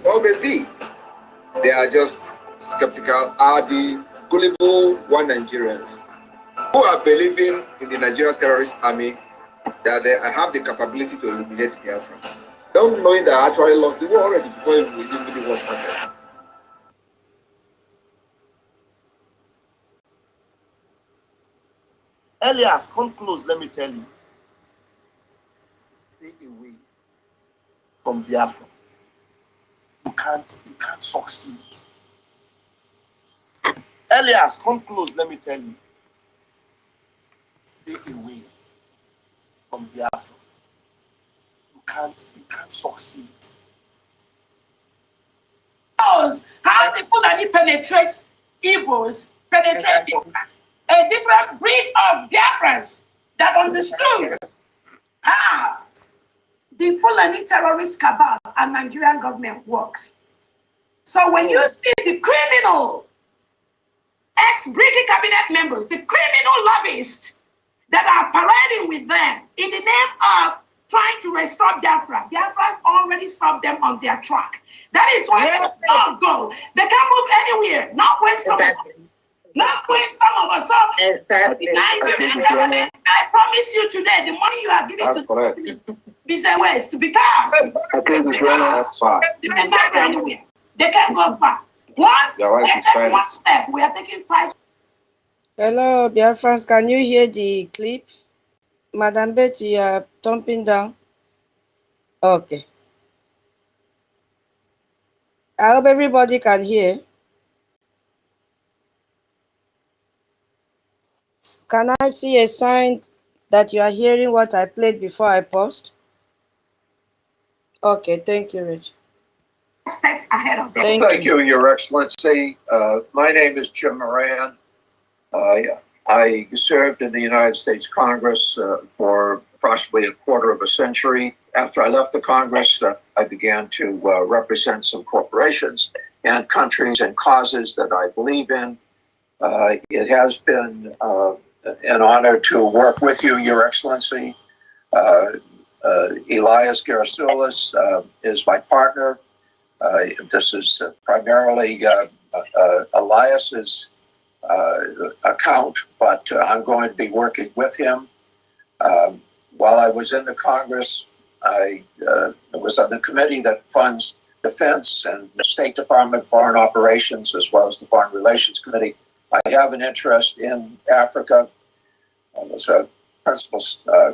Or maybe they are just skeptical, are the gullible one Nigerians who are believing in the Nigerian terrorist army that they have the capability to eliminate Biafrans. Don't knowing that I actually lost the war already before even the war started. Elias, come close, let me tell you. Stay away from Biafra. You can't succeed. Elias, come close, let me tell you. Stay away from Biafra. You can't succeed. How the Fulani penetrates Igbos, penetrate a different breed of Biafrans that understood how the Fulani terrorist cabal and Nigerian government works. So when you see the criminal ex-BRGIE cabinet members, the criminal lobbyists that are parading with them in the name of trying to restore Biafra, Biafra's already stopped them on their track. That is why they don't go. They can't move anywhere, not when some of us. Not when some of us. So the Nigerian government, I promise you today, the money you are giving to the business ways to be cars. They can't go anywhere. They can't go back. Once they take one step, we are taking 5. Hello, Biafrans, can you hear the clip? Madam Betty, you are thumping down. Okay. I hope everybody can hear. Can I see a sign that you are hearing what I played before I paused? Okay, thank you, Rich. Steps ahead of them. Thank you, Your Excellency. My name is Jim Moran. I served in the United States Congress for approximately a quarter of a century. After I left the Congress, I began to represent some corporations and countries and causes that I believe in. It has been an honor to work with you, Your Excellency. Elias Gerasulis is my partner. This is primarily Elias's account, but I'm going to be working with him. While I was in the Congress, I was on the committee that funds defense and the State Department Foreign Operations, as well as the Foreign Relations Committee. I have an interest in Africa. I was a principal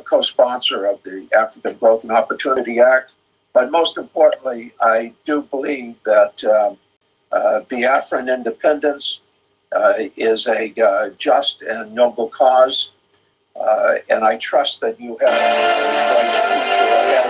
co-sponsor of the African Growth and Opportunity Act. But most importantly, I do believe that Biafran independence is a just and noble cause. And I trust that you have a bright future ahead.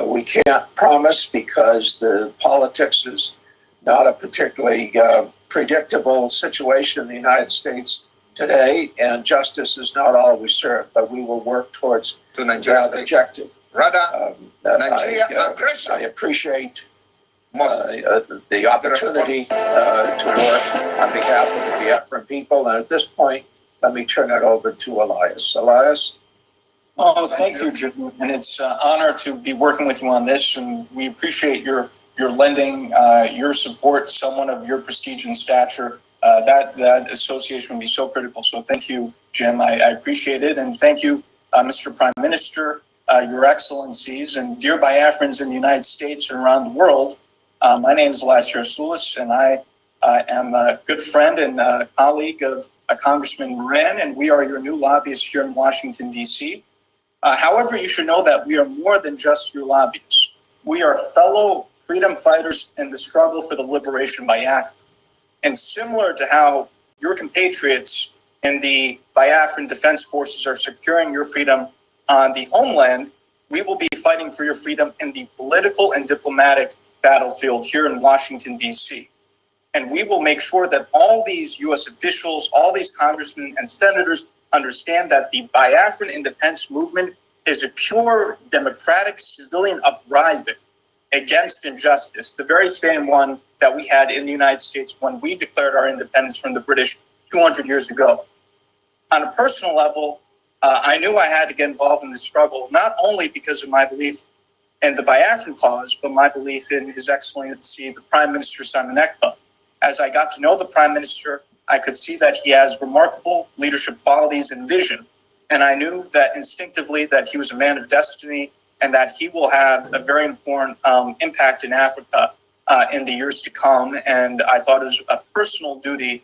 We can't promise because the politics is not a particularly predictable situation in the United States today, and justice is not always served, but we will work towards that objective. Rather, Nigeria aggression. I appreciate the opportunity to work on behalf of the Biafran people, and at this point, let me turn it over to Elias. Elias? Oh, thank you, Jim, and it's an honor to be working with you on this, and we appreciate your lending your support, someone of your prestige and stature. That association would be so critical. So thank you, Jim. I appreciate it. And thank you, Mr. Prime Minister, Your Excellencies, and dear Biafrans in the United States and around the world. My name is Elias Gerasulis, and I am a good friend and colleague of Congressman Moran, and we are your new lobbyists here in Washington, D.C. However, you should know that we are more than just your lobbyists. We are fellow freedom fighters in the struggle for the liberation of Biafra. And similar to how your compatriots in the Biafran Defense Forces are securing your freedom on the homeland, we will be fighting for your freedom in the political and diplomatic battlefield here in Washington, D.C. And we will make sure that all these U.S. officials, all these congressmen and senators understand that the Biafran independence movement is a pure democratic civilian uprising against injustice, the very same one that we had in the United States when we declared our independence from the British 200 years ago. On a personal level, I knew I had to get involved in this struggle, not only because of my belief in the Biafran cause, but my belief in His Excellency, the Prime Minister Simon Ekpa. As I got to know the Prime Minister, I could see that he has remarkable leadership qualities and vision. And I knew that instinctively that he was a man of destiny and that he will have a very important impact in Africa in the years to come. And I thought it was a personal duty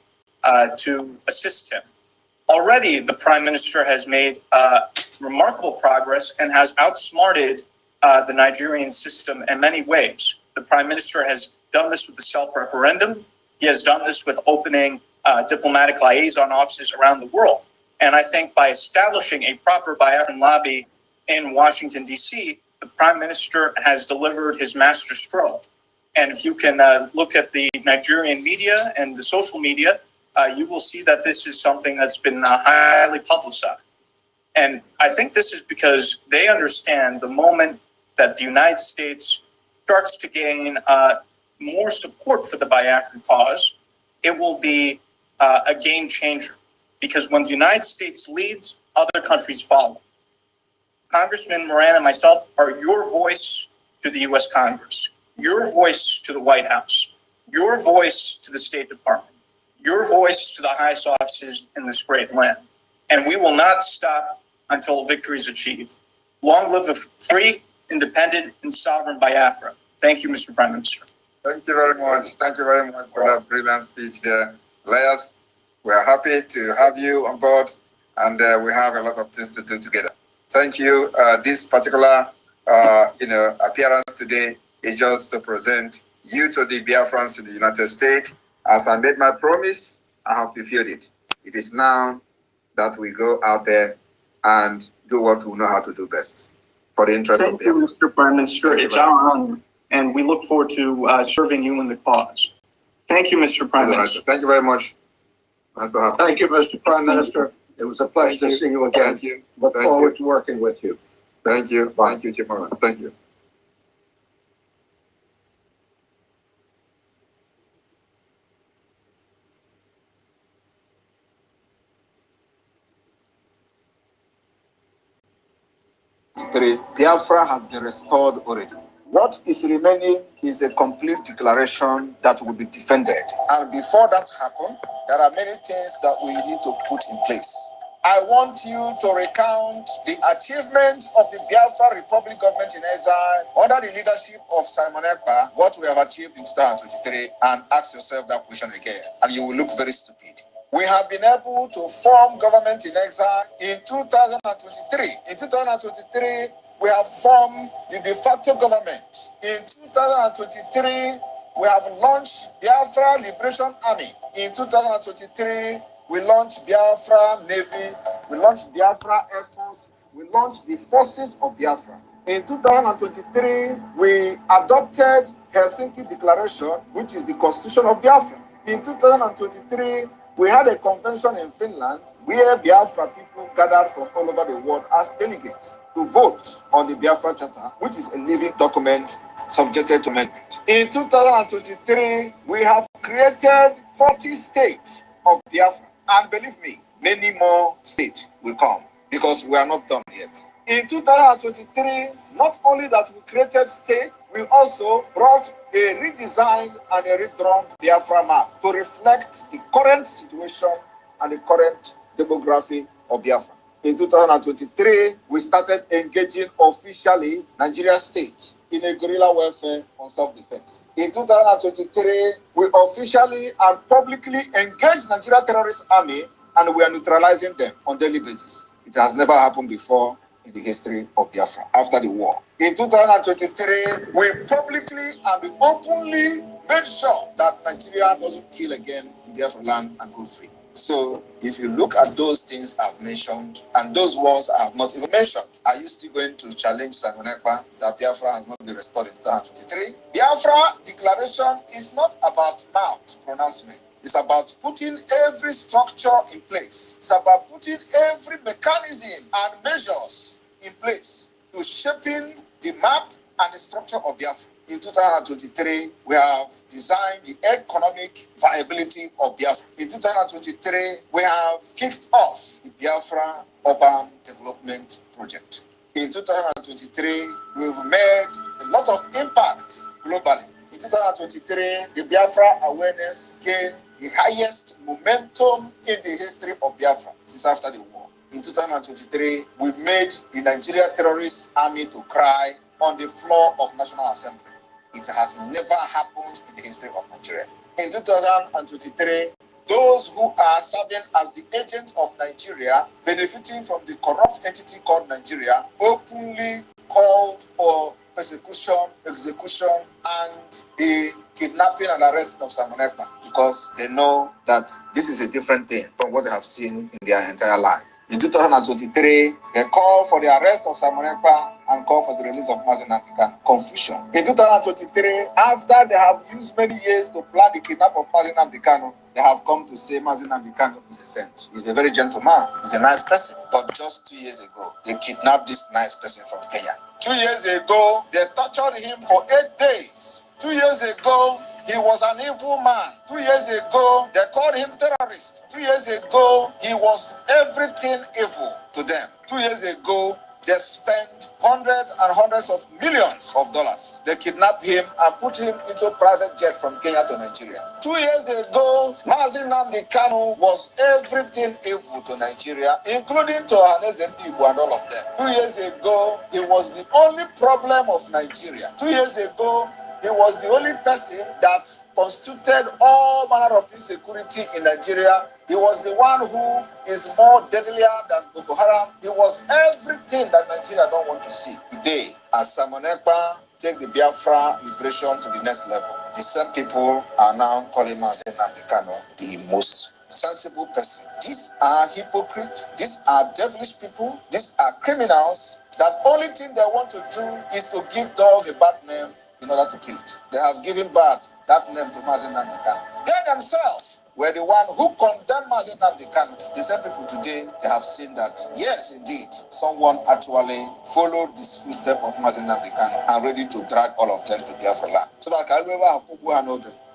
to assist him. Already, the Prime Minister has made remarkable progress and has outsmarted the Nigerian system in many ways. The Prime Minister has done this with the self-referendum. He has done this with opening diplomatic liaison offices around the world. And I think by establishing a proper Biafran lobby in Washington, D.C., the Prime Minister has delivered his master stroke. And if you can look at the Nigerian media and the social media, you will see that this is something that's been highly publicized. And I think this is because they understand the moment that the United States starts to gain more support for the Biafran cause, it will be a game changer. Because when the United States leads, other countries follow. Congressman Moran and myself are your voice to the U.S. Congress, your voice to the White House, your voice to the State Department, your voice to the highest offices in this great land. And we will not stop until victory is achieved. Long live the free, independent, and sovereign Biafra. Thank you, Mr. Prime Minister. Thank you very much. Thank you very much for that brilliant speech there. Elias, we are happy to have you on board, and we have a lot of things to do together. Thank you. This particular appearance today is just to present you to the Biafrans in the United States. As I made my promise, I have fulfilled it. It is now that we go out there and do what we know how to do best for the interest of Biafra. Thank you, Mr. Prime Minister. It's our honor, and we look forward to serving you in the cause. Thank you, Mr. Prime Minister. Thank you very much. Thank you, Mr. Prime Minister. It was a pleasure to see you again. Thank you. Look forward to working with you. Thank you. Thank you, Chief. Thank you. Biafra has been restored already. What is remaining is a complete declaration that will be defended. And before that happens, there are many things that we need to put in place. I want you to recount the achievement of the Biafra Republic government in exile under the leadership of Simon Ekpa, what we have achieved in 2023, and ask yourself that question again, and you will look very stupid. We have been able to form government in exile in 2023. In 2023, we have formed the de facto government. In 2023, we have launched Biafra Liberation Army. In 2023, we launched Biafra Navy, we launched Biafra Air Force, we launched the forces of Biafra. In 2023, we adopted Helsinki Declaration, which is the constitution of Biafra. In 2023, we had a convention in Finland where Biafra people gathered from all over the world as delegates to vote on the Biafra Charter, which is a living document subjected to amendment. In 2023, we have created 40 states of Biafra. And believe me, many more states will come because we are not done yet. In 2023, not only that we created state, we also brought a redesigned and a redrawn Biafra map to reflect the current situation and the current demography of Biafra. In 2023, we started engaging officially Nigeria state in a guerrilla warfare on self-defense. In 2023, we officially and publicly engaged Nigeria Terrorist Army, and we are neutralizing them on daily basis. It has never happened before in the history of Biafra after the war. In 2023, we publicly and openly made sure that Nigeria doesn't kill again in Biafra land and go free. So if you look at those things I've mentioned and those ones I have not even mentioned, are you still going to challenge Simon Ekpa that Biafra has not been restored in 2023? Biafra declaration is not about mouth pronouncement. It's about putting every structure in place. It's about putting every mechanism and measures in place to shaping the map and the structure of Biafra. in 2023, we have designed the economic viability of Biafra. In 2023, we have kicked off the Biafra Urban Development Project. In 2023, we've made a lot of impact globally. In 2023, the Biafra awareness gained the highest momentum in the history of Biafra since after the war. In 2023, we made the Nigeria terrorist army to cry on the floor of National Assembly. It has never happened in the history of Nigeria. In 2023, those who are serving as the agent of Nigeria, benefiting from the corrupt entity called Nigeria, openly called for persecution, execution, and the kidnapping and arresting of Simon Ekpa, because they know that this is a different thing from what they have seen in their entire life. In 2023, they called for the arrest of Simon Ekpa and called for the release of Mazi Nnamdi Kanu. Confusion. In 2023, after they have used many years to plan the kidnap of Mazi Nnamdi Kanu, they have come to say Mazi Nnamdi Kanu is a saint. He's a very gentle man. He's a nice person. But just 2 years ago, they kidnapped this nice person from Kenya. 2 years ago, they tortured him for 8 days. 2 years ago, he was an evil man. 2 years ago, they called him terrorist. 2 years ago, he was everything evil to them. 2 years ago, they spent hundreds and hundreds of millions of dollars. They kidnapped him and put him into a private jet from Kenya to Nigeria. 2 years ago, Mazi Nnamdi Kanu was everything evil to Nigeria, including to Ohaneze Ndigbo and all of them. 2 years ago, he was the only problem of Nigeria. 2 years ago, he was the only person that constituted all manner of insecurity in Nigeria. He was the one who is more deadlier than Boko Haram. He was everything that Nigeria don't want to see. Today, as Simon Ekpa take the Biafra liberation to the next level, the same people are now calling Mazi Nnamdi Kanu the most sensible person. These are hypocrites. These are devilish people. These are criminals that only thing they want to do is to give dog a bad name in order to kill it. They have given bad that name to Mazi Nnamdi Kanu. They themselves were the one who condemned Mazi Nnamdi Kanu. The same people today, they have seen that, yes, indeed, someone actually followed this footstep of Mazi Nnamdi Kanu and ready to drag all of them to Biafra land. So that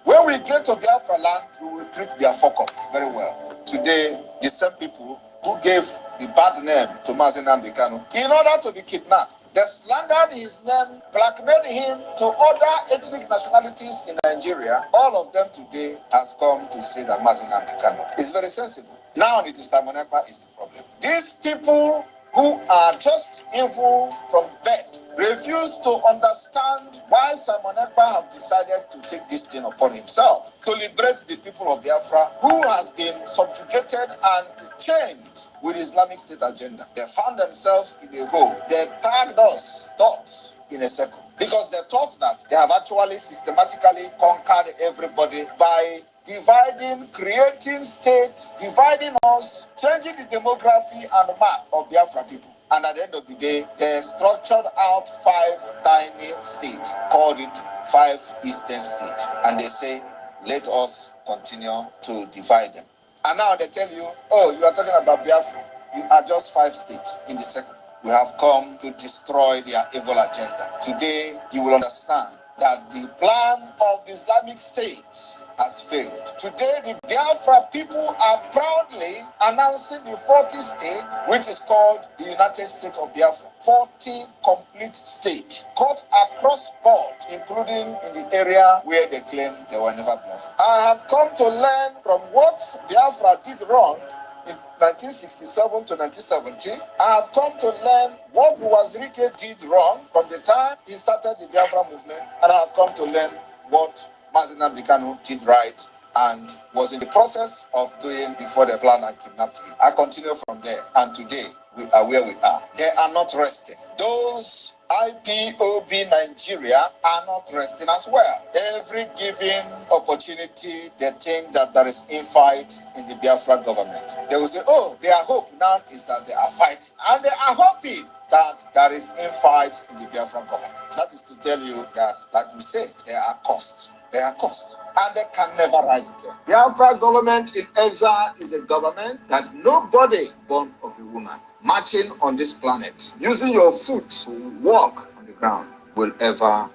when we get to Biafra land, we will treat their fuck up very well. Today, the same people who gave the bad name to Mazi Nnamdi Kanu in order to be kidnapped, they slandered his name, blackmailed him to other ethnic nationalities in Nigeria. All of them today has come to say that Mazi Nnamdi Kanu is very sensible. Now it is Simon Ekpa is the problem. These people who are just evil from birth refuse to understand why Simon Ekpa have decided to take this thing upon himself to liberate the people of Biafra, who has been subjugated and chained with Islamic State agenda. They found themselves in a hole. They tagged us, thought, in a circle, because they thought that they have actually systematically conquered everybody by dividing, creating state, dividing us, changing the demography and map of Biafra people. And at the end of the day, they structured out 5 tiny states, called it 5 eastern states. And they say, let us continue to divide them. And now they tell you, oh, you are talking about Biafra. You are just 5 states in the second. We have come to destroy their evil agenda. Today, you will understand that the plan of the Islamic State has failed. Today, the Biafra people are proudly announcing the 40th state, which is called the United States of Biafra. 40 complete states, cut across board, including in the area where they claim they were never Biafra. I have come to learn from what Biafra did wrong in 1967 to 1970. I have come to learn what Wazirike did wrong from the time he started the Biafra movement, and I have come to learn what Mazi Nnamdi Kanu did right and was in the process of doing before they planned and kidnapped him. I continue from there, and today we are where we are. They are not resting. Those IPOB Nigeria are not resting as well. Every given opportunity, they think that there is infight in the Biafra government. They will say, oh, their hope now is that they are fighting. And they are hoping that there is infight in the Biafra government. That is to tell you that, like we said, they are cursed. They are cursed. And they can never rise again. Biafra government in exile is a government that nobody born of a woman marching on this planet, using your foot to walk on the ground, will ever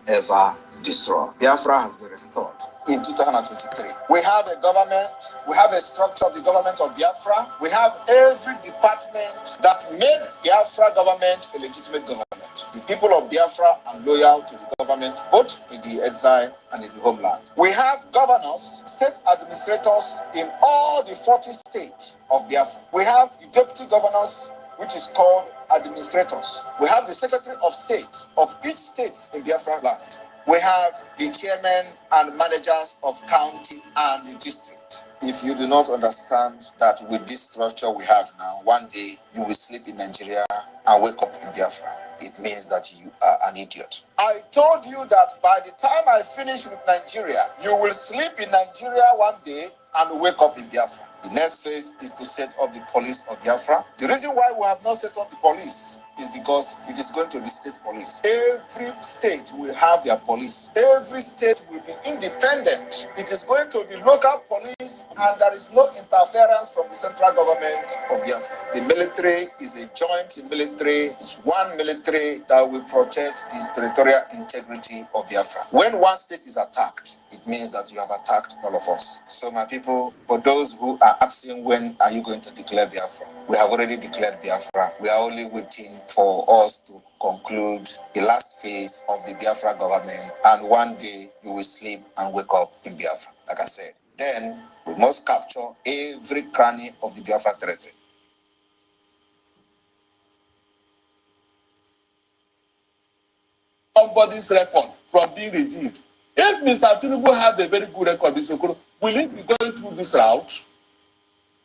destroyed. Biafra has been restored in 2023. We have a government, we have a structure of the government of Biafra, we have every department that made Biafra government a legitimate government. The people of Biafra are loyal to the government, both in the exile and in the homeland. We have governors, state administrators in all the 40 states of Biafra. We have the deputy governors, which is called administrators. We have the secretary of state of each state in Biafra land. We have the chairman and managers of county and the district. If you do not understand that with this structure we have now, one day you will sleep in Nigeria and wake up in Biafra. It means that you are an idiot. I told you that by the time I finish with Nigeria, you will sleep in Nigeria one day and wake up in Biafra. The next phase is to set up the police of Biafra. The reason why we have not set up the police is because it is going to be state police. Every state will have their police. Every state will be independent. It is going to be local police, and there is no interference from the central government of Biafra. The military is a joint military. It's one military that will protect the territorial integrity of Biafra. When one state is attacked, it means that you have attacked all of us. So my people, for those who are asking when are you going to declare Biafra, we have already declared Biafra. We are only waiting for us to conclude the last phase of the Biafra government, and one day you will sleep and wake up in Biafra. Like I said, then we must capture every cranny of the Biafra territory. Somebody's record from being reviewed. If Mr. Tinubu had a very good record, will he be going through this route?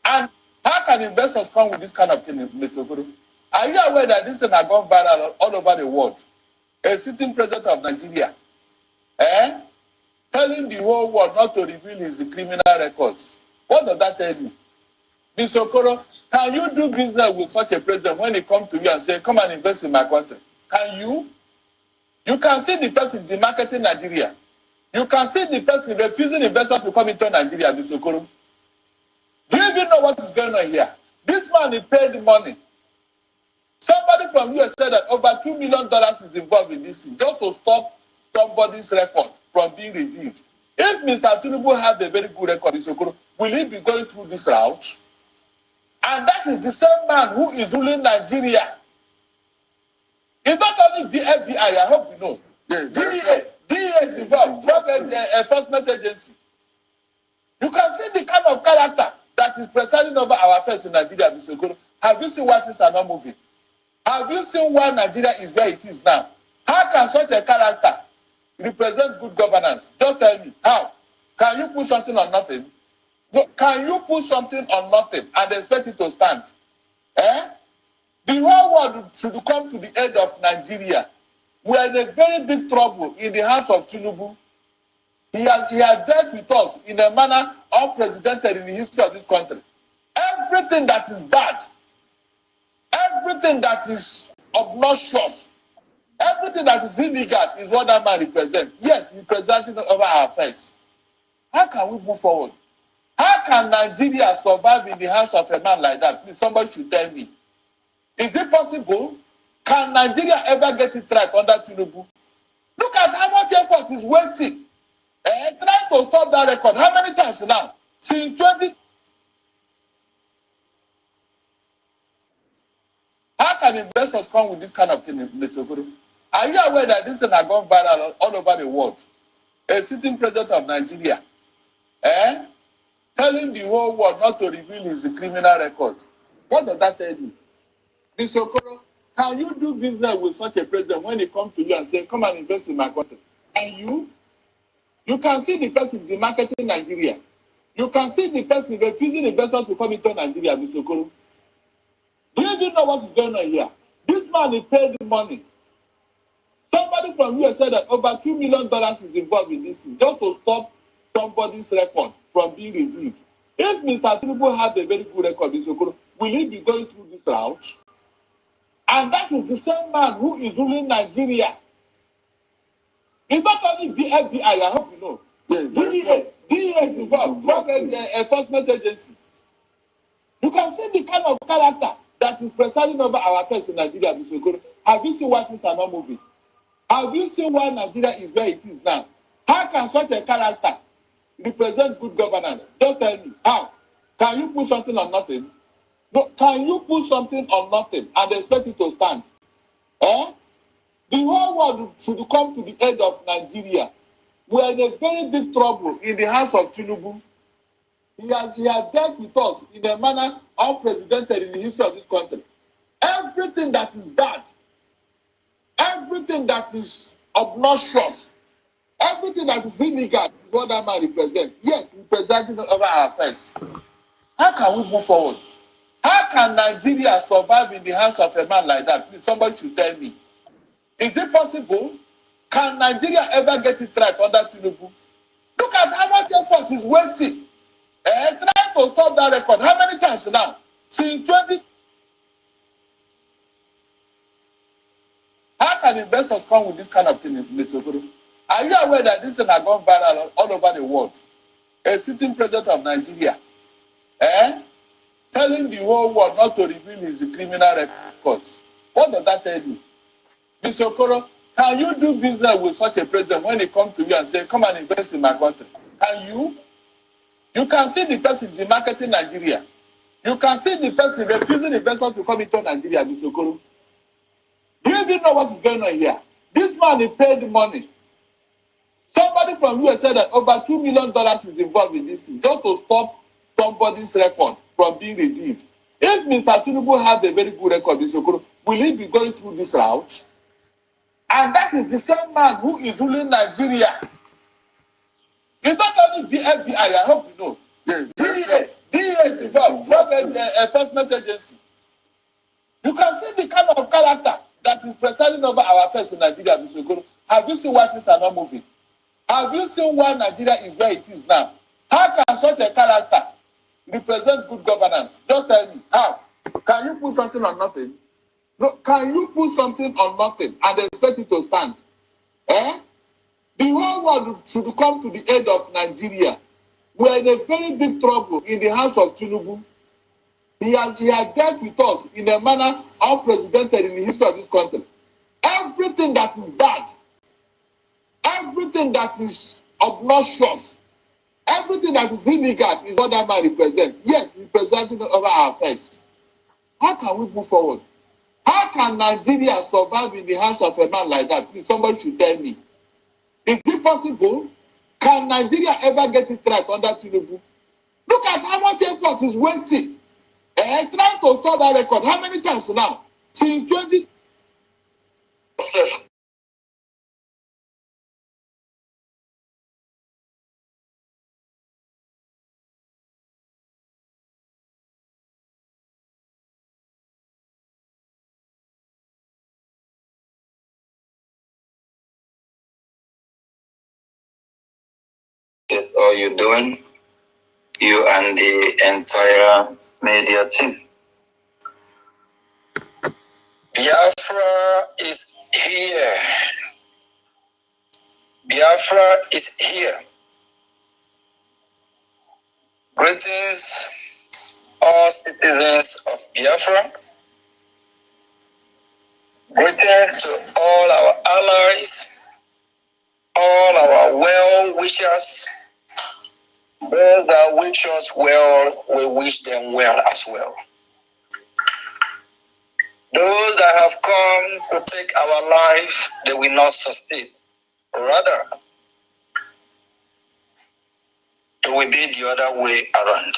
And how can investors come with this kind of thing, Mr. Okoro? Are you aware that this thing has gone viral all over the world? A sitting president of Nigeria, telling the whole world not to reveal his criminal records. What does that tell you? Mr. Okoro, can you do business with such a president when he comes to you and say, come and invest in my country? Can you? You can see the person demarketing Nigeria. You can see the person refusing investors to come into Nigeria, Mr. Okoro. Do you even know what is going on here? This man, he paid the money. Somebody from US said that over $2 million is involved in this thing, just to stop somebody's record from being reviewed. If Mr. Tinubu had a very good record, will he be going through this route? And that is the same man who is ruling Nigeria. It's not only the FBI, I hope you know. DEA is involved, Drug Enforcement Agency. You can see the kind of character that is presiding over our affairs in Nigeria, Mr. Okoro. Have you seen why things are not moving? Have you seen why Nigeria is where it is now? How can such a character represent good governance? Just tell me, how? Can you put something on nothing? No, can you put something on nothing and expect it to stand? The whole world should come to the aid of Nigeria. We are in a very big trouble in the hands of Tinubu. He has dealt with us in a manner unprecedented in the history of this country. Everything that is bad, everything that is obnoxious, everything that is illegal is what that man represents. Yet he's presiding over our affairs. How can we move forward? How can Nigeria survive in the hands of a man like that? Please, somebody should tell me. Is it possible? Can Nigeria ever get it right under Tinubu? Look at how much effort is wasting. Trying to stop that record. How many times now? Since 20. How can investors come with this kind of thing, Mr. Okoro? Are you aware that this thing has gone viral all over the world? A sitting president of Nigeria, telling the whole world not to reveal his criminal records. What does that tell you? Mr. Okoro, can you do business with such a president when he comes to you and say, come and invest in my country? And you can see the person demarketing Nigeria. You can see the person refusing investors to come into Nigeria, Mr. Okoro. Do you even know what is going on here? This man, he paid the money. Somebody from US said that over $2 million is involved in this thing, just to stop somebody's record from being reviewed. If Mr. Tinubu had a very good record, Mr. Okoro, will he be going through this route? And that is the same man who is ruling Nigeria. It's not only the FBI, I hope you know. DEA is involved, Drug Enforcement Agency. You can see the kind of character that is presiding over our affairs in Nigeria, Mr. Okoro. Have you seen why things are not moving? Have you seen why Nigeria is where it is now? How can such a character represent good governance? Don't tell me. How? Can you put something on nothing? No, can you put something on nothing and expect it to stand? Eh? The whole world should come to the aid of Nigeria. We are in a very big trouble in the hands of Tinubu. He has dealt with us in a manner unprecedented in the history of this country. Everything that is bad, everything that is obnoxious, everything that is illegal is what that man represents. Yes, he's presiding over our affairs. How can we move forward? How can Nigeria survive in the hands of a man like that? Please, somebody should tell me. Is it possible? Can Nigeria ever get it right under Tinubu? Look at how much effort is wasting. Trying to stop that record. How many times now? Since 20. How can investors come with this kind of thing in Mr. Guru? Are you aware that this thing has gone viral all over the world? A sitting president of Nigeria, telling the whole world not to reveal his criminal records. What does that tell you? Mr. Okoro, can you do business with such a president when he comes to you and say, come and invest in my country? Can you? You can see the person demarketing Nigeria. You can see the person refusing investors to come into Nigeria, Mr. Okoro. Do you even know what is going on here? This man, he paid money. Somebody from US said that over $2 million is involved in this thing, just to stop somebody's record from being reviewed. If Mr. Tinubu had a very good record, Mr. Okoro, will he be going through this route? And that is the same man who is ruling Nigeria. It's not only the FBI, I hope you know. DEA is involved, Drug Enforcement Agency. You can see the kind of character that is presiding over our affairs in Nigeria, Mr. Okoro. Have you seen why things are not moving? Have you seen why Nigeria is where it is now? How can such a character represent good governance? Just tell me, how? Can you put something on nothing? No, can you put something on nothing and expect it to stand? Eh? The whole world should come to the aid of Nigeria. We are in a very big trouble in the hands of Tinubu. He has dealt with us in a manner unprecedented in the history of this country. Everything that is bad, everything that is obnoxious, everything that is illegal is what that man represents. Yes, he's presenting over our affairs. How can we move forward? How can Nigeria survive in the hands of a man like that? Please, somebody should tell me. Is it possible? Can Nigeria ever get it right under Tinubu? Look at how much effort is wasting. Trying to stop that record. How many times now? Since 20. All you're doing, you and the entire media team. Biafra is here. Biafra is here. Greetings, all citizens of Biafra. Greetings to all our allies, all our well-wishers. Those that wish us well, we wish them well as well. Those that have come to take our life, they will not succeed. Rather, it will be the other way around.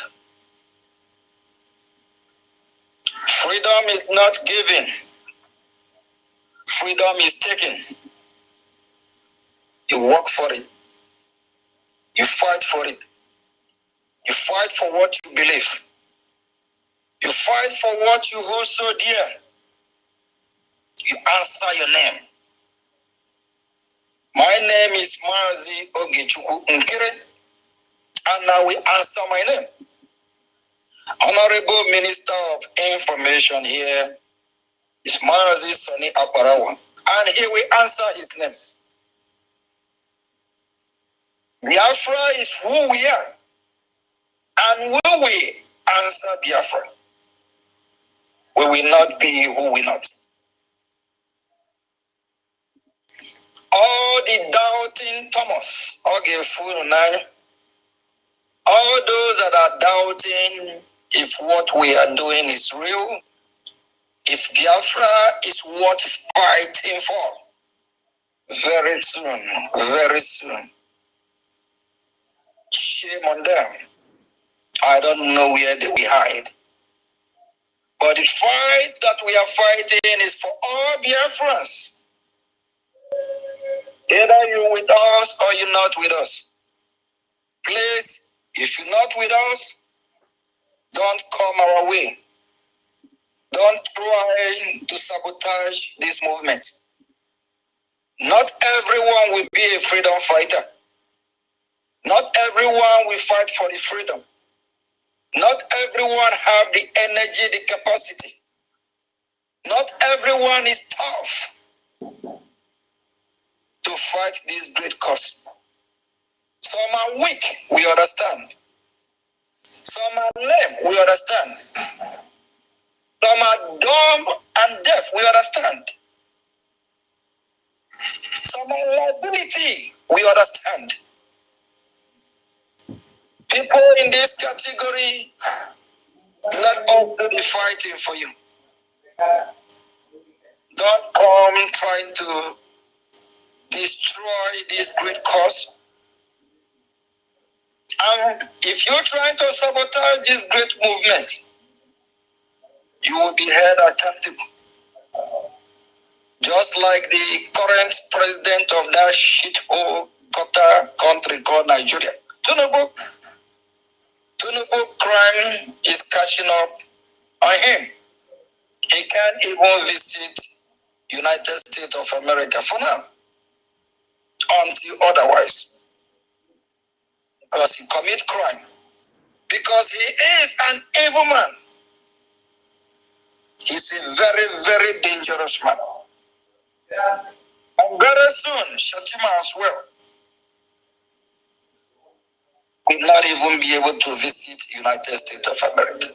Freedom is not given. Freedom is taken. You work for it. You fight for it. You fight for what you believe. You fight for what you hold so dear. You answer your name. My name is Mazi Ogechuku Nkere, and now we answer my name. Honorable Minister of Information here is Mazi Sani Aparawa, and he will answer his name. Biafra is who we are, and when we answer Biafra, we will not be who we not. all the doubting Thomas, all those that are doubting if what we are doing is real, if Biafra is worth fighting for. Very soon. Shame on them. I don't know where they will hide. But the fight that we are fighting is for all Biafrans. Either you're with us or you're not with us. Please, if you're not with us, don't come our way. Don't try to sabotage this movement. Not everyone will be a freedom fighter. Not everyone will fight for the freedom. Not everyone have the energy, the capacity. Not everyone is tough to fight this great cause. Some are weak, we understand. Some are lame, we understand. Some are dumb and deaf, we understand. Some are liability, we understand. People in this category, let us do the fighting for you. Don't come trying to destroy this great cause. And if you're trying to sabotage this great movement, you will be held accountable. Just like the current president of that shithole gutter country called Nigeria. Tinubu crime is catching up on him. He can't even visit United States of America for now, until otherwise, because he commit crime. Because he is an evil man. He's a very, very dangerous man. And very soon, Shatima as well will not even be able to visit United States of America.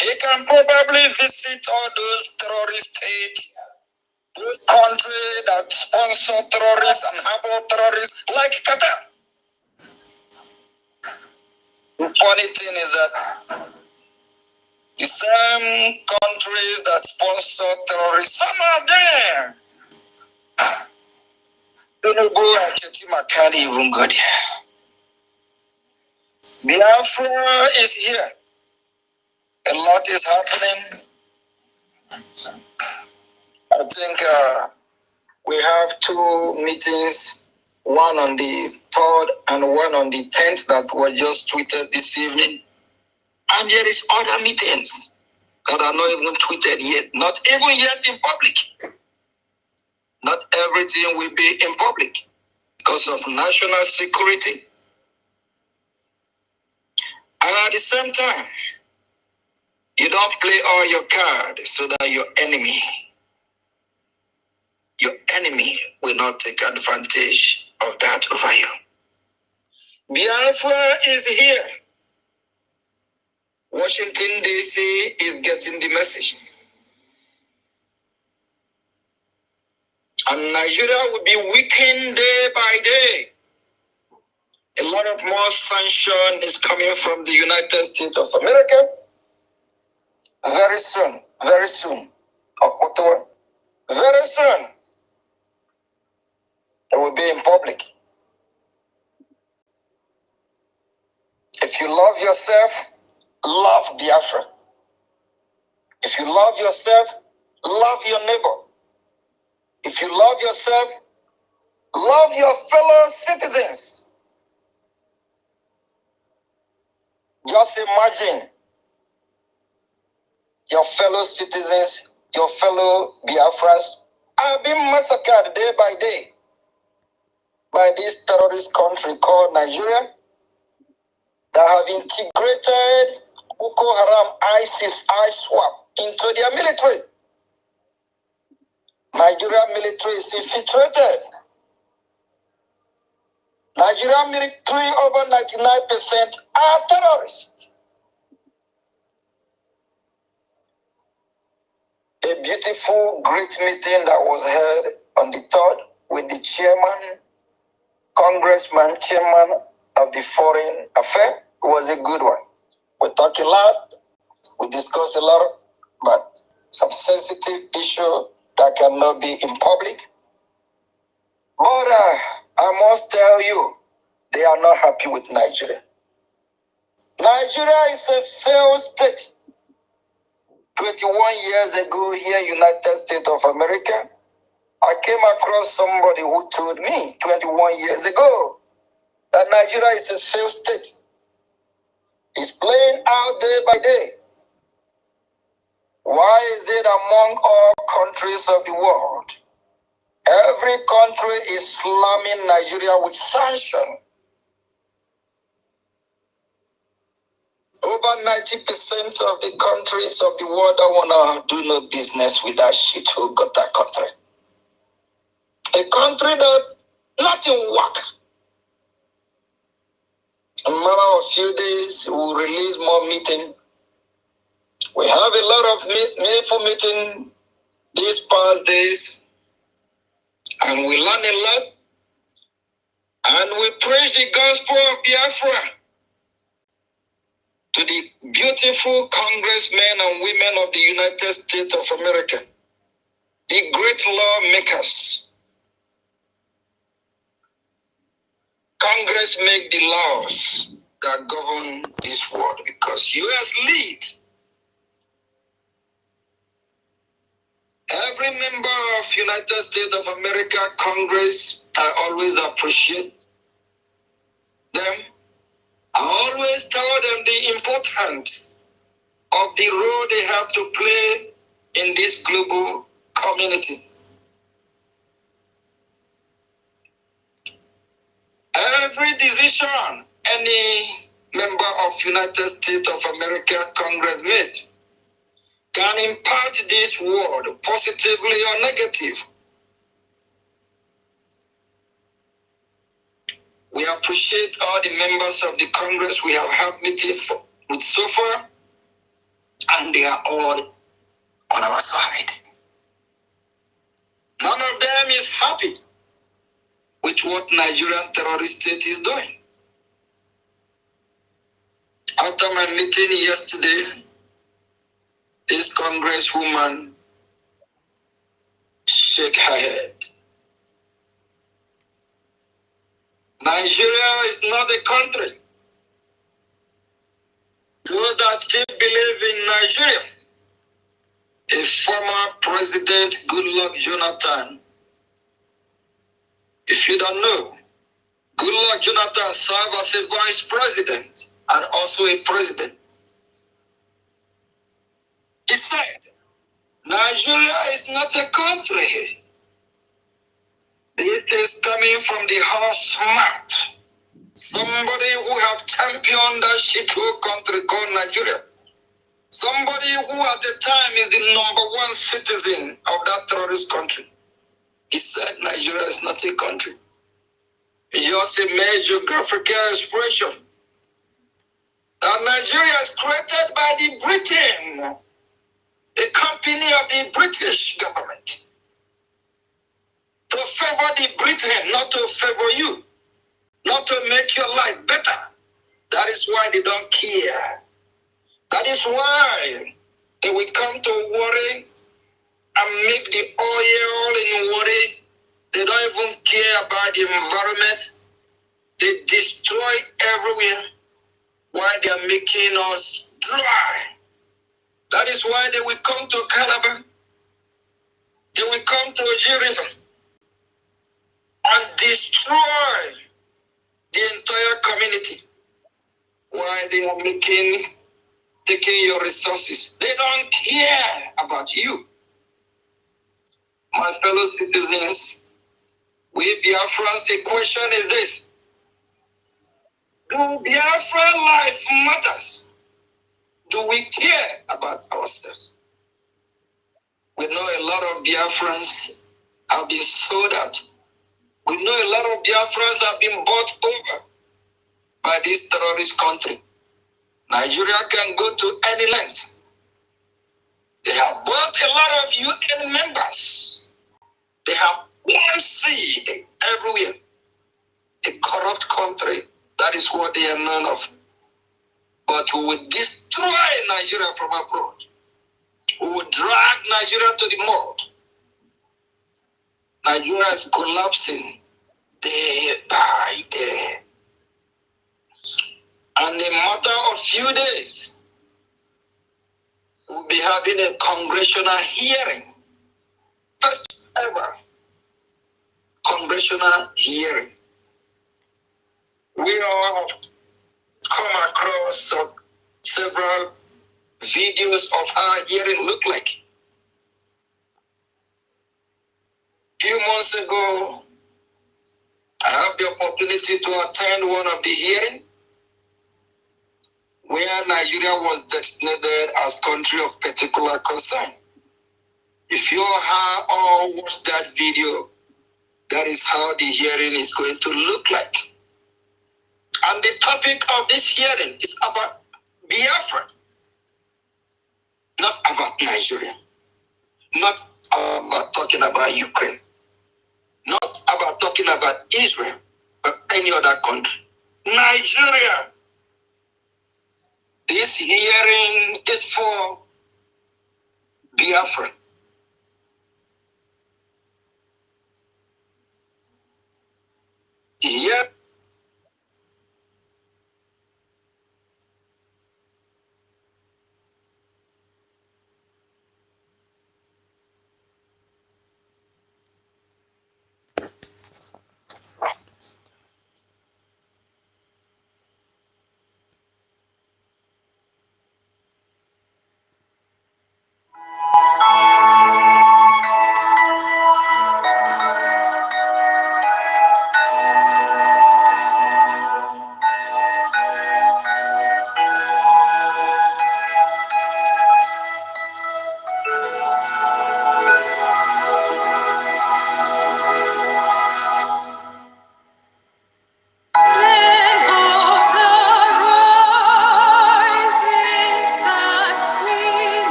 He can probably visit all those terrorist states, those countries that sponsor terrorists and harbor terrorists, like Qatar. The funny thing is that the same countries that sponsor terrorists, some of them, Tinubu and Chetima can't even go there. Biafra is here. A lot is happening. I think we have 2 meetings, one on the 3rd and one on the 10th that were just tweeted this evening. And there is other meetings that are not even tweeted yet, not even yet in public. Not everything will be in public because of national security. And at the same time, you don't play all your cards so that your enemy will not take advantage of that over you. Biafra is here. Washington, D.C. is getting the message. And Nigeria will be weakened day by day. A lot of more sanction is coming from the United States of America. Very soon. October. Very soon. It will be in public. If you love yourself, love Biafra. If you love yourself, love your neighbor. If you love yourself, love your fellow citizens. Just imagine your fellow citizens, your fellow Biafras are being massacred day by day by this terrorist country called Nigeria that have integrated Boko Haram, ISIS, ISWAP into their military. Nigeria military is infiltrated. Nigeria military, over 99% are terrorists. A beautiful, great meeting that was held on the 3rd with the chairman, chairman of the Foreign Affairs. It was a good one. We talk a lot, we discuss a lot, but some sensitive issue that cannot be in public. But I must tell you, they are not happy with Nigeria. Nigeria is a failed state. 21 years ago here, United States of America, I came across somebody who told me 21 years ago that Nigeria is a failed state. It's playing out day by day. Why is it among all countries of the world, every country is slamming Nigeria with sanction? Over 90% of the countries of the world don't want to do no business with that shit who got that country. A country that nothing work. In a matter of few days, we'll release more meeting. We have a lot of meaningful meeting these past days, and we learn a lot, and we preach the gospel of Biafra to the beautiful congressmen and women of the United States of America, the great lawmakers. Congress make the laws that govern this world because U.S. lead. Every member of United States of America Congress, I always appreciate them. I always tell them the importance of the role they have to play in this global community. Every decision any member of United States of America Congress made can impact this world positively or negative. We appreciate all the members of the Congress we have had meetings with so far, and they are all on our side. None of them is happy with what Nigerian terrorist state is doing. After my meeting yesterday, this congresswoman shook her head. Nigeria is not a country. Those that still believe in Nigeria, a former president, Goodluck Jonathan, if you don't know, Goodluck Jonathan served as a vice president and also a president. He said, Nigeria is not a country. It is coming from the horse mouth. Somebody who have championed that shithole country called Nigeria. Somebody who at the time is the #1 citizen of that terrorist country. He said Nigeria is not a country. It's just a mere geographical expression. That Nigeria is created by the Britain, a company of the British government. To favor the Britain, not to favor you, not to make your life better. That is why they don't care. That is why they will come to worry and make the oil in worry. They don't even care about the environment. They destroy everywhere while they are making us dry. That is why they will come to Calabar. They will come to Oji River and destroy the entire community while they are taking your resources. They don't care about you. My fellow citizens, we Biafrans, the question is this: do Biafra life matters? Do we care about ourselves? We know a lot of Biafrans have been sold out. We know a lot of Biafrans have been bought over by this terrorist country. Nigeria can go to any length. They have bought a lot of UN members. They have planted seed anywhere. A corrupt country, that is what they are known of. But we will destroy Nigeria from abroad. We will drag Nigeria to the mud. Nigeria is collapsing day by day. And in a matter of few days, we'll be having a congressional hearing. First ever congressional hearing. We all have come across several videos of how hearing look like. A few months ago, I have the opportunity to attend one of the hearings where Nigeria was designated as country of particular concern. If you have all watched that video, that is how the hearing is going to look like. And the topic of this hearing is about Biafra, not about Nigeria, not about talking about Ukraine, not about talking about Israel or any other country. Nigeria. This hearing is for Biafra. Here,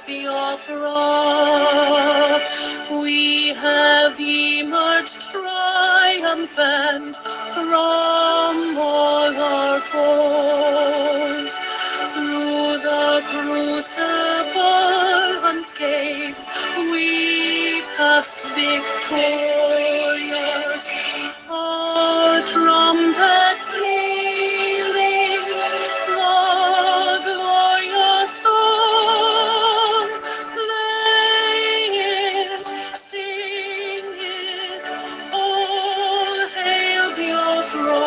Biafra, we have emerged triumphant from all our foes. Through the crucible unscathed, we passed victorious. Our trumpets leading the glorious song. Play it, sing it, all hail Biafra.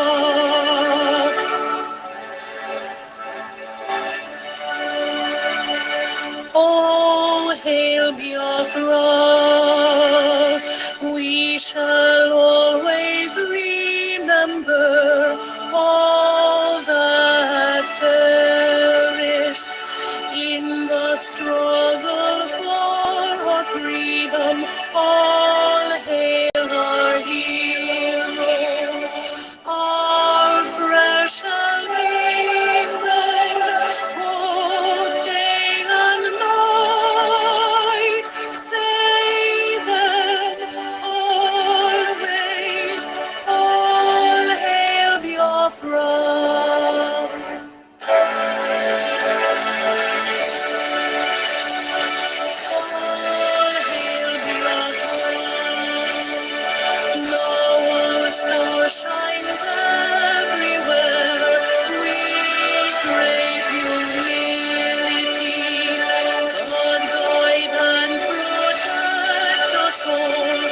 All hail Biafra, we shall always remember all that perished in the struggle for our freedom. All hail our heroes, our precious both day and night. Say them always, all hail Biafra. Our star shines everywhere. We crave humility. God guide and protect us all.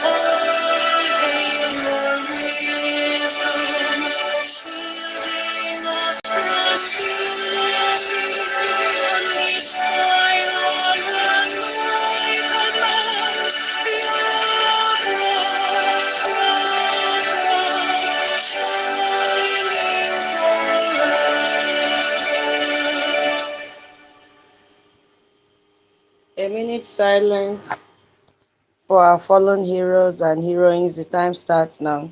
All hail your wisdom, shielding us from sin. Unleashed by our anointed Lord. A minute silence for our fallen heroes and heroines. The time starts now.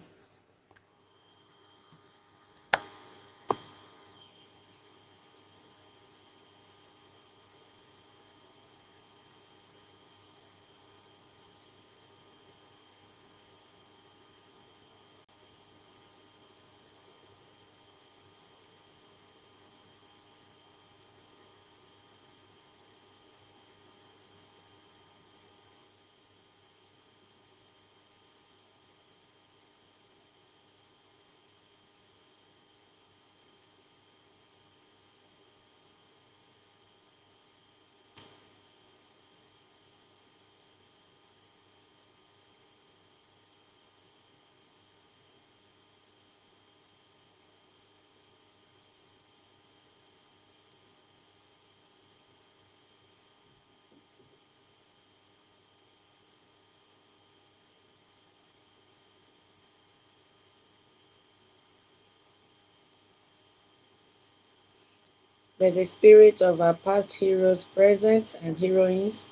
May the spirit of our past heroes, present, and heroines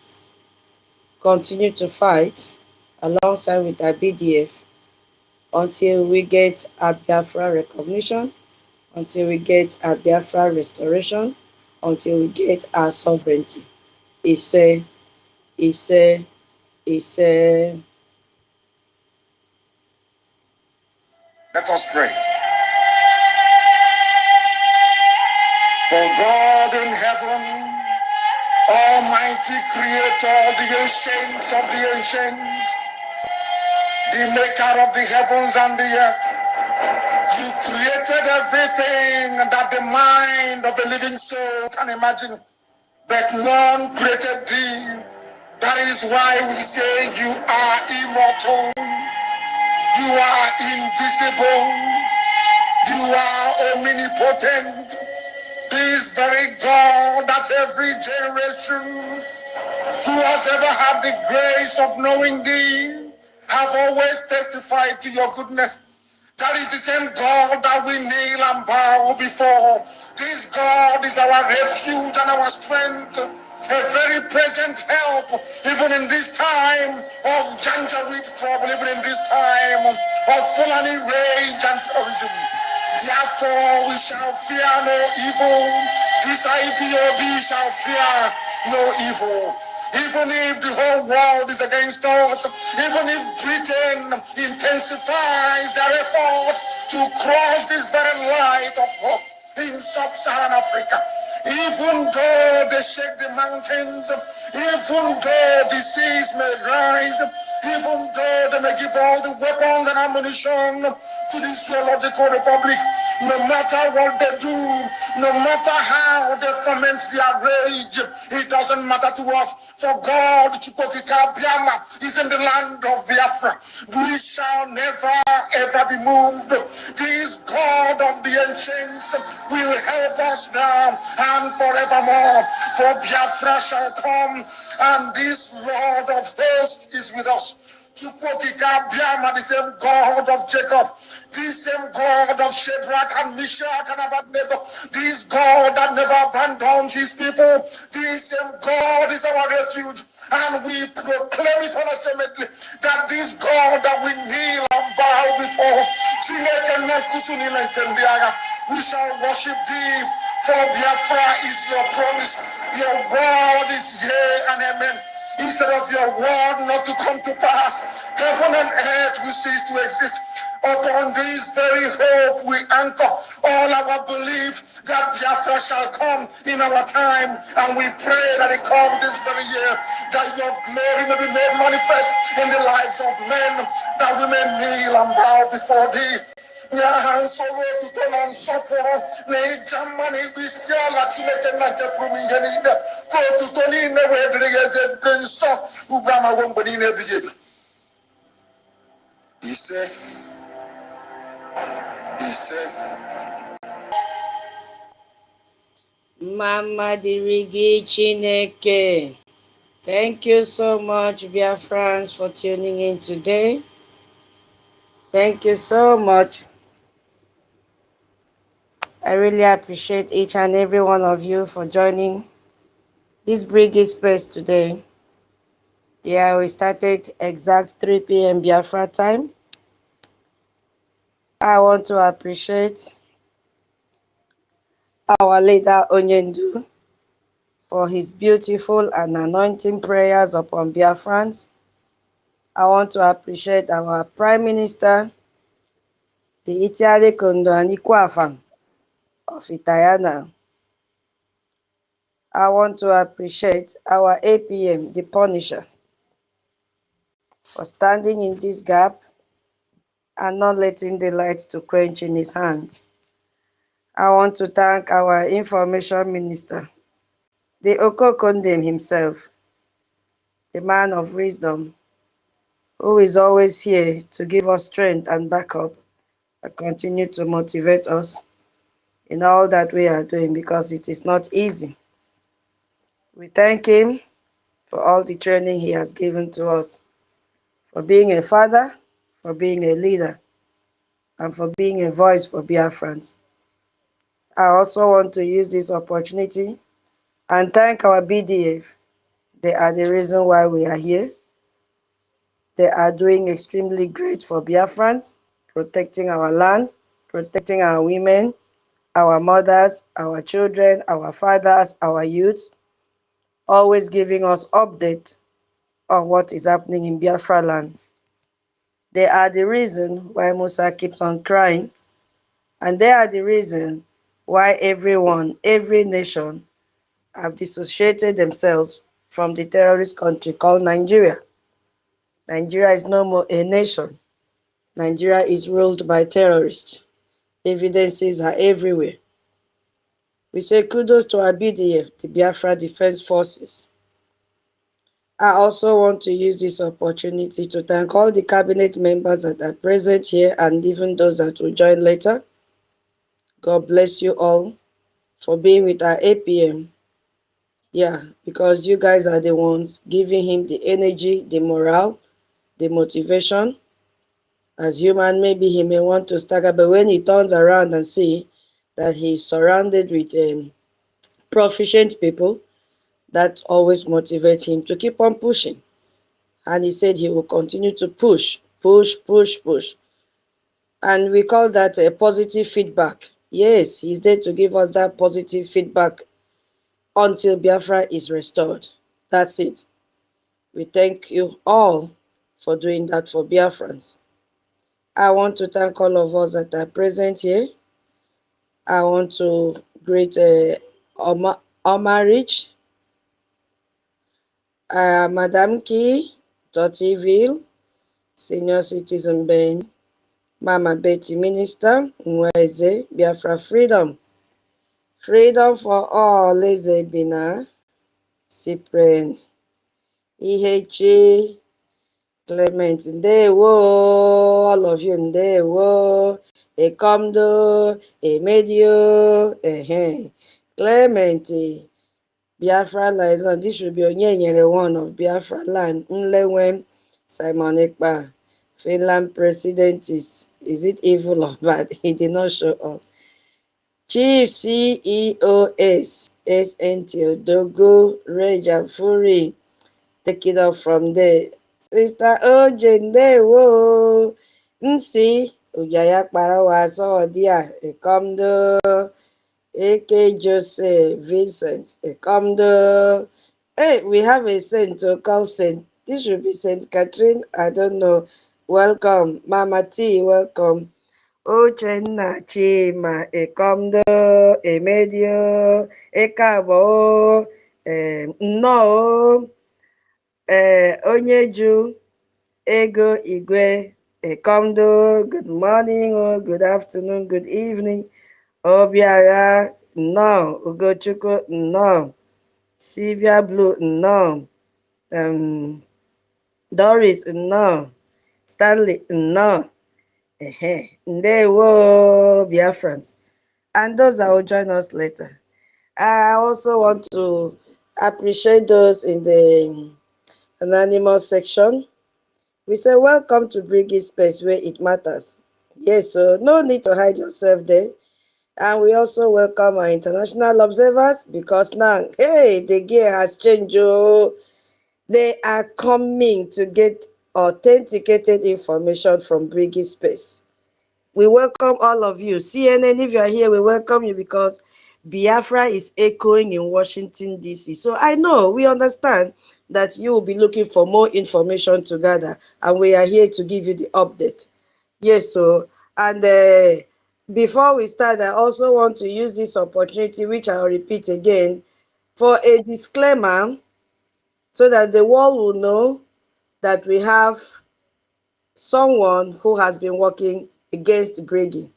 continue to fight alongside with our BDF until we get our Biafra recognition, until we get our Biafra restoration, until we get our sovereignty. Ise, Ise, Ise. Let us pray. For God in heaven, Almighty Creator, the ancients of the ancients, the maker of the heavens and the earth, you created everything that the mind of a living soul can imagine, but none created thee. That is why we say you are immortal, you are invisible, you are omnipotent. This very God that every generation who has ever had the grace of knowing thee have always testified to your goodness. That is the same God that we kneel and bow before. This God is our refuge and our strength, a very present help, even in this time of Janjaweed trouble, even in this time of Fulani rage and terrorism. Therefore, we shall fear no evil. This IPOB shall fear no evil. Even if the whole world is against us, even if Britain intensifies their effort to cross this very light of hope in sub-Saharan Africa, even though they shake the mountains, even though the seas may rise, even though they may give all the weapons and ammunition to the zoological republic, no matter what they do, no matter how they foment their rage, it doesn't matter to us. For God, Chukokika Biama, is in the land of Biafra. We shall never ever be moved. This God of the ancients will help us now and forevermore. For Biafra shall come, and this Lord of hosts is with us. Chukwokika Biama, the same God of Jacob, this same God of Shadrach and Meshach and Abednego, this God that never abandons his people, this same God is our refuge. And we proclaim it unashamedly that this God that we kneel and bow before, we shall worship thee, for Biafra is your promise. Your word is yea and amen. Instead of your word not to come to pass, heaven and earth will cease to exist. Upon this very hope we anchor all our belief that Biafra shall come in our time, and we pray that it come this very year, that your glory may be made manifest in the lives of men, that we may kneel and bow before thee. Nyahansoro tutona nsoporo na ijama na ibisi ala Chineke na kepuru ihe niile ka otuto niile wee dịrị ya eze dị nsọ ugbu ama ruo mgbe niile ebighị ebi. Ise, ise. Mama Dirigi Chineke. Thank you so much, Biafrans, for tuning in today. Thank you so much. I really appreciate each and every one of you for joining this BRGIE space today. Yeah, we started exact 3 p.m. Biafra time. I want to appreciate our leader Onyendu for his beautiful and anointing prayers upon Biafrans. I want to appreciate our Prime Minister, the Itiale Kondo Anikwafang of Itayana. I want to appreciate our APM, the Punisher, for standing in this gap and not letting the light to quench in his hands. I want to thank our Information Minister, the Okokondem himself, the man of wisdom, who is always here to give us strength and backup and continue to motivate us in all that we are doing, because it is not easy. We thank him for all the training he has given to us, for being a father, for being a leader, and for being a voice for Biafrans. I also want to use this opportunity and thank our BDF. They are the reason why we are here. They are doing extremely great for Biafrans, protecting our land, protecting our women, our mothers, our children, our fathers, our youth, always giving us updates on what is happening in Biafra land. They are the reason why Musa keeps on crying, and they are the reason why everyone, every nation have dissociated themselves from the terrorist country called Nigeria. Nigeria is no more a nation. Nigeria is ruled by terrorists. Evidences are everywhere. We say kudos to our BDF, the Biafra Defense Forces. I also want to use this opportunity to thank all the cabinet members that are present here and even those that will join later. God bless you all for being with our APM. Yeah, because you guys are the ones giving him the energy, the morale, the motivation, As human, maybe he may want to stagger, but when he turns around and see that he's surrounded with proficient people, that always motivates him to keep on pushing. And he said he will continue to push, push, push, push. And we call that a positive feedback. Yes, he's there to give us that positive feedback until Biafra is restored. That's it. We thank you all for doing that for Biafrans. I want to thank all of us that are present here. I want to greet Omarich, Madam Key, Totiville, Senior Citizen Ben, Mama Betty Minister, Nweze, Biafra Freedom. Freedom for all, Leze Bina, Cyprian, Ihechi, Clement, Ndewo, all of you, Ndewo, Ekomdo, Emedio, Clement, Biafra liaison. This should be Onyenyere one of Biafra land. Nlewen, Simon Ekpa, Finland president is it evil or bad? He did not show up. Chief CEOS, SNT Odogo, Reja Fury, take it up from there. Sister Oje Ndewo, Nsi, Ujaya Parawa Sodia, Ekomdo, AK Joseph, Vincent, Ekomdo. Hey, we have a saint to call Saint. This should be Saint Catherine. I don't know. Welcome. Mama T, welcome. Uchenna Chima, Ekomdo, Emedio, Ekabo, No, Onyeju, Ego Igwe, Ekomdo, good morning or good afternoon, good evening. Obiara, no. Ugochukwu, no. Sylvia Blue, no. Doris, no. Stanley, no. Ndewo, Biafrans. And those that will join us later. I also want to appreciate those in the anonymous section. We say, welcome to BRGIE Space where it matters. Yes, so no need to hide yourself there. And we also welcome our international observers because now, hey, the gear has changed. Oh, they are coming to get authenticated information from BRGIE Space. We welcome all of you. CNN, if you are here, we welcome you because Biafra is echoing in Washington, D.C. So I know, we understand that you will be looking for more information to gather, and we are here to give you the update. Yes, so, and before we start, I also want to use this opportunity, which I'll repeat again, for a disclaimer so that the world will know that we have someone who has been working against BRGIE,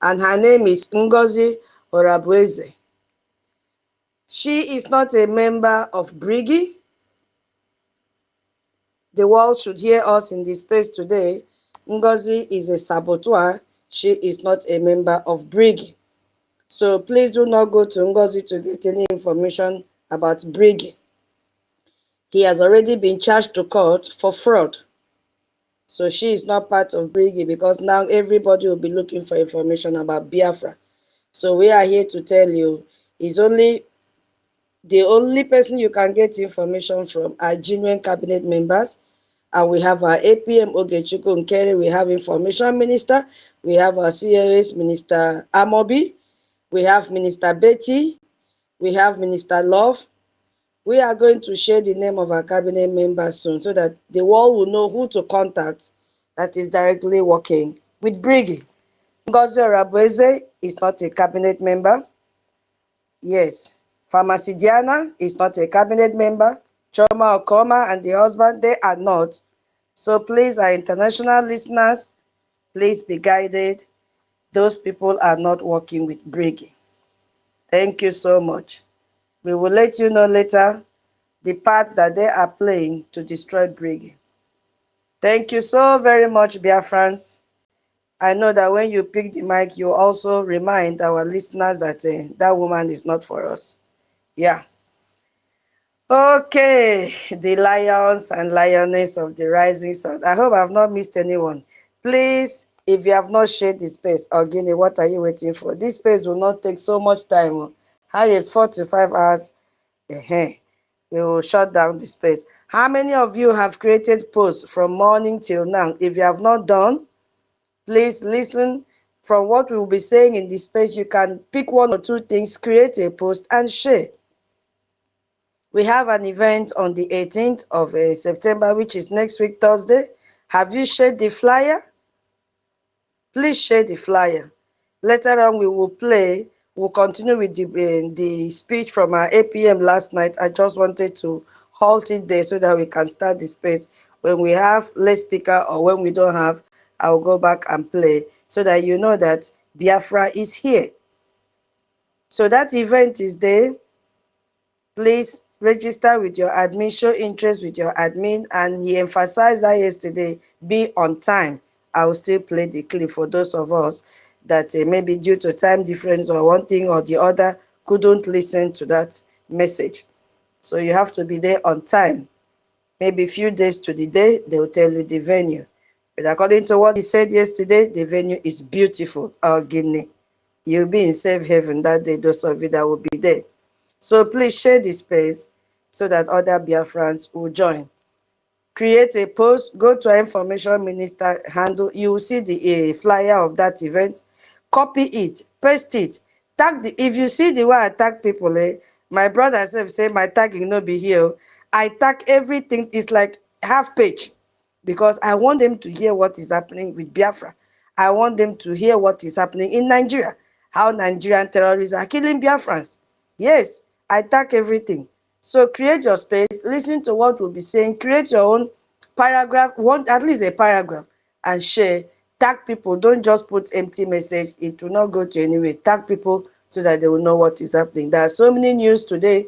and her name is Ngozi Orabueze. She is not a member of BRGIE. The world should hear us in this space today. Ngozi is a saboteur. She is not a member of BRGIE. So please do not go to Ngozi to get any information about BRGIE. He has already been charged to court for fraud. So she is not part of BRGIE because now everybody will be looking for information about Biafra. So we are here to tell you, it's only the only person you can get information from are genuine cabinet members. And we have our APM Ogechukwu Nkere, we have information minister, we have our CRS Minister Amobi, we have Minister Betty, we have Minister Love. We are going to share the name of our cabinet members soon so that the world will know who to contact that is directly working with BRGIE. Ngozi Orabueze is not a cabinet member. Yes. Pharmacy Diana is not a cabinet member. Choma Okoma and the husband, they are not. So please, our international listeners, please be guided. Those people are not working with BRGIE. Thank you so much. We will let you know later the part that they are playing to destroy BRGIE. Thank you so very much, Biafrans. I know that when you pick the mic, you also remind our listeners that that woman is not for us. Yeah. Okay, the lions and lioness of the rising sun. I hope I've not missed anyone. Please, if you have not shared the space, Ogini, what are you waiting for? This space will not take so much time. Highest 4 to 5 hours. We will shut down the space. How many of you have created posts from morning till now? If you have not done, please listen. From what we will be saying in this space, you can pick one or two things, create a post and share. We have an event on the 18th of September, which is next week, Thursday. Have you shared the flyer? Please share the flyer. Later on, we will play. We'll continue with the speech from our APM last night. I just wanted to halt it there so that we can start the space. When we have less speaker or when we don't have, I'll go back and play so that you know that Biafra is here. So that event is there. Please register with your admin, show interest with your admin, and he emphasized that yesterday, be on time. I will still play the clip for those of us that maybe due to time difference or one thing or the other couldn't listen to that message. So you have to be there on time. Maybe a few days to the day, they will tell you the venue. But according to what he said yesterday, the venue is beautiful. Guinea. You'll be in safe haven that day, those of you that will be there. So please share the space so that other Biafrans will join. Create a post, go to our information minister handle. You will see the flyer of that event. Copy it, paste it. If you see the way I tag people, my brother self say my tagging no be here. I tag everything. It's like half page because I want them to hear what is happening with Biafra. I want them to hear what is happening in Nigeria. How Nigerian terrorists are killing Biafrans. Yes, I tag everything. So create your space, listen to what we'll be saying, create your own paragraph, at least a paragraph, and share. Tag people, don't just put empty message. It will not go to anywhere. Tag people so that they will know what is happening. There are so many news today,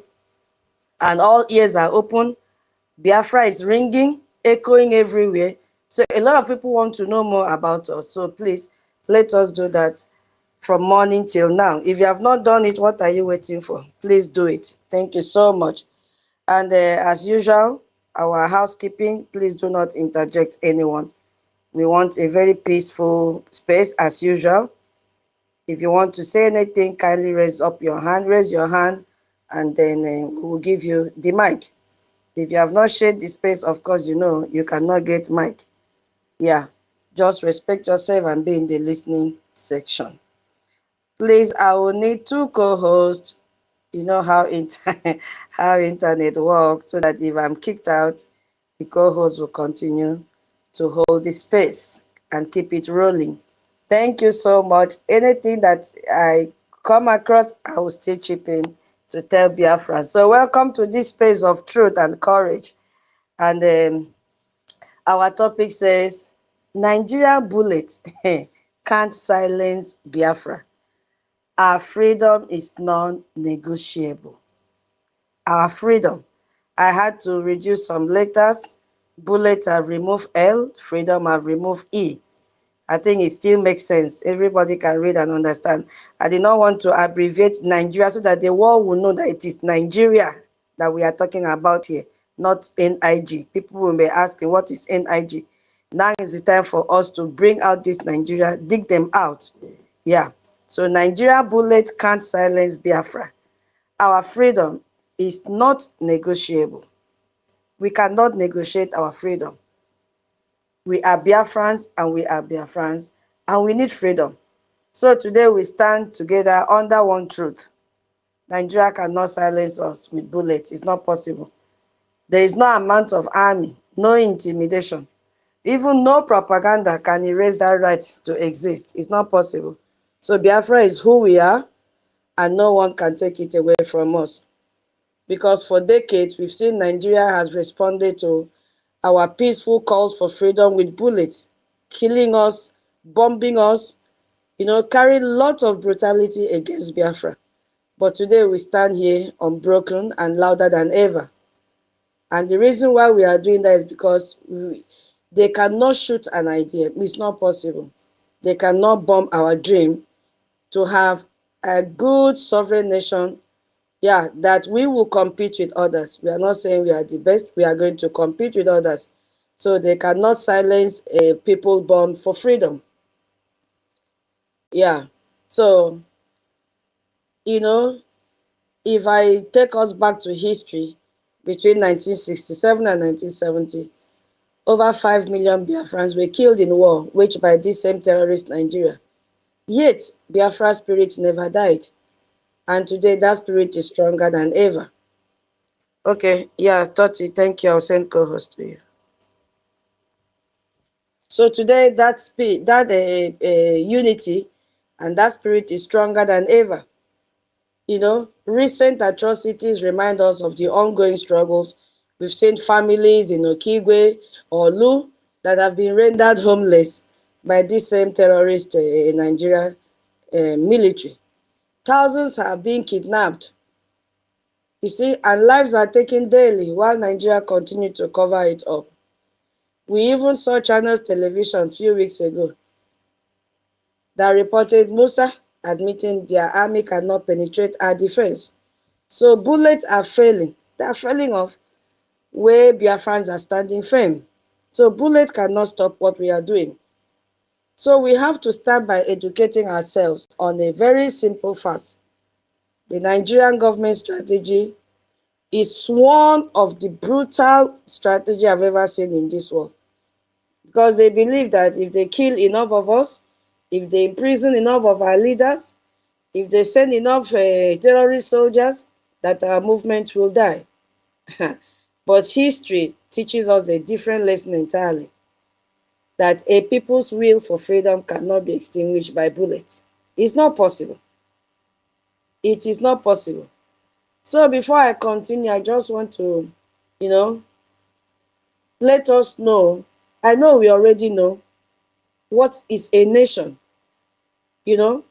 and all ears are open. Biafra is ringing, echoing everywhere. So a lot of people want to know more about us. So please, let us do that from morning till now. If you have not done it, what are you waiting for? Please do it. Thank you so much. And as usual, our housekeeping, please do not interject anyone. We want a very peaceful space as usual. If you want to say anything, kindly raise your hand, and then we will give you the mic. If you have not shared the space, of course, you know you cannot get mic. Yeah, just respect yourself and be in the listening section. Please, I will need two co-hosts. You know how how internet works, so that if I'm kicked out, the co-host will continue to hold the space and keep it rolling. Thank you so much. Anything that I come across, I will still chip in to tell Biafra. So welcome to this space of truth and courage. And our topic says, Nigerian bullet can't silence Biafra. Our freedom is non-negotiable. Our freedom. I had to reduce some letters. Bullet have removed L, freedom have removed E. I think it still makes sense. Everybody can read and understand. I did not want to abbreviate Nigeria so that the world will know that it is Nigeria that we are talking about here, not NIG. People will be asking, what is NIG? Now is the time for us to bring out this Nigeria, dig them out. Yeah. So Nigeria bullet can't silence Biafra. Our freedom is not negotiable. We cannot negotiate our freedom. We are Biafrans and we are Biafrans and we need freedom. So today we stand together under one truth. Nigeria cannot silence us with bullets. It's not possible. There is no amount of army, no intimidation. Even no propaganda can erase that right to exist. It's not possible. So Biafra is who we are and no one can take it away from us. Because for decades, we've seen Nigeria has responded to our peaceful calls for freedom with bullets, killing us, bombing us, carrying lots of brutality against Biafra. But today we stand here unbroken and louder than ever. And the reason why we are doing that is because they cannot shoot an idea. It's not possible. They cannot bomb our dream to have a good sovereign nation. Yeah, that we will compete with others. We are not saying we are the best. We are going to compete with others. So they cannot silence a people born for freedom. Yeah. So, you know, if I take us back to history, between 1967 and 1970, over 5 million Biafrans were killed in war waged by this same terrorist Nigeria. Yet, Biafra's spirit never died. And today, that spirit is stronger than ever. Okay, yeah, Toti, thank you. I'll send co-host to you. So today, that unity and that spirit is stronger than ever. Recent atrocities remind us of the ongoing struggles. We've seen families in Okigwe or Lu that have been rendered homeless by this same terrorist Nigerian military. Thousands have been kidnapped, you see, and lives are taken daily while Nigeria continues to cover it up. We even saw Channels Television a few weeks ago that reported Musa admitting their army cannot penetrate our defense. So bullets are failing. They are failing off where Biafrans are standing firm. So bullets cannot stop what we are doing. So we have to start by educating ourselves on a very simple fact. The Nigerian government strategy is one of the brutal strategy I've ever seen in this world. Because they believe that if they kill enough of us, if they imprison enough of our leaders, if they send enough terrorist soldiers, that our movement will die. But history teaches us a different lesson entirely, that a people's will for freedom cannot be extinguished by bullets. It's not possible. It is not possible. So before I continue, I just want to, you know, let us know. I know we already know what is a nation. You know,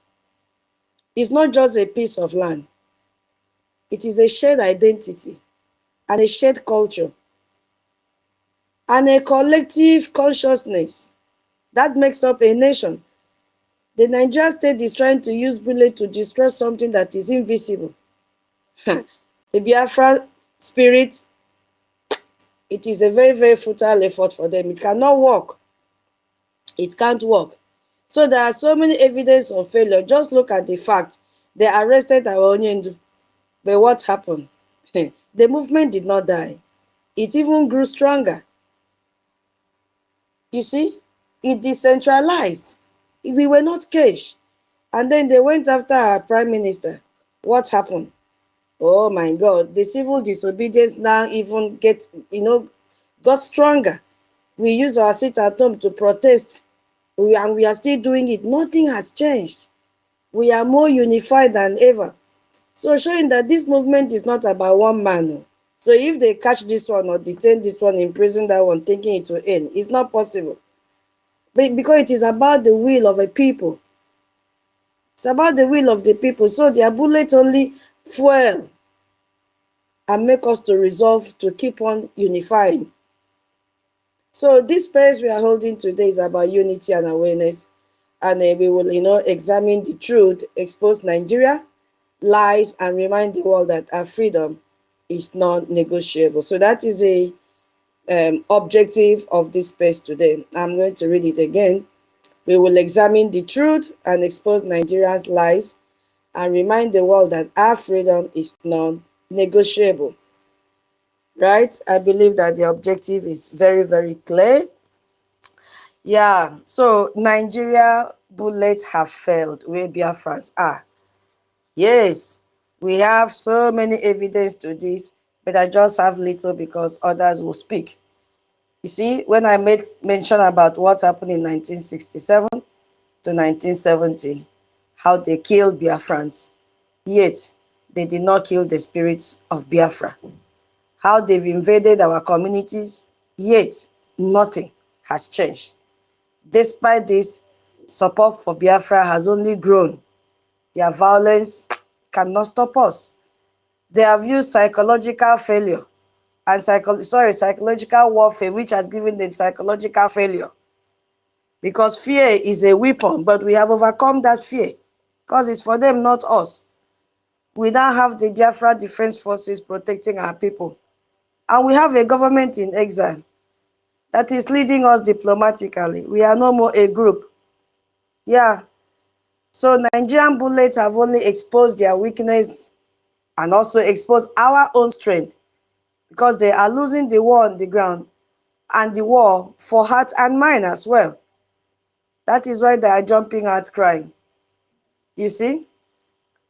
it's not just a piece of land. It is a shared identity and a shared culture and a collective consciousness that makes up a nation. The Nigerian state is trying to use bullet to destroy something that is invisible. The Biafra spirit, it is a very, very futile effort for them. It cannot work. It can't work. So there are so many evidence of failure. Just look at the fact they arrested our Onyendu. But what happened? The movement did not die. It even grew stronger. You see, it decentralized. We were not caged. And then they went after our prime minister. What happened? Oh my God, the civil disobedience now even got stronger. We use our sit at home to protest, and we are still doing it. Nothing has changed. We are more unified than ever. So showing that this movement is not about one man. So if they catch this one or detain this one, imprison that one, thinking it will end, it's not possible. But because it is about the will of a people. It's about the will of the people. So their bullets only fuel and make us to resolve to keep on unifying. So this space we are holding today is about unity and awareness. And we will, examine the truth, expose Nigeria, lies, and remind the world that our freedom is non-negotiable. So that is a objective of this space today. I'm going to read it again. We will examine the truth and expose Nigeria's lies and remind the world that our freedom is non-negotiable. Right? I believe that the objective is very, very clear. Yeah, so Nigeria bullets have failed where Biafrans are. Yes, we have so many evidence to this, but I just have little because others will speak. You see, when I made mention about what happened in 1967 to 1970, how they killed Biafrans, yet they did not kill the spirits of Biafra. How they've invaded our communities, yet nothing has changed. Despite this, support for Biafra has only grown. Their violence cannot stop us. They have used psychological failure and psychological warfare, which has given them psychological failure. Because fear is a weapon, but we have overcome that fear. Because it's for them, not us. We now have the Biafra Defense Forces protecting our people. And we have a government in exile. that is leading us diplomatically. We are no more a group. Yeah. So Nigerian bullets have only exposed their weakness and also exposed our own strength, because they are losing the war on the ground and the war for heart and mind as well. That is why they are jumping out crying. You see?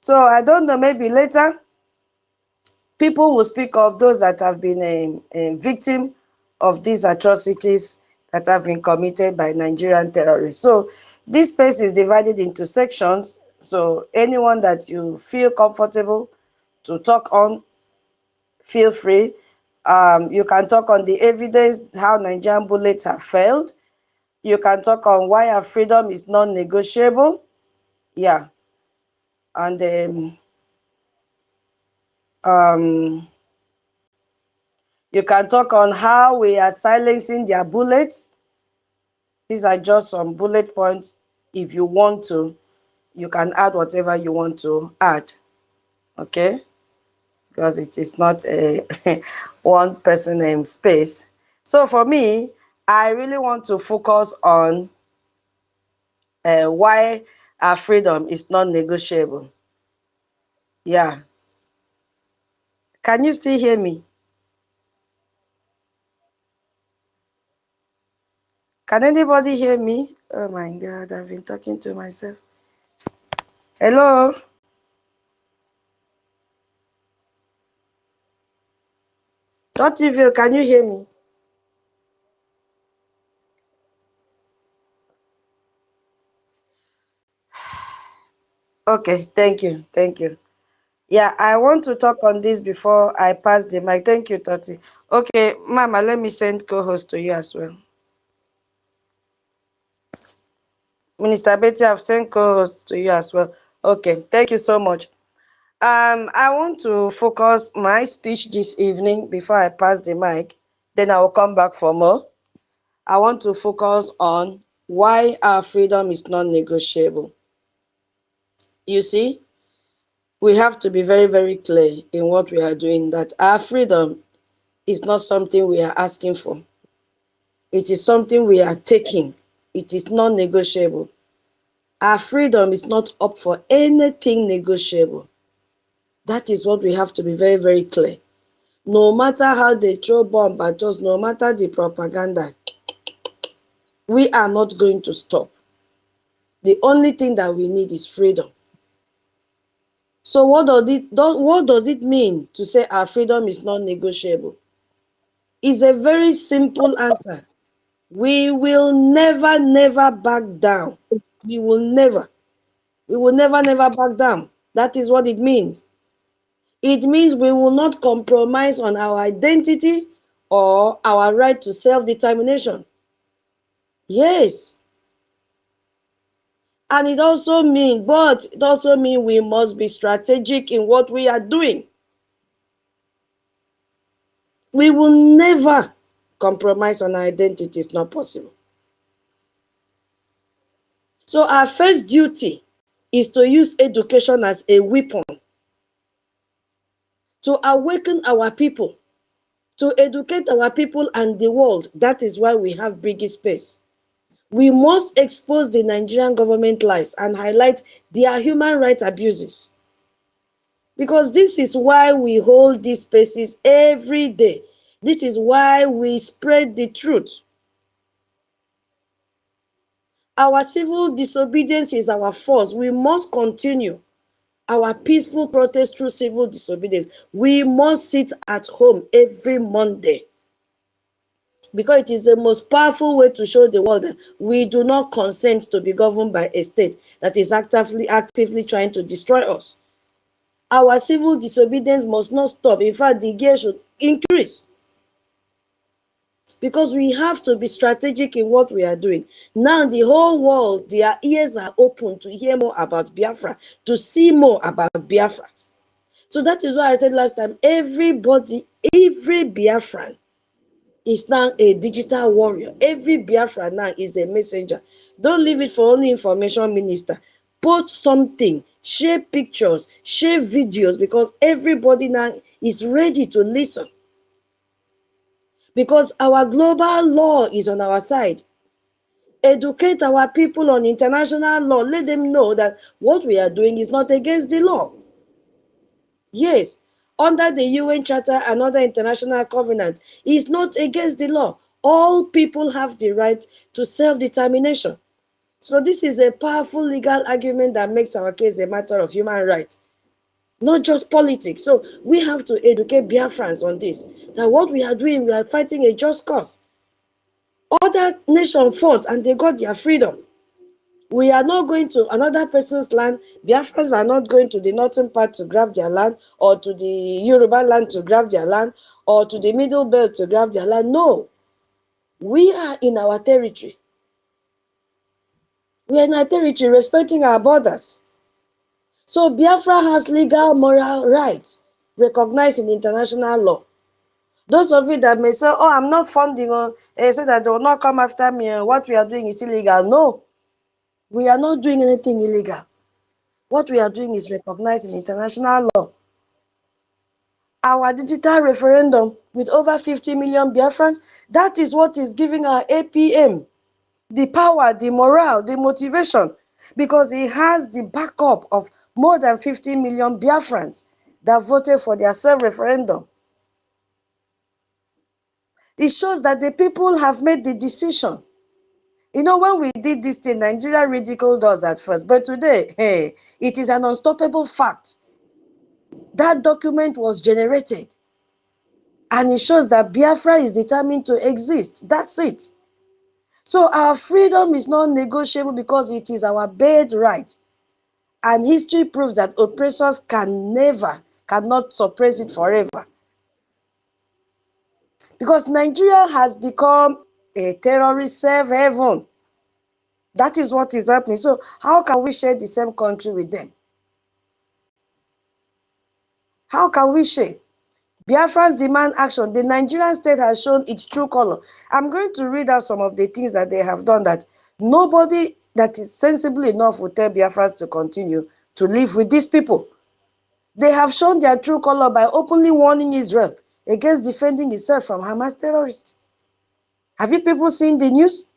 So I don't know, maybe later people will speak of those that have been a victim of these atrocities that have been committed by Nigerian terrorists. So this space is divided into sections. So anyone that you feel comfortable to talk on, feel free. You can talk on the evidence, how Nigerian bullets have failed. You can talk on why our freedom is non-negotiable. Yeah. And you can talk on how we are silencing their bullets. These are just some bullet points. If you want to, you can add whatever you want to add. Okay? Because it is not a one person space. So for me, I really want to focus on why our freedom is non-negotiable. Yeah. Can you still hear me? Can anybody hear me? Oh my God, I've been talking to myself. Hello? Dotiville, can you hear me? Okay, thank you, thank you. Yeah, I want to talk on this before I pass the mic. Thank you, Toti. Okay, Mama, let me send co-host to you as well. Minister Betty, I've sent co-host to you as well. Okay, thank you so much. I want to focus my speech this evening before I pass the mic. Then I will come back for more. I want to focus on why our freedom is non-negotiable. You see, we have to be very, very clear in what we are doing, that our freedom is not something we are asking for. It is something we are taking. It is non-negotiable. Our freedom is not up for anything negotiable. That is what we have to be very, very clear. No matter how they throw bomb at us, no matter the propaganda, we are not going to stop. The only thing that we need is freedom. So what does it mean to say our freedom is non-negotiable? It's a very simple answer. We will never, never back down. We will never, never back down. That is what it means. It means we will not compromise on our identity or our right to self-determination. Yes. And it also means we must be strategic in what we are doing. We will never compromise on our identity. It's not possible. So our first duty is to use education as a weapon to awaken our people, to educate our people and the world. That is why we have BRGIE SPACE. We must expose the Nigerian government lies and highlight their human rights abuses. Because this is why we hold these spaces every day. This is why we spread the truth. Our civil disobedience is our force. We must continue our peaceful protest through civil disobedience. We must sit at home every Monday, because it is the most powerful way to show the world that we do not consent to be governed by a state that is actively trying to destroy us. Our civil disobedience must not stop. In fact, the gear should increase, because we have to be strategic in what we are doing. Now the whole world, their ears are open to hear more about Biafra, to see more about Biafra. So that is why I said last time, every Biafran is now a digital warrior. Every Biafra now is a messenger. Don't leave it for only information minister. Post something, share pictures, share videos, because everybody now is ready to listen. because our global law is on our side. Educate our people on international law. Let them know that what we are doing is not against the law. Yes, under the UN Charter and other international covenants, it's not against the law. All people have the right to self-determination. So this is a powerful legal argument that makes our case a matter of human rights, not just politics. So we have to educate Biafrans on this, that what we are doing, we are fighting a just cause. Other nations fought and they got their freedom. We are not going to another person's land. Biafrans are not going to the northern part to grab their land, or to the Yoruba land to grab their land, or to the middle belt to grab their land. No. We are in our territory. We are in our territory, respecting our borders. So Biafra has legal, moral rights recognized in international law. Those of you that may say, oh, I'm not funding, say that they will not come after me, what we are doing is illegal. No, we are not doing anything illegal. What we are doing is recognized in international law. Our digital referendum with over 50 million Biafrans, that is what is giving our APM the power, the morale, the motivation, because it has the backup of more than 50 million Biafrans that voted for their self-referendum. It shows that the people have made the decision. You know, when we did this thing, Nigeria ridiculed us at first, but today, hey, it is an unstoppable fact. That document was generated, and it shows that Biafra is determined to exist. That's it. So our freedom is not negotiable because it is our birthright. And history proves that oppressors cannot suppress it forever. Because Nigeria has become a terrorist safe haven. That is what is happening. So how can we share the same country with them? How can we share? Biafrans demand action. The Nigerian state has shown its true color. I'm going to read out some of the things that they have done that nobody that is sensible enough will tell Biafrans to continue to live with these people. They have shown their true color by openly warning Israel against defending itself from Hamas terrorists. Have you people seen the news?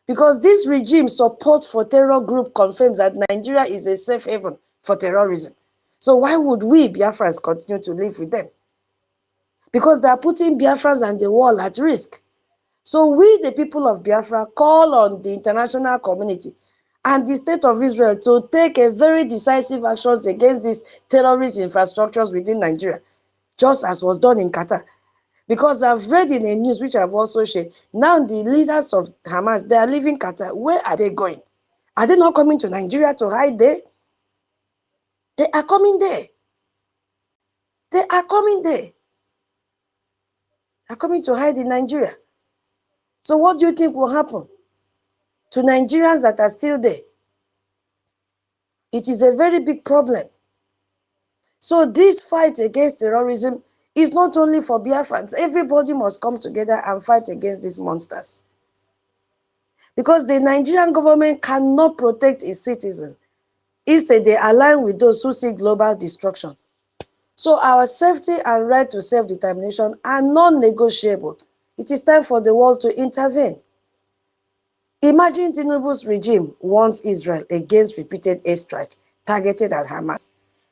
Because this regime's support for terror group confirms that Nigeria is a safe haven for terrorism. So why would we Biafrans continue to live with them? Because they are putting Biafrans and the world at risk. So we, the people of Biafra, call on the international community and the state of Israel to take a very decisive actions against these terrorist infrastructures within Nigeria, just as was done in Qatar. Because I've read in the news, which I've also shared, now the leaders of Hamas, they are leaving Qatar. Where are they going? Are they not coming to Nigeria to hide there? They are coming there. They are coming there. They are coming to hide in Nigeria. So what do you think will happen to Nigerians that are still there? It is a very big problem. So this fight against terrorism is not only for Biafrans. Everybody must come together and fight against these monsters. Because the Nigerian government cannot protect its citizens. Instead, they align with those who seek global destruction. So our safety and right to self-determination are non-negotiable. It is time for the world to intervene. Imagine Tinubu's regime warns Israel against repeated airstrike targeted at Hamas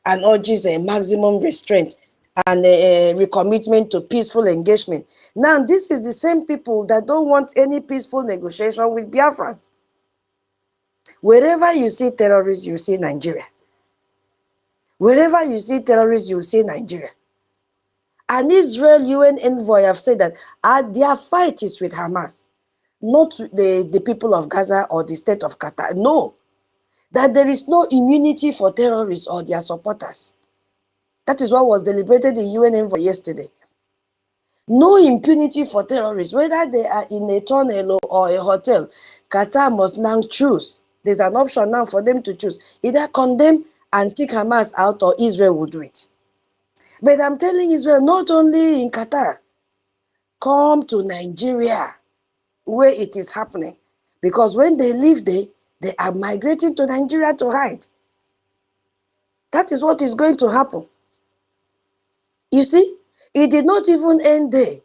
and urges a maximum restraint and a recommitment to peaceful engagement. Now, this is the same people that don't want any peaceful negotiation with Biafrans. Wherever you see terrorists, you see Nigeria. Wherever you see terrorists, you see Nigeria. An Israel UN envoy have said that their fight is with Hamas, not the people of Gaza or the state of Qatar. No, that there is no immunity for terrorists or their supporters. That is what was deliberated in UN envoy yesterday. No impunity for terrorists, whether they are in a tunnel or a hotel. Qatar must now choose. There's an option now for them to choose. Either condemn and kick Hamas out, or Israel will do it. But I'm telling Israel, not only in Qatar, come to Nigeria where it is happening. Because when they leave there, they are migrating to Nigeria to hide. That is what is going to happen. You see, it did not even end there.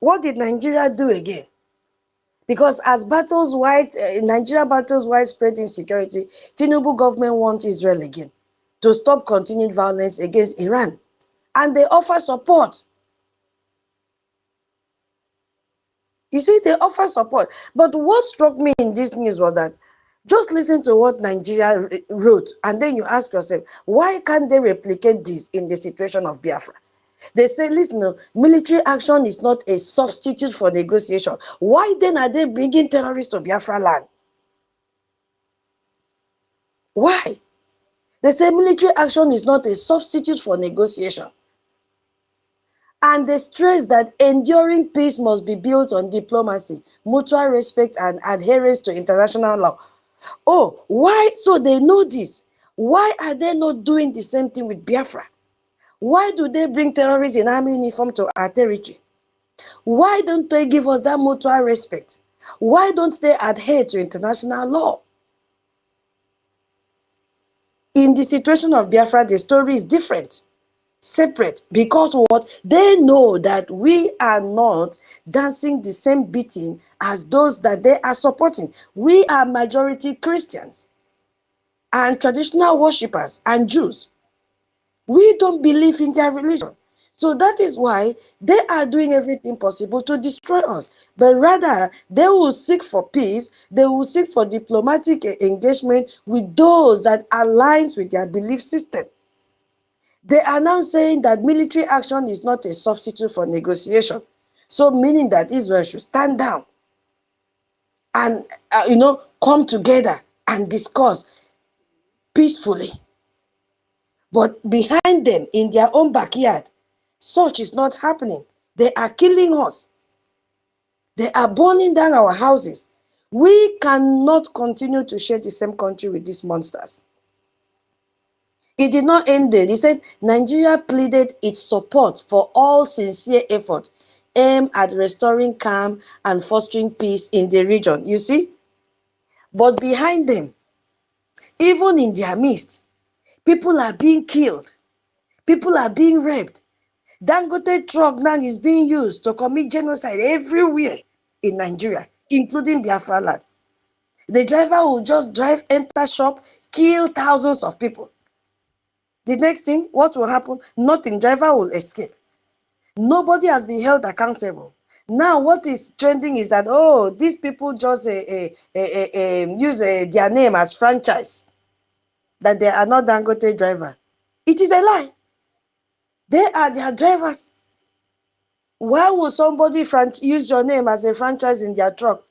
What did Nigeria do again? Because as Nigeria battles widespread insecurity, Tinubu government wants Israel again to stop continued violence against Iran. And they offer support. You see, they offer support. But what struck me in this news was that just listen to what Nigeria wrote, and then you ask yourself, why can't they replicate this in the situation of Biafra? They say, listen, military action is not a substitute for negotiation. Why then are they bringing terrorists to Biafra land? Why? They say military action is not a substitute for negotiation. And they stress that enduring peace must be built on diplomacy, mutual respect, and adherence to international law. Oh, why? So they know this. Why are they not doing the same thing with Biafra? Why do they bring terrorists in army uniform to our territory? Why don't they give us that mutual respect? Why don't they adhere to international law? In the situation of Biafra, the story is different, separate, because what? They know that we are not dancing the same beating as those that they are supporting. We are majority Christians and traditional worshippers and Jews. We don't believe in their religion. So that is why they are doing everything possible to destroy us. But rather, they will seek for peace. They will seek for diplomatic engagement with those that aligns with their belief system. They are now saying that military action is not a substitute for negotiation. So meaning that Israel should stand down and, come together and discuss peacefully. But behind them, in their own backyard, such is not happening. They are killing us. They are burning down our houses. We cannot continue to share the same country with these monsters. It did not end there. He said Nigeria pleaded its support for all sincere effort aimed at restoring calm and fostering peace in the region. You see? But behind them, even in their midst, people are being killed. People are being raped. Dangote truck now is being used to commit genocide everywhere in Nigeria, including Biafra land. The driver will just drive, enter shop, kill thousands of people. The next thing, what will happen? Nothing. Driver will escape. Nobody has been held accountable. Now, what is trending is that, oh, these people just use their name as franchise, that they are not Dangote driver. It is a lie. They are their drivers. Why would somebody use your name as a franchise in their truck?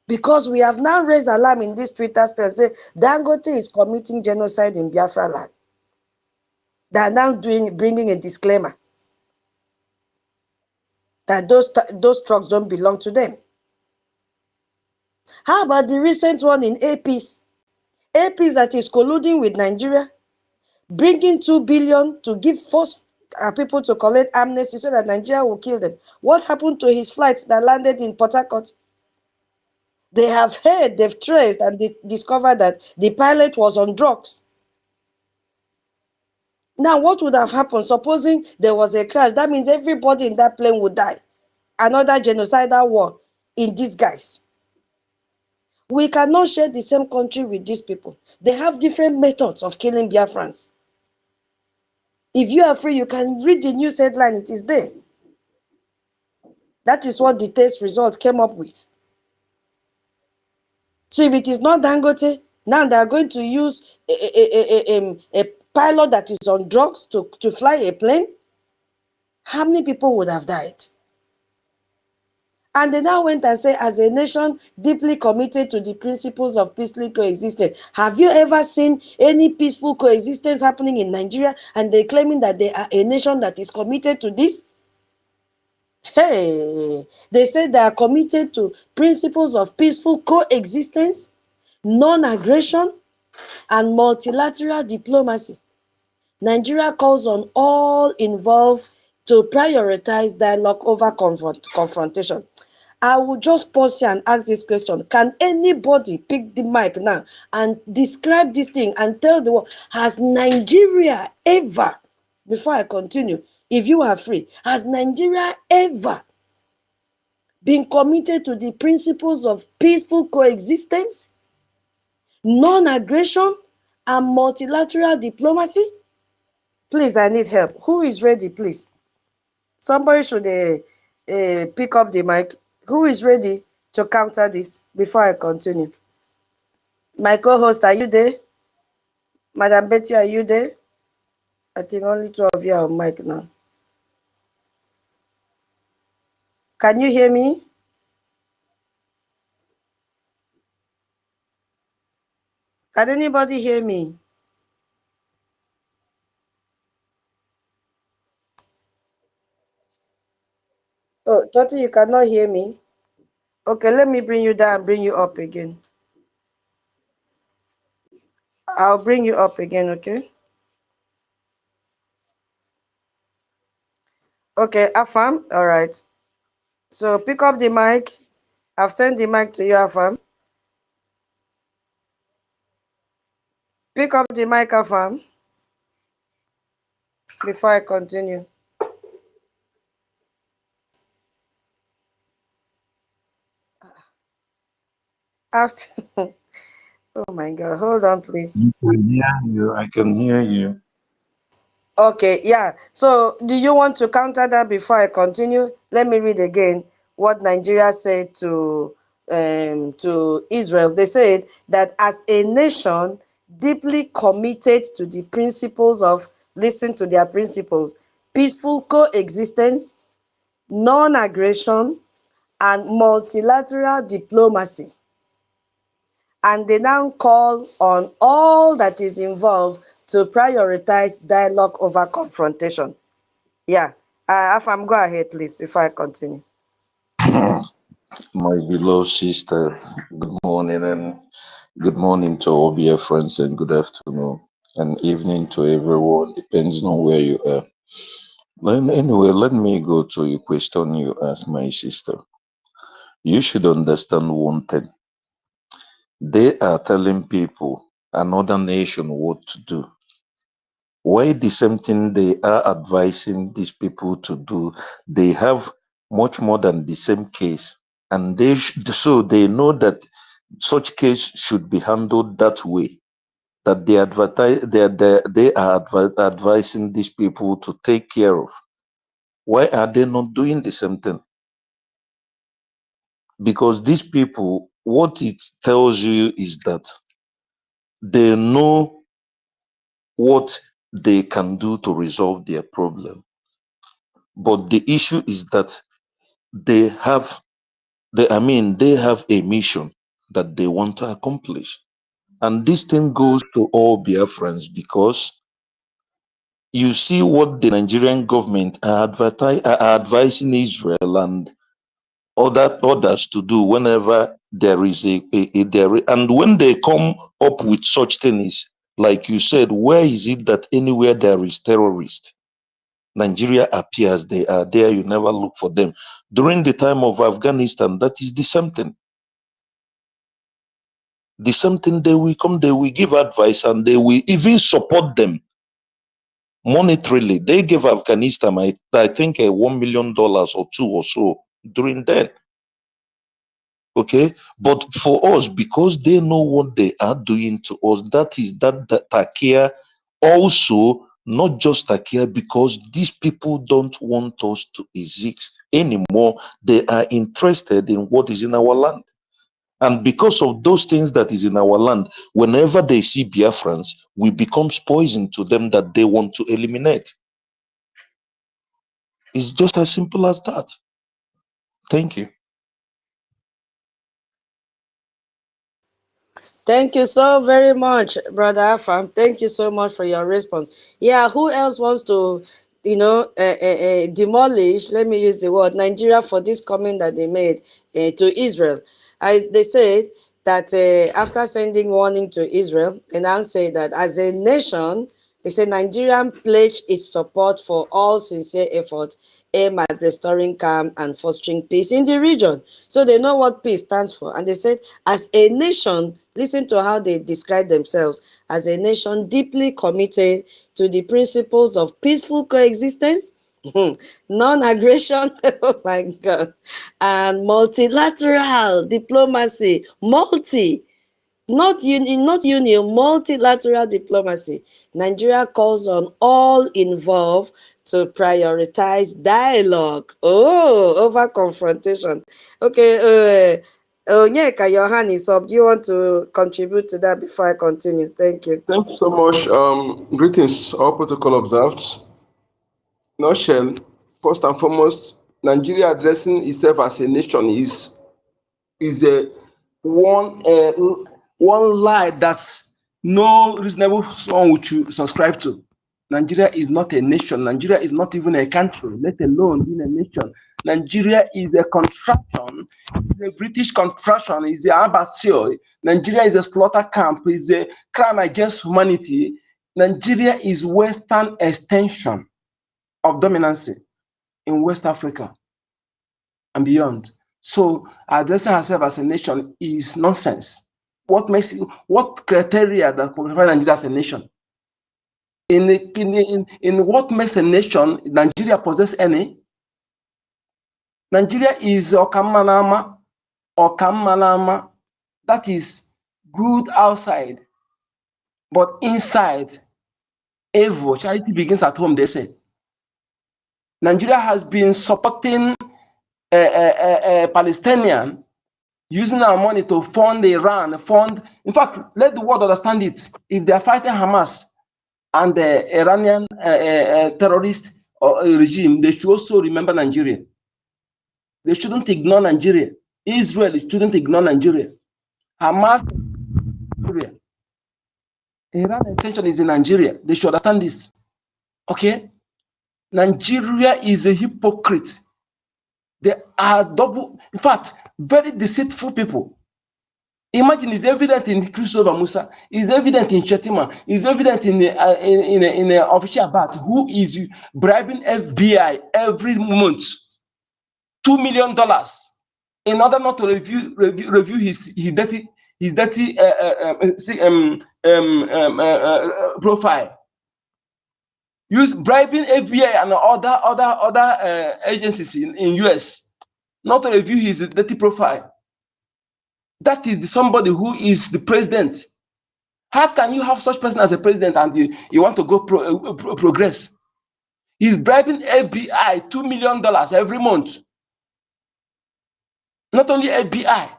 Because we have now raised alarm in this Twitter space, say Dangote is committing genocide in Biafra land. They are now bringing a disclaimer that those trucks don't belong to them. How about the recent one in APs? APs that is colluding with Nigeria, bringing 2 billion to give force people to collect amnesty so that Nigeria will kill them. What happened to his flight that landed in Port Harcourt? They have heard, they've traced, and they discovered that the pilot was on drugs. Now, what would have happened? Supposing there was a crash, that means everybody in that plane would die. Another genocidal war in disguise. We cannot share the same country with these people. They have different methods of killing Biafrans. If you are free, you can read the news headline, it is there. That is what the test results came up with. So if it is not Dangote, now they are going to use a pilot that is on drugs to fly a plane. How many people would have died? And they now went and said, as a nation deeply committed to the principles of peaceful coexistence. Have you ever seen any peaceful coexistence happening in Nigeria? And they're claiming that they are a nation that is committed to this? Hey, they said they are committed to principles of peaceful coexistence, non-aggression, and multilateral diplomacy. Nigeria calls on all involved to prioritize dialogue over confrontation. I will just pause here and ask this question. Can anybody pick the mic now and describe this thing and tell the world, has Nigeria ever, before I continue, if you are free, has Nigeria ever been committed to the principles of peaceful coexistence, non-aggression, and multilateral diplomacy? Please, I need help. Who is ready, please? Somebody should pick up the mic. Who is ready to counter this before I continue? My co-host, are you there? Madam Betty, are you there? I think only two of you are on mic now. Can you hear me? Can anybody hear me? Oh, Toti, you cannot hear me? Okay, let me bring you down and bring you up again. I'll bring you up again, okay? Okay, Afam, all right. So pick up the mic. I've sent the mic to you, Afam. Pick up the mic, Afam, before I continue. Oh my God, hold on, please. I can hear you. I can hear you. Okay, yeah. So do you want to counter that before I continue? Let me read again what Nigeria said to Israel. They said that as a nation deeply committed to the principles of, listen to their principles, peaceful coexistence, non-aggression, and multilateral diplomacy. And they now call on all that is involved to prioritize dialogue over confrontation. Yeah. Afam, go ahead, please, before I continue. My beloved sister, good morning and good morning to all dear friends and good afternoon and evening to everyone, depends on where you are. Anyway, let me go to your question you asked, my sister. You should understand one thing. They are telling people, another nation, what to do. Why the same thing they are advising these people to do, they have much more than the same case. And so they know that such case should be handled that way. That they are advising these people to take care of. Why are they not doing the same thing? Because these people, what it tells you is that they know what they can do to resolve their problem. But the issue is that they have they have a mission that they want to accomplish. And this thing goes to all Biafrans because you see what the Nigerian government are advising Israel and others to do whenever there is and when they come up with such things, like you said, where is it that anywhere there is terrorist, Nigeria appears? They are there, you never look for them. During the time of Afghanistan, that is the same thing. The same thing, they will come, they will give advice, and they will even support them monetarily. They gave Afghanistan, I think, $1 million or two or so during that. Okay, but for us, because they know what they are doing to us, that is that Takia also, not just Takia, because these people don't want us to exist anymore. They are interested in what is in our land. And because of those things that is in our land, whenever they see Biafrans, we become poison to them that they want to eliminate. It's just as simple as that. Thank you. Thank you so very much, Brother Afam. Thank you so much for your response. Yeah, who else wants to, demolish, let me use the word, Nigeria for this comment that they made to Israel? They said that after sending warning to Israel, they now say that as a nation, they say Nigeria pledged its support for all sincere effort aimed at restoring calm and fostering peace in the region. So they know what peace stands for. And they said, as a nation, listen to how they describe themselves, as a nation deeply committed to the principles of peaceful coexistence, Non-aggression, oh my God, and multilateral diplomacy, not union, multilateral diplomacy. Nigeria calls on all involved to prioritize dialogue. Oh, over confrontation. Okay, Onyeka, your hand is up. Do you want to contribute to that before I continue? Thank you. Thank you so much. Greetings, all protocol observed. Nutshell, first and foremost, Nigeria addressing itself as a nation is a one lie that no reasonable someone would subscribe to. Nigeria is not a nation. Nigeria is not even a country, let alone being a nation. Nigeria is a contraction, a British contraction, is a abattoir. Nigeria is a slaughter camp, is a crime against humanity. Nigeria is Western extension of dominancy in West Africa and beyond. So addressing herself as a nation is nonsense. What criteria that qualify Nigeria as a nation? In what makes a nation, Nigeria possess any? Nigeria is Okammanama, that is good outside, but inside, evil. Charity begins at home, they say. Nigeria has been supporting Palestinian, using our money to fund Iran, in fact, let the world understand it. If they are fighting Hamas and the Iranian terrorist regime, they should also remember Nigeria. They shouldn't ignore Nigeria. Israel shouldn't ignore Nigeria. Hamas, Nigeria. Iran extension is in Nigeria. They should understand this. Okay? Nigeria is a hypocrite. They are double, in fact, very deceitful people. Imagine, it's evident in Christopher Musa, it's evident in Chetima, it's evident in the official bat who is bribing FBI every month $2 million in order not to review his dirty profile. Use bribing FBI and other agencies in US not to review his dirty profile. That is somebody who is the president. How can you have such person as a president and you want to go progress? He's bribing FBI $2 million every month. Not only FBI,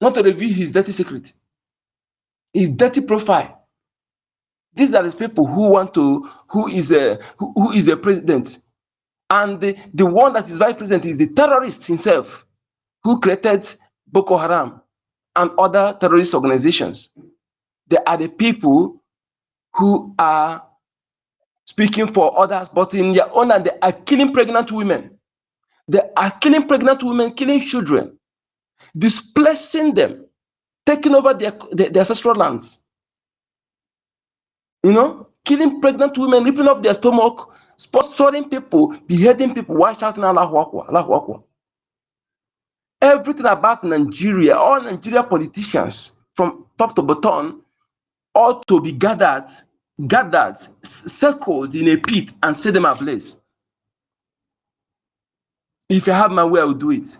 not to review his dirty secret, his dirty profile. These are the people who is a president. And the one that is vice president is the terrorist himself, who created Boko Haram and other terrorist organizations. They are the people who are speaking for others, but in their own land, they are killing pregnant women. They are killing pregnant women, killing children, displacing them, taking over their ancestral lands. You know, killing pregnant women, ripping off their stomach, sponsoring people, beheading people while shouting Allahu Akbar, Allahu Akbar. Everything about Nigeria, all Nigeria politicians, from top to bottom, ought to be gathered, circled in a pit and set them ablaze. If I have my way, I will do it.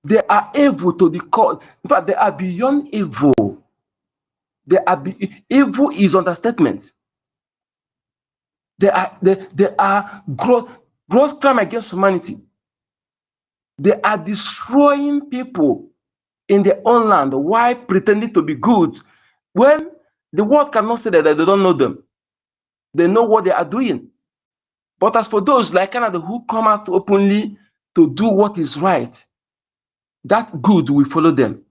They are evil to the core. In fact, they are beyond evil. Evil is understatement. They are gross crime against humanity. They are destroying people in their own land while pretending to be good, when the world cannot say that they don't know them. They know what they are doing. But as for those like Canada who come out openly to do what is right, that good will follow them.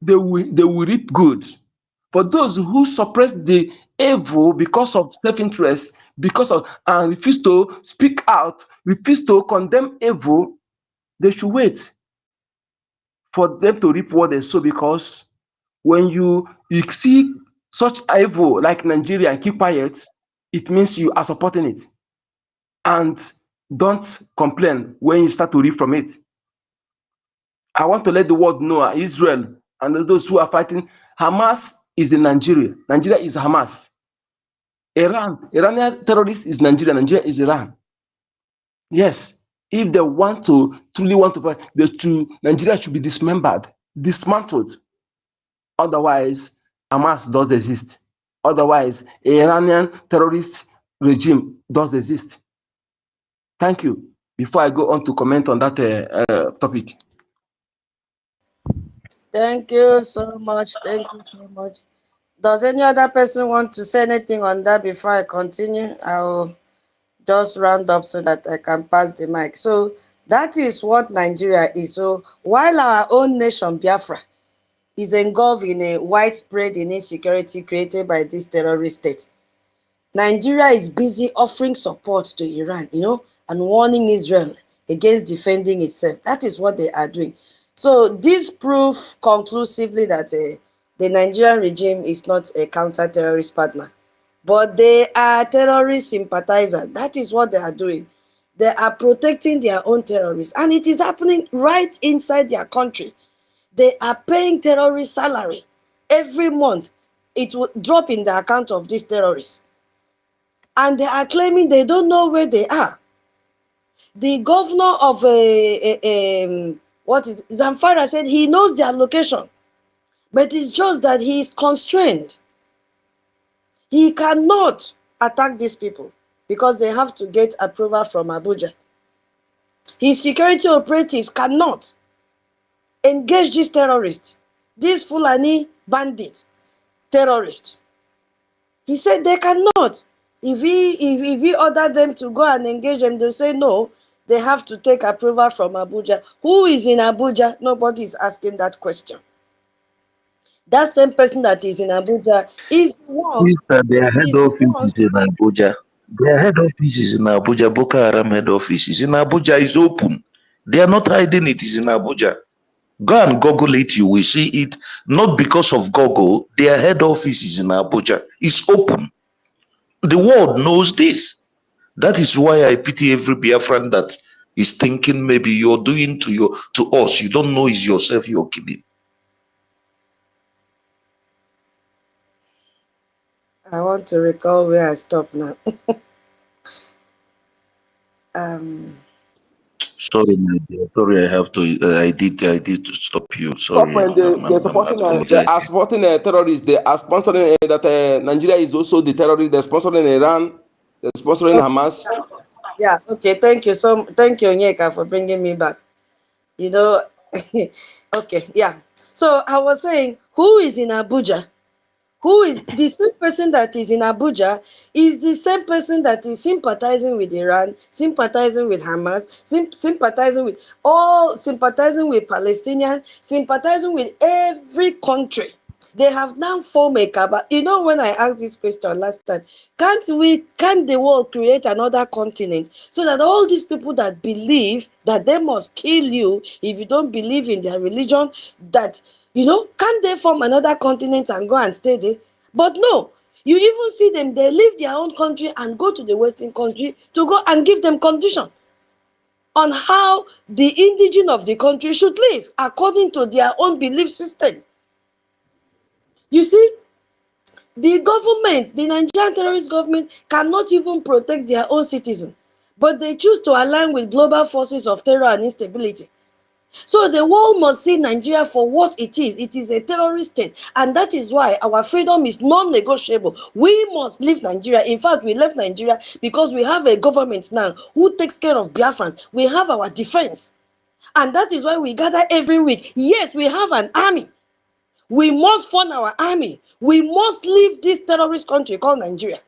They will reap good. For those who suppress the evil because of self-interest, and refuse to speak out, refuse to condemn evil, they should wait for them to reap what they sow, because when you see such evil like Nigeria and keep quiet, it means you are supporting it. And don't complain when you start to reap from it. I want to let the world know, Israel and those who are fighting, Hamas is in Nigeria. Nigeria is Hamas. Iranian terrorist is Nigeria, Nigeria is Iran. Yes, if they want to truly want to fight, Nigeria should be dismantled. Otherwise, Hamas does exist. Otherwise, Iranian terrorist regime does exist. Thank you. Before I go on to comment on that topic. Thank you so much. Thank you so much. Does any other person want to say anything on that before I continue? I'll just round up so that I can pass the mic. So that is what Nigeria is. So while our own nation, Biafra, is engulfed in a widespread insecurity created by this terrorist state, Nigeria is busy offering support to Iran, and warning Israel against defending itself. That is what they are doing. So this proves conclusively that the Nigerian regime is not a counter-terrorist partner, but they are terrorist sympathizers. That is what they are doing. They are protecting their own terrorists, and it is happening right inside their country. They are paying terrorist salary every month. It will drop in the account of these terrorists, and they are claiming they don't know where they are. The governor of Zamfara said he knows their location, but it's just that he is constrained. He cannot attack these people because they have to get approval from Abuja. His security operatives cannot engage these terrorists, these Fulani bandits, terrorists. He said they cannot. If he ordered them to go and engage them, they'll say no. They have to take approval from Abuja. Who is in Abuja? Nobody is asking that question. That same person that is in Abuja is the one. Sister, their head office is in Abuja. Their head office is in Abuja. Boko Haram head office is in Abuja. Is open. They are not hiding it. It's in Abuja. Go and Google it. You will see it. Not because of Google. Their head office is in Abuja. It's open. The world knows this. That is why I pity every Biafran that is thinking maybe you're doing to us. You don't know it's yourself you're killing. I want to recall where I stopped now. Sorry, my dear. Sorry, I have to. I did to stop you. Stop Sorry, when they're supporting they are supporting terrorists. They are sponsoring that Nigeria is also the terrorist. They're sponsoring Iran. They're sponsoring Hamas. Yeah. Okay. Thank you. Thank you, Onyeka, for bringing me back. Okay. Yeah. So I was saying, who is in Abuja? Who is the same person that is in Abuja is the same person that is sympathizing with Iran, sympathizing with Hamas, sympathizing with Palestinians, sympathizing with every country. They have now formed a cabal. When I asked this question last time, can't the world create another continent so that all these people that believe that they must kill you if you don't believe in their religion, that can't they form another continent and go and stay there? But no, you even see them, they leave their own country and go to the Western country to go and give them condition on how the indigenous of the country should live according to their own belief system. You see, the government, the Nigerian terrorist government, cannot even protect their own citizens, but they choose to align with global forces of terror and instability. So the world must see Nigeria for what it is. It is a terrorist state, and that is why our freedom is non-negotiable. We must leave Nigeria. In fact, we left Nigeria because we have a government now who takes care of Biafrans. We have our defense, and that is why we gather every week. Yes, we have an army. We must fund our army. We must leave this terrorist country called Nigeria.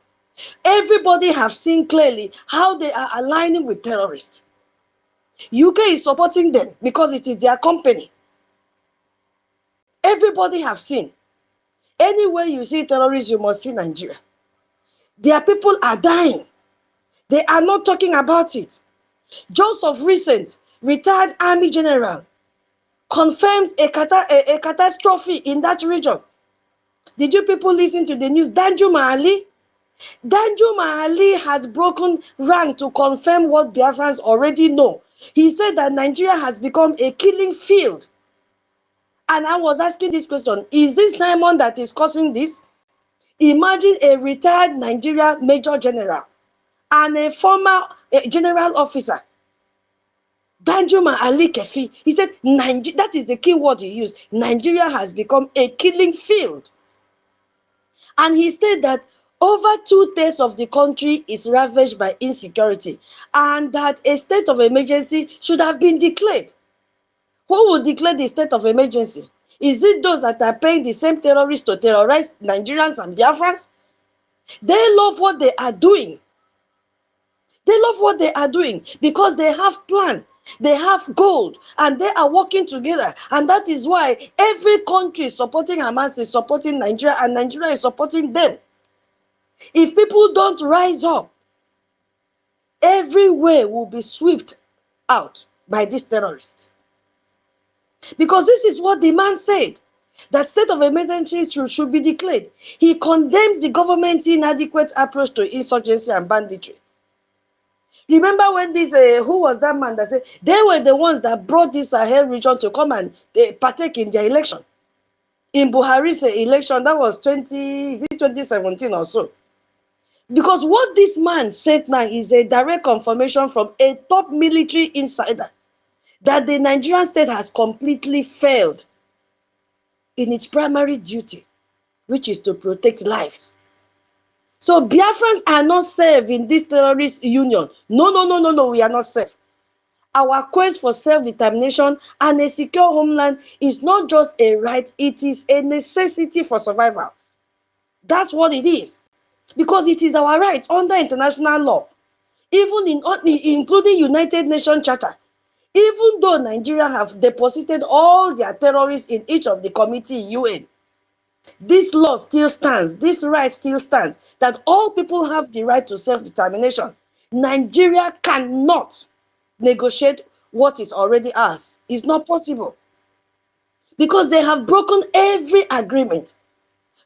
Everybody have seen clearly how they are aligning with terrorists. UK is supporting them because it is their company. Everybody have seen. Anywhere you see terrorists, you must see Nigeria. Their people are dying. They are not talking about it. Just of recent, retired army general confirms a catastrophe in that region. Did you people listen to the news? Danju Mahali has broken rank to confirm what Biafrans already know. He said that Nigeria has become a killing field. And I was asking this question, is this Simon that is causing this? Imagine a retired Nigeria Major General and a former general officer, Danjuma Ali Kefi. He said, that is the key word he used. Nigeria has become a killing field. And he said that over 2/3 of the country is ravaged by insecurity and that a state of emergency should have been declared. Who will declare the state of emergency? Is it those that are paying the same terrorists to terrorize Nigerians and Biafrans? They love what they are doing. They love what they are doing because they have plan, they have gold, and they are working together. And that is why every country supporting Hamas is supporting Nigeria, and Nigeria is supporting them. If people don't rise up, everywhere will be swept out by these terrorists. Because this is what the man said, that state of emergency should be declared. He condemns the government's inadequate approach to insurgency and banditry. Remember when this, who was that man that said, they were the ones that brought this Sahel region to come and partake in their election. In Buhari's election, that was 2017 or so. Because what this man said now is a direct confirmation from a top military insider that the Nigerian state has completely failed in its primary duty, which is to protect lives. So Biafrans are not safe in this terrorist union. No, we are not safe. Our quest for self-determination and a secure homeland is not just a right, it is a necessity for survival. That's what it is. Because it is our right under international law, even including United Nations Charter. Even though Nigeria have deposited all their terrorists in each of the committee in UN, this law still stands, this right still stands, that all people have the right to self-determination. Nigeria cannot negotiate what is already ours. It's not possible. Because they have broken every agreement.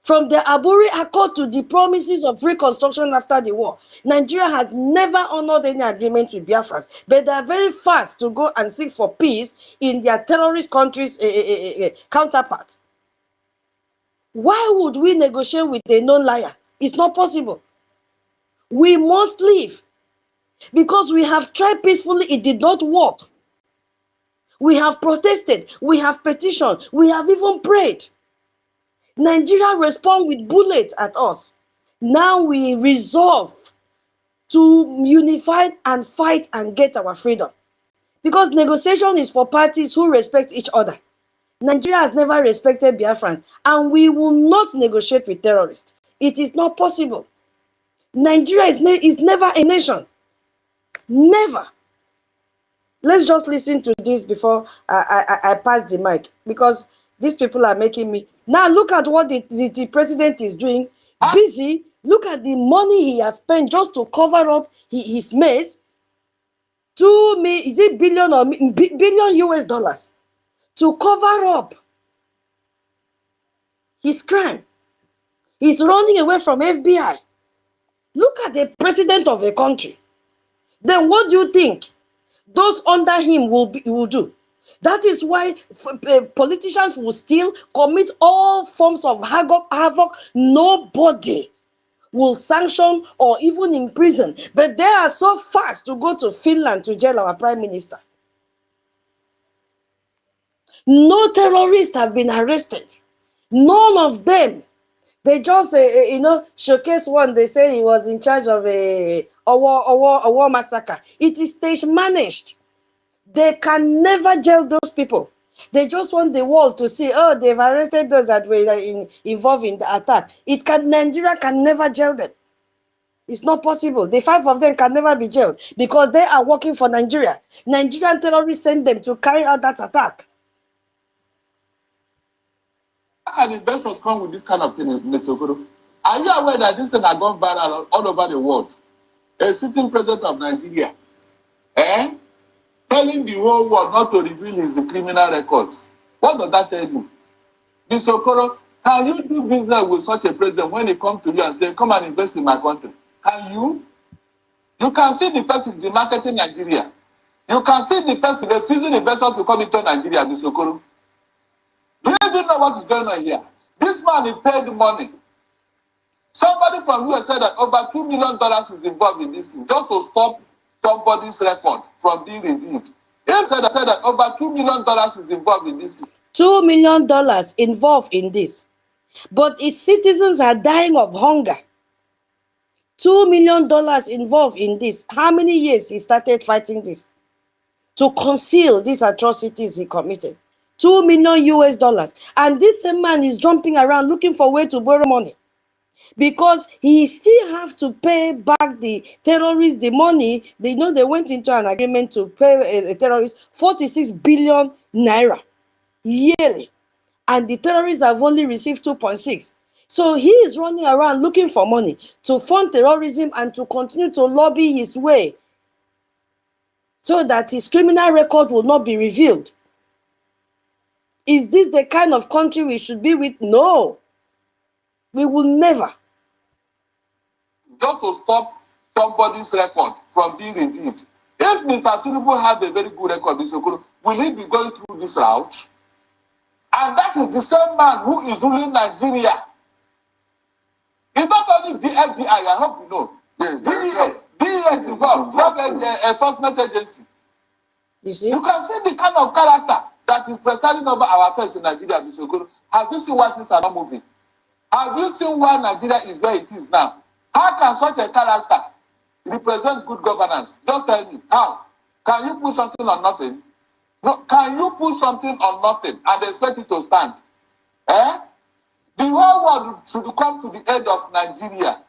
From the Aburi Accord to the promises of reconstruction after the war, Nigeria has never honored any agreement with Biafrans, but they are very fast to go and seek for peace in their terrorist countries' counterpart. Why would we negotiate with a known liar? It's not possible. We must leave because we have tried peacefully, it did not work. We have protested, we have petitioned, we have even prayed. Nigeria respond with bullets at us. Now we resolve to unify and fight and get our freedom. Because negotiation is for parties who respect each other. Nigeria has never respected Biafrans, and we will not negotiate with terrorists. It is not possible. Nigeria is never a nation. Never. Let's just listen to this before I pass the mic, because these people are making me. Now look at what the president is doing. Busy. Look at the money he has spent just to cover up his mess. Billion or billion US dollars to cover up his crime. He's running away from FBI. Look at the president of a country. Then what do you think those under him will do? That is why politicians will still commit all forms of havoc. Nobody will sanction or even imprison, but they are so fast to go to Finland to jail our prime minister. No terrorists have been arrested. None of them. They just, showcase one. They say he was in charge of a war massacre. It is stage managed. They can never jail those people. They just want the world to see, oh, they've arrested those that were involved in the attack. Nigeria can never jail them. It's not possible. The 5 of them can never be jailed because they are working for Nigeria. Nigerian terrorists sent them to carry out that attack. How can investors come with this kind of thing, Mr. Okoro? Are you aware that this thing has gone viral all over the world? A sitting president of Nigeria, telling the whole world not to reveal his criminal records. What does that tell you? Mr. Okoro, can you do business with such a president when he comes to you and say, come and invest in my country? Can you? You can see the person demarketing Nigeria. You can see the person refusing investors to come into Nigeria, Mr. Okoro. Do you know what is going on here? This man is paid money Somebody from US said that over $2 million is involved in this thing, just to stop somebody's record from being redeemed. He said that over $2 million is involved in this thing. $2 million involved in this, but its citizens are dying of hunger. $2 million involved in this. How many years he started fighting this to conceal these atrocities he committed? $2 million US, and this same man is jumping around looking for a way to borrow money, because he still have to pay back the terrorists the money. They know they went into an agreement to pay a terrorist 46 billion naira yearly, and the terrorists have only received 2.6. So he is running around looking for money to fund terrorism and to continue to lobby his way so that his criminal record will not be revealed. Is this the kind of country we should be with? No, we will never. Just to stop somebody's record from being redeemed. If Mr. Tinubu had a very good record, will he be going through this route? And that is the same man who is ruling Nigeria. It's not only the FBI, I hope you know. DEA is involved, Drug Enforcement Agency. You can see the kind of character that is presiding over our affairs in Nigeria, Mr. Okoro. Have you seen why things are not moving? Have you seen why Nigeria is where it is now? How can such a character represent good governance? Just tell me, how? Can you put something on nothing? No, can you put something on nothing and expect it to stand? Eh? The whole world should come to the aid of Nigeria.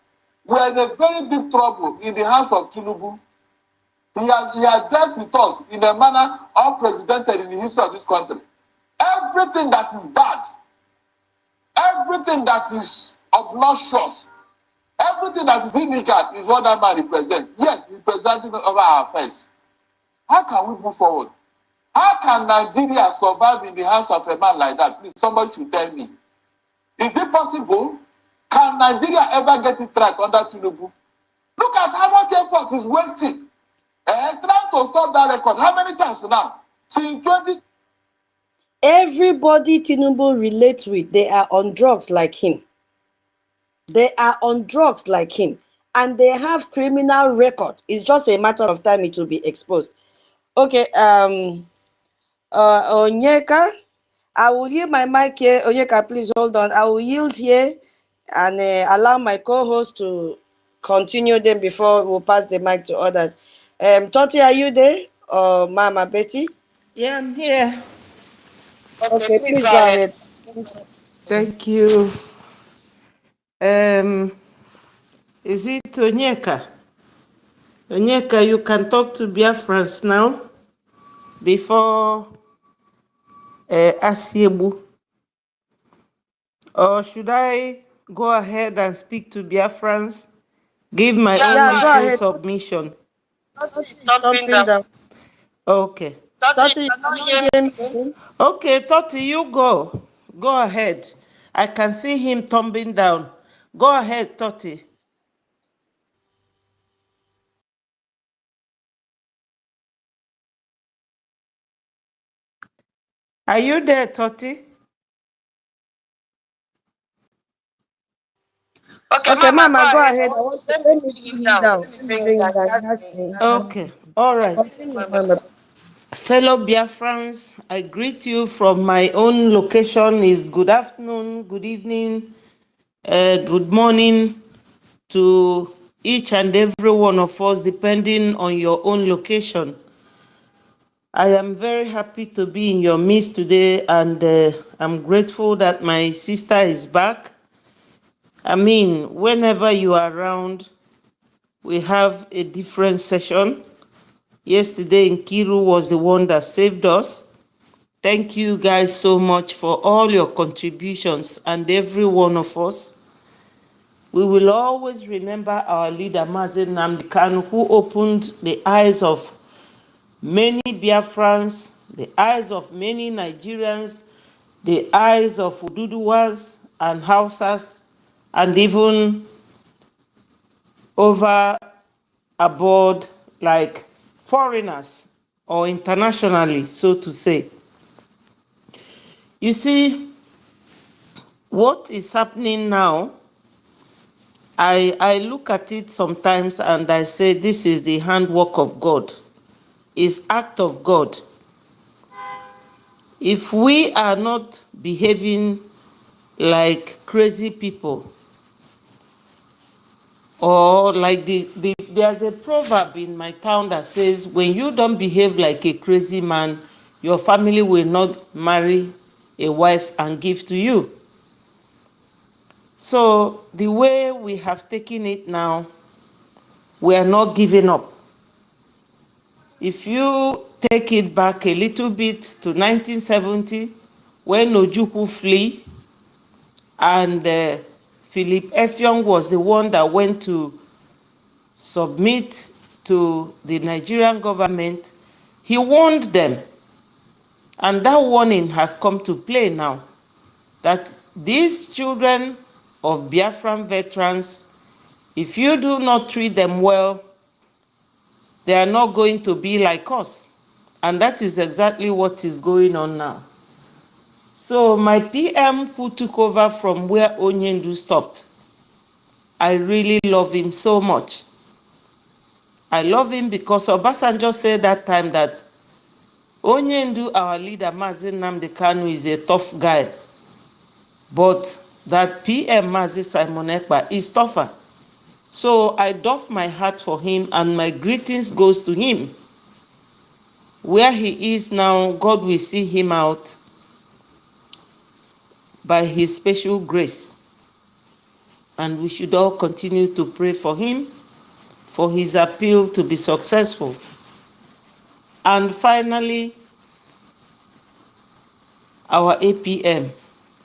We are in a very big trouble in the hands of Tinubu. He has dealt with us in a manner unprecedented in the history of this country. Everything that is bad, everything that is obnoxious, everything that is illegal is what that man represents. Yet he's presenting over our face. How can we move forward? How can Nigeria survive in the hands of a man like that? Please, somebody should tell me. Is it possible? Can Nigeria ever get it right under Tinubu? Look at how much effort is wasting. Trying to stop that record. How many times now? Since 20. Everybody Tinubu relates with, they are on drugs like him. They are on drugs like him. And they have criminal record. It's just a matter of time it will be exposed. Okay, Onyeka, I will yield my mic here. Onyeka, please hold on. I will yield here and allow my co-host to continue them before we'll pass the mic to others. Toti, are you there? Or Mama Betty? Yeah, I'm here. Okay, please go ahead. Thank you. Is it Onyeka? Onyeka, you can talk to Biafrans now before Asiebu. Or should I go ahead and speak to Biafrans? Give my own little submission. Stomping down. Okay. Toti, Okay, Toti, you go. Go ahead. I can see him tumbling down. Go ahead, Toti. Are you there, Toti? Okay, Mama, go ahead. Let me bring him down. Bring him down. Okay, all right. Mama. Fellow Biafrans, I greet you from my own location. Is good afternoon, good evening, good morning to each and every one of us, depending on your own location. I am very happy to be in your midst today, and I'm grateful that my sister is back. I mean, whenever you are around, we have a different session. Yesterday, Nkiru was the one that saved us. Thank you guys so much for all your contributions, and every one of us. We will always remember our leader, Mazen Nnamdi Kanu, who opened the eyes of many Biafrans, the eyes of many Nigerians, the eyes of Ududuwas and Hausas, and even over aboard like foreigners or internationally, so to say. You see, what is happening now I look at it sometimes and I say this is the handwork of God. It's act of God. If we are not behaving like crazy people, or like there's a proverb in my town that says, when you don't behave like a crazy man, your family will not marry a wife and give to you. So the way we have taken it now, we are not giving up. If you take it back a little bit to 1970, when Ojukwu flee, and Philip Effiong was the one that went to submit to the Nigerian government, he warned them. And that warning has come to play now, that these children of Biafran veterans, if you do not treat them well, they are not going to be like us. And that is exactly what is going on now. So my PM who took over from where Onyendu stopped, I really love him so much. I love him because Obasanjo said that time that Onyendu, our leader, Mazi Nnamdi Kanu, is a tough guy, but that PM Mazi Simon Ekpa is tougher. So I doff my hat for him, and my greetings goes to him. Where he is now, God will see him out by his special grace. And we should all continue to pray for him, for his appeal to be successful. And finally, our APM.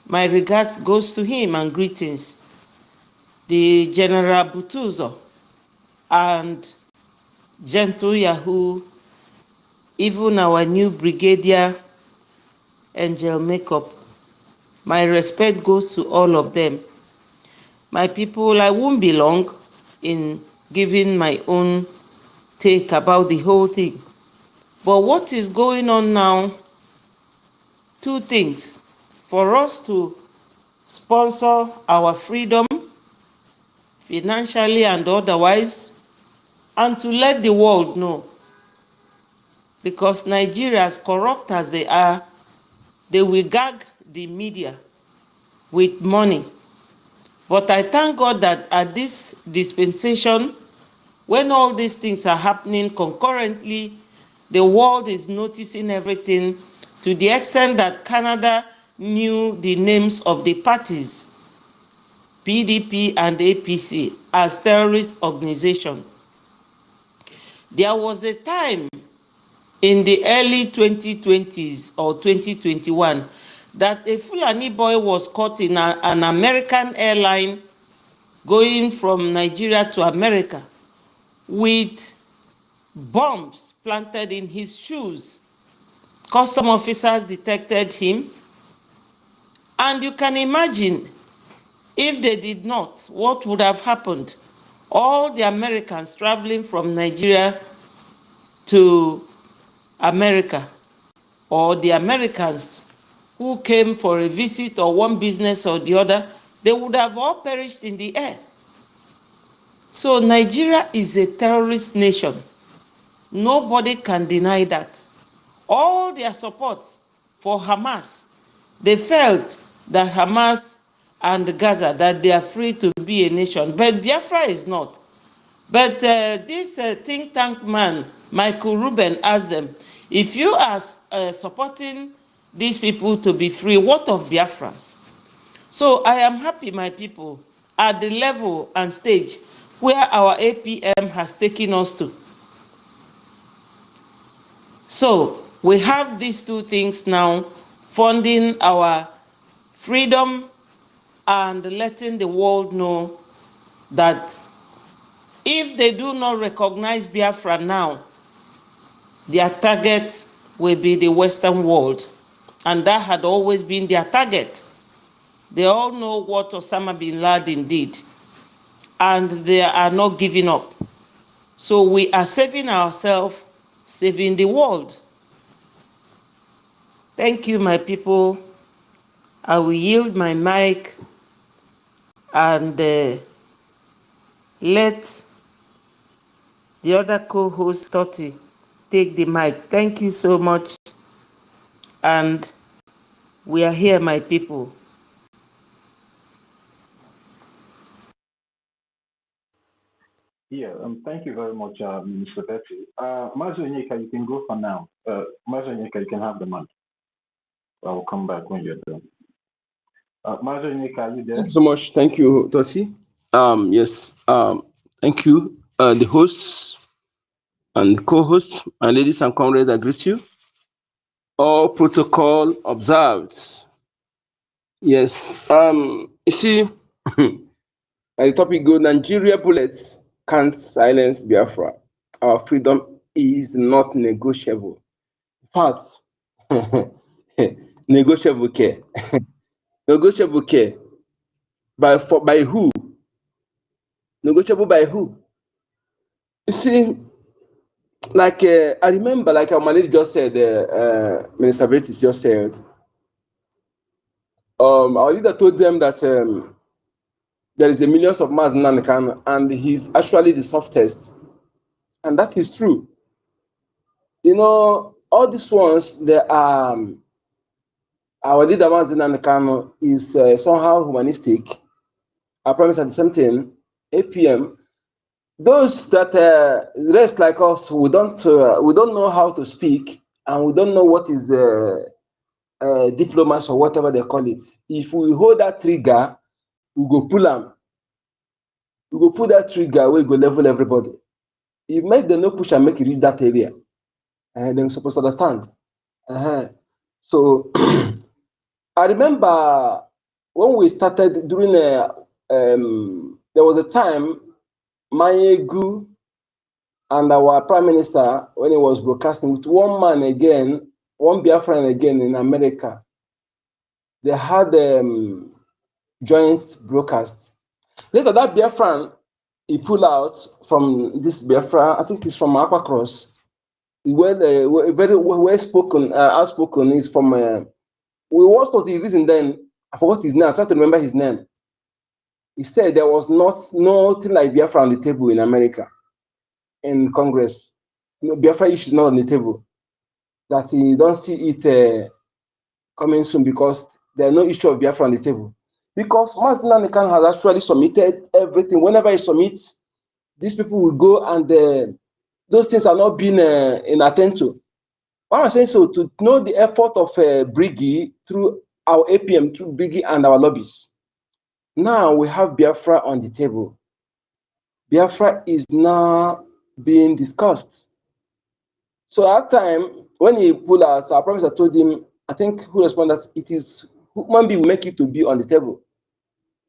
My regards goes to him and greetings. The General Butuzo and Gentle Yahoo, even our new Brigadier Angel Makeup. My respect goes to all of them. My people, I won't be long in giving my own take about the whole thing. But what is going on now? Two things. For us to sponsor our freedom, financially and otherwise, and to let the world know. Because Nigeria, as corrupt as they are, they will gag the media with money. But I thank God that at this dispensation, when all these things are happening concurrently, the world is noticing everything, to the extent that Canada knew the names of the parties, PDP and APC, as terrorist organizations. There was a time in the early 2020s or 2021 that a Fulani boy was caught in an American airline going from Nigeria to America with bombs planted in his shoes. Custom officers detected him, and you can imagine if they did not, what would have happened? All the Americans traveling from Nigeria to America, or the Americans who came for a visit or one business or the other, they would have all perished in the air. So Nigeria is a terrorist nation. Nobody can deny that. All their support for Hamas, they felt that Hamas and Gaza, that they are free to be a nation. But Biafra is not. But this think tank man, Michael Rubin, asked them, if you are supporting these people to be free, what of Biafrans? So I am happy, my people, at the level and stage where our APM has taken us to. So we have these two things now, funding our freedom and letting the world know that if they do not recognize Biafra now, their target will be the Western world. And that had always been their target. They all know what Osama bin Laden did, and they are not giving up. So we are saving ourselves, saving the world. Thank you, my people. I will yield my mic and let the other co-host, Toti, take the mic. Thank you so much. And we are here, my people. Yeah, thank you very much, Minister Betty. Mazu Nyika, you can go for now. Mazu Nyika, you can have the mic. I will come back when you're done. Mazu Nyika, are you there? Thank you so much. Thank you, Tosi. Yes. Thank you, the hosts and co-hosts, and ladies and comrades. I greet you. All protocol observed. Yes. You see, the topic go: Nigeria bullets can't silence Biafra. Our freedom is not negotiable. In fact, negotiable care. Negotiable care. By who? Negotiable by who? You see, like I remember, like our lady just said, Minister Betis just said, our leader told them that there is a millions of Maz Nankan, and he's actually the softest, and that is true. You know, all these ones, they are our leader Maz Nankan is somehow humanistic. I promise at the same time, 8 p.m. Those that rest like us, we don't know how to speak, and we don't know what is diplomas or whatever they call it. If we hold that trigger, we go pull them. We go pull that trigger, we go level everybody. It make them no push and make it reach that area, and they're supposed to understand. So I remember when we started during there was a time Mayegu and our prime minister, when he was broadcasting with one man again, one Biafran again in America, they had joint broadcast. Later, that Biafran, he pulled out from this Biafra, I think he's from Aqua Cross, very well spoken, outspoken, is from, what was the reason then? I forgot his name, I tried to remember his name. He said there was nothing like Biafra on the table in America, in Congress. No, Biafra issue is not on the table. That he don't see it coming soon because there's no issue of Biafra on the table. Because Mazda Nakan has actually submitted everything. Whenever he submits, these people will go and those things are not being attended to. Why am I saying so? To know the effort of BRGIE through our APM, through BRGIE and our lobbies. Now we have Biafra on the table. Biafra is now being discussed. So at time, when he pulled out, so I promise I told him, I think who responded that it is human being will make it to be on the table.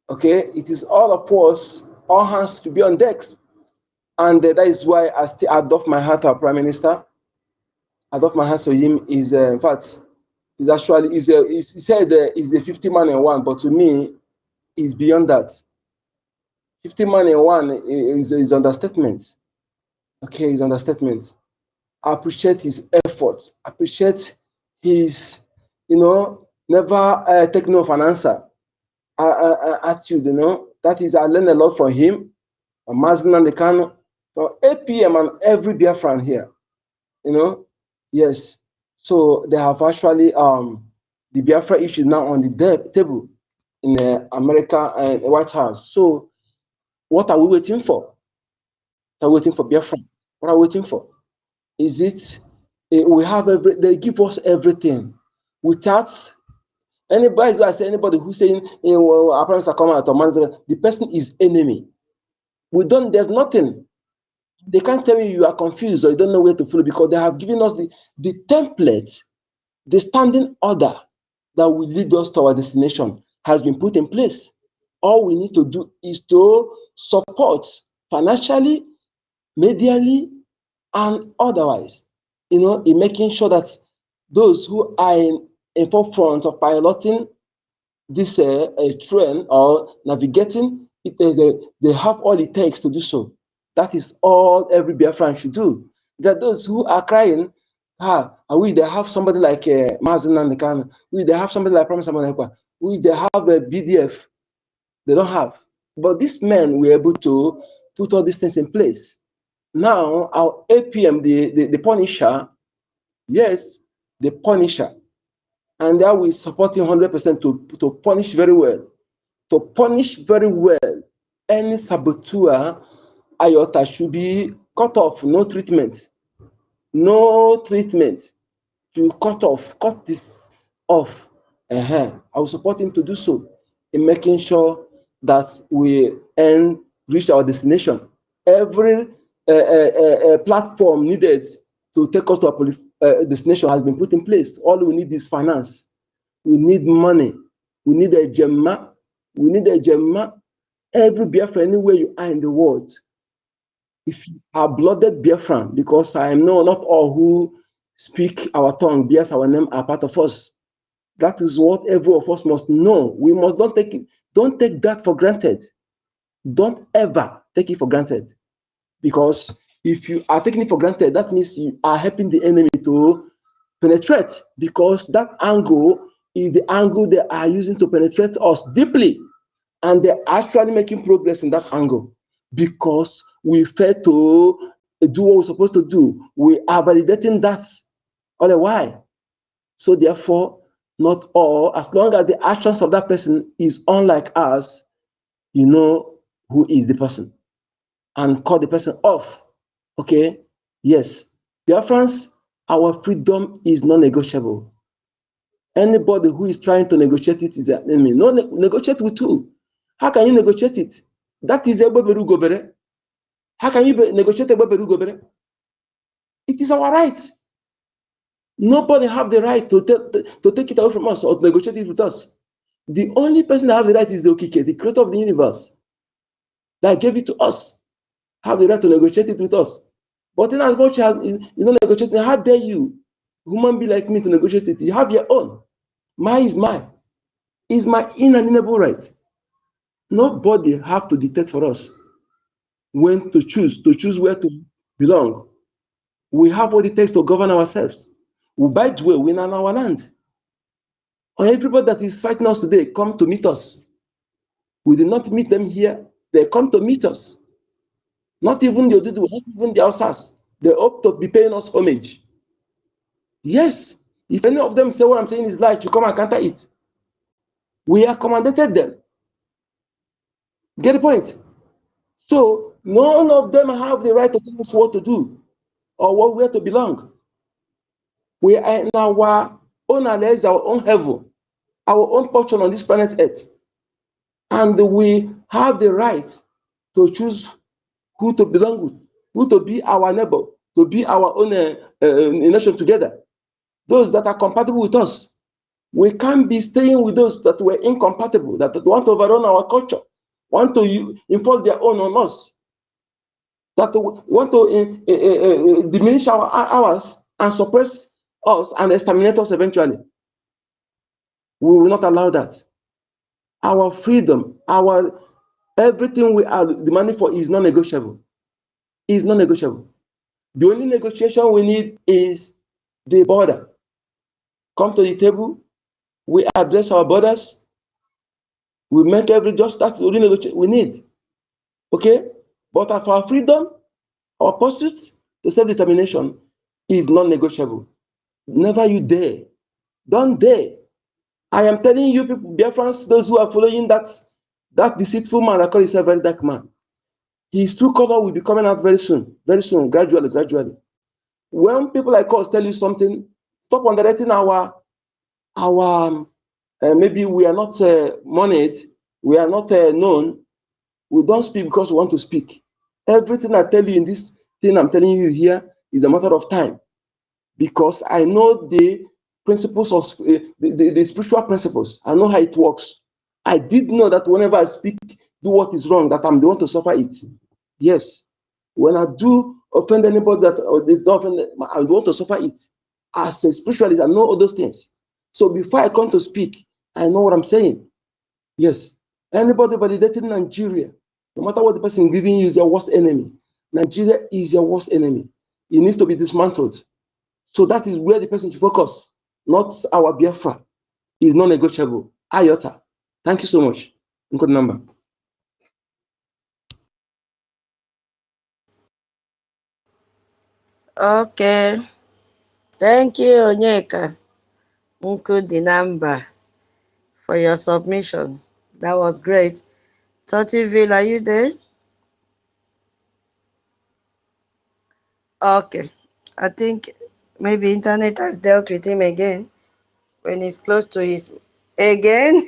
Okay, it is all of us, all hands to be on decks. And that is why I still adopt my heart to our Prime Minister. Adopt my heart to him is, in fact, is actually, he said he's a 50 man in one, but to me, is beyond that. 50 man in one is understatement. Okay, is understatement. I appreciate his effort. I appreciate his, never take no for an answer attitude, That is, I learned a lot from him, from Mazin and the Kano, from APM and every Biafran here, Yes. So they have actually, the Biafra issue now on the table in America and White House. So what are we waiting for? Are we waiting for Biafra? What are we waiting for? Is it, we have they give us everything without anybody, I say anybody who's saying, well, our parents are coming out of man, the person is enemy. There's nothing. They can't tell you are confused or you don't know where to follow because they have given us the template, the standing order that will lead us to our destination has been put in place. All we need to do is to support financially, medially, and otherwise, in making sure that those who are in forefront of piloting this train or navigating, they have all it takes to do so. That is all every Biafran should do. There are those who are crying, I wish they have somebody like Mazin and Nikan, wish they have somebody like Promise Amanekwa, wish they have a BDF. They don't have. But these men were able to put all these things in place. Now, our APM, the Punisher, yes, the Punisher, and that we support him 100% to punish very well. To punish very well any saboteur, IOTA should be cut off, no treatment. No treatment. To cut this off. I will support him to do so in making sure that we reach our destination. Every platform needed to take us to our destination has been put in place. All we need is finance. We need money. We need a Gemma. We need a Gemma. Every Biafra, anywhere you are in the world, if you are blooded Biafran, because I know not all who speak our tongue, bears our name, are part of us. That is what every of us must know. We must not take it. Don't take that for granted. Don't ever take it for granted. Because if you are taking it for granted, that means you are helping the enemy to penetrate, because that angle is the angle they are using to penetrate us deeply. And they're actually making progress in that angle because we fail to do what we're supposed to do. We are validating that all the while. So therefore, not all, as long as the actions of that person is unlike us, you know who is the person and cut the person off. Okay? Yes. Dear friends, our freedom is non-negotiable. Anybody who is trying to negotiate it is an enemy. No, negotiate with who? How can you negotiate it? That is a Beberu Gobere. How can you negotiate a Beberu Gobere? It is our right. Nobody have the right to take it away from us or to negotiate it with us. The only person that have the right is the Okike, the creator of the universe, that gave it to us, have the right to negotiate it with us. But in as much as you don't negotiate, how dare you, human being like me, to negotiate it? You have your own. Mine is mine. It's my inalienable right. Nobody have to dictate for us when to choose where to belong. We have what it takes to govern ourselves. By the way, we're in our land. Or everybody that is fighting us today come to meet us. We did not meet them here. They come to meet us. Not even the Odudu, not even the Hausas. They hope to be paying us homage. Yes, if any of them say what I'm saying is lie, you come and counter it. We accommodated them. Get the point? So none of them have the right to tell us what to do or where to belong. We are in our own allies, our own heaven, our own portion on this planet Earth. And we have the right to choose who to belong with, who to be our neighbor, to be our own nation together. Those that are compatible with us. We can't be staying with those that were incompatible, that want to overrun our culture, want to enforce their own on us, that want to diminish ours and suppress us and exterminate us eventually. We will not allow that. Our freedom, everything we are demanding for is non-negotiable. Is non-negotiable. The only negotiation we need is the border. Come to the table, we address our borders, we make that's the only negotiation we need. Okay? But for our freedom, our pursuit to self-determination is non-negotiable. Never you dare. Don't dare. I am telling you people, Biafrans, those who are following that deceitful man that calls himself a very dark man, his true color will be coming out very soon, gradually. When people like us tell you something, stop underrating our maybe we are not moneyed, we are not known. We don't speak because we want to speak. Everything I tell you in this thing I'm telling you here is a matter of time, because I know the principles of the spiritual principles. I know how it works. I did know that whenever I speak, do what is wrong, that I'm the one to suffer it. Yes. When I do offend anybody that is not offended, I'm the one to suffer it. As a spiritualist, I know all those things. So before I come to speak, I know what I'm saying. Yes. Anybody validating Nigeria, no matter what the person giving you, is your worst enemy. Nigeria is your worst enemy. It needs to be dismantled. So that is where the person should focus, not our Biafra. Is non-negotiable. IOTA. Thank you so much. Good number. Okay. Thank you, Onyeka Nkudinamba, for your submission. That was great. Totiville, are you there? Okay. I think maybe internet has dealt with him again when he's close to his again.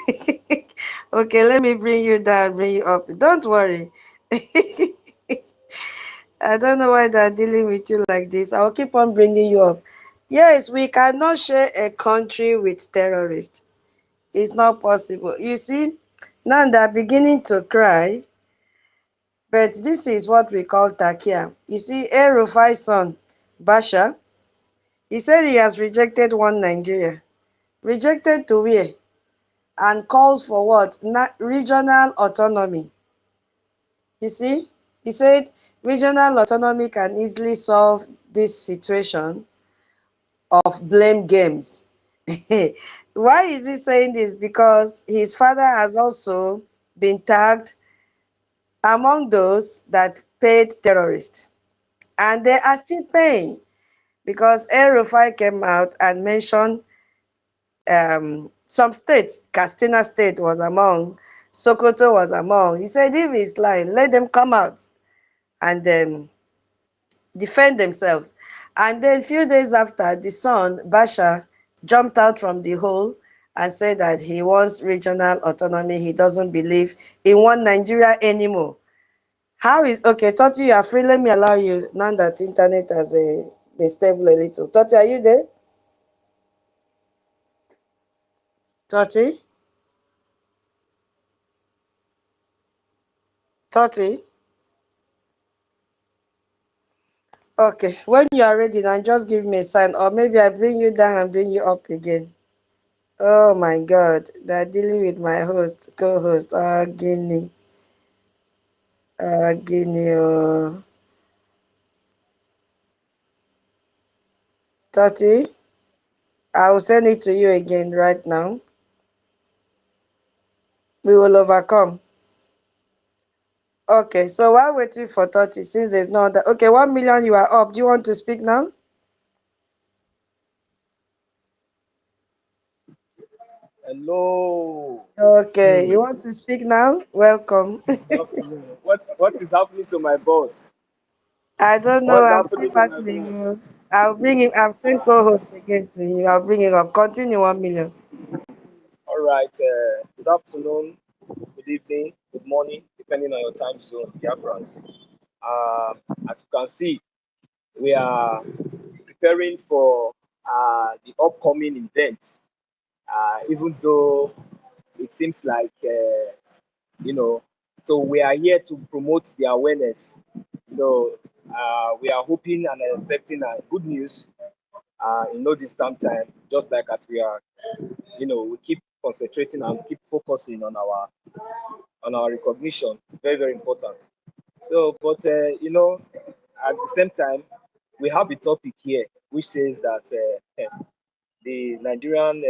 Okay, let me bring you down, bring you up. Don't worry. I don't know why they're dealing with you like this. I'll keep on bringing you up. Yes, we cannot share a country with terrorists. It's not possible. You see, now they're beginning to cry, but this is what we call takia. You see, El-Rufai's son, Basha, he said he has rejected one Nigeria. Rejected to where? And calls for what? Regional autonomy. You see, he said regional autonomy can easily solve this situation of blame games. Why is he saying this? Because his father has also been tagged among those that paid terrorists. And they are still paying, because El-Rufai came out and mentioned some states. Katsina State was among, Sokoto was among. He said if he's lying, let them come out and defend themselves. And then a few days after, the son, Basha, jumped out from the hole and said that he wants regional autonomy. He doesn't believe in one Nigeria anymore. How is, okay, Toti, you are free. Let me allow you, now that internet has been stable a little. Toti, are you there? Toti? Toti? Okay, when you are ready now, just give me a sign, or maybe I bring you down and bring you up again. Oh my God, they're dealing with my host, co-host, Guinea. Guinea. Toti, I will send it to you again right now. We will overcome. Okay, so while waiting for Toti, since there's no other, okay, 1 million, you are up. Do you want to speak now? Hello. Okay, you want to speak now? Welcome. Good afternoon. What is happening to my boss? I don't know. What's I'm still happening to my battling boss? you. I'll bring him. I've sent co-host again to you. I'll bring it up. Continue, 1 million. All right. Good afternoon, good evening, good morning, depending on your time zone, dear friends. As you can see, we are preparing for the upcoming events. Even though it seems like you know, so we are here to promote the awareness. So we are hoping and expecting good news in no distant time, just like as we are, we keep concentrating and keep focusing on our recognition. It's very, very important. So, but at the same time, we have a topic here which says that the Nigerian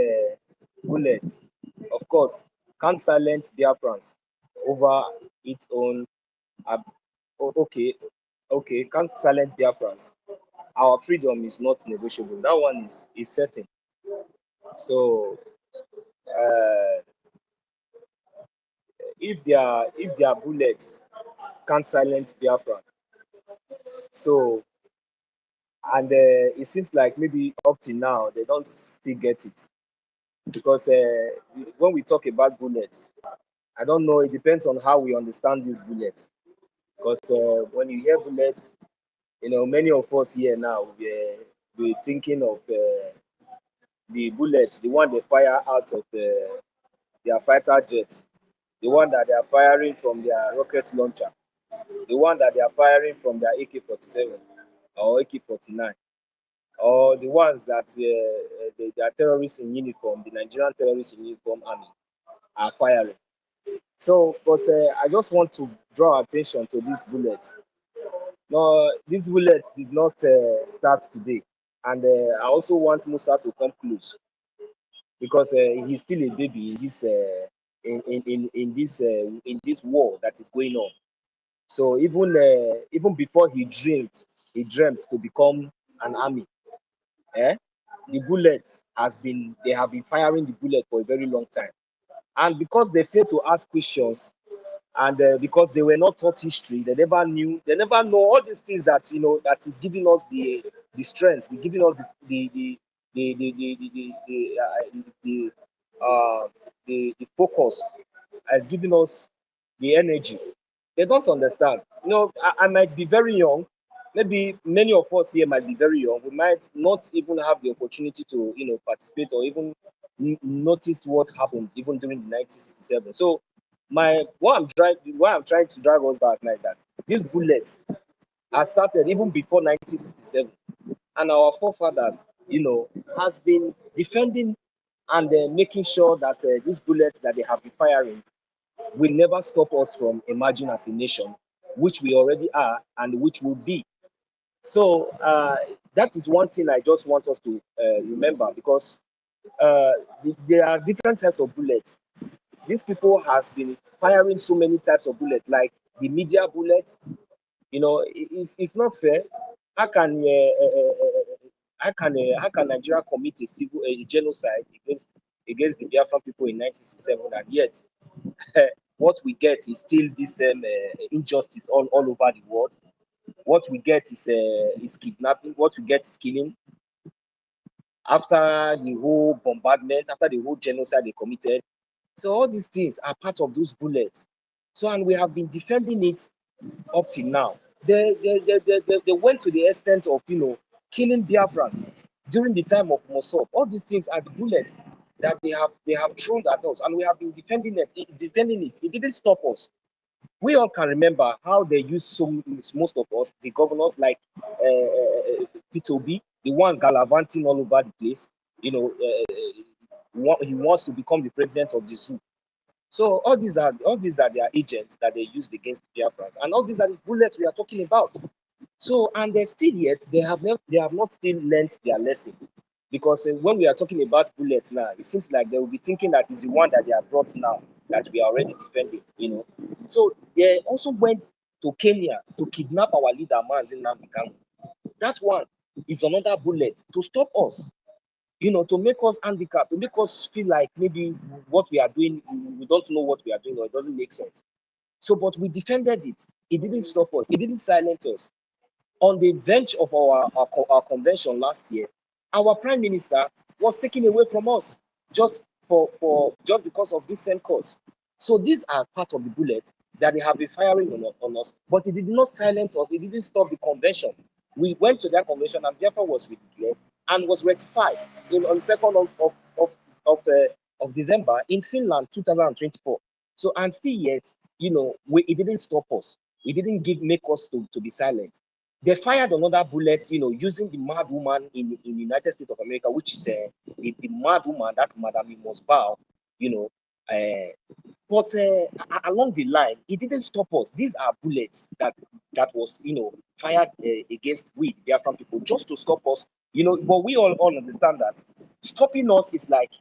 bullets, of course, can't silence Biafrans over its own. Okay, can't silence Biafrans. Our freedom is not negotiable. That one is certain. So uh, if their bullets can't silence Biafra, so and it seems like maybe up to now they don't still get it, because when we talk about bullets, I don't know. It depends on how we understand these bullets, because when you hear bullets, many of us here now we're thinking of the bullets, the one they fire out of their fighter jets, the one that they are firing from their rocket launcher, the one that they are firing from their AK-47 or AK-49, or the ones that they are terrorists in uniform, the Nigerian terrorists in uniform army are firing. So, but I just want to draw attention to these bullets. No, these bullets did not start today, and I also want Musa to come close, because he's still a baby in this in this war that is going on. So even before he dreamt to become an army. The bullets they have been firing the bullet for a very long time. And because they fail to ask questions, and because they were not taught history, they never know all these things that that is giving us the strength, giving us the focus, it's giving us the energy. They don't understand. I might be very young. Maybe many of us here might be very young. We might not even have the opportunity to participate or even notice what happened even during the 1967. So what I'm trying to drag us back now is that these bullets are started even before 1967, and our forefathers has been defending and making sure that these bullets that they have been firing will never stop us from emerging as a nation, which we already are and which will be. So that is one thing I just want us to remember, because there are different types of bullets. These people has been firing so many types of bullets, like the media bullets. It's not fair. How can how can Nigeria commit a genocide against the Biafran people in 1967, and yet what we get is still this injustice all over the world. What we get is kidnapping. What we get is killing. After the whole bombardment, after the whole genocide they committed. So all these things are part of those bullets. So, and we have been defending it up till now. They went to the extent of killing Biafrans during the time of Mossad. All these things are the bullets that they have thrown at us, and we have been defending it. It didn't stop us. We all can remember how they used most of us, the governors like P2B, the one gallivanting all over the place. He wants to become the president of the zoo. So all these are their agents that they used against the Biafrans, and all these are the bullets we are talking about. So, and they still yet they have not still learned their lesson, because when we are talking about bullets now, it seems like they will be thinking that is the one that they have brought now that we are already defending. So they also went to Kenya to kidnap our leader Mazin Namdekan. That one is another bullet to stop us, to make us handicapped, to make us feel like maybe what we are doing, we don't know what we are doing, or it doesn't make sense. So, but we defended it. It didn't stop us. It didn't silence us. On the bench of our convention last year, our prime minister was taken away from us just because of this same cause. So these are part of the bullets that they have been firing on us, but it did not silence us. It didn't stop the convention. We went to that convention, and therefore was declared and was ratified on the 2nd of December in Finland, 2024. So, and still yet, it didn't stop us. It didn't make us to be silent. They fired another bullet, using the mad woman in the United States of America, which is the mad woman, that Madame Must Bow, but along the line, it didn't stop us. These are bullets that was, fired against we, the Biafran people, just to stop us. But we all understand that stopping us is like,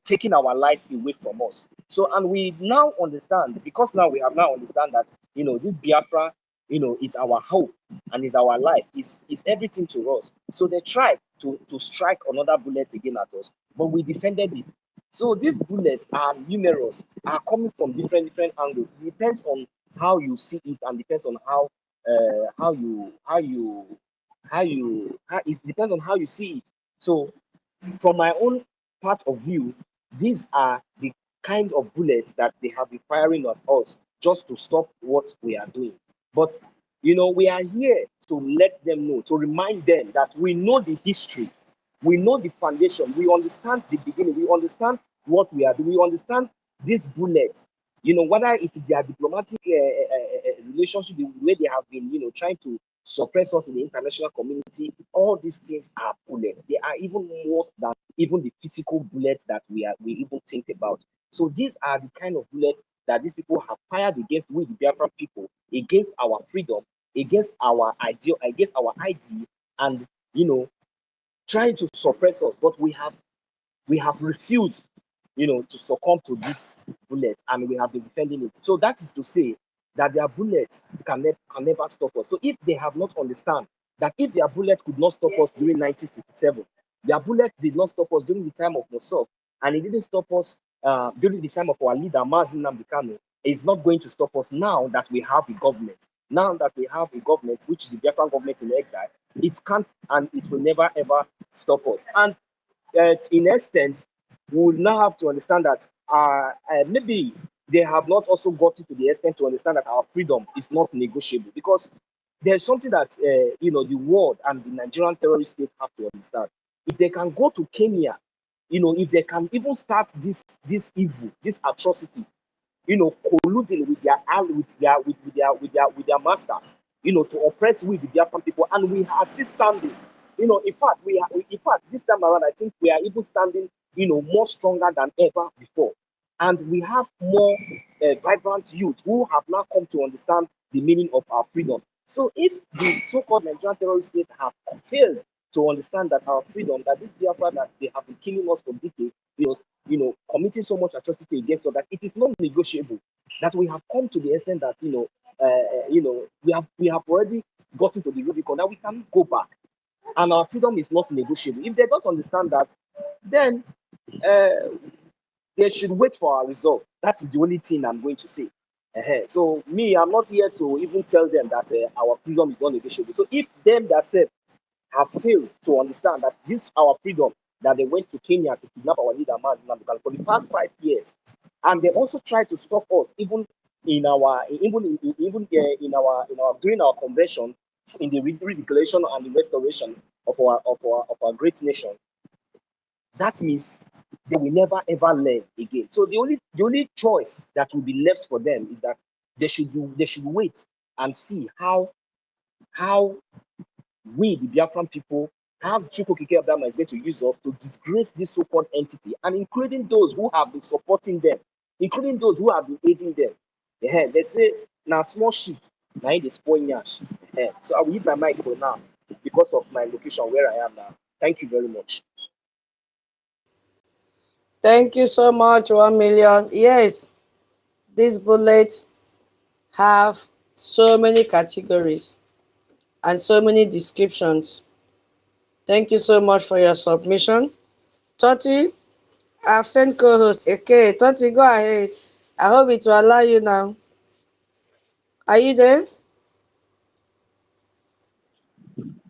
taking our life away from us. So, and we now understand, because now we have understand that, this Biafra, is our hope and is our life, is everything to us. So they tried to strike another bullet again at us, but we defended it. So these bullets are numerous, are coming from different angles. It depends on how you see it, and depends on it depends on how you see it. So from my own part of view, these are the kind of bullets that they have been firing at us just to stop what we are doing. But we are here to let them know, to remind them that we know the history, we know the foundation, we understand the beginning, we understand what we are doing, we understand these bullets. Whether it is their diplomatic relationship, the way they have been, trying to suppress us in the international community, all these things are bullets. They are even worse than even the physical bullets that we even think about. So these are the kind of bullets that these people have fired against we, the Biafran people, against our freedom, against our ideal, against our ID, and trying to suppress us. But we have refused, to succumb to this bullet, and we have been defending it. So that is to say that their bullets can never stop us. So if they have not understand that if their bullet could not stop us during 1967, their bullet did not stop us during the time of Mossad, and it didn't stop us during the time of our leader, Mazi Nnamdi Kanu, it's not going to stop us now that we have a government. Now that we have a government, which is the Biafran government in exile, it can't and it will never ever stop us. And in extent, we will now have to understand that maybe they have not also gotten to the extent to understand that our freedom is not negotiable, because there's something that the world and the Nigerian terrorist state have to understand. If they can go to Kenya, if they can even start this evil, this atrocity, colluding with their masters, to oppress we the Biafran people, and we are still standing. In fact, this time around, I think we are even standing, more stronger than ever before. And we have more vibrant youth who have now come to understand the meaning of our freedom. So if the so-called Nigerian terrorist state have failed to understand that our freedom, that this Biafra that they have been killing us for decades, committing so much atrocity against us, that it is not negotiable, that we have come to the extent that, we have already gotten to the Rubicon, that we can go back. And our freedom is not negotiable. If they don't understand that, then they should wait for our result. That is the only thing I'm going to say. So me, I'm not here to even tell them that our freedom is not negotiable. So if them themselves have failed to understand that this our freedom, that they went to Kenya to kidnap our leader Mazi Nnamdi Kanu for the past 5 years, and they also tried to stop us even in our during our convention, in the redeclaration and the restoration of our great nation. That means they will never ever learn again. So the only choice that will be left for them is that they should wait and see how we, the Biafran people, how Chukwu Abdama is going to use us to disgrace this so-called entity, and including those who have been supporting them, including those who have been aiding them. They say, now small shit, now they spoil yash. So I will leave my mic for now because of my location where I am now. Thank you very much. Thank you so much, 1 million. Yes, these bullets have so many categories and so many descriptions. Thank you so much for your submission. Toti, I've sent co-host. Okay, Toti, go ahead. I hope it will allow you now. Are you there?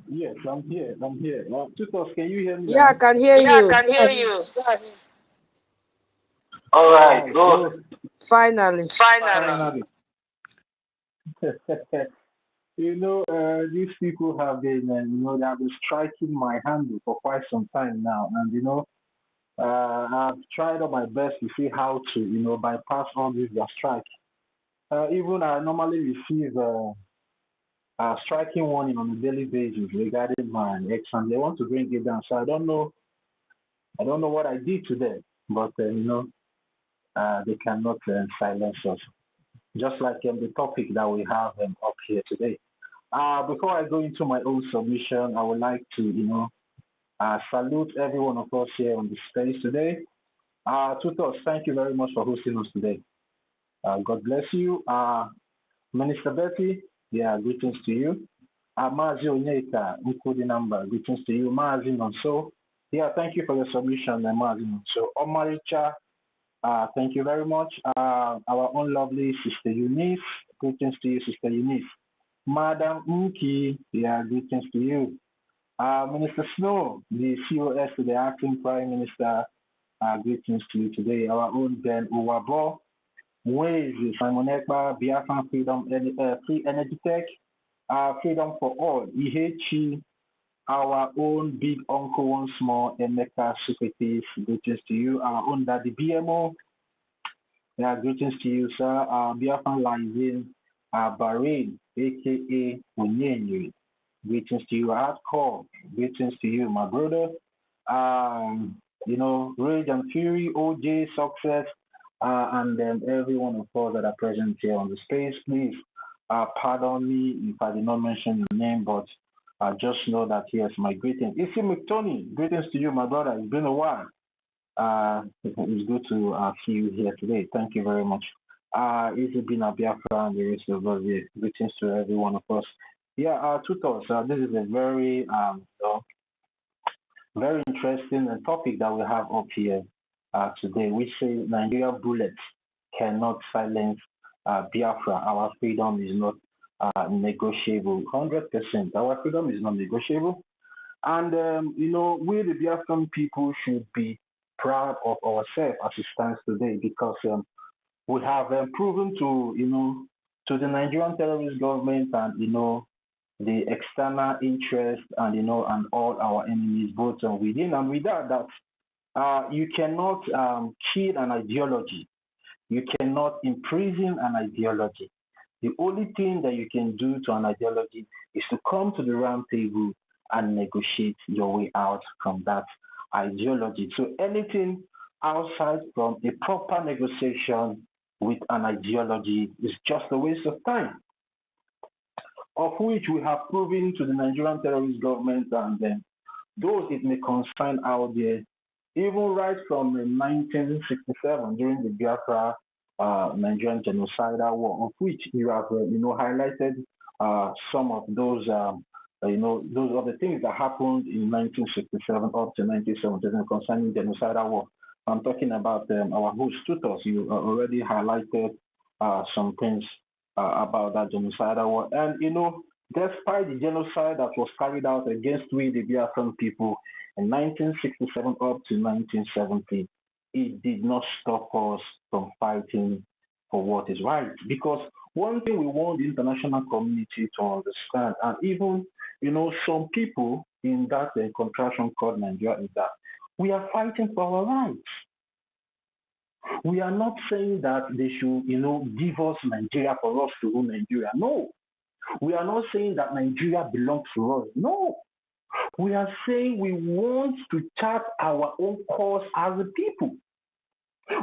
Yes, I'm here. Tutos, can you hear me Yeah, now? I can hear Yeah, I you. can hear you. All right, good. Finally. Finally. These people have been, they have been striking my handle for quite some time now, and I've tried all my best to see how to, bypass all these their strikes. Even I normally receive a striking warning on a daily basis regarding my ex, and they want to bring it down. So I don't know what I did to them, but they cannot silence us. Just like the topic that we have up here today. Before I go into my own submission, I would like to, salute every one of us here on the space today. Tutos, thank you very much for hosting us today. God bless you. Minister Betty, yeah, greetings to you. Mazi Onyeka, including number, greetings to you. Mazi Nonso, yeah, thank you for your submission, Mazi Nonso. Omaricha, thank you very much. Our own lovely Sister Eunice, greetings to you, Sister Eunice. Madam Uki, yeah, greetings to you. Minister Snow, the COS to the acting Prime Minister, greetings to you today. Our own Ben Uwabo, Mwezi, Simon Ekpa, Biafran Freedom, Free Energy Tech, Freedom for All, Ihechi, our own big uncle once more, Emeka Sukwetis, greetings to you. Our own Daddy BMO, yeah, greetings to you, sir. Biafran Lizin, Bahrain, aka Onyenyi. Greetings to you, Hardcore. Greetings to you, my brother. Rage and Fury, OJ, Success, and then every one of us that are present here on the space. Please pardon me if I did not mention your name, but just know that here's my greeting. Issy McTony, greetings to you, my brother. It's been a while. It's good to see you here today. Thank you very much. It's been a Biafra and the rest of us here. Greetings to every one of us. Yeah, tutors. This is a very very interesting topic that we have up here today. We say Nigeria bullets cannot silence Biafra. Our freedom is not negotiable. 100%. Our freedom is not negotiable. And, we, the Biafran people, should be proud of ourselves as it stands today because we have proven to the Nigerian terrorist government and, the external interest and, and all our enemies, both within and without, that you cannot kill an ideology. You cannot imprison an ideology. The only thing that you can do to an ideology is to come to the round table and negotiate your way out from that ideology. So anything outside from a proper negotiation with an ideology is just a waste of time, of which we have proven to the Nigerian terrorist government and those it may concern out there, even right from 1967 during the Biafra Nigerian genocidal war, of which you have highlighted some of those those are the things that happened in 1967 up to 1977 concerning genocidal war. I'm talking about our host tutors. You already highlighted some things about that genocidal war, and despite the genocide that was carried out against we, the Biafran people, in 1967 up to 1970, it did not stop us from fighting for what is right. Because one thing we want the international community to understand, and even some people in that contraction called Nigeria, is that we are fighting for our rights. We are not saying that they should, give us Nigeria for us to rule Nigeria. No. We are not saying that Nigeria belongs to us. No. We are saying we want to chart our own course as a people.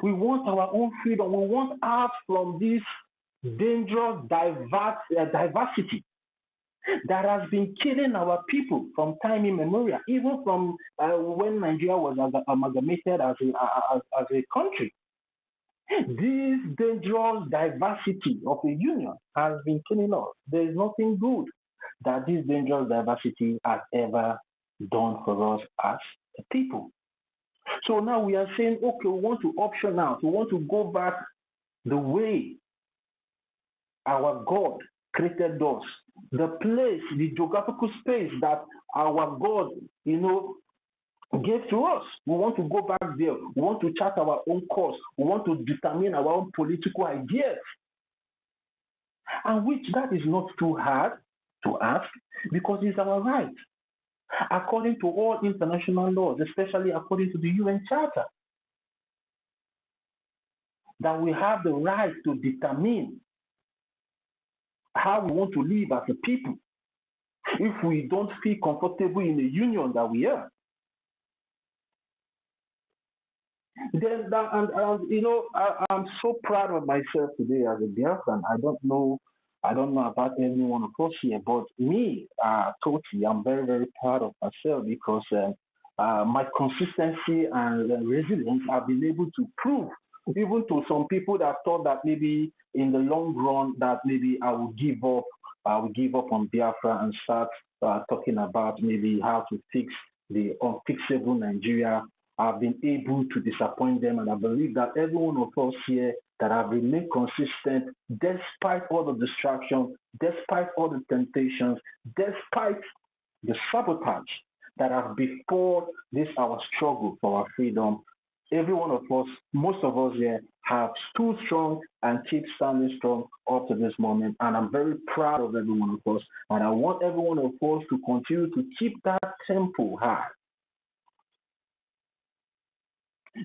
We want our own freedom. We want out from this dangerous diversity that has been killing our people from time immemorial, even from when Nigeria was amalgamated as a country. This dangerous diversity of a union has been killing us. There is nothing good that this dangerous diversity has ever done for us as a people. So now we are saying, okay, we want to option out. We want to go back the way our God created us, the place, the geographical space that our God, gave to us. We want to go back there. We want to chart our own course. We want to determine our own political ideas. And which that is not too hard to ask because it's our right. According to all international laws, especially according to the UN Charter, that we have the right to determine how we want to live as a people if we don't feel comfortable in the union that we are. Then I'm so proud of myself today as a Biafran. I don't know about any one of us here, but me, totally, I'm very, very proud of myself because my consistency and resilience have been able to prove, even to some people that thought that maybe in the long run that maybe I would give up on Biafra and start talking about maybe how to fix the unfixable Nigeria. I've been able to disappoint them, and I believe that every one of us here that have remained consistent despite all the distractions, despite all the temptations, despite the sabotage that have before this our struggle for our freedom. Every one of us, most of us here, have stood strong and keep standing strong up to this moment. And I'm very proud of every one of us. And I want every one of us to continue to keep that tempo high.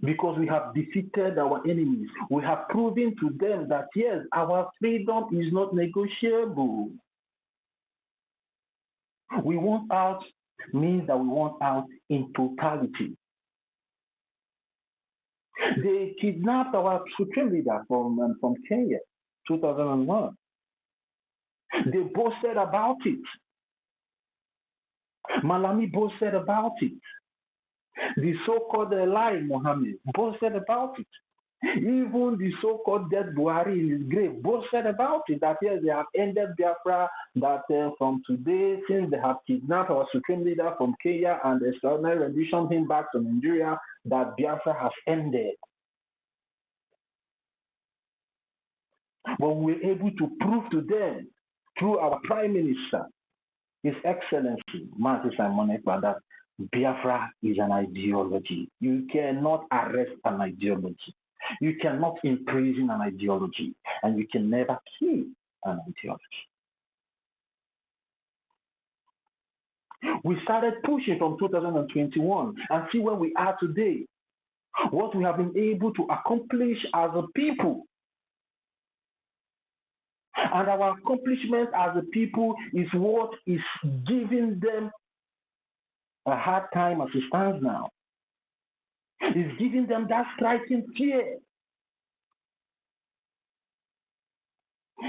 Because we have defeated our enemies. We have proven to them that, yes, our freedom is not negotiable. We want out means that we want out in totality. They kidnapped our supreme leader from Kenya, 2001. They boasted about it. Malami boasted about it. The so-called Lai Mohammed boasted about it. Even the so-called dead Buhari in his grave boasted about it, that yes, they have ended Biafra, that from today, since they have kidnapped our supreme leader from Kenya and the extraordinary rendition him back to Nigeria, that Biafra has ended. But we were able to prove to them through our Prime Minister, His Excellency, Martin Simon Ekpa, that Biafra is an ideology. You cannot arrest an ideology. You cannot imprison an ideology. And you can never kill an ideology. We started pushing from 2021 and see where we are today. What we have been able to accomplish as a people. And our accomplishment as a people is what is giving them a hard time as it stands now. It's giving them that striking fear.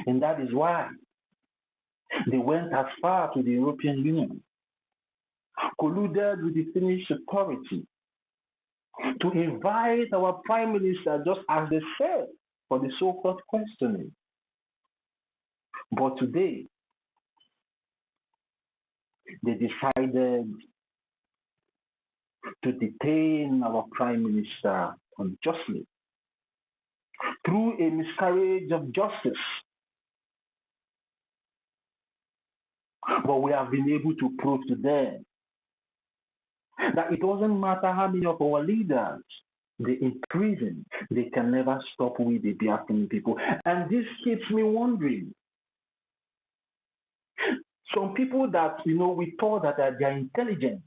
And that is why they went as far to the European Union, colluded with the Finnish authority to invite our Prime Minister, just as they said, for the so-called questioning. But today, they decided to detain our Prime Minister unjustly through a miscarriage of justice. But we have been able to prove to them that it doesn't matter how many of our leaders they imprison, they can never stop with the Biafran people. And this keeps me wondering. Some people that, we thought that they are intelligent.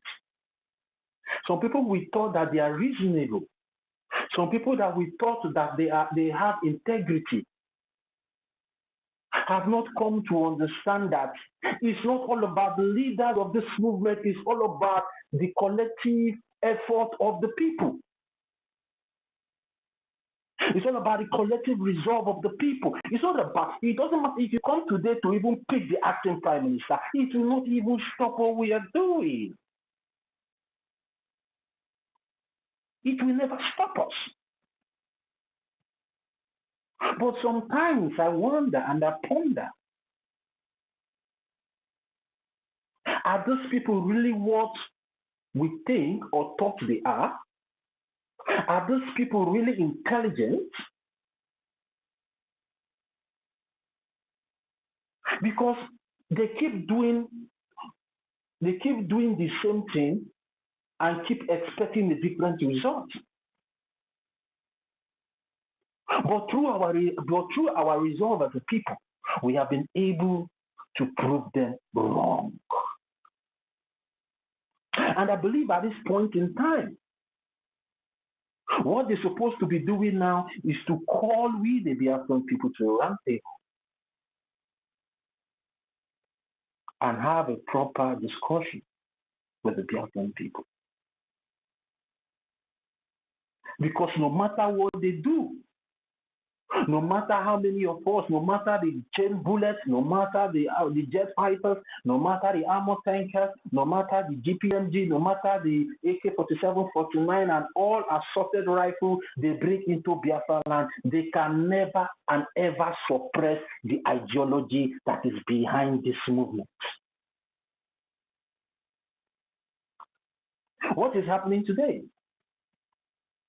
Some people we thought that they are reasonable. Some people that we thought that they have integrity have not come to understand that it's not all about the leaders of this movement, it's all about the collective effort of the people. It's all about the collective resolve of the people. It's not about, it doesn't matter if you come today to even pick the acting Prime Minister, it will not even stop what we are doing. It will never stop us. But sometimes I wonder and I ponder, are those people really what we think or thought they are? Are those people really intelligent? Because they keep doing the same thing and keep expecting a different result. But through our resolve as a people, we have been able to prove them wrong. And I believe at this point in time, what they're supposed to be doing now is to call we the Biafran people to a round table and have a proper discussion with the Biafran people. Because no matter what they do, no matter how many of us, no matter the chain bullets, no matter the jet fighters, no matter the armor tankers, no matter the GPMG, no matter the AK-47, 49, and all assorted rifles they bring into Biafra land, they can never and ever suppress the ideology that is behind this movement. What is happening today?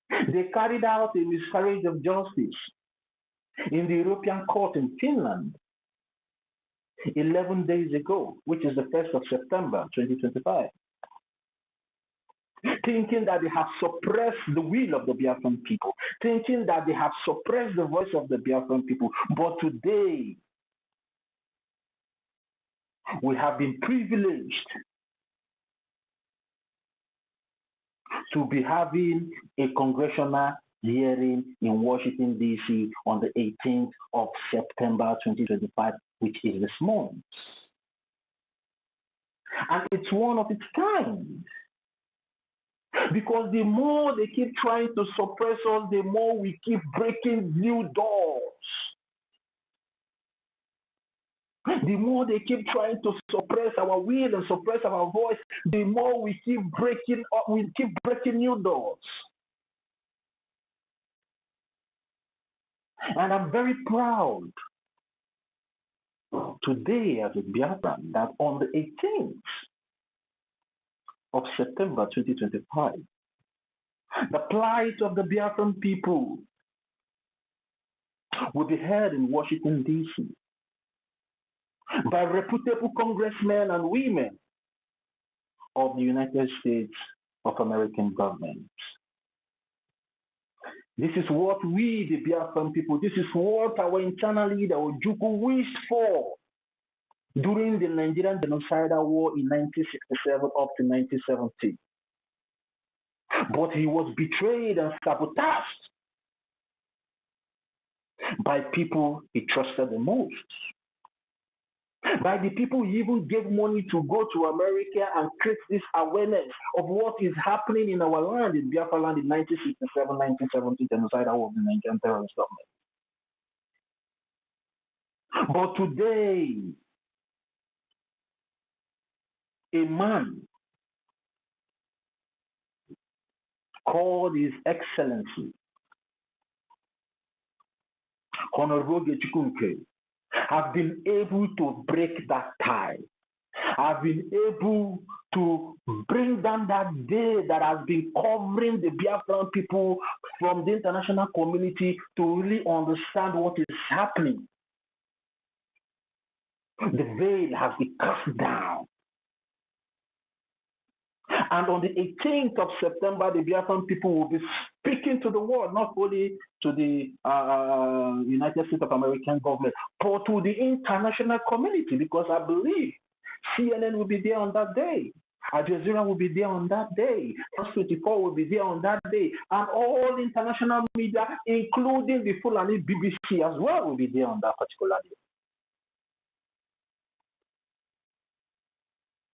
They carried out a miscarriage of justice in the European Court in Finland 11 days ago, which is the 1st of September 2025, thinking that they have suppressed the will of the Biafran people, thinking that they have suppressed the voice of the Biafran people. But today, we have been privileged to be having a congressional hearing in Washington, D.C. on the 18th of September 2025, which is this month. And it's one of its kind. Because the more they keep trying to suppress us, the more we keep breaking new doors. The more they keep trying to suppress our will and suppress our voice, the more we keep breaking up, we keep breaking new doors. And I'm very proud today as a Biafran that on the 18th of September 2025, the plight of the Biafran people will be heard in Washington, D.C. by reputable congressmen and women of the United States of American government. This is what we, the Biafran people, this is what our internal leader, Ojukwu, wished for during the Nigerian genocidal war in 1967 up to 1970. But he was betrayed and sabotaged by people he trusted the most. By the people he even gave money to go to America and create this awareness of what is happening in our land, in Biafra land in 1967, 1970, genocidal war of the Nigerian terrorist government. But today, a man called His Excellency, Honorable Gechikunke, have been able to break that tie. Have been able to bring down that day that has been covering the Biafran people from the international community to really understand what is happening. The veil has been cast down. And on the 18th of September, the Biafran people will be speaking to the world, not only to the United States of American government, but to the international community, because I believe CNN will be there on that day. Al Jazeera will be there on that day. France 24 will be there on that day. And all international media, including the Fulani BBC as well, will be there on that particular day.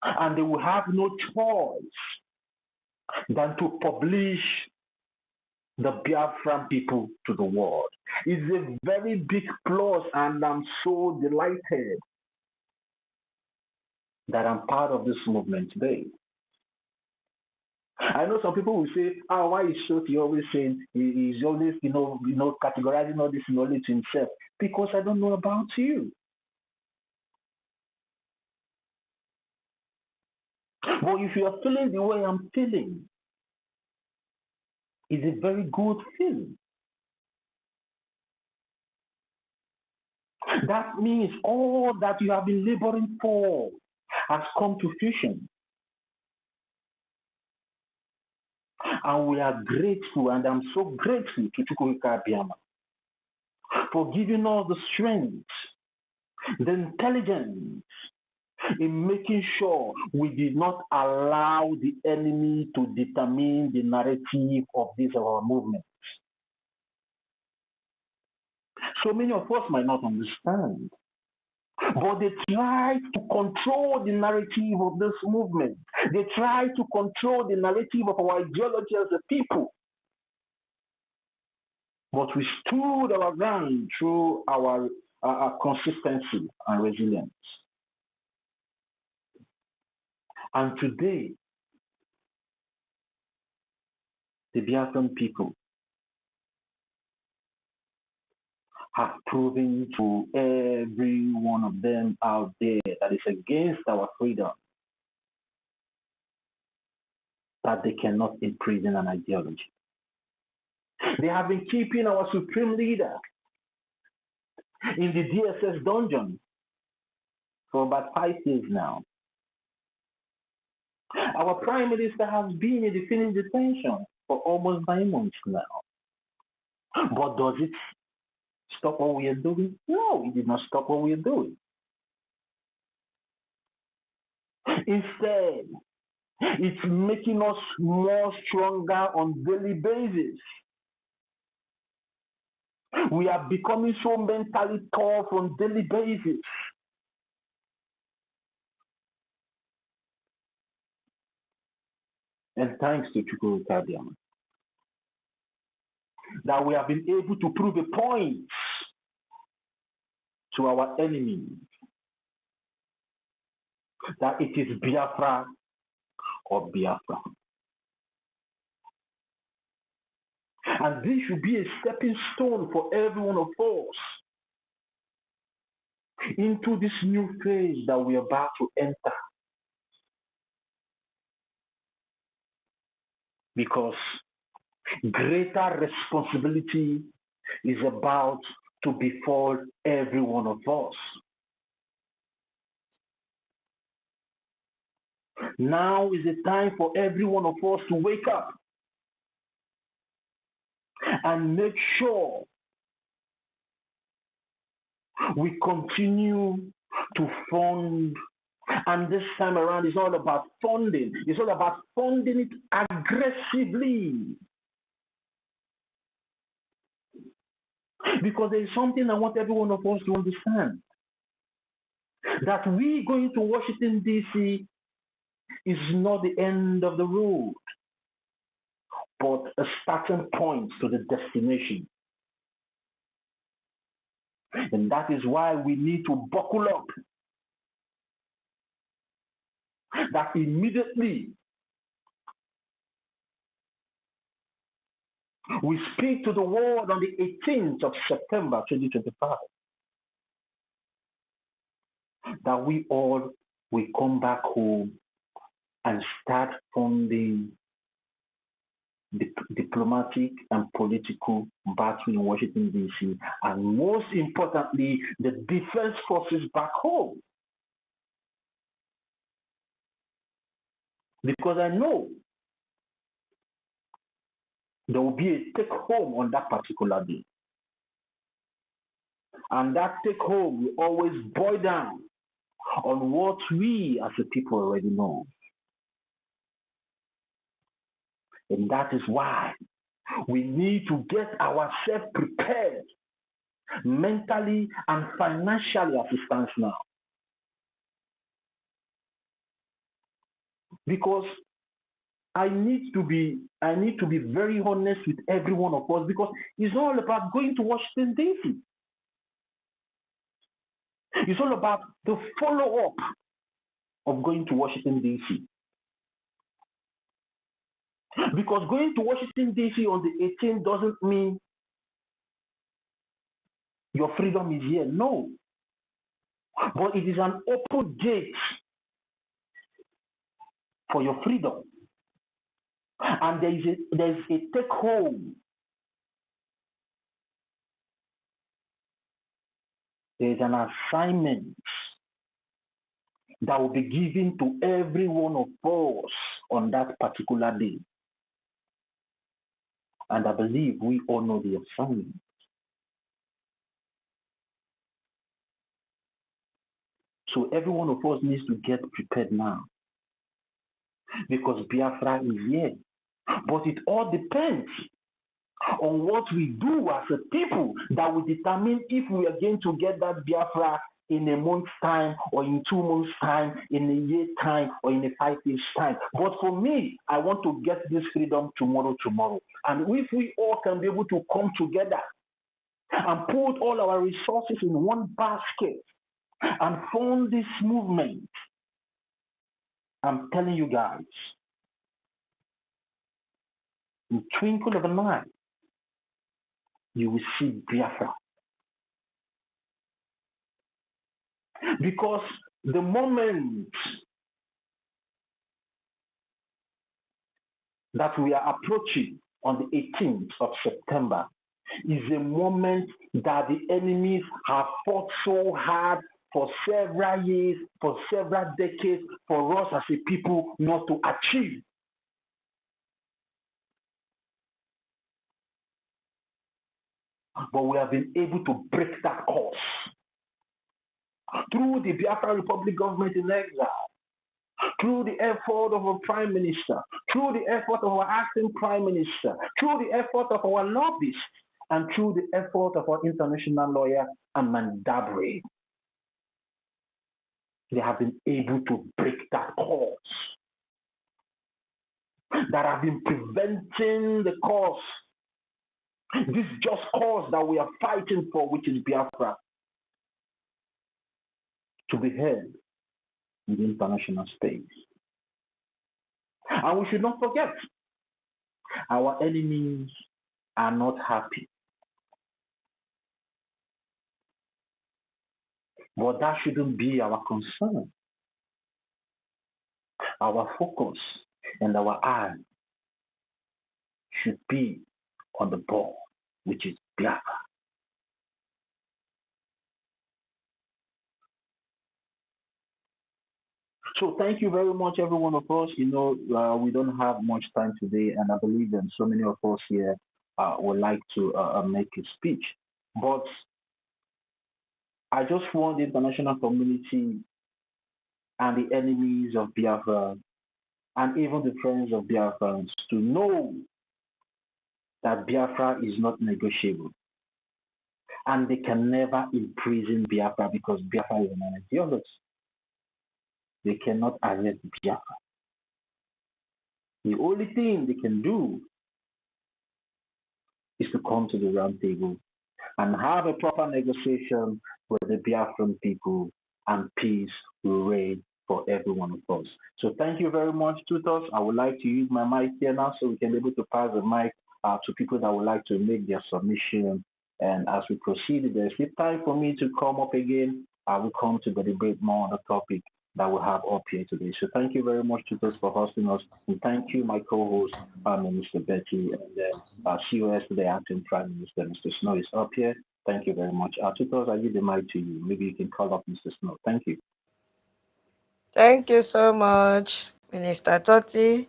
And they will have no choice than to publish the Biafran people to the world. It's a very big plus, and I'm so delighted that I'm part of this movement today. I know some people will say, "Oh, why is Shoti always saying he's always, categorizing all this knowledge to himself?" Because I don't know about you. But if you are feeling the way I'm feeling, it's a very good feeling. That means all that you have been laboring for has come to fruition. And we are grateful, and I'm so grateful to Chukwuka Abiyama for giving us the strength, the intelligence in making sure we did not allow the enemy to determine the narrative of this our movement. So many of us might not understand, but they try to control the narrative of this movement. They try to control the narrative of our ideology as a people. But we stood our ground through our consistency and resilience. And today, the Biafran people have proven to every one of them out there that is against our freedom that they cannot imprison an ideology. They have been keeping our supreme leader in the DSS dungeon for about 5 years now. Our prime minister has been in the Finnish detention for almost 9 months now. But does it stop what we are doing? No, it did not stop what we are doing. Instead, it's making us more stronger on daily basis. We are becoming so mentally tough on daily basis. And thanks to Chukwuka Abiyama, that we have been able to prove a point to our enemies that it is Biafra or Biafra. And this should be a stepping stone for every one of us into this new phase that we are about to enter. Because greater responsibility is about to befall every one of us. Now is the time for every one of us to wake up and make sure we continue to fund. And this time around, it's all about funding. It's all about funding it aggressively. Because there is something I want every one of us to understand. That we going to Washington, D.C. is not the end of the road, but a starting point to the destination. And that is why we need to buckle up. That immediately we speak to the world on the 18th of September 2025, that we all will come back home and start funding the diplomatic and political battle in Washington, D.C., and most importantly, the defense forces back home. Because I know there will be a take home on that particular day. And that take home will always boil down on what we as a people already know. And that is why we need to get ourselves prepared mentally and financially as it stands now. Because I need to be very honest with every one of us, because it's all about going to Washington, D.C. It's all about the follow-up of going to Washington, D.C. Because going to Washington, D.C. on the 18th doesn't mean your freedom is here. No. But it is an open gate for your freedom. And there is a take home. There is an assignment that will be given to every one of us on that particular day. And I believe we all know the assignment. So every one of us needs to get prepared now. Because Biafra is here. But it all depends on what we do as a people that will determine if we are going to get that Biafra in a month's time, or in 2 months' time, in a year's time, or in a 5 years' time. But for me, I want to get this freedom tomorrow. And if we all can be able to come together and put all our resources in one basket and fund this movement, I'm telling you guys, in the twinkle of an eye, you will see Biafra. Because the moment that we are approaching on the 18th of September is a moment that the enemies have fought so hard for several years, for several decades, for us as a people not to achieve. But we have been able to break that course through the Biafra Republic government in exile, through the effort of our Prime Minister, through the effort of our acting Prime Minister, through the effort of our lobbyists, and through the effort of our international lawyer, Aman Dabri. They have been able to break that course that have been preventing the cause, this just cause that we are fighting for, which is Biafra, to be heard in the international space. And we should not forget, our enemies are not happy. But that shouldn't be our concern. Our focus and our eye should be on the ball, which is Biafra. So thank you very much, every one of us. We don't have much time today, and I believe that so many of us here would like to make a speech. But I just want the international community and the enemies of Biafra and even the friends of Biafrans to know that Biafra is not negotiable. And they can never imprison Biafra because Biafra is an ideology. They cannot arrest Biafra. The only thing they can do is to come to the round table and have a proper negotiation with the Biafran people, and peace will reign for every one of us. So thank you very much, tutors. I would like to use my mic here now so we can be able to pass the mic to people that would like to make their submission. And as we proceed, if there's still time for me to come up again, I will come to deliberate more on the topic that we have up here today. So thank you very much, tutors, for hosting us. And thank you, my co-host, Mr. Betty, and COS, the acting Prime Minister, Mr. Snow, is up here. Thank you very much. Tutors, I give the mic to you. Maybe you can call up Mr. Snow. Thank you. Thank you so much, Minister Totti.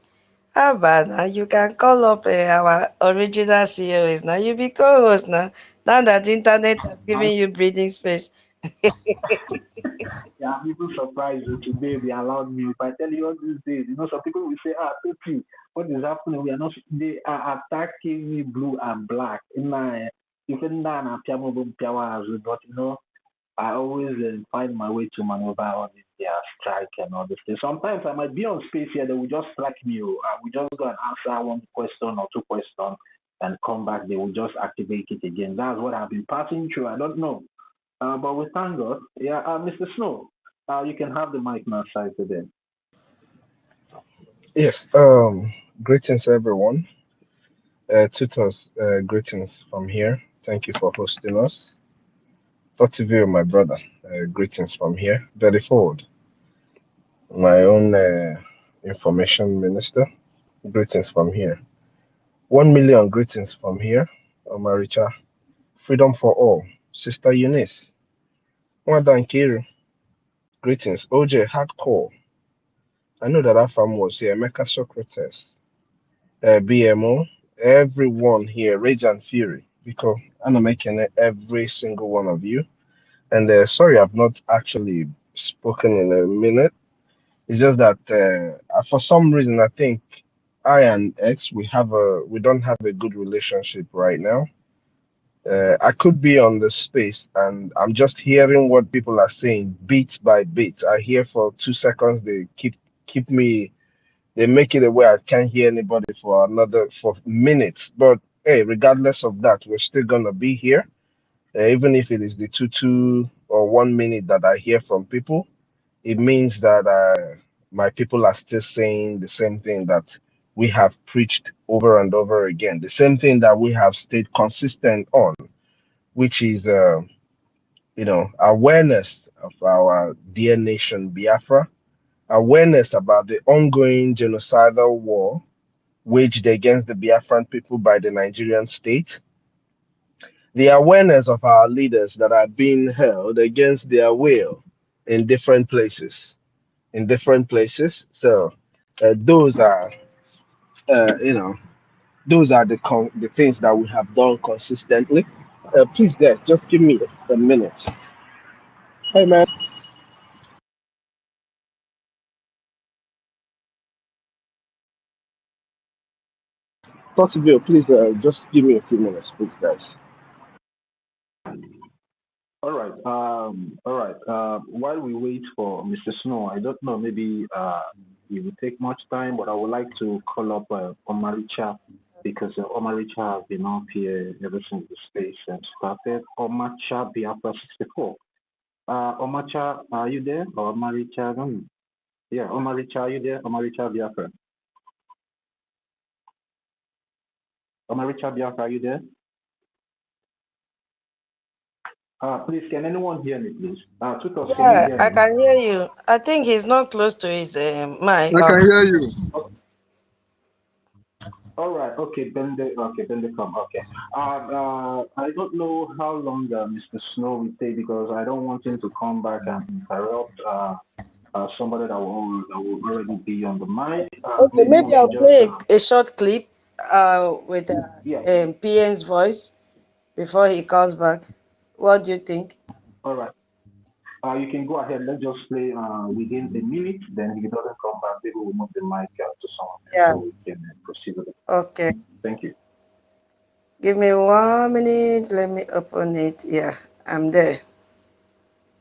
Now you can call up our original CEOs. Now you be co-host now. Now that the internet has given you breathing space. Yeah, I'm even surprised that today they allowed me. If I tell you all these days, some people will say, Totti, what is happening? We are not, they are attacking me blue and black. Even now, but I always find my way to maneuver on their strike and all this thing. Sometimes I might be on space here, they will just strike me. We just go and answer one question or two questions and come back. They will just activate it again. That's what I've been passing through. I don't know. But we thank God. Yeah, Mr. Snow, you can have the mic now, side today. Yes. Greetings, everyone. Tutors, greetings from here. Thank you for hosting us. Dr. my brother, greetings from here. Very forward. My own information minister, greetings from here. 1 million greetings from here. Omaricha, freedom for all. Sister Eunice, Mwadan Kiru, greetings. OJ, hardcore. I know that Afam was here. Mecca Socrates, BMO, everyone here, Rage and Fury, because I'm making every single one of you. And sorry, I've not actually spoken in a minute. It's just that for some reason, I think I and X we don't have a good relationship right now. I could be on the space and I'm just hearing what people are saying bit by bit. I hear for 2 seconds, they keep me, they make it a way I can't hear anybody for minutes. But hey, regardless of that, we're still gonna be here. Even if it is the 2 or 1 minute that I hear from people, it means that my people are still saying the same thing that we have preached over and over again, the same thing that we have stayed consistent on, which is, awareness of our dear nation, Biafra, awareness about the ongoing genocidal war waged against the Biafran people by the Nigerian state, the awareness of our leaders that are being held against their will in different places. So those are, those are the things that we have done consistently. Please, guys, just give me a minute. Hey, man. Dr. please just give me a few minutes, please, guys. All right. While we wait for Mr. Snow, I don't know, maybe it will take much time, but I would like to call up Omaricha because Omaricha has been up here ever since the space started. Omacha Biafra 64. Omacha, are you there? Or Omaricha? Yeah, Omaricha, are you there? Omaricha Biafra. Richard Biafra, are you there? Please, can anyone hear me, please? Tutos, can you Yeah, hear I me? can hear you. I think he's not close to his mic. I can hear you. All right. Okay. Then they come. Okay. I don't know how long Mr. Snow will take because I don't want him to come back and interrupt somebody that will already be on the mic. Okay, Maybe maybe we I'll should just play a short clip with yeah. PM's voice before he comes back. What do you think? All right. You can go ahead. Let's just play within a minute. Then if he doesn't come back, maybe we'll move the mic to someone else Yeah. so we can proceed with it. Okay. Thank you. Give me 1 minute. Let me open it. Yeah, I'm there.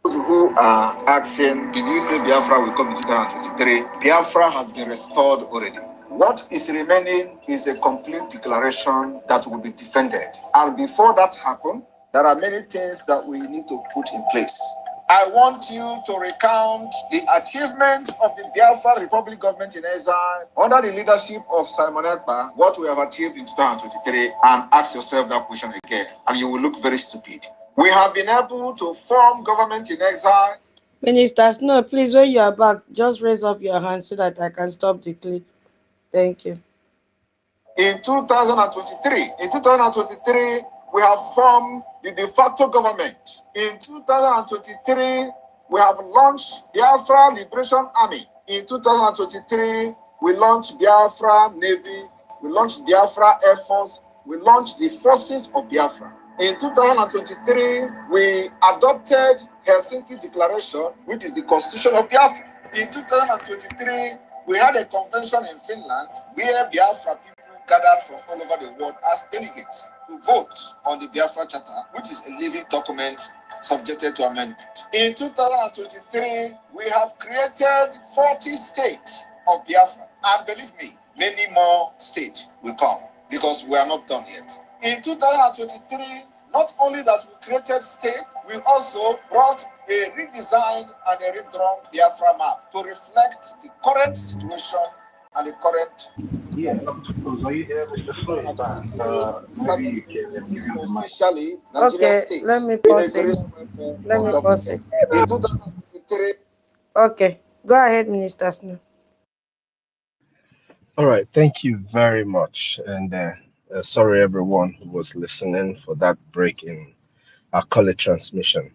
Those who are asking, did you say Biafra will come in 2023? Biafra has been restored already. What is remaining is a complete declaration that will be defended. And before that happens, there are many things that we need to put in place. I want you to recount the achievement of the Biafra Republic government in exile under the leadership of Simon Ekpa, what we have achieved in 2023, and ask yourself that question again, and you will look very stupid. We have been able to form government in exile. Minister Snow, please, when you are back, just raise up your hand so that I can stop the clip. Thank you. In 2023, we have formed the de facto government. In 2023, we have launched Biafra Liberation Army. In 2023, we launched Biafra Navy, we launched Biafra Air Force, we launched the forces of Biafra. In 2023, we adopted Helsinki Declaration, which is the constitution of Biafra. In 2023, we had a convention in Finland where Biafra people gathered from all over the world as delegates to vote on the Biafra Charter, which is a living document subjected to amendment. In 2023, we have created 40 states of Biafra. And believe me, many more states will come because we are not done yet. In 2023, not only that we created state, we also brought a redesigned and a redrawn Biafra map to reflect the current situation and the current. Yeah, Tutos, are you there? Mr. Snow is back. Maybe you can give him the mic. Officially, Okay, state. let me pause it. Let me pause it. In 2023. Okay, go ahead, Minister Snow. All right, thank you very much. And sorry, everyone who was listening for that break in our call it transmission.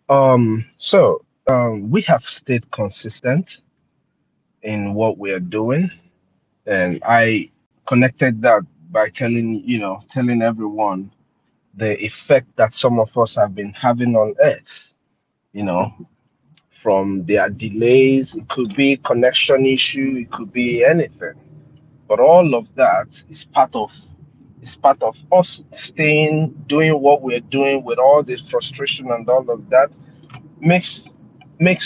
We have stayed consistent in what we are doing, and I connected that by telling everyone the effect that some of us have been having on Earth. You know, from their delays, it could be connection issue, it could be anything. But all of that is part of us staying, doing what we're doing with all this frustration and all of that makes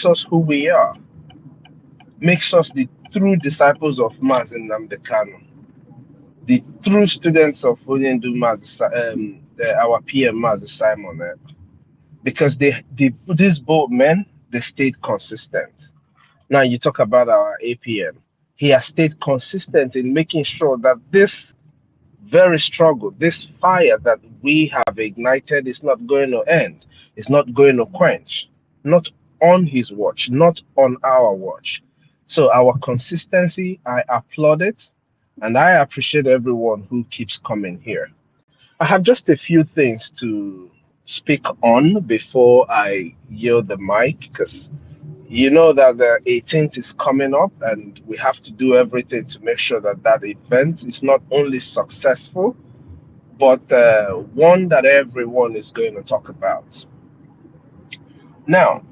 us who we are, makes us the true disciples of Mazin Namdekano, the true students of Onyendu our PM Maz Simon, because these both men, they stayed consistent. Now you talk about our APM. He has stayed consistent in making sure that this very struggle, this fire that we have ignited is not going to end, it's not going to quench, not on his watch, not on our watch. So our consistency, I applaud it, and I appreciate everyone who keeps coming here. I have just a few things to speak on before I yield the mic, because you know that the 18th is coming up, and we have to do everything to make sure that that event is not only successful, but one that everyone is going to talk about. Now,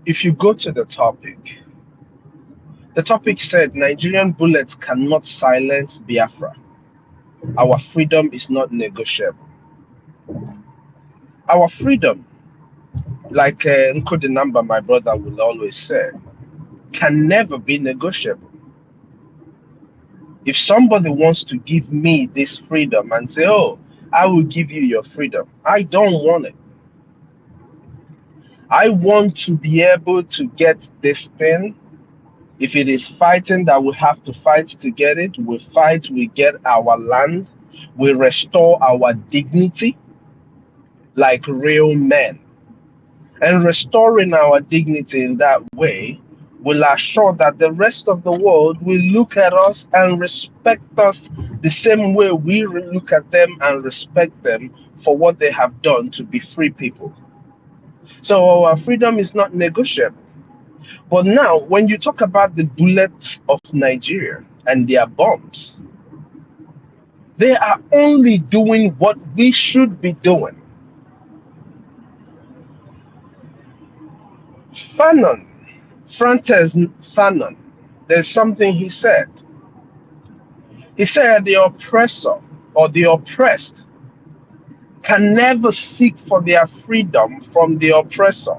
if you go to the topic said Nigerian bullets cannot silence Biafra. Our freedom is not negotiable. Our freedom, like Nkodi Namba, my brother, will always say, can never be negotiable. If somebody wants to give me this freedom and say, oh, I will give you your freedom, I don't want it. I want to be able to get this thing. If it is fighting that we have to fight to get it, we fight, we get our land. we restore our dignity like real men. And restoring our dignity in that way will assure that the rest of the world will look at us and respect us the same way we look at them and respect them for what they have done to be free people. So our freedom is not negotiable. But now, when you talk about the bullets of Nigeria and their bombs, they are only doing what we should be doing. Fanon, Frances Fanon, there's something he said. He said the oppressor or the oppressed can never seek for their freedom from the oppressor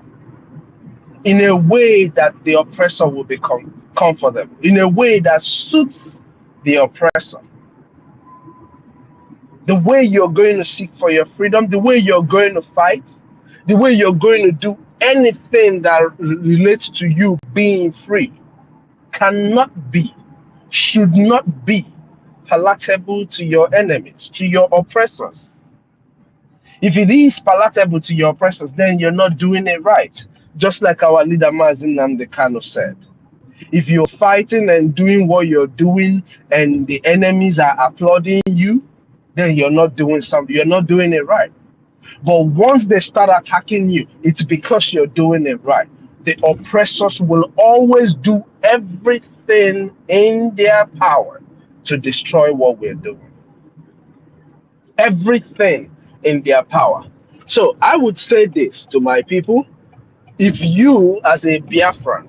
in a way that the oppressor will become comfortable, in a way that suits the oppressor. The way you're going to seek for your freedom, the way you're going to fight, the way you're going to do anything that relates to you being free cannot be, should not be palatable to your enemies, to your oppressors. If it is palatable to your oppressors, then you're not doing it right. Just like our leader Mazin Namdekano said. If you're fighting and doing what you're doing and the enemies are applauding you, then you're not doing something, you're not doing it right. But once they start attacking you, it's because you're doing it right. The oppressors will always do everything in their power to destroy what we're doing. Everything in their power. So I would say this to my people: if you, as a Biafran,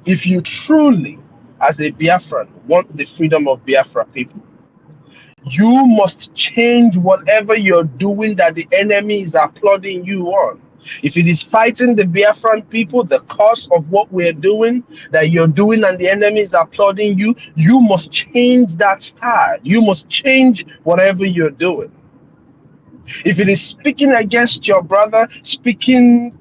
if you truly, as a Biafran, want the freedom of Biafra people, you must change whatever you're doing that the enemy is applauding you on. If it is fighting the Biafran people, the cause of what we're doing, that you're doing and the enemy is applauding you, you must change that style. You must change whatever you're doing. If it is speaking against your brother, speaking,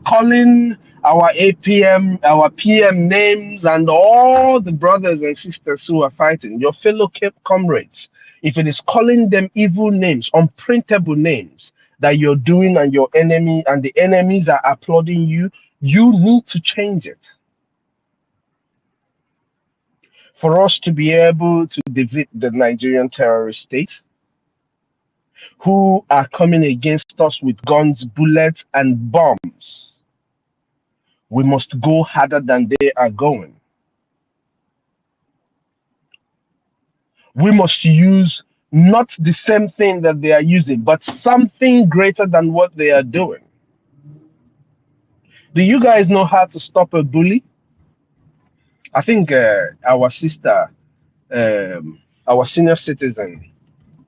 calling our APM, our PM names, and all the brothers and sisters who are fighting, your fellow comrades, if it is calling them evil names, unprintable names that you're doing and your enemy and the enemies are applauding you, you need to change it. For us to be able to defeat the Nigerian terrorist state, who are coming against us with guns, bullets, and bombs, we must go harder than they are going. We must use not the same thing that they are using, but something greater than what they are doing. Do you guys know how to stop a bully? I think our sister, our senior citizen,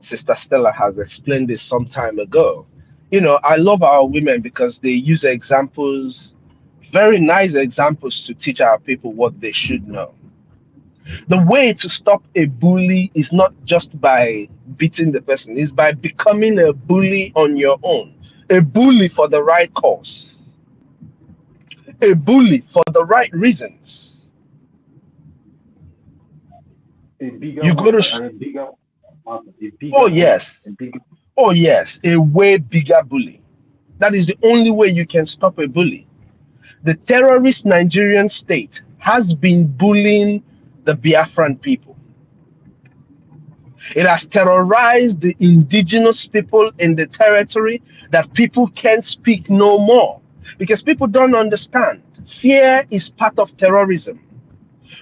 Sister Stella, has explained this some time ago. You know, I love our women because they use examples, very nice examples, to teach our people what they should know. The way to stop a bully is not just by beating the person, it's by becoming a bully on your own. A bully for the right cause. A bully for the right reasons. A bigger You go one, to, a bigger, a oh bigger bully, yes, a bigger. oh yes, a way bigger bully. That is the only way you can stop a bully. The terrorist Nigerian state has been bullying the Biafran people. It has terrorized the indigenous people in the territory that people can't speak no more because people don't understand. Fear is part of terrorism.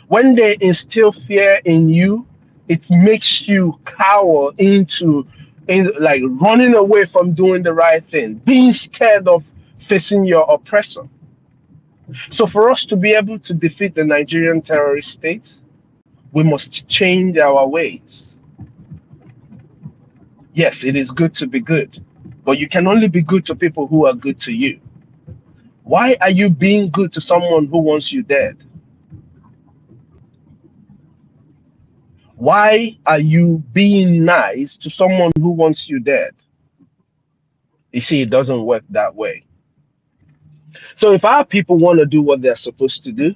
When they instill fear in you, it makes you cower into like running away from doing the right thing, being scared of facing your oppressor. So for us to be able to defeat the Nigerian terrorist state, we must change our ways. Yes, it is good to be good, but you can only be good to people who are good to you. Why are you being good to someone who wants you dead? Why are you being nice to someone who wants you dead? You see, it doesn't work that way. So if our people want to do what they're supposed to do,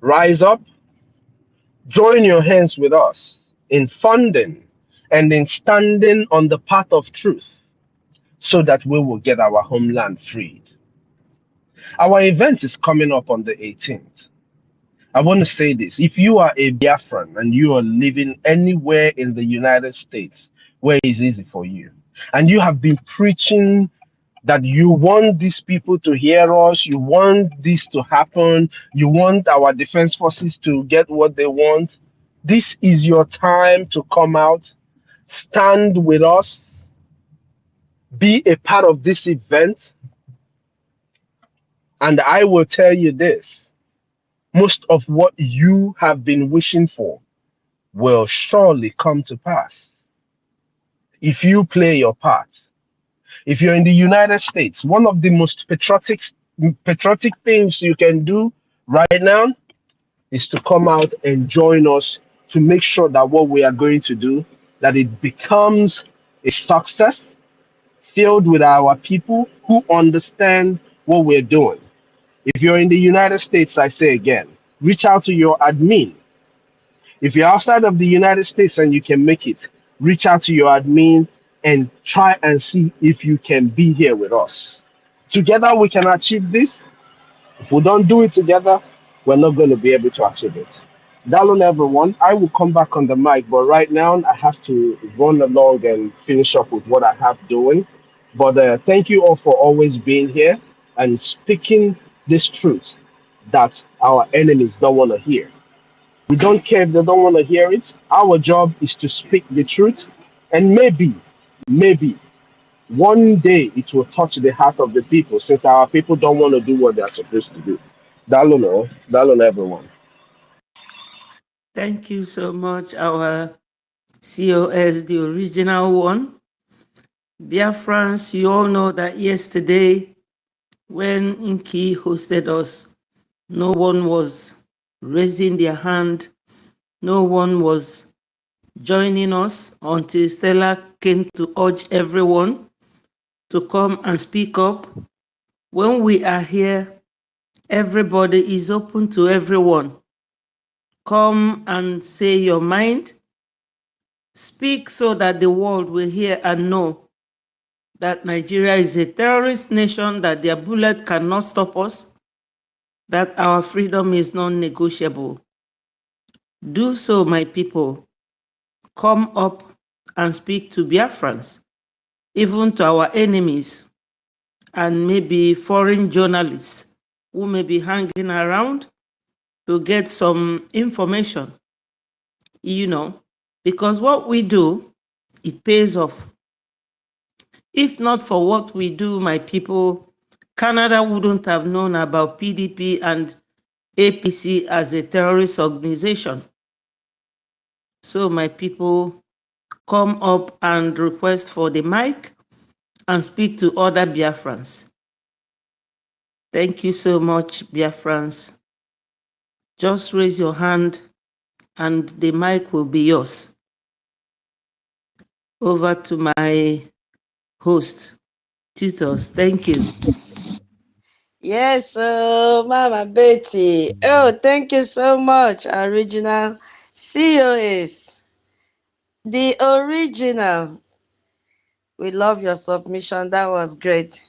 rise up, join your hands with us in funding and in standing on the path of truth so that we will get our homeland freed. Our event is coming up on the 18th. I want to say this. If you are a Biafran and you are living anywhere in the United States where it's easy for you, and you have been preaching that you want these people to hear us, you want this to happen, you want our defense forces to get what they want, this is your time to come out, stand with us, be a part of this event. And I will tell you this, most of what you have been wishing for will surely come to pass if you play your part. If you're in the United States, one of the most patriotic things you can do right now is to come out and join us to make sure that what we are going to do, that it becomes a success filled with our people who understand what we're doing. If you're in the United States, I say again, reach out to your admin. If you're outside of the United States and you can make it, reach out to your admin and try and see if you can be here with us. Together we can achieve this. If we don't do it together, we're not going to be able to achieve it. Dalon, everyone. I will come back on the mic, but right now I have to run along and finish up with what I have doing. But thank you all for always being here and speaking this truth that our enemies don't want to hear. We don't care if they don't want to hear it. Our job is to speak the truth. And maybe one day it will touch the heart of the people since our people don't want to do what they're supposed to do. Dalon, everyone. Thank you so much, our COS, the original one. Biafrans, you all know that yesterday when Inki hosted us, no one was raising their hand, no one was joining us until Stella came to urge everyone to come and speak up. When we are here, everybody is open to everyone. Come and say your mind. Speak so that the world will hear and know that Nigeria is a terrorist nation, that their bullet cannot stop us, that our freedom is non-negotiable. Do so, my people. Come up and speak to Biafrans, even to our enemies, and maybe foreign journalists who may be hanging around to get some information, because what we do, it pays off. If not for what we do, my people, Canada wouldn't have known about PDP and APC as a terrorist organization. So my people, come up and request for the mic and speak to other Biafrans. Thank you so much, Biafrans. Just raise your hand and the mic will be yours. Over to my host, tutors. Thank you. Yes, Mama Betty. Oh, thank you so much, original COS. The original. We love your submission. That was great.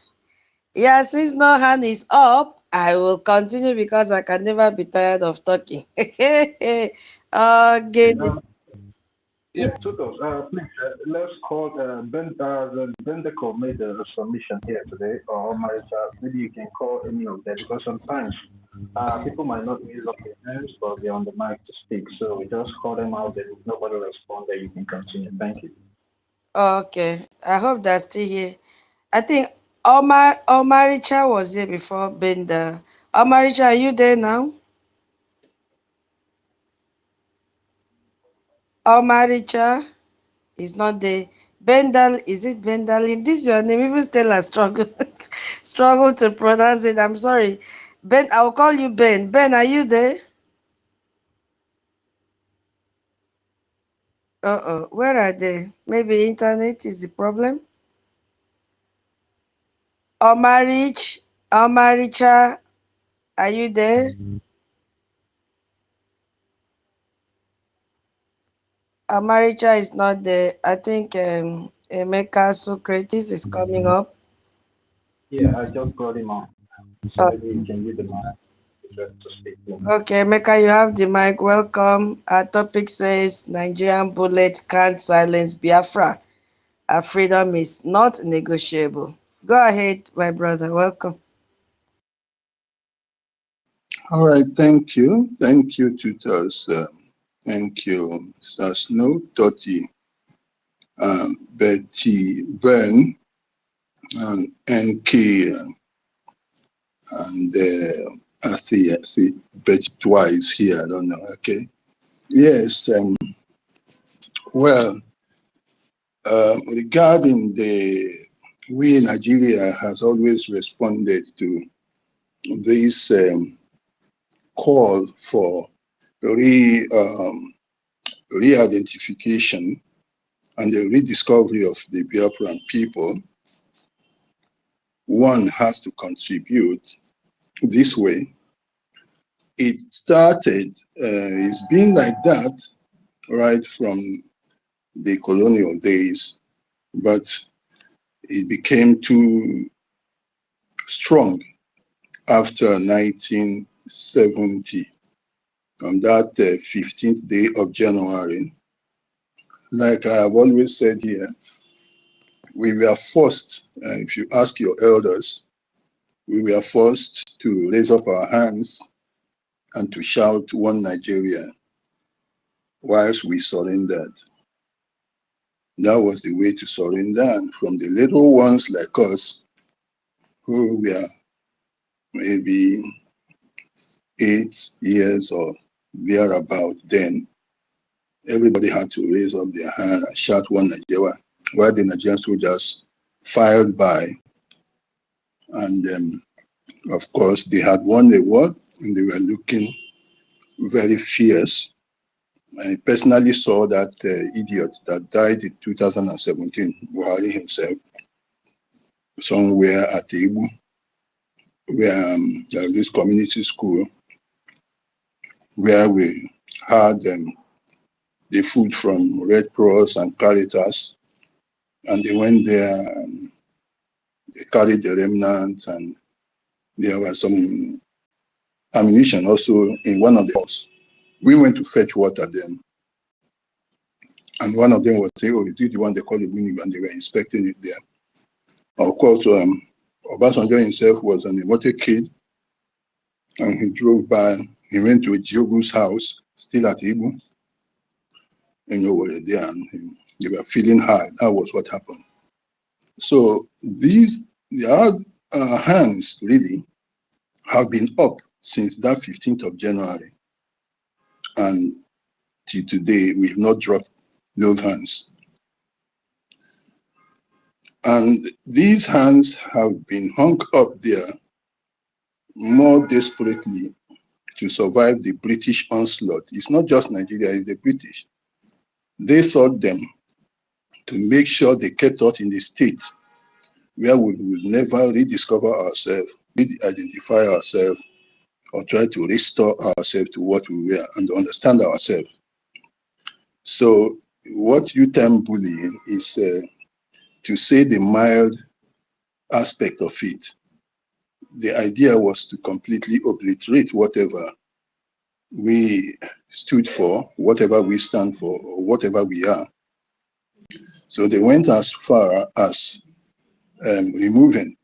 Yeah, since no hand is up, I will continue because I can never be tired of talking. Okay. Yes, Tutos, please, let's call Bendeco made a submission here today, or maybe you can call any of them because sometimes people might not raise up their hands, but they're on the mic to speak. So we just call them out, and if nobody responds, then you can continue. Thank you. Okay. I hope they're still here. I think Omaricha was here before Benda. Omaricha, are you there now? Omaricha is not there. Bendal, is it Bendalin? This is your name. Even Stella struggle to pronounce it. I'm sorry. Ben, I'll call you Ben. Ben, are you there? Where are they? Maybe internet is the problem. Omaricha, are you there? Amaricha is not there. I think Emeka Socrates is coming up. Yeah, I just brought him on. So maybe you can use the mic to speak. Okay, Emeka, you have the mic. Welcome. Our topic says Nigerian bullet can't silence Biafra. Our freedom is not negotiable. Go ahead, my brother. Welcome. All right, thank you. Thank you, tutors. Thank you, Mr. Snow, Dottie, Betty, Ben, and NK, and I see Betty twice here. I don't know. Okay. Yes. Well, regarding we Nigeria has always responded to this call for re-identification and the rediscovery of the Biafran people. One has to contribute this way. It started, it's been like that right from the colonial days, but it became too strong after 1970. On that 15th day of January, like I have always said here, we were forced, and if you ask your elders, we were forced to raise up our hands and to shout one Nigeria whilst we surrendered. That was the way to surrender. And from the little ones like us, who were maybe 8 years or thereabout then, everybody had to raise up their hand and shout one Nigeria, while the Nigerian soldiers filed by. And of course, they had won the war and they were looking very fierce. I personally saw that idiot that died in 2017, Buhari himself, somewhere at Ibu, where there was this community school where we had the food from Red Cross and Caritas, and they went there and they carried the remnant, and there was some ammunition also in one of the halls. We went to fetch water then, and one of them was saying, oh, is this the one they call the Winnie, and they were inspecting it there. Of course, Obasanjo himself was an motorcade, and he drove by. He went to a Diogo's house, still at Ibu, and you were there, and they were feeling high. That was what happened. So their hands really have been up since that 15th of January, and till today we've not dropped those hands. And these hands have been hung up there more desperately to survive the British onslaught. It's not just Nigeria, it's the British. They sought them to make sure they kept us in the state where we would never rediscover ourselves, re-identify ourselves, or try to restore ourselves to what we were and understand ourselves. So what you term bullying is, to say the mild aspect of it. The idea was to completely obliterate whatever we stood for, whatever we stand for, or whatever we are. So they went as far as removing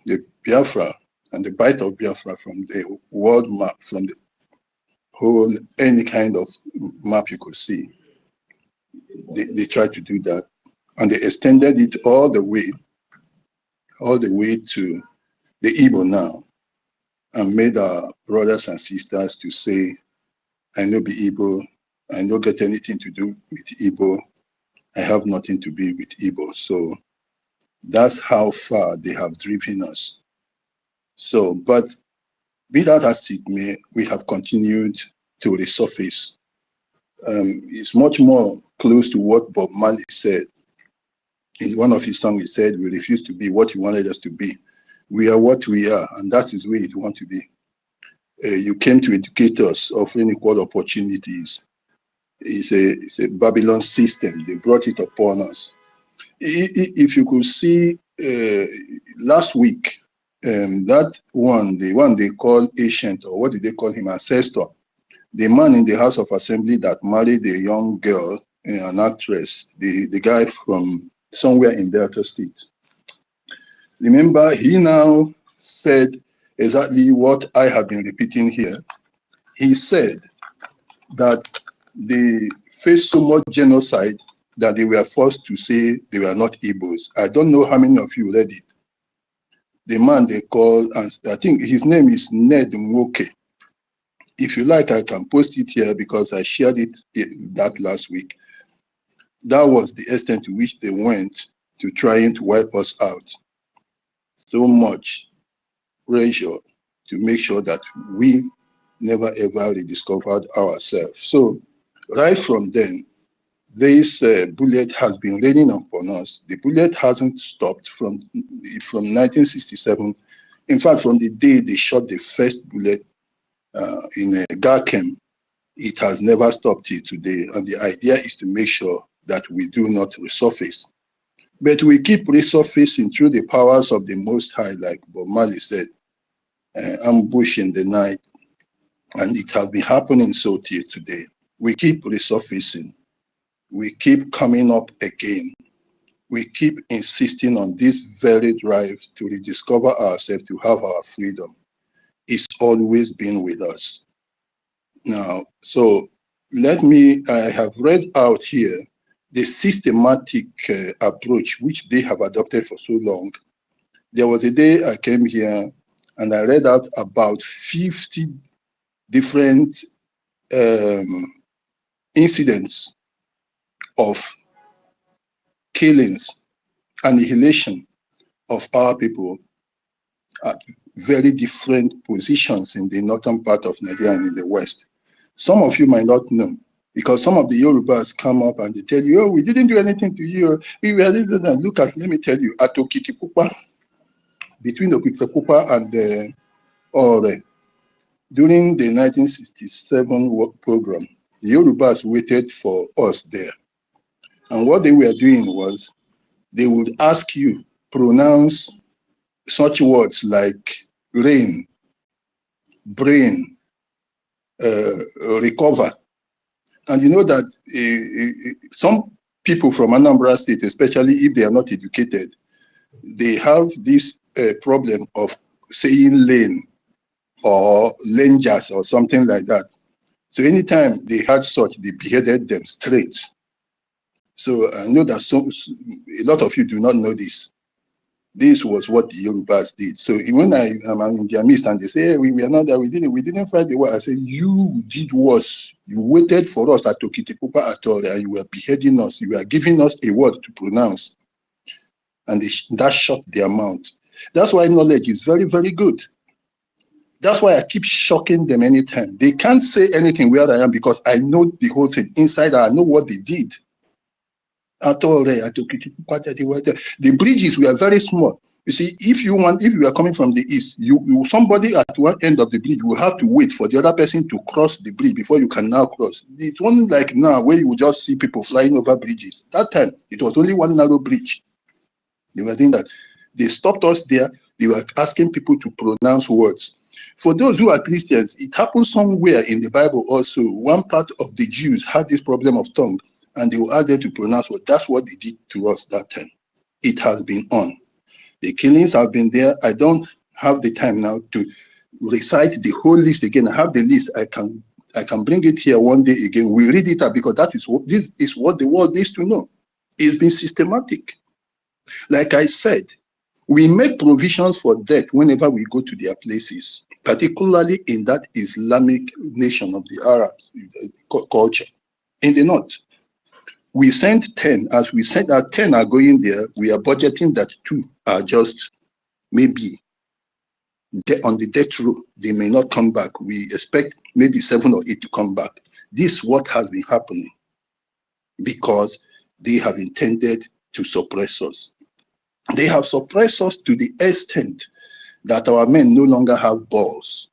the Biafra and the bite of Biafra from the world map, from the whole, any kind of map you could see. They tried to do that, and they extended it all the way to the Igbo now, and made our brothers and sisters to say, I no be Igbo, I no get anything to do with Igbo, I have nothing to be with Igbo. So that's how far they have driven us. So, but be that as it may, we have continued to resurface. It's much more close to what Bob Marley said. In one of his songs, he said, we refuse to be what you wanted us to be. We are what we are, and that is where it want to be. You came to educate us, offering equal opportunities. It's a Babylon system. They brought it upon us. If you could see last week, that one, the one they call ancient, or what did they call him, ancestor, the man in the House of Assembly that married a young girl, an actress, the guy from somewhere in Delta State. Remember, he now said exactly what I have been repeating here. He said that they faced so much genocide that they were forced to say they were not Igbos. I don't know how many of you read it. The man they call, and I think his name is Ned Nwoke. If you like, I can post it here because I shared it that last week. That was the extent to which they went to trying to wipe us out. So much pressure to make sure that we never ever rediscovered ourselves. So right from then, this bullet has been raining upon us. The bullet hasn't stopped from 1967. In fact, from the day they shot the first bullet in Garkem, it has never stopped till today. And the idea is to make sure that we do not resurface. But we keep resurfacing through the powers of the Most High, like Bob Marley said, ambush in the night. And it has been happening so till today. We keep resurfacing. We keep coming up again. We keep insisting on this very drive to rediscover ourselves, to have our freedom. It's always been with us. Now, so I have read out here the systematic approach which they have adopted for so long. There was a day I came here and I read out about 50 different incidents of killings, annihilation of our people at very different positions in the northern part of Nigeria and in the west. Some of you might not know, because some of the Yorubas come up and they tell you, oh, we didn't do anything to you. We were this and look at, let me tell you, at Okitikupa, between Okitikupa and Ore, during the 1967 work program, the Yorubas waited for us there. And what they were doing was, they would ask you, pronounce such words like rain, brain, recover. And you know that some people from Anambra State, especially if they are not educated, they have this problem of saying lane or lenjas or something like that. So anytime they had such, they beheaded them straight. So I know that a lot of you do not know this. This was what the Yorubas did. So when I'm in their midst and they say, hey, we were not there, we didn't fight the war. I say, you did worse. You waited for us at Okitikupa Atore and you were beheading us. You were giving us a word to pronounce. And that shut their mouth. That's why knowledge is very, very good. That's why I keep shocking them anytime. They can't say anything where I am because I know the whole thing inside. I know what they did. The bridges were very small. You see, if you are coming from the east, somebody at one end of the bridge will have to wait for the other person to cross the bridge before you can now cross. It wasn't like now where you will just see people flying over bridges. That time, it was only one narrow bridge. They were doing that. They stopped us there. They were asking people to pronounce words. For those who are Christians, it happened somewhere in the Bible also. One part of the Jews had this problem of tongue, and they will ask them to pronounce what. That's what they did to us that time. It has been on. The killings have been there. I don't have the time now to recite the whole list again. I have the list. I can bring it here one day again. We read it out because this is what the world needs to know. It's been systematic. Like I said, we make provisions for death whenever we go to their places, particularly in that Islamic nation of the Arabs culture. In the north, we sent 10. As we sent our 10 are going there, we are budgeting that 2 are just maybe on the death row. They may not come back. We expect maybe 7 or 8 to come back. This is what has been happening because they have intended to suppress us. They have suppressed us to the extent that our men no longer have balls.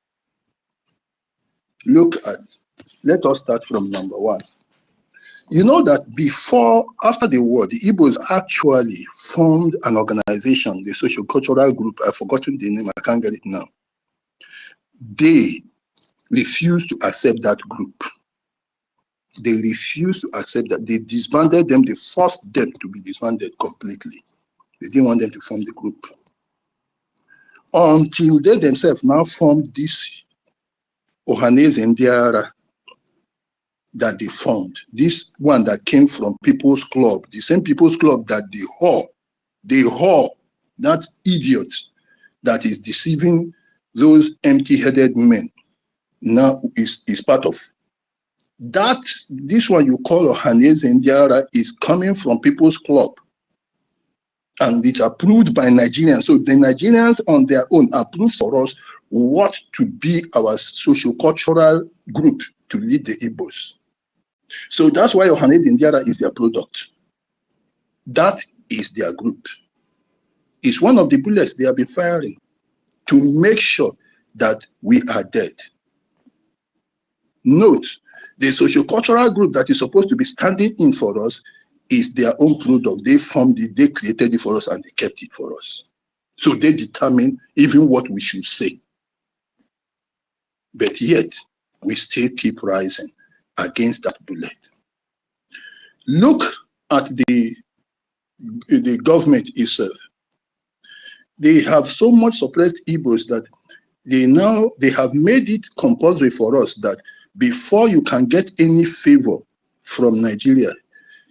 Let us start from number 1. You know that after the war, the Igbos actually formed an organization, the socio-cultural group. I've forgotten the name, I can't get it now. They refused to accept that group. They refused to accept that. They disbanded them. They forced them to be disbanded completely. They didn't want them to form the group. Until they themselves now formed this Ohanese Ndiara that they formed. This one that came from People's Club, the same People's Club that they whore, that idiot that is deceiving those empty-headed men now is part of. That, this one you call Ohanese Ndiara is coming from People's Club. And it's approved by Nigerians. So the Nigerians on their own approved for us what to be our socio-cultural group to lead the Igbos. So that's why Ohanese Ndiara is their product. That is their group. It's one of the bullets they have been firing to make sure that we are dead. Note, the socio-cultural group that is supposed to be standing in for us is their own product. They formed it, they created it for us, and they kept it for us. So they determine even what we should say. But yet, we still keep rising against that bullet. Look at the government itself. They have so much suppressed Igbos that they have made it compulsory for us that before you can get any favor from Nigeria,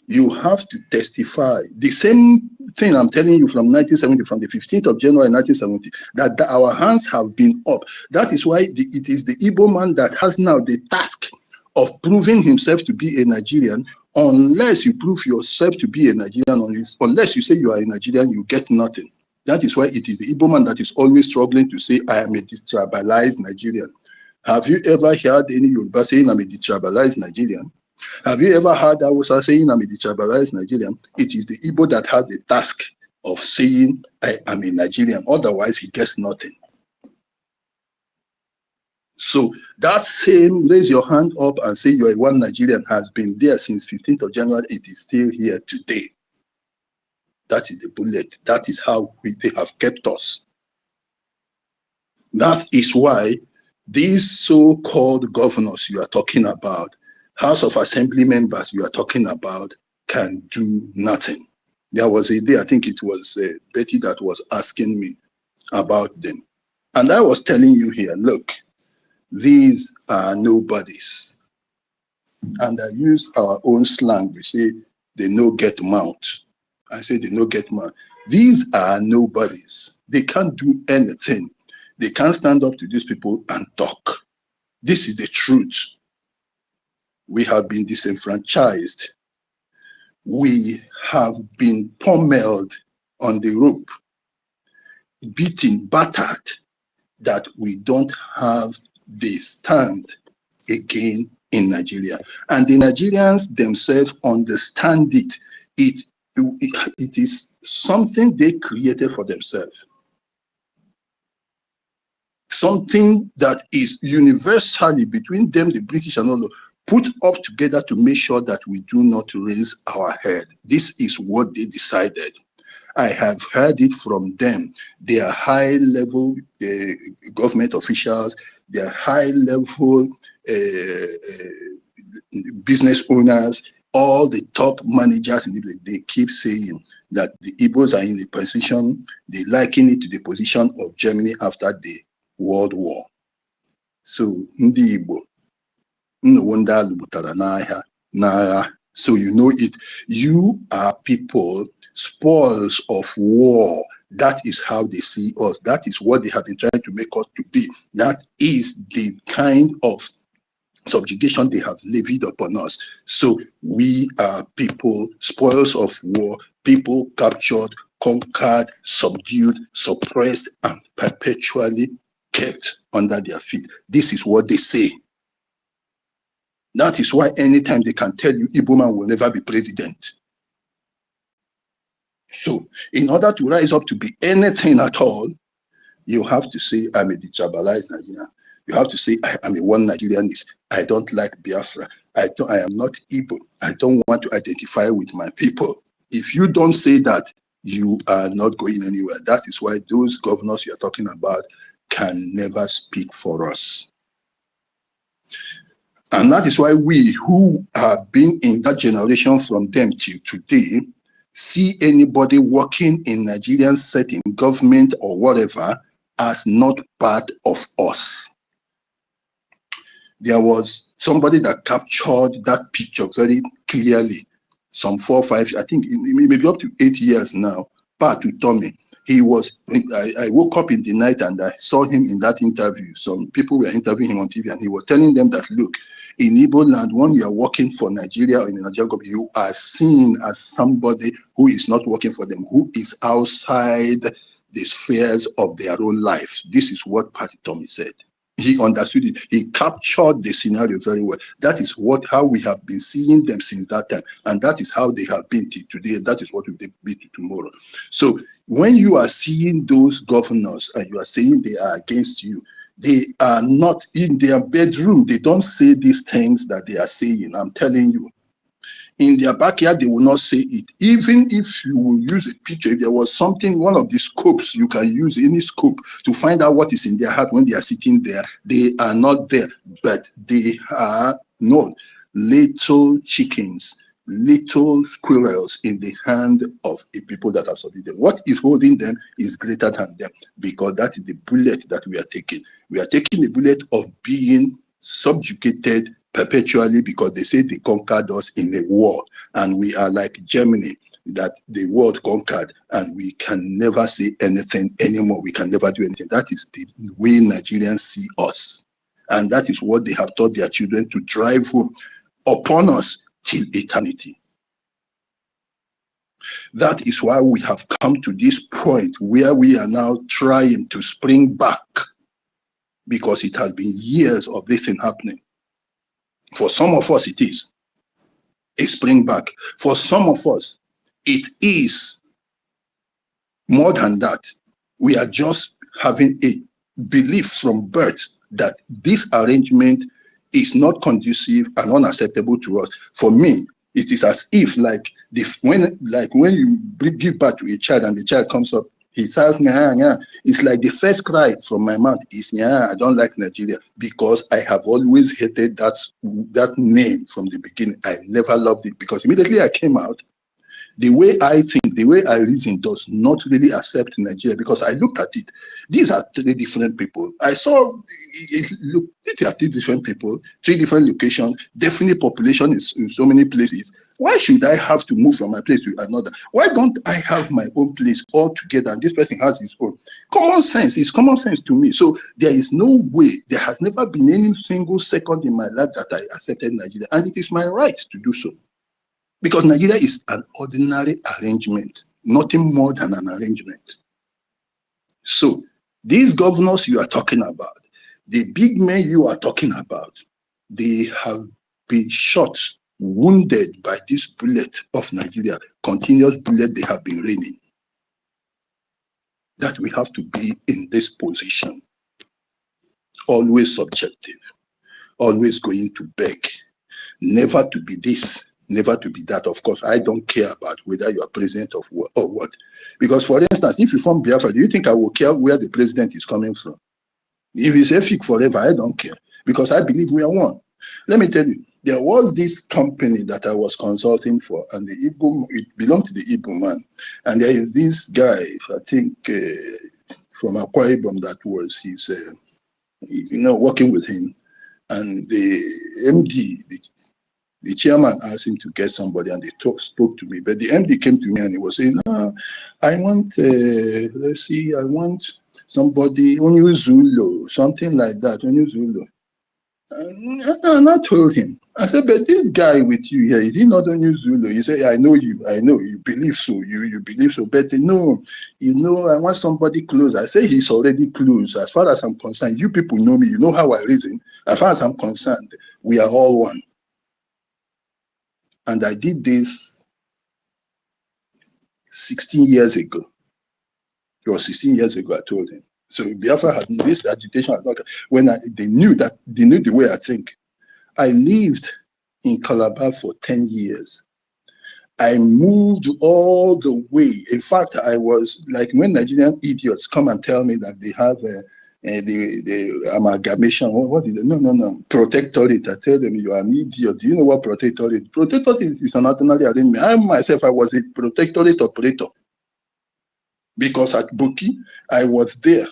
you have to testify. The same thing I'm telling you from 1970, from the 15th of January 1970, that our hands have been up. That is why it is the Igbo man that has now the task of proving himself to be a Nigerian. Unless you prove yourself to be a Nigerian, unless you say you are a Nigerian, you get nothing. That is why it is the Igbo man that is always struggling to say, I am a detribalized Nigerian. Have you ever heard any Yoruba saying, I'm a detribalized Nigerian? Have you ever heard Hausa saying, I'm a detribalized Nigerian? It is the Igbo that has the task of saying, I am a Nigerian. Otherwise, he gets nothing. So that same raise your hand up and say you are one Nigerian has been there since 15th of January. It is still here today. That is the bullet. That is how they have kept us. That is why these so-called governors you are talking about, House of Assembly members you are talking about, can do nothing. There was a day, I think it was Betty that was asking me about them. And I was telling you here, look, these are nobodies. And I use our own slang. We say, they no get mount. I say, they no get mount. These are nobodies. They can't do anything. They can't stand up to these people and talk. This is the truth. We have been disenfranchised. We have been pummeled on the rope, beaten, battered, that we don't have the stand again in Nigeria. And the Nigerians themselves understand it. It is something they created for themselves. Something that is universally between them, the British and all, put up together to make sure that we do not raise our head. This is what they decided. I have heard it from them. They are high-level government officials. They are high-level business owners. All the top managers, they keep saying that the Igbos are in the position, they liken it to the position of Germany after the World War. So, Ndi Igbo, so you know it. You are people, spoils of war. That is how they see us. That is what they have been trying to make us to be. That is the kind of subjugation they have levied upon us. So we are people, spoils of war, people captured, conquered, subdued, suppressed, and perpetually kept under their feet. This is what they say. That is why anytime they can tell you Igbo man will never be president. So in order to rise up to be anything at all, you have to say, I'm a detribalized Nigerian. You have to say, I am a one Nigerianist. I don't like Biafra. I am not Igbo. I don't want to identify with my people. If you don't say that, you are not going anywhere. That is why those governors you're talking about can never speak for us. And that is why we who have been in that generation from them till today, see anybody working in Nigerian setting, government or whatever, as not part of us. There was somebody that captured that picture very clearly, some 4 or 5, I think maybe up to 8 years now, Pat to Tommy. He was, I woke up in the night and I saw him in that interview. Some people were interviewing him on TV and he was telling them that, look, in Igbo land, when you are working for Nigeria or in the Nigerian government, you are seen as somebody who is not working for them, who is outside the spheres of their own lives. This is what Pat Tommy said. He understood it. He captured the scenario very well. That is how we have been seeing them since that time. And that is how they have been till today. And that is what will be tomorrow. So when you are seeing those governors and you are saying they are against you, they are not in their bedroom. They don't say these things that they are saying. I'm telling you. In their backyard, they will not say it. Even if you will use a picture, if there was something, one of the scopes, you can use any scope to find out what is in their heart when they are sitting there. They are not there, but they are not little chickens, little squirrels in the hand of the people that are subdued them. What is holding them is greater than them, because that is the bullet that we are taking. We are taking the bullet of being subjugated perpetually, because they say they conquered us in a war, and we are like Germany that the world conquered, and we can never say anything anymore. We can never do anything. That is the way Nigerians see us, and that is what they have taught their children to drive home upon us till eternity. That is why we have come to this point where we are now trying to spring back, because it has been years of this thing happening. For some of us, it is a spring back. For some of us, it is more than that. We are just having a belief from birth that this arrangement is not conducive and unacceptable to us. For me, it is as if when you give birth to a child and the child comes up, he says, "Nya, nya." It's like the first cry from my mouth is, "Nya, I don't like Nigeria," because I have always hated that name from the beginning. I never loved it, because immediately I came out, the way I think, the way I reason does not really accept Nigeria, because I looked at it. These are 3 different people. I saw, look, these are 3 different people, 3 different locations, definite population in so many places. Why should I have to move from my place to another? Why don't I have my own place altogether and this person has his own? Common sense is common sense to me. So there is no way, there has never been any single second in my life that I accepted Nigeria, and it is my right to do so. Because Nigeria is an ordinary arrangement, nothing more than an arrangement. So these governors you are talking about, the big men you are talking about, they have been shot, wounded by this bullet of Nigeria, continuous bullet they have been raining. That we have to be in this position, always subjective, always going to beg, never to be this, never to be that. Of course, I don't care about whether you are president of or what. Because, for instance, if you form Biafra, do you think I will care where the president is coming from? If it's EFIC forever, I don't care, because I believe we are one. Let me tell you, there was this company that I was consulting for, and it belonged to the Igbo man. And there is this guy, I think, from Akwa Ibom, that was working with him. And the MD, the chairman, asked him to get somebody, and they spoke to me. But the MD came to me and he was saying, I want, I want somebody, Onyu Zulu, something like that, Onyu Zulu. And I told him, I said, but this guy with you here, is he not Onyu Zulu? He said, I know, you believe so, you believe so. But no, I want somebody close. I say he's already close. As far as I'm concerned, you people know me, you know how I reason. As far as I'm concerned, we are all one. And I did this 16 years ago. It was 16 years ago, I told him. So Biafra had this agitation. When they knew the way I think. I lived in Calabar for 10 years. I moved all the way. In fact, I was like when Nigerian idiots come and tell me that they have the amalgamation. What is it? No. Protectorate. I tell them, you are an idiot. Do you know what protectorate? Protectorate is an ordinary arrangement. I myself, I was a protectorate operator because at Buki, I was there.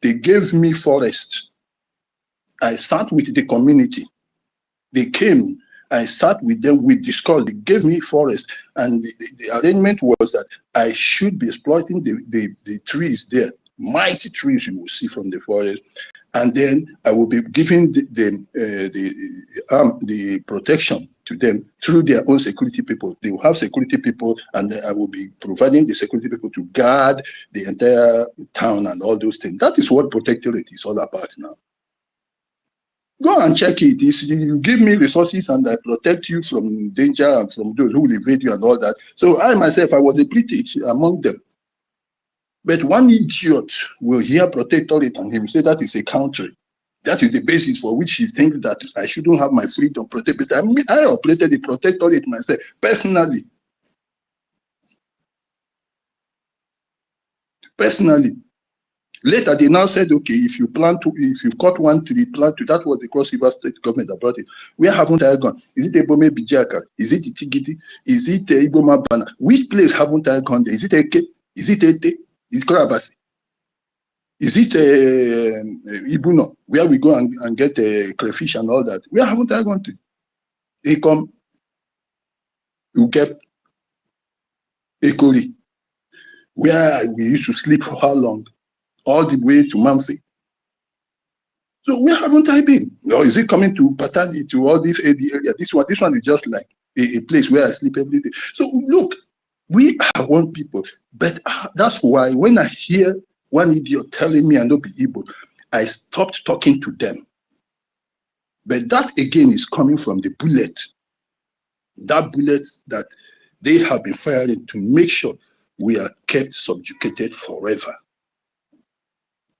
They gave me forest. I sat with the community. They came. I sat with them, we discussed, they gave me forest, and the arrangement was that I should be exploiting the trees there, mighty trees you will see from the forest, and then I will be giving the protection to them through their own security people. They will have security people, and I will be providing the security people to guard the entire town and all those things. That is what protectorate is all about now. Go and check it. You give me resources and I protect you from danger and from those who will invade you and all that. So I myself, I was a British among them. But one idiot will hear protectorate and he will say that is a country. That is the basis for which he thinks that I shouldn't have my freedom protected. But I operated the protectorate myself, personally. Later, they now said, okay, if you cut one tree, plant two. That was the Cross River State government that brought it. Where haven't I gone? Is it Ebome Bijaka? Is it Itigiti? Is it Igoma Bana? Which place haven't I gone there? Is it Eke? Is it Ete? Is it Korabasi? Is it Ibuno, where we go and get crayfish and all that? Where haven't I gone to? Ekom, Ukep, Ekori, where we used to sleep for how long? All the way to Mamfe. So where haven't I been? No, is it coming to Patani, to all this area? This one is just like a place where I sleep every day. So look, we are one people, but that's why when I hear one idiot telling me I don't be Igbo, I stopped talking to them. But that again is coming from the bullet. That bullet that they have been firing to make sure we are kept subjugated forever.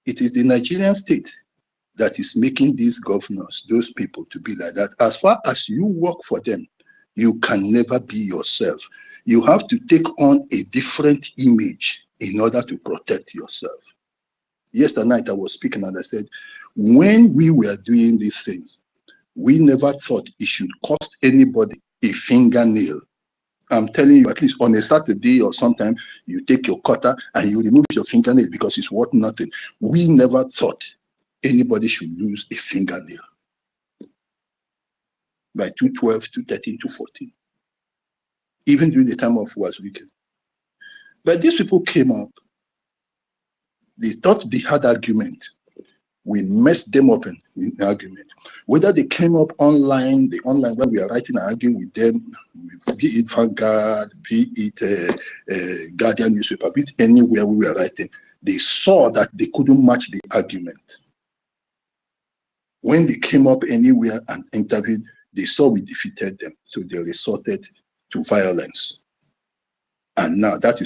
It is the Nigerian state that is making these governors, those people, to be like that. As far as you work for them, you can never be yourself. You have to take on a different image in order to protect yourself. Yesterday night I was speaking and I said, when we were doing these things, we never thought it should cost anybody a fingernail. I'm telling you, at least on a Saturday or sometime, you take your cutter and you remove your fingernail because it's worth nothing. We never thought anybody should lose a fingernail by 212, 213, 214. Even during the time of was weekend. But these people came up, they thought they had argument. We messed them up in argument. Whether they came up online, the online where we are writing and arguing with them, be it Vanguard, be it Guardian newspaper, be it anywhere we were writing, they saw that they couldn't match the argument. When they came up anywhere and interviewed, they saw we defeated them, so they resorted to violence. And now that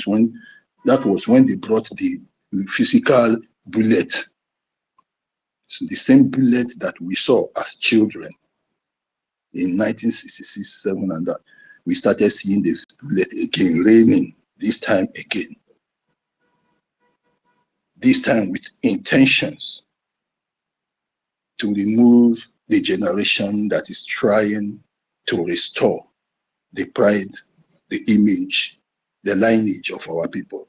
was when they brought the physical bullet. So the same bullet that we saw as children in 1966, 7 and that. We started seeing the bullet again raining, this time again. This time with intentions to remove the generation that is trying to restore the pride, the image, the lineage of our people.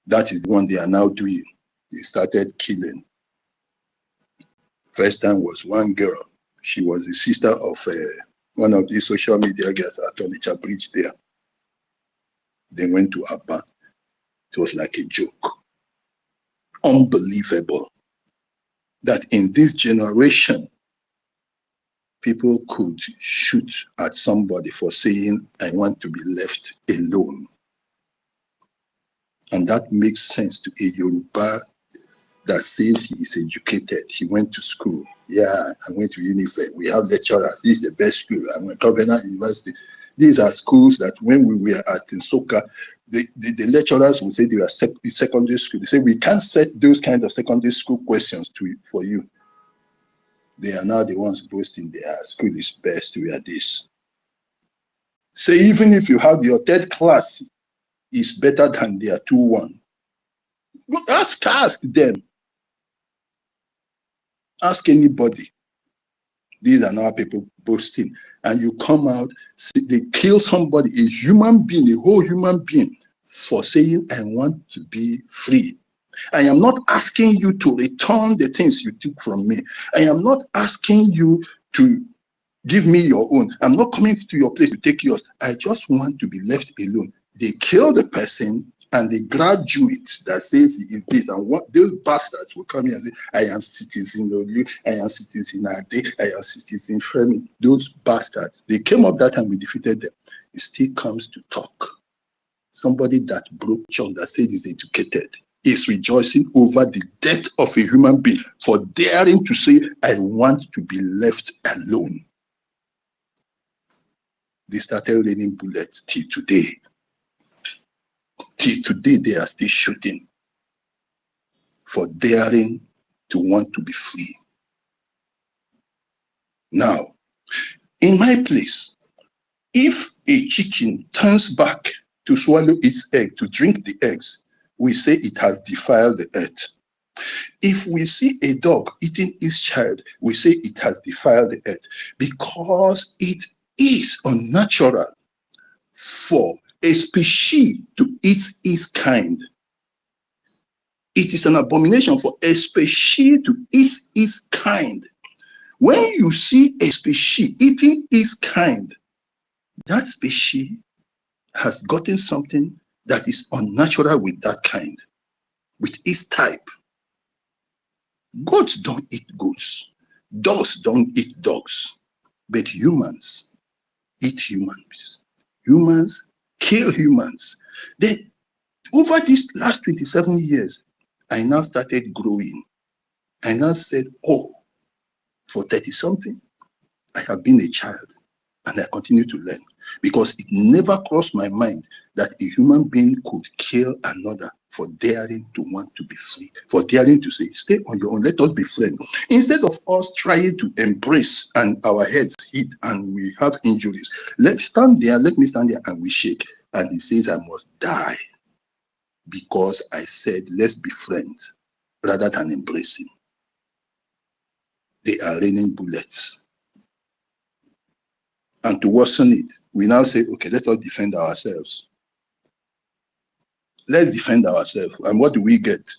That is the one they are now doing. They started killing. First time was one girl. She was the sister of one of these social media guys at Onitsha Bridge there. They went to Abba. It was like a joke. Unbelievable that in this generation, people could shoot at somebody for saying, I want to be left alone. And that makes sense to a Yoruba that says he is educated. He went to school. Yeah, I went to Unifair. We have lecturers. This is the best school. I went to Covenant University. These are schools that when we were at Nsoka, the lecturers would say they were secondary school. They say, we can't set those kind of secondary school questions for you. They are now the ones boasting their school is best, we are this. Say even if you have your third class is better than their 2-1. Ask them. Ask anybody. These are now people boasting. And you come out, see, they kill somebody, a human being, a whole human being, for saying, I want to be free. I am not asking you to return the things you took from me. I am not asking you to give me your own. I'm not coming to your place to take yours. I just want to be left alone. They kill the person and the graduate that says he is this, and what those bastards will come here and say, I am citizen Olu, I am citizen Ade, I am citizen Femi. Those bastards, they came up that time, we defeated them. It still comes to talk. Somebody that broke chunk, that said is educated, is rejoicing over the death of a human being for daring to say, I want to be left alone. They started raining bullets till today. Till today, they are still shooting for daring to want to be free. Now, in my place, if a chicken turns back to swallow its egg, to drink the eggs, we say it has defiled the earth. If we see a dog eating its child, we say it has defiled the earth, because it is unnatural for a species to eat its kind. It is an abomination for a species to eat its kind. When you see a species eating its kind, that species has gotten something that is unnatural with that kind, with its type. Goats don't eat goats. Dogs don't eat dogs. But humans eat humans. Humans kill humans. Then, over these last 27 years, I now started growing. I now said, oh, for 30-something, I have been a child and I continue to learn, because it never crossed my mind that a human being could kill another for daring to want to be free, for daring to say, stay on your own, let us be friends. Instead of us trying to embrace and our heads hit and we have injuries, let's stand there, let me stand there, and we shake. And he says, I must die because I said, let's be friends, rather than embracing. They are raining bullets. And to worsen it, we now say, okay, let us defend ourselves. Let's defend ourselves. And what do we get?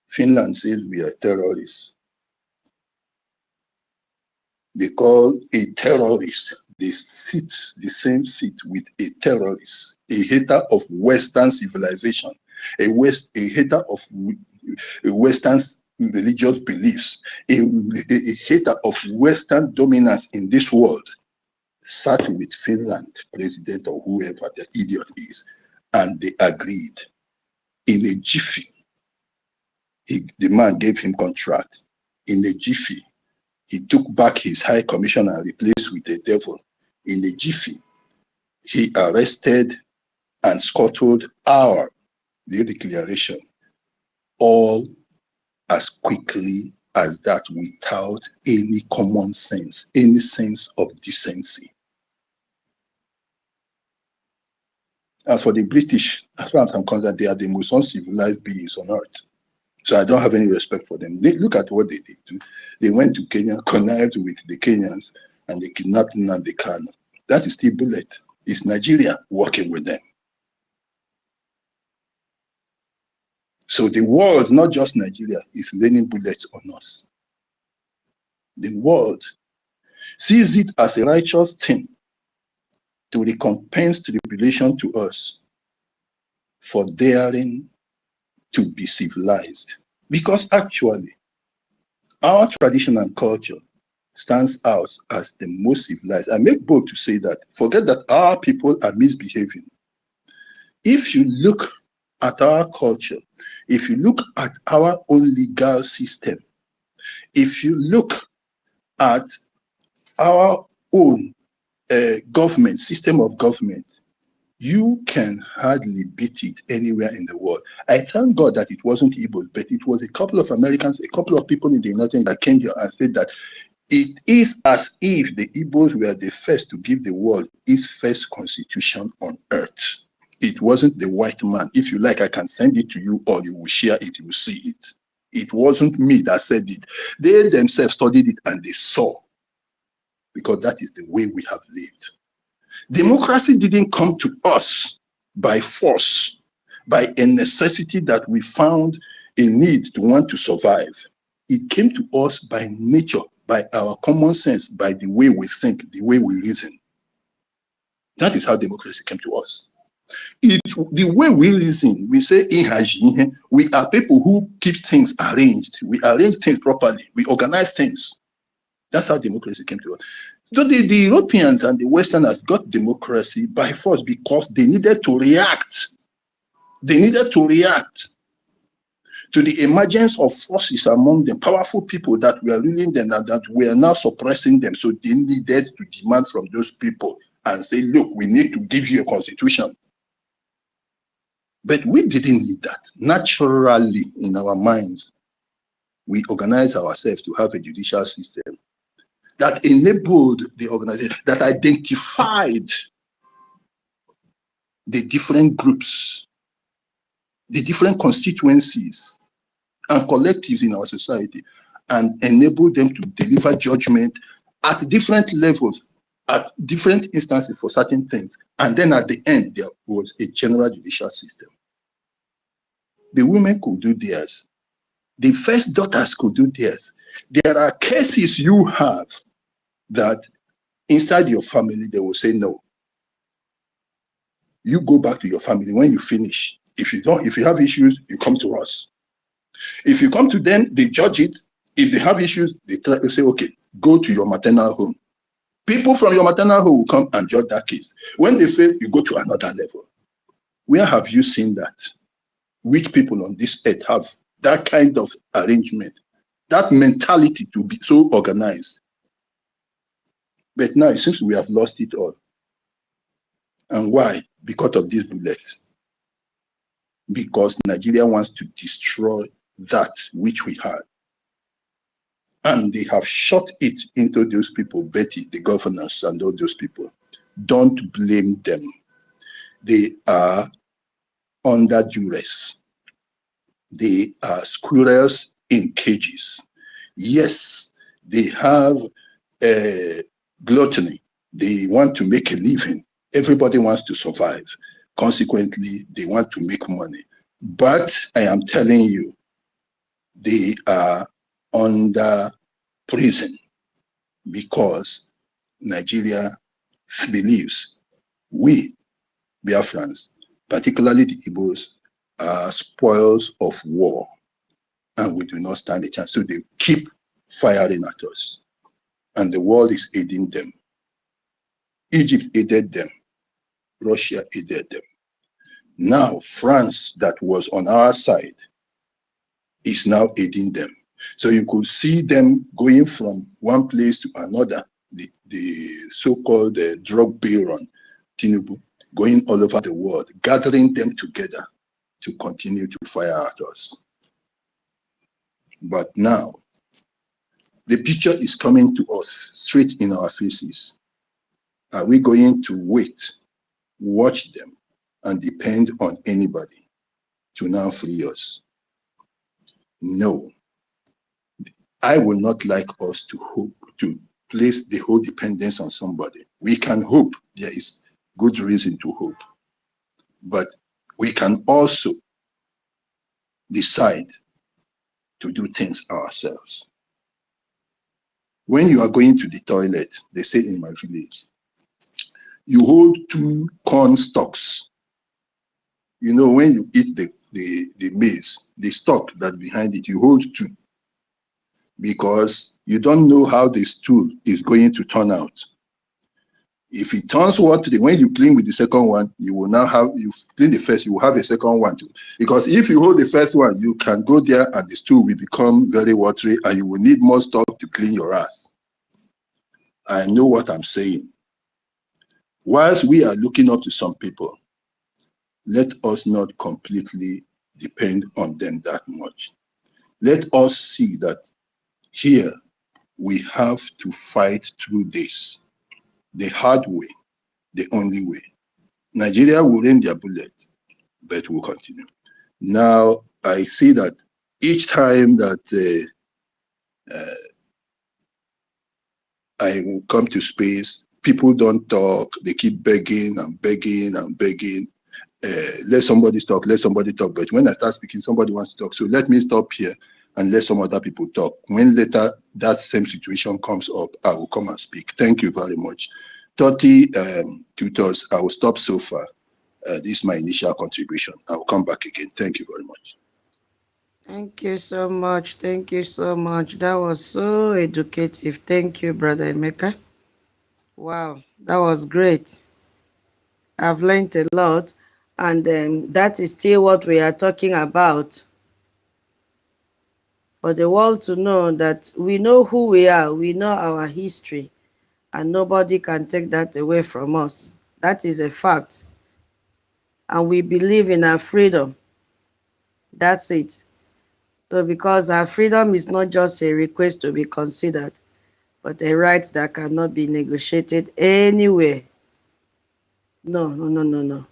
Finland says we are terrorists. They call a terrorist, they sit the same seat with a terrorist, a hater of Western civilization, a hater of Western religious beliefs, a hater of Western dominance in this world, sat with Finland president or whoever the idiot is, and they agreed. In a jiffy, the man gave him contract. In a jiffy, he took back his high commission and replaced with a devil. In a jiffy, he arrested and scuttled our declaration, all as quickly as that, without any common sense, any sense of decency. And for the British, as far as I'm concerned, they are the most uncivilized beings on earth. So I don't have any respect for them. Look at what they did. They went to Kenya, connived with the Kenyans, and they kidnapped Nnamdi Kanu. That is still bullet. It's Nigeria working with them. So the world, not just Nigeria, is laying bullets on us. The world sees it as a righteous thing to recompense tribulation to us for daring to be civilized. Because actually, our tradition and culture stands out as the most civilized. I make bold to say that. Forget that our people are misbehaving. If you look at our culture, if you look at our own legal system, if you look at our own government, system of government, You can hardly beat it anywhere in the world. I thank God that it wasn't Igbo, but it was a couple of Americans, a couple of people in the United States that came here and said that it is as if the Igbos were the first to give the world its first constitution on earth. It wasn't the white man. If you like, I can send it to you or you will share it, you will see it. It wasn't me that said it. They themselves studied it and they saw, because that is the way we have lived. Democracy didn't come to us by force, by a necessity that we found a need to want to survive. It came to us by nature, by our common sense, by the way we think, the way we reason. That is how democracy came to us. The way we reason, we say, we are people who keep things arranged. We arrange things properly. We organize things. That's how democracy came to us. So the Europeans and the Westerners got democracy by force because they needed to react. They needed to react to the emergence of forces among them, powerful people that were ruling them and that were now suppressing them. So they needed to demand from those people and say, look, we need to give you a constitution. But we didn't need that. Naturally, in our minds, we organized ourselves to have a judicial system that enabled the organization, that identified the different groups, the different constituencies and collectives in our society, and enabled them to deliver judgment at different levels, at different instances for certain things. And then at the end, there was a general judicial system. The women could do theirs. The first daughters could do theirs. There are cases you have that inside your family, they will say, no, you go back to your family when you finish. If you have issues, you come to us. If you come to them, they judge it. If they have issues, they try to say, okay, go to your maternal home. People from your maternal home will come and judge that case. When they fail, you go to another level. Where have you seen that? Which people on this earth have that kind of arrangement, that mentality to be so organized? But now it seems we have lost it all. And why? Because of this bullet. Because Nigeria wants to destroy that which we had. And they have shot it into those people, Betty, the governors, and all those people. Don't blame them. They are under duress. They are squirrels in cages. Yes, they have gluttony. They want to make a living. Everybody wants to survive. Consequently, they want to make money. But I am telling you, they are under prison because Nigeria believes we, Biafrans, particularly the Igbos, are spoils of war, and we do not stand a chance. So they keep firing at us, and the world is aiding them. Egypt aided them. Russia aided them. Now, France, that was on our side, is now aiding them. So you could see them going from one place to another, the so-called drug baron, Tinubu, going all over the world, gathering them together to continue to fire at us. But now, the picture is coming to us straight in our faces. Are we going to wait, watch them, and depend on anybody to now free us? No. I would not like us to hope, to place the whole dependence on somebody. We can hope, there is good reason to hope. But we can also decide to do things ourselves. When you are going to the toilet, they say in my village, you hold 2 corn stalks. You know, when you eat the maize, the stalk that behind it, you hold 2. Because you don't know how the stool is going to turn out. If it turns watery, when you clean with the second one, you will now have, you clean the first, you will have a second one too. Because if you hold the first one, you can go there and the stool will become very watery and you will need more stock to clean your ass. I know what I'm saying. Whilst we are looking up to some people, let us not completely depend on them that much. Let us see that here we have to fight through this the hard way, the only way. Nigeria will rain their bullet, but will continue. Now, I see that each time that I will come to space, people don't talk, they keep begging and begging and begging. Let somebody talk, let somebody talk. But when I start speaking, somebody wants to talk. So let me stop here and let some other people talk. When later that same situation comes up, I will come and speak. Thank you very much. 30 tutors, I will stop so far. This is my initial contribution. I will come back again. Thank you very much. Thank you so much. Thank you so much. That was so educative. Thank you, Brother Emeka. Wow, that was great. I've learned a lot, and that is still what we are talking about. For the world to know that we know who we are, we know our history, and nobody can take that away from us. That is a fact. And we believe in our freedom. That's it. So because our freedom is not just a request to be considered, but a right that cannot be negotiated anywhere. No, no, no, no, no.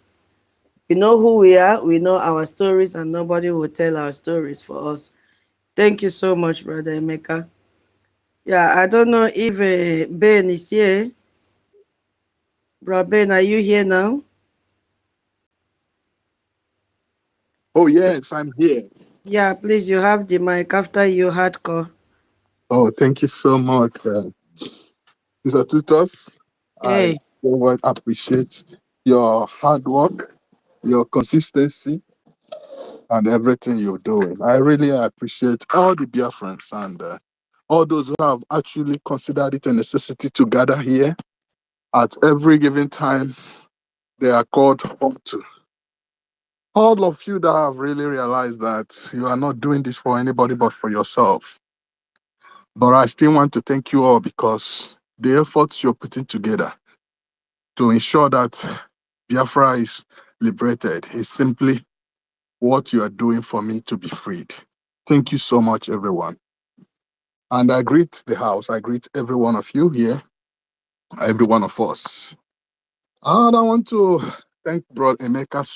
We know who we are, we know our stories, and nobody will tell our stories for us. Thank you so much, Brother Emeka. Yeah, I don't know if Ben is here. Bro Ben, are you here now? Oh, yes, I'm here. Yeah, please, you have the mic after you hardcore. Oh, thank you so much, Mr. Tutos. I Hey, so much appreciate your hard work, your consistency, and everything you're doing. I really appreciate all the Biafrans and all those who have actually considered it a necessity to gather here at every given time they are called home to. All of you that have really realized that you are not doing this for anybody but for yourself. But I still want to thank you all because the efforts you're putting together to ensure that Biafra is liberated is simply what you are doing for me to be freed. Thank you so much, everyone. And I greet the house. I greet every one of you here, every one of us. And I want to thank Brother Emeka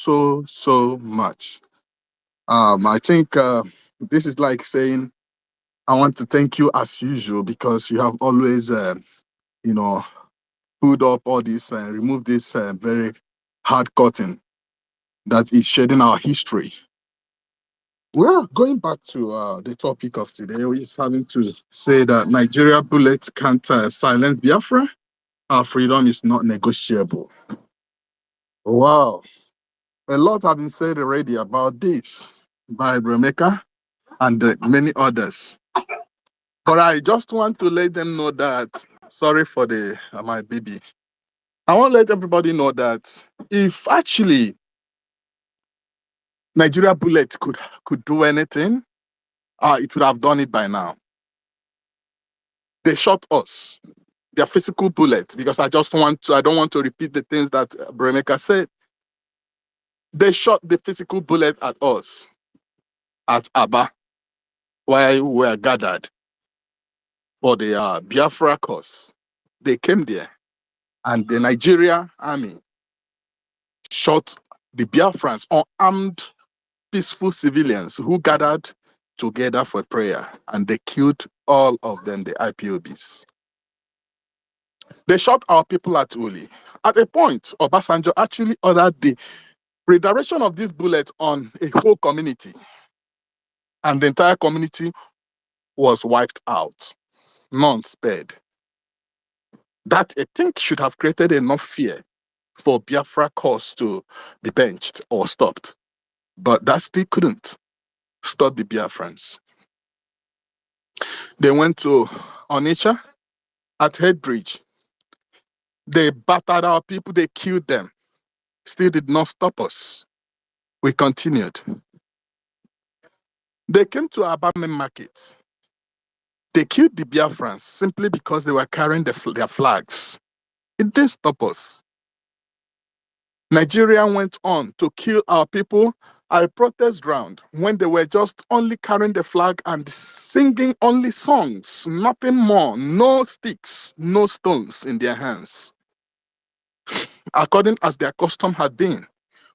so much. I think this is like saying, I want to thank you as usual because you have always, pulled up all this and removed this very hard curtain that is shedding our history. Well, going back to the topic of today, we're just having to say that Nigeria bullets can't silence Biafra. Our freedom is not negotiable. Wow. A lot have been said already about this by Bremeka and many others. But I just want to let them know that, sorry for the my baby. I want to let everybody know that if actually Nigeria bullet could do anything, it would have done it by now. They shot us. Their physical bullets, because I don't want to repeat the things that Bremeka said. They shot the physical bullet at us at Aba, where we were gathered for the Biafra cause. They came there, and the Nigeria army shot the Biafrans, unarmed, peaceful civilians who gathered together for prayer, and they killed all of them, the IPOBs. They shot our people at Uli. At a point, Obasanjo actually ordered the redirection of this bullet on a whole community, and the entire community was wiped out, none spared. That, I think, should have created enough fear for Biafra cause to be benched or stopped. But that still couldn't stop the Biafrans. They went to Onitsha at Headbridge. They battered our people, they killed them. Still did not stop us. We continued. They came to our Abame market. They killed the Biafrans simply because they were carrying their flags. It didn't stop us. Nigeria went on to kill our people at a protest ground when they were just only carrying the flag and singing only songs, nothing more, no sticks, no stones in their hands, according as their custom had been,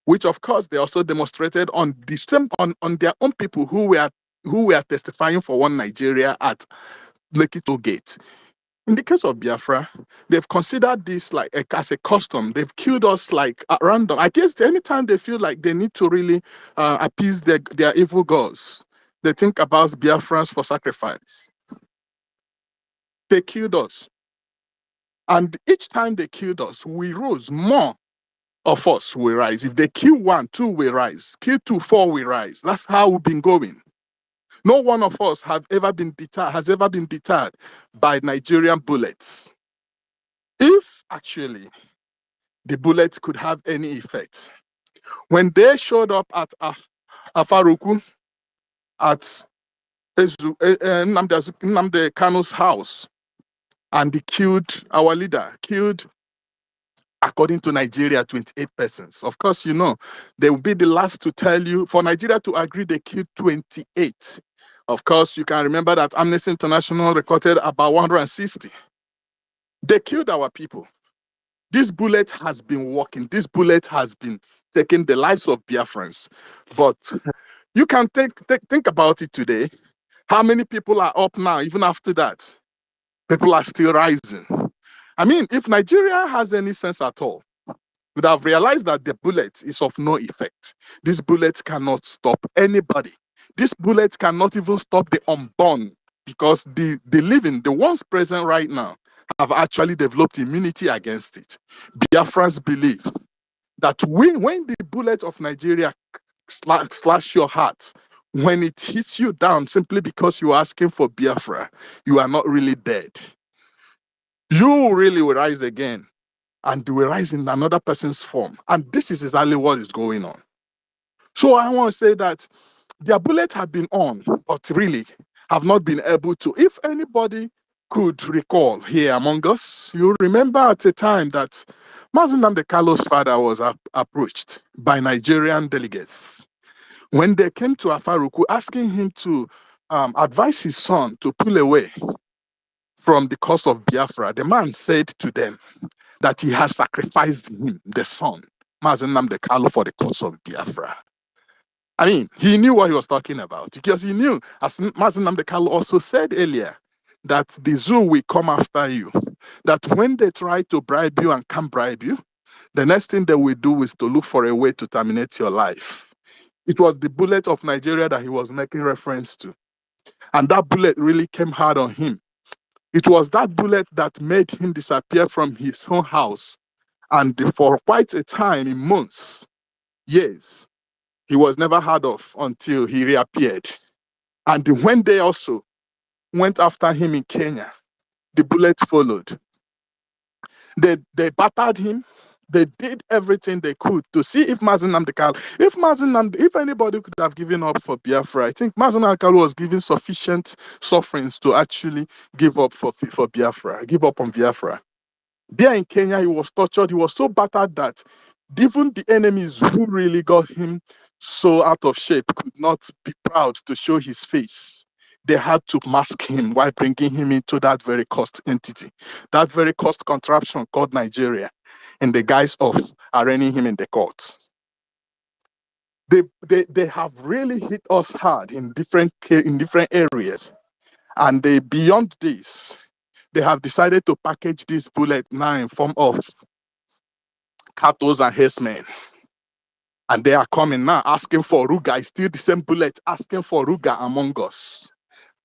which of course they also demonstrated on the same on their own people who were testifying for one Nigeria at Lekki Toll Gate. In the case of Biafra, they've considered this like as a custom. They've killed us like at random. I guess anytime they feel like they need to really appease their evil gods, they think about Biafrans for sacrifice. They killed us. And each time they killed us, we rose. More of us will rise. If they kill one, two will rise. Kill two, four will rise. That's how we've been going. No one of us has ever been deterred by Nigerian bullets. If actually the bullet could have any effect, when they showed up at Afaruku, at Nnamdi Kanu's house, and they killed our leader, killed, according to Nigeria, 28 persons. Of course, you know, they will be the last to tell you, for Nigeria to agree, they killed 28. Of course, you can remember that Amnesty International recorded about 160. They killed our people. This bullet has been working. This bullet has been taking the lives of Biafrans. But you can think about it today. How many people are up now, even after that? People are still rising. I mean, if Nigeria has any sense at all, would have realized that the bullet is of no effect. This bullet cannot stop anybody. This bullet cannot even stop the unborn, because the living, the ones present right now, have actually developed immunity against it. Biafrans believe that when the bullet of Nigeria slash your heart, when it hits you down simply because you're asking for Biafra, you are not really dead. You really will rise again, and will rise in another person's form. And this is exactly what is going on. So I want to say that their bullets have been on, but really have not been able to. If anybody could recall here among us, you remember at a time that Mazi Nnamdi Kalu's father was approached by Nigerian delegates when they came to Afaruku asking him to advise his son to pull away from the cause of Biafra. The man said to them that he has sacrificed him, the son, Mazi Nnamdi Kalu, for the cause of Biafra. I mean, he knew what he was talking about, because he knew, as Mazi Nnamdi Kalu also said earlier, that the zoo will come after you. That when they try to bribe you and can't bribe you, the next thing they will do is to look for a way to terminate your life. It was the bullet of Nigeria that he was making reference to. And that bullet really came hard on him. It was that bullet that made him disappear from his own house. And for quite a time, in months, years, he was never heard of until he reappeared. And when they also went after him in Kenya, the bullet followed. They battered him. They did everything they could to see if Mazi Nnamdi Kalu, if anybody could have given up for Biafra, I think Mazi Nnamdi Kalu was given sufficient sufferings to actually give up for Biafra, give up on Biafra. There in Kenya, he was tortured. He was so battered that even the enemies who really got him so out of shape could not be proud to show his face. They had to mask him while bringing him into that very cursed entity, that very cursed contraption called Nigeria, in the guise of arraigning him in the courts. They have really hit us hard in different areas, and beyond this, they have decided to package this bullet now in form of cattle and herdsmen. And they are coming now asking for Ruga. It's still the same bullet asking for Ruga among us.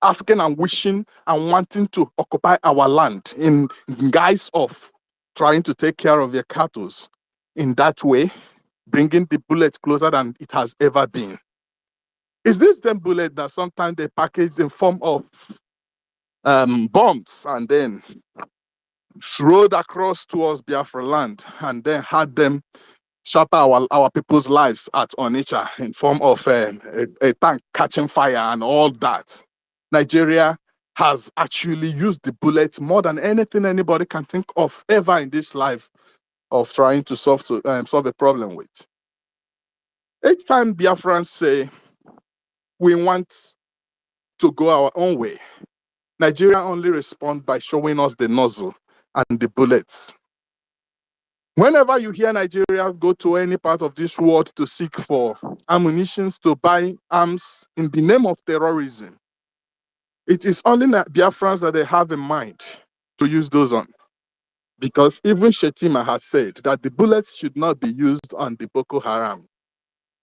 Asking and wishing and wanting to occupy our land in guise of trying to take care of their cattle. In that way, bringing the bullet closer than it has ever been. Is this the bullet that sometimes they package in form of bombs and then rode across towards Biafra land and then had them shatter our people's lives at Onitsha in form of a tank catching fire and all that? Nigeria has actually used the bullet more than anything anybody can think of ever in this life of trying to solve a problem with. Each time Biafrans say we want to go our own way, Nigeria only respond by showing us the nozzle and the bullets. Whenever you hear Nigeria go to any part of this world to seek for ammunition, to buy arms in the name of terrorism, it is only Biafrans that they have in mind to use those on. Because even Shetima has said that the bullets should not be used on the Boko Haram.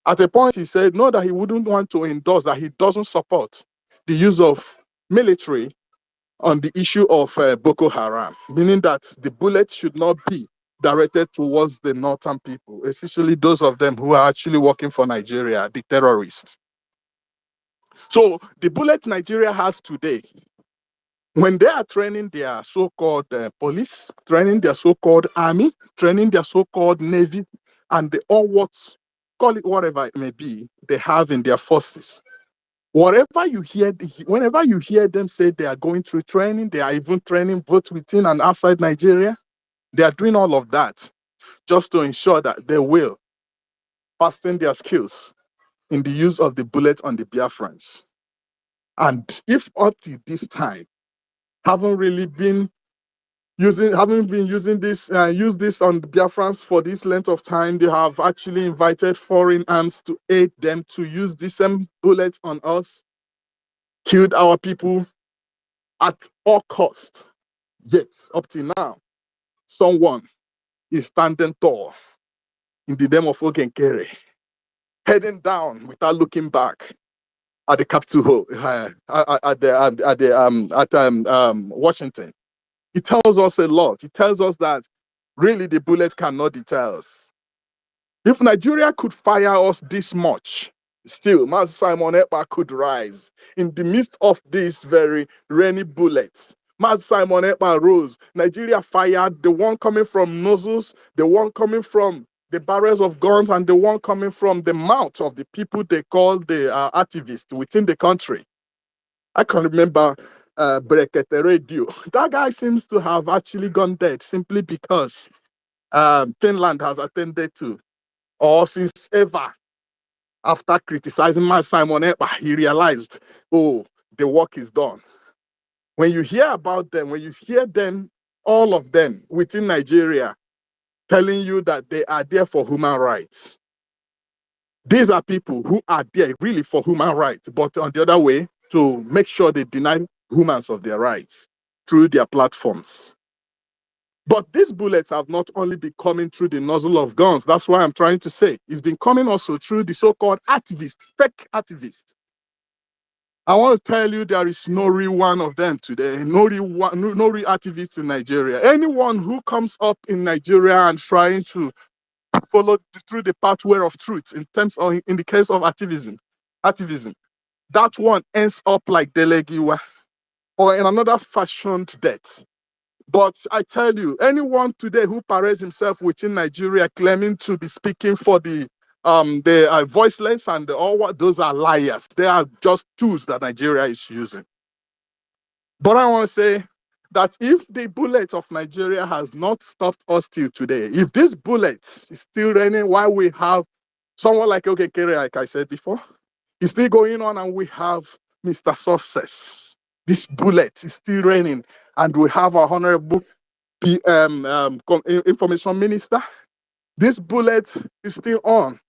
At a point, he said, no, that he wouldn't want to endorse, that he doesn't support the use of military on the issue of Boko Haram, meaning that the bullets should not be directed towards the northern people, especially those of them who are actually working for Nigeria, the terrorists. So the bullet Nigeria has today, when they are training their so-called police, training their so-called army, training their so-called navy, and the all what, call it whatever it may be, they have in their forces. Whatever you hear, whenever you hear them say they are going through training, they are even training both within and outside Nigeria, they are doing all of that just to ensure that they will fasten their skills in the use of the bullet on the Biafrans. And if up to this time, haven't been using this, use this on the Biafrans for this length of time, they have actually invited foreign arms to aid them to use the same bullets on us, killed our people at all cost. Yet, up to now, someone is standing tall in the name of Ogenkere, heading down without looking back at the Capitol Hill, at Washington. It tells us a lot. It tells us that really the bullet cannot deter us. If Nigeria could fire us this much, still, Master Simon Ekpa could rise in the midst of these very rainy bullets. Master Simon Ekpa rose. Nigeria fired the one coming from nozzles, the one coming from the barrels of guns, and the one coming from the mouth of the people they call the activists within the country. I can remember Brekete Radio. That guy seems to have actually gone dead simply because Finland has attended to, or since ever, after criticizing Master Simon Ekpa, he realized, oh, the work is done. When you hear about them, when you hear them, all of them within Nigeria, telling you that they are there for human rights. These are people who are there really for human rights, but on the other way, to make sure they deny humans of their rights through their platforms. But these bullets have not only been coming through the nozzle of guns. That's why I'm trying to say it's been coming also through the so-called activists, fake activists. I want to tell you there is no real one of them today, no real activists in Nigeria. Anyone who comes up in Nigeria and trying to follow through the pathway of truth in terms of, in the case of activism, that one ends up like Delegiwa or in another fashioned death. But I tell you, anyone today who parades himself within Nigeria claiming to be speaking for the voiceless and all what, those are liars. They are just tools that Nigeria is using. But I want to say that if the bullet of Nigeria has not stopped us till today, if this bullet is still raining while we have someone like Okekere, like I said before, it's still going on and we have Mr. Success. This bullet is still raining and we have our honorable information minister. This bullet is still on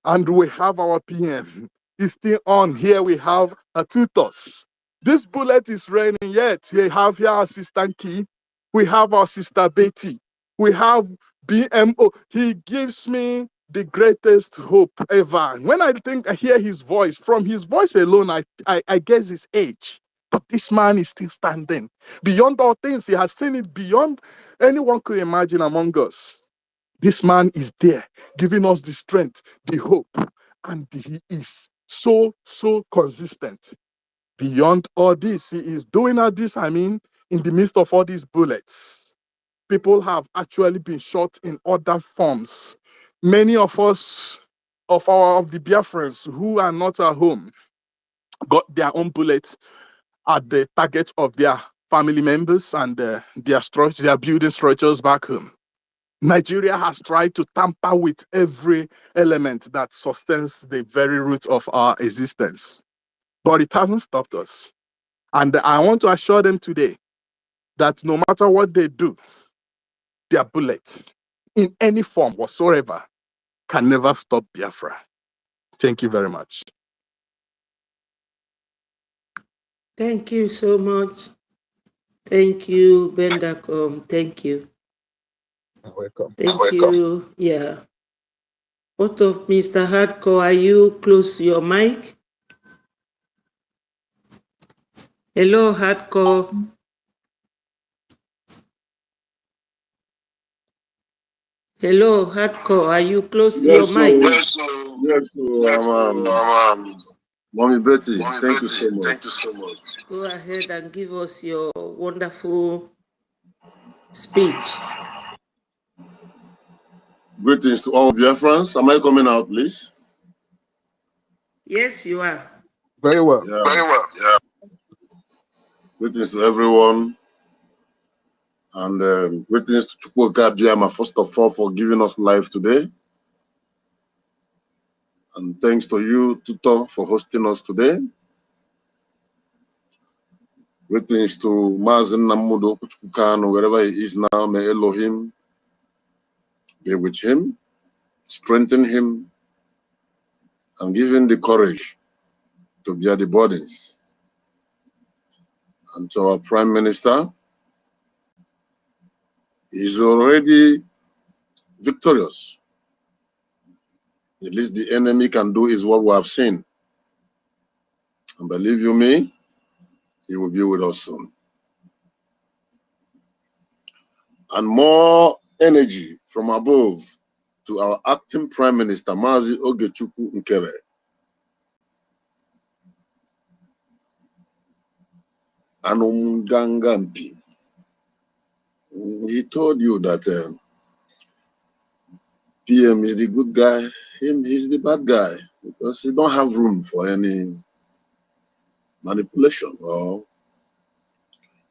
and we have our PM. It's still on. Here we have a tutors. This bullet is raining yet. We have here our sister Key. We have our sister Betty. We have BMO. He gives me the greatest hope ever. When I hear his voice, from his voice alone, I guess his age. But this man is still standing. Beyond all things, he has seen it beyond anyone could imagine among us. This man is there, giving us the strength, the hope, and he is so consistent. Beyond all this, he is doing all this, in the midst of all these bullets. People have actually been shot in other forms. Many of us, of the Biafrans who are not at home, got their own bullets at the target of their family members and their building structures back home. Nigeria has tried to tamper with every element that sustains the very root of our existence. But it hasn't stopped us. And I want to assure them today that no matter what they do, their bullets, in any form whatsoever, can never stop Biafra. Thank you very much. Thank you so much. Thank you, Bendacom. Thank you. You're welcome. Thank you. Yeah. What of Mr. Hardcore? Are you close to your mic? Hello, Hardcore. Hello, Hardcore. Are you close to your Yes, mic? Mommy Betty, thank you so much. Thank you so much. Go ahead and give us your wonderful speech. Greetings to all Biafrans. Am I coming out, please? Yes, you are. Very well. Yeah. Very well. Yeah. Greetings to everyone. And greetings to Chukwuka Biama, first of all, for giving us life today. And thanks to you, Tutor, for hosting us today. Greetings to Mazen Namudo Kuchukano, wherever he is now. May Elohim be with him, strengthen him, and give him the courage to bear the burdens. And to our Prime Minister, he is already victorious. The least the enemy can do is what we have seen. And believe you me, he will be with us soon. And more energy from above to our acting Prime Minister, Mazi Ogechukwu Nkere. Anumgangampi. He told you that PM is the good guy, he's the bad guy, because he don't have room for any manipulation or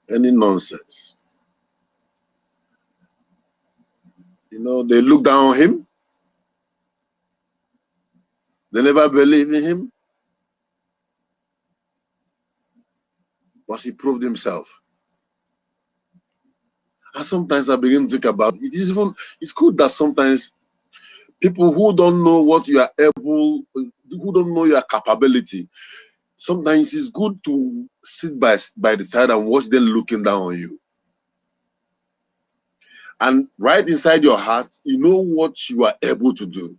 any nonsense. You know, they look down on him. They never believe in him. But he proved himself. And sometimes I begin to think about it. It's good that sometimes people who don't know what you are able, who don't know your capability, sometimes it's good to sit by the side and watch them looking down on you. And right inside your heart, you know what you are able to do.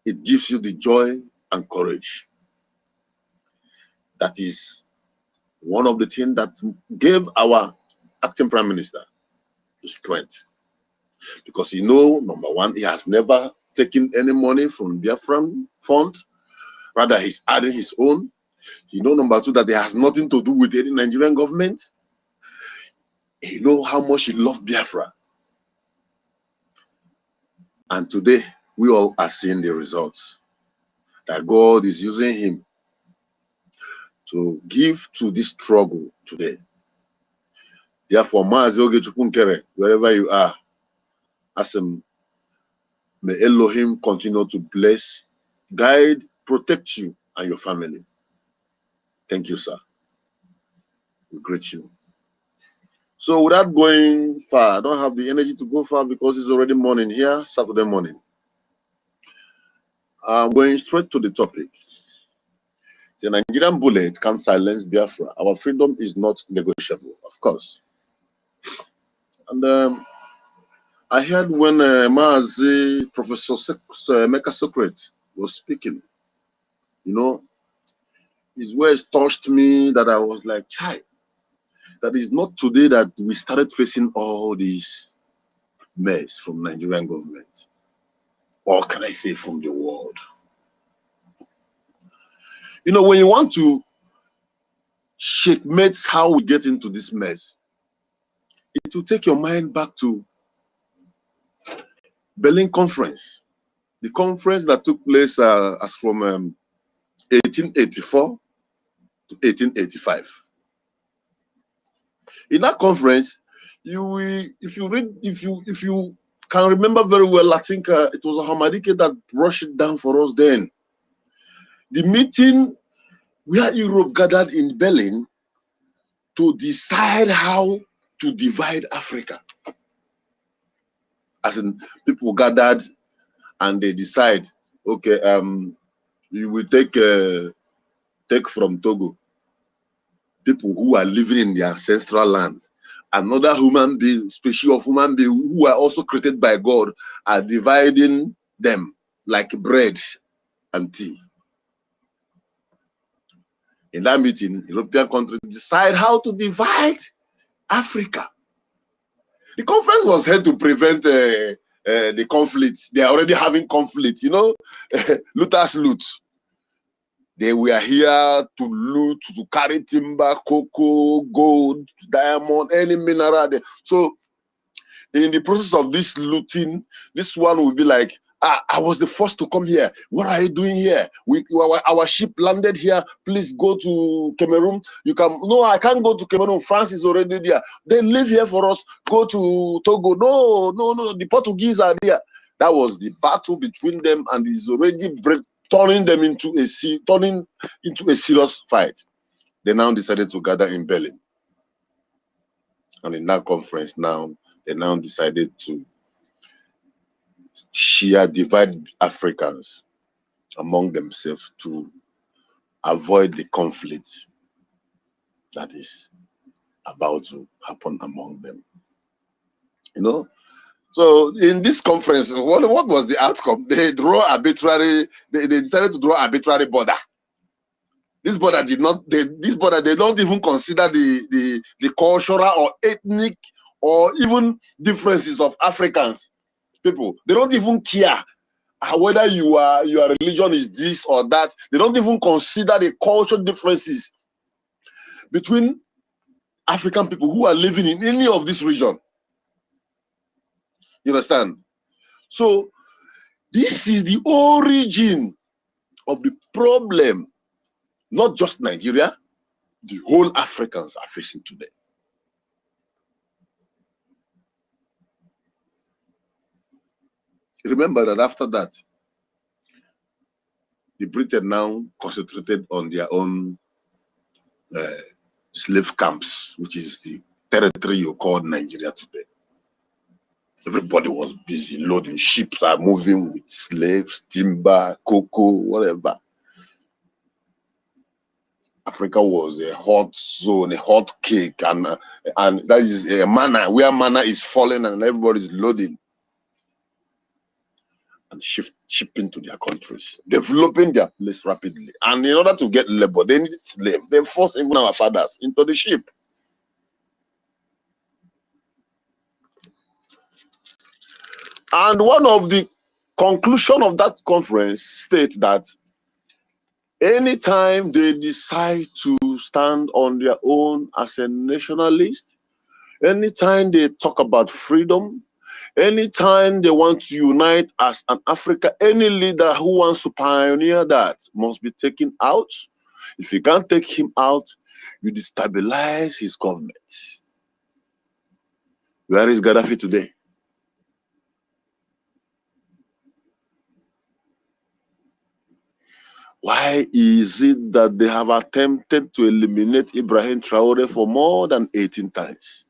It gives you the joy and courage. That is one of the things that gave our acting Prime Minister the strength. Because you know, number one, he has never taken any money from Biafran fund. Rather, he's adding his own. You know, number two, that it has nothing to do with any Nigerian government. You know how much he loved Biafra. And today, we all are seeing the results. That God is using him to give to this struggle today. Therefore, Mazi Ogechukwu Nkere, wherever you are, ask him, may Elohim continue to bless, guide, protect you and your family. Thank you, sir. We greet you. So without going far, I don't have the energy to go far because it's already morning here, Saturday morning. I'm going straight to the topic. The Nigerian bullet can silence Biafra. Our freedom is not negotiable, of course. And I heard when Maazi, Professor Meka Socrates was speaking, you know, his words touched me that I was like, child, that is not today that we started facing all these mess from Nigerian government. Or can I say from the world? You know, when you want to checkmate how we get into this mess, it will take your mind back to Berlin Conference, the conference that took place as from 1884 to 1885. In that conference, if you can remember very well, I think it was Hamadike that brushed it down for us then. The meeting where Europe gathered in Berlin to decide how to divide Africa. As in, people gathered and they decide, okay, you will take from Togo people who are living in the ancestral land. Another human being, species of human being who are also created by God, are dividing them like bread and tea. In that meeting, European countries decide how to divide Africa. The conference was held to prevent the conflict. They are already having conflict, you know, looters loot. They were here to loot, to carry timber, cocoa, gold, diamond, any mineral. So in the process of this looting, this one will be like, I was the first to come here. What are you doing here? Our ship landed here. Please go to Cameroon. You can, no, I can't go to Cameroon. France is already there. They live here for us. Go to Togo. No, the Portuguese are there. That was the battle between them, and it's already turning into a serious fight. They now decided to gather in Berlin. And in that conference now, they now decided to divide Africans among themselves to avoid the conflict that is about to happen among them. You know? So in this conference, what was the outcome? They decided to draw arbitrary border. This border they don't even consider the cultural or ethnic or even differences of Africans. People, they don't even care whether your religion is this or that. They don't even consider the cultural differences between African people who are living in any of this region. You understand? So this is the origin of the problem, not just Nigeria, the whole Africans are facing today. Remember that after that, the Britain now concentrated on their own slave camps, which is the territory you call Nigeria today. Everybody was busy loading. Ships are moving with slaves, timber, cocoa, whatever. Africa was a hot zone, a hot cake, and that is a manna where manna is falling and everybody is loading and shipping to their countries, developing their place rapidly. And in order to get labor, they needed slaves. They forced even our fathers into the ship. And one of the conclusion of that conference state that anytime they decide to stand on their own as a nationalist, anytime they talk about freedom, anytime they want to unite as an Africa, any leader who wants to pioneer that must be taken out. If you can't take him out, you destabilize his government. Where is Gaddafi today? Why is it that they have attempted to eliminate Ibrahim.Our for more than 18 times?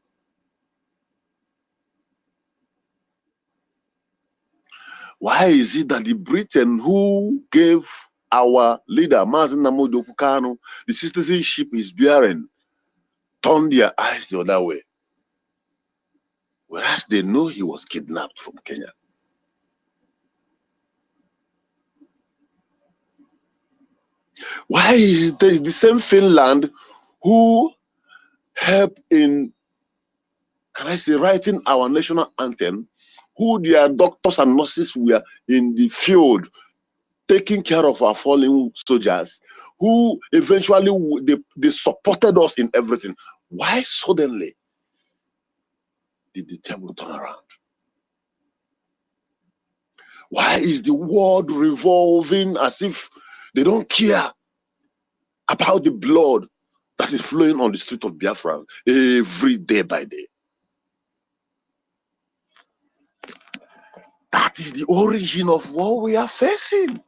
Why is it that the Britain who gave our leader, Mazen Namodo Kukano, the citizenship he's bearing, turned their eyes the other way? Whereas they know he was kidnapped from Kenya. Why is it the same Finland who helped in, can I say, writing our national anthem, who their doctors and nurses were in the field taking care of our fallen soldiers, who eventually they supported us in everything? Why suddenly did the table turn around? Why is the world revolving as if they don't care about the blood that is flowing on the street of Biafra every day by day? That is the origin of what we are facing.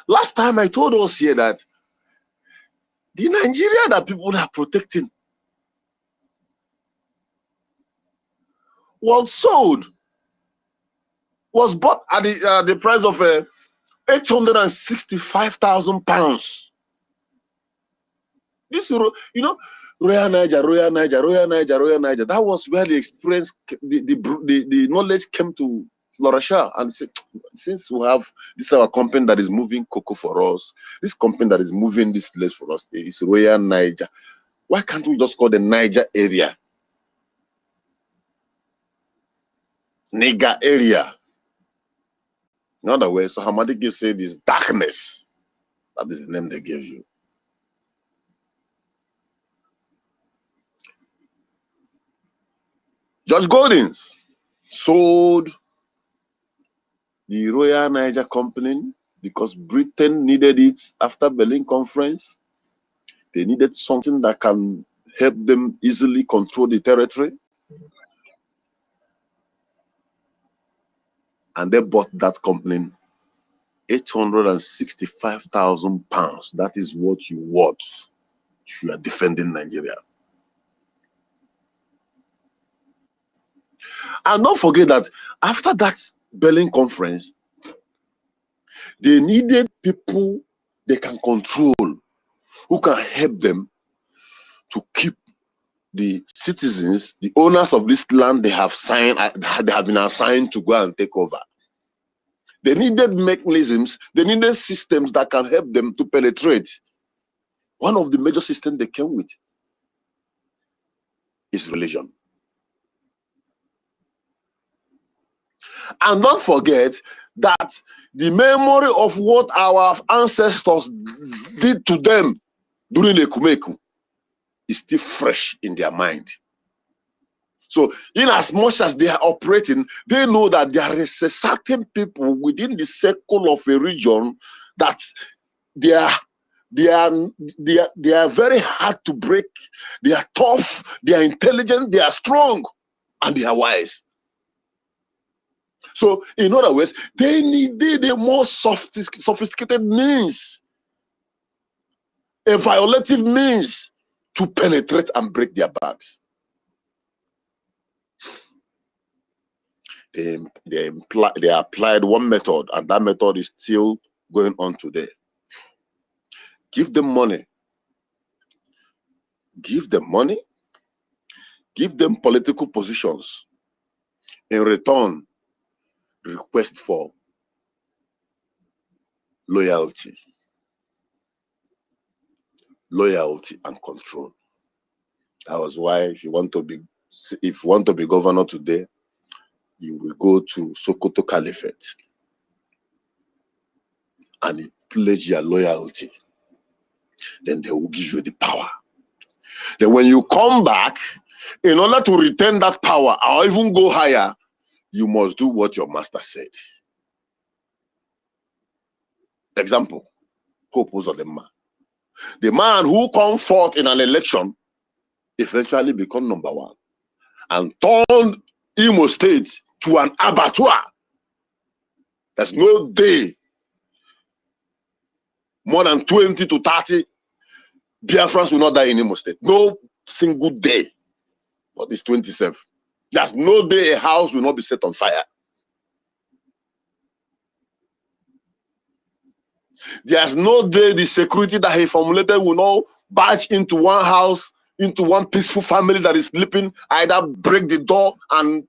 Last time I told us here that the Nigeria that people are protecting was sold, was bought at the price of £865,000. This, you know, Royal Niger. That was where the experience, the knowledge came to flourish. And since we have this our company that is moving cocoa for us, this company that is moving this place for us is Royal Niger. Why can't we just call the Niger area Niger area? In other words, so Hamadike said is darkness. That is the name they gave you. George Goldings sold the Royal Niger Company because Britain needed it after Berlin Conference. They needed something that can help them easily control the territory. And they bought that company £865,000. That is what you want if you are defending Nigeria. And don't forget that after that Berlin Conference, they needed people they can control, who can help them to keep the citizens, the owners of this land they have been assigned to go and take over. They needed mechanisms, they needed systems that can help them to penetrate. One of the major systems they came with is religion. And don't forget that the memory of what our ancestors did to them during Ekumeku is still fresh in their mind. So in as much as they are operating, they know that there is a certain people within the circle of a region that they are very hard to break. They are tough, they are intelligent, they are strong, and they are wise. So in other words, they needed a more sophisticated means, a violative means to penetrate and break their backs. They applied one method, and that method is still going on today. Give them money. Give them money. Give them political positions. In return, request for loyalty. Loyalty and control. That was why if you want to be governor today, you will go to Sokoto Caliphate and you pledge your loyalty. Then they will give you the power. Then when you come back, in order to retain that power or even go higher, you must do what your master said. Example, Hope Uzodinma. The man who come forth in an election eventually become #1 and turned Imo State to an abattoir. There's no day more than 20 to 30 Biafrans will not die in Imo State. No single day. But it's 27. There's no day a house will not be set on fire. There's no day the security that he formulated will not barge into one house, into one peaceful family that is sleeping, either break the door and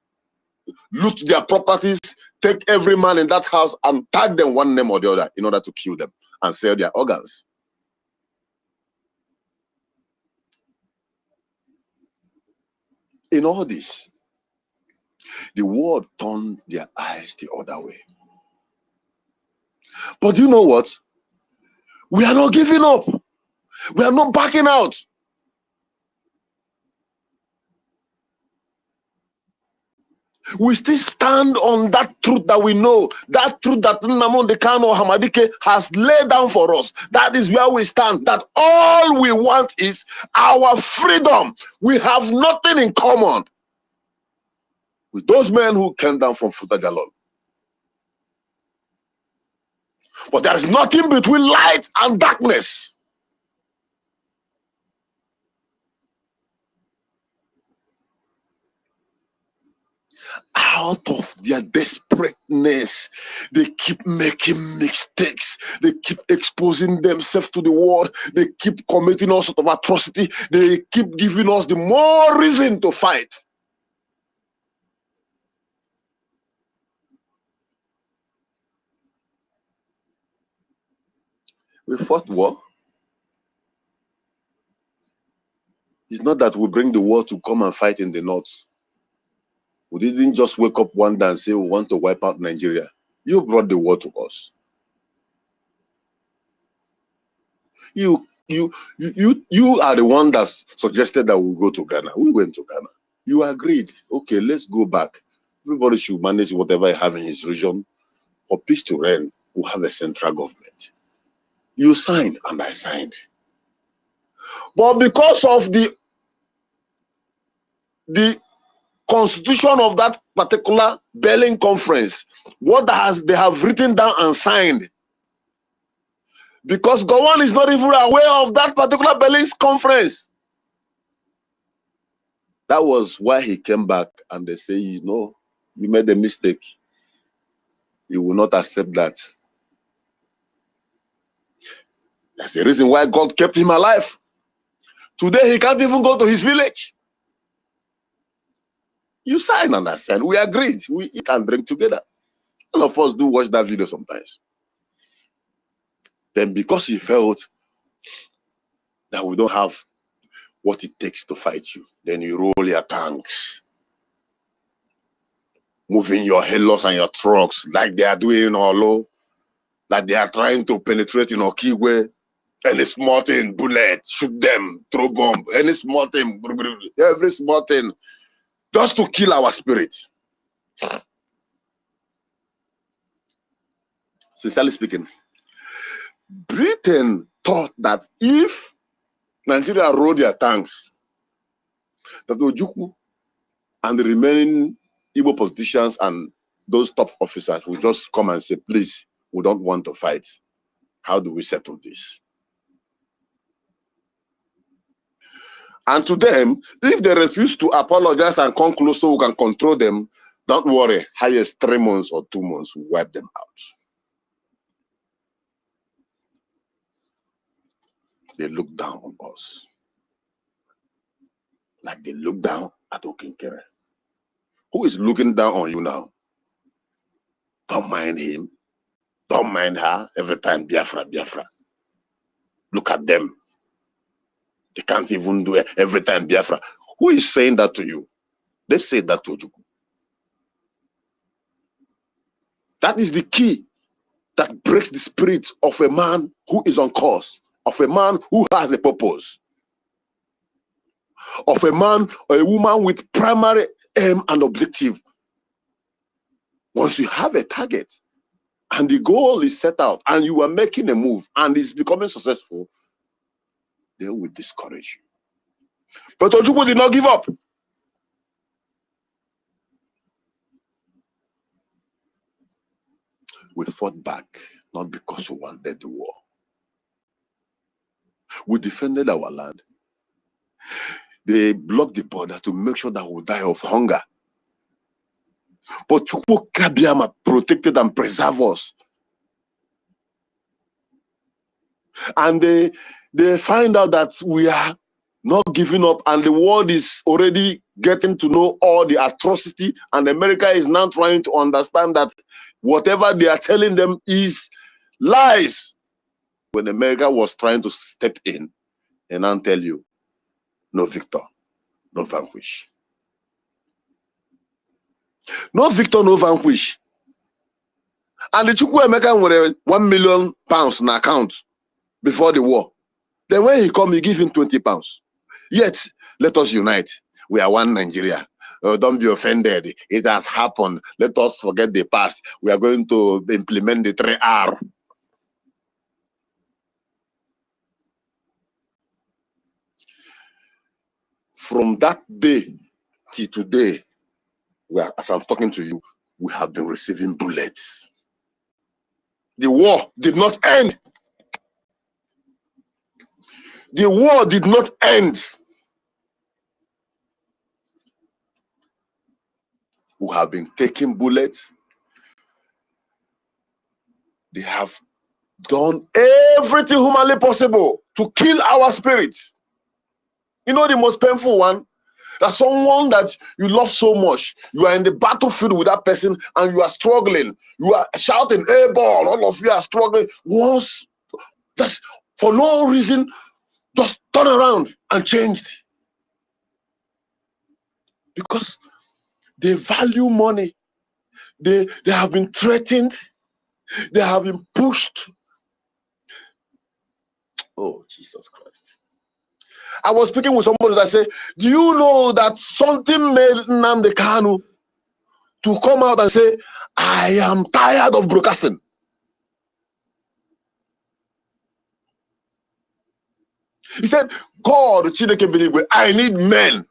loot their properties, take every man in that house and tag them one name or the other in order to kill them and sell their organs. In all this, the world turned their eyes the other way. But you know what? We are not giving up. We are not backing out. We still stand on that truth that we know, that truth that Nnamdi Kanu Hamadike has laid down for us. That is where we stand, that all we want is our freedom. We have nothing in common. with those men who came down from Futajalon. But there is nothing between light and darkness. Out of their desperateness, they keep making mistakes. They keep exposing themselves to the world. They keep committing all sorts of atrocity. They keep giving us the more reason to fight. We fought war. It's not that we bring the war to come and fight in the north. We didn't just wake up one day and say we want to wipe out Nigeria. You brought the war to us. You are the one that suggested that we go to Ghana. We went to Ghana. You agreed. Okay, let's go back. Everybody should manage whatever he have in his region. For peace to reign, we'll have a central government. You signed and I signed. But because of the constitution of that particular Berlin conference, what they have written down and signed, because Gowon is not even aware of that particular Berlin conference. That was why he came back and they say, you know, you made a mistake. You will not accept that. That's the reason why God kept him alive. Today he can't even go to his village. You signed and I said, we agreed. We eat and drink together. All of us do watch that video sometimes. Then because he felt that we don't have what it takes to fight you, then you roll your tanks, moving your helos and your trucks like they are doing in Olo, like they are trying to penetrate in Okigwe. Any small thing, bullet, shoot them, throw bomb, any small thing, every small thing, just to kill our spirit. Sincerely speaking, Britain thought that if Nigeria rolled their tanks, that Ojukwu and the remaining Igbo politicians and those top officers will just come and say, please, we don't want to fight. How do we settle this? And to them, if they refuse to apologize and come close so we can control them, don't worry, highest 3 months or 2 months, we'll wipe them out. They look down on us. Like they look down at Okinkere. Who is looking down on you now? Don't mind him. Don't mind her. Every time Biafra, Biafra. Look at them. They can't even do it every time Biafra. Who is saying that to you? They say that to you. That is the key that breaks the spirit of a man who is on course, of a man who has a purpose, of a man or a woman with primary aim and objective. Once you have a target and the goal is set out and you are making a move and it's becoming successful, they will discourage you. But Ojukwu did not give up. We fought back, not because we wanted the war. We defended our land. They blocked the border to make sure that we die of hunger. But Chukwu Kabiama protected and preserved us. And they find out that we are not giving up and the world is already getting to know all the atrocity, and America is now trying to understand that whatever they are telling them is lies. When America was trying to step in and I'll tell you, no victor, no vanquish. No victor, no vanquish. And the Chukwuemeka were £1 million in account before the war. Then when he come, he give him £20. Yet, let us unite. We are one Nigeria. Don't be offended. It has happened. Let us forget the past. We are going to implement the 3R. From that day till today, as I'm talking to you, we have been receiving bullets. The war did not end. The war did not end. We have been taking bullets. They have done everything humanly possible to kill our spirit. You know the most painful one? That someone that you love so much, you are in the battlefield with that person and you are struggling. You are shouting, "Airborne!" All of you are struggling. Once, just for no reason, just turn around and changed. Because they value money. They have been threatened. They have been pushed. Oh, Jesus Christ. I was speaking with somebody that said, do you know that something made Nnamdi Kanu to come out and say, I am tired of broadcasting? He said, God, Chineke Biligwe, I need men.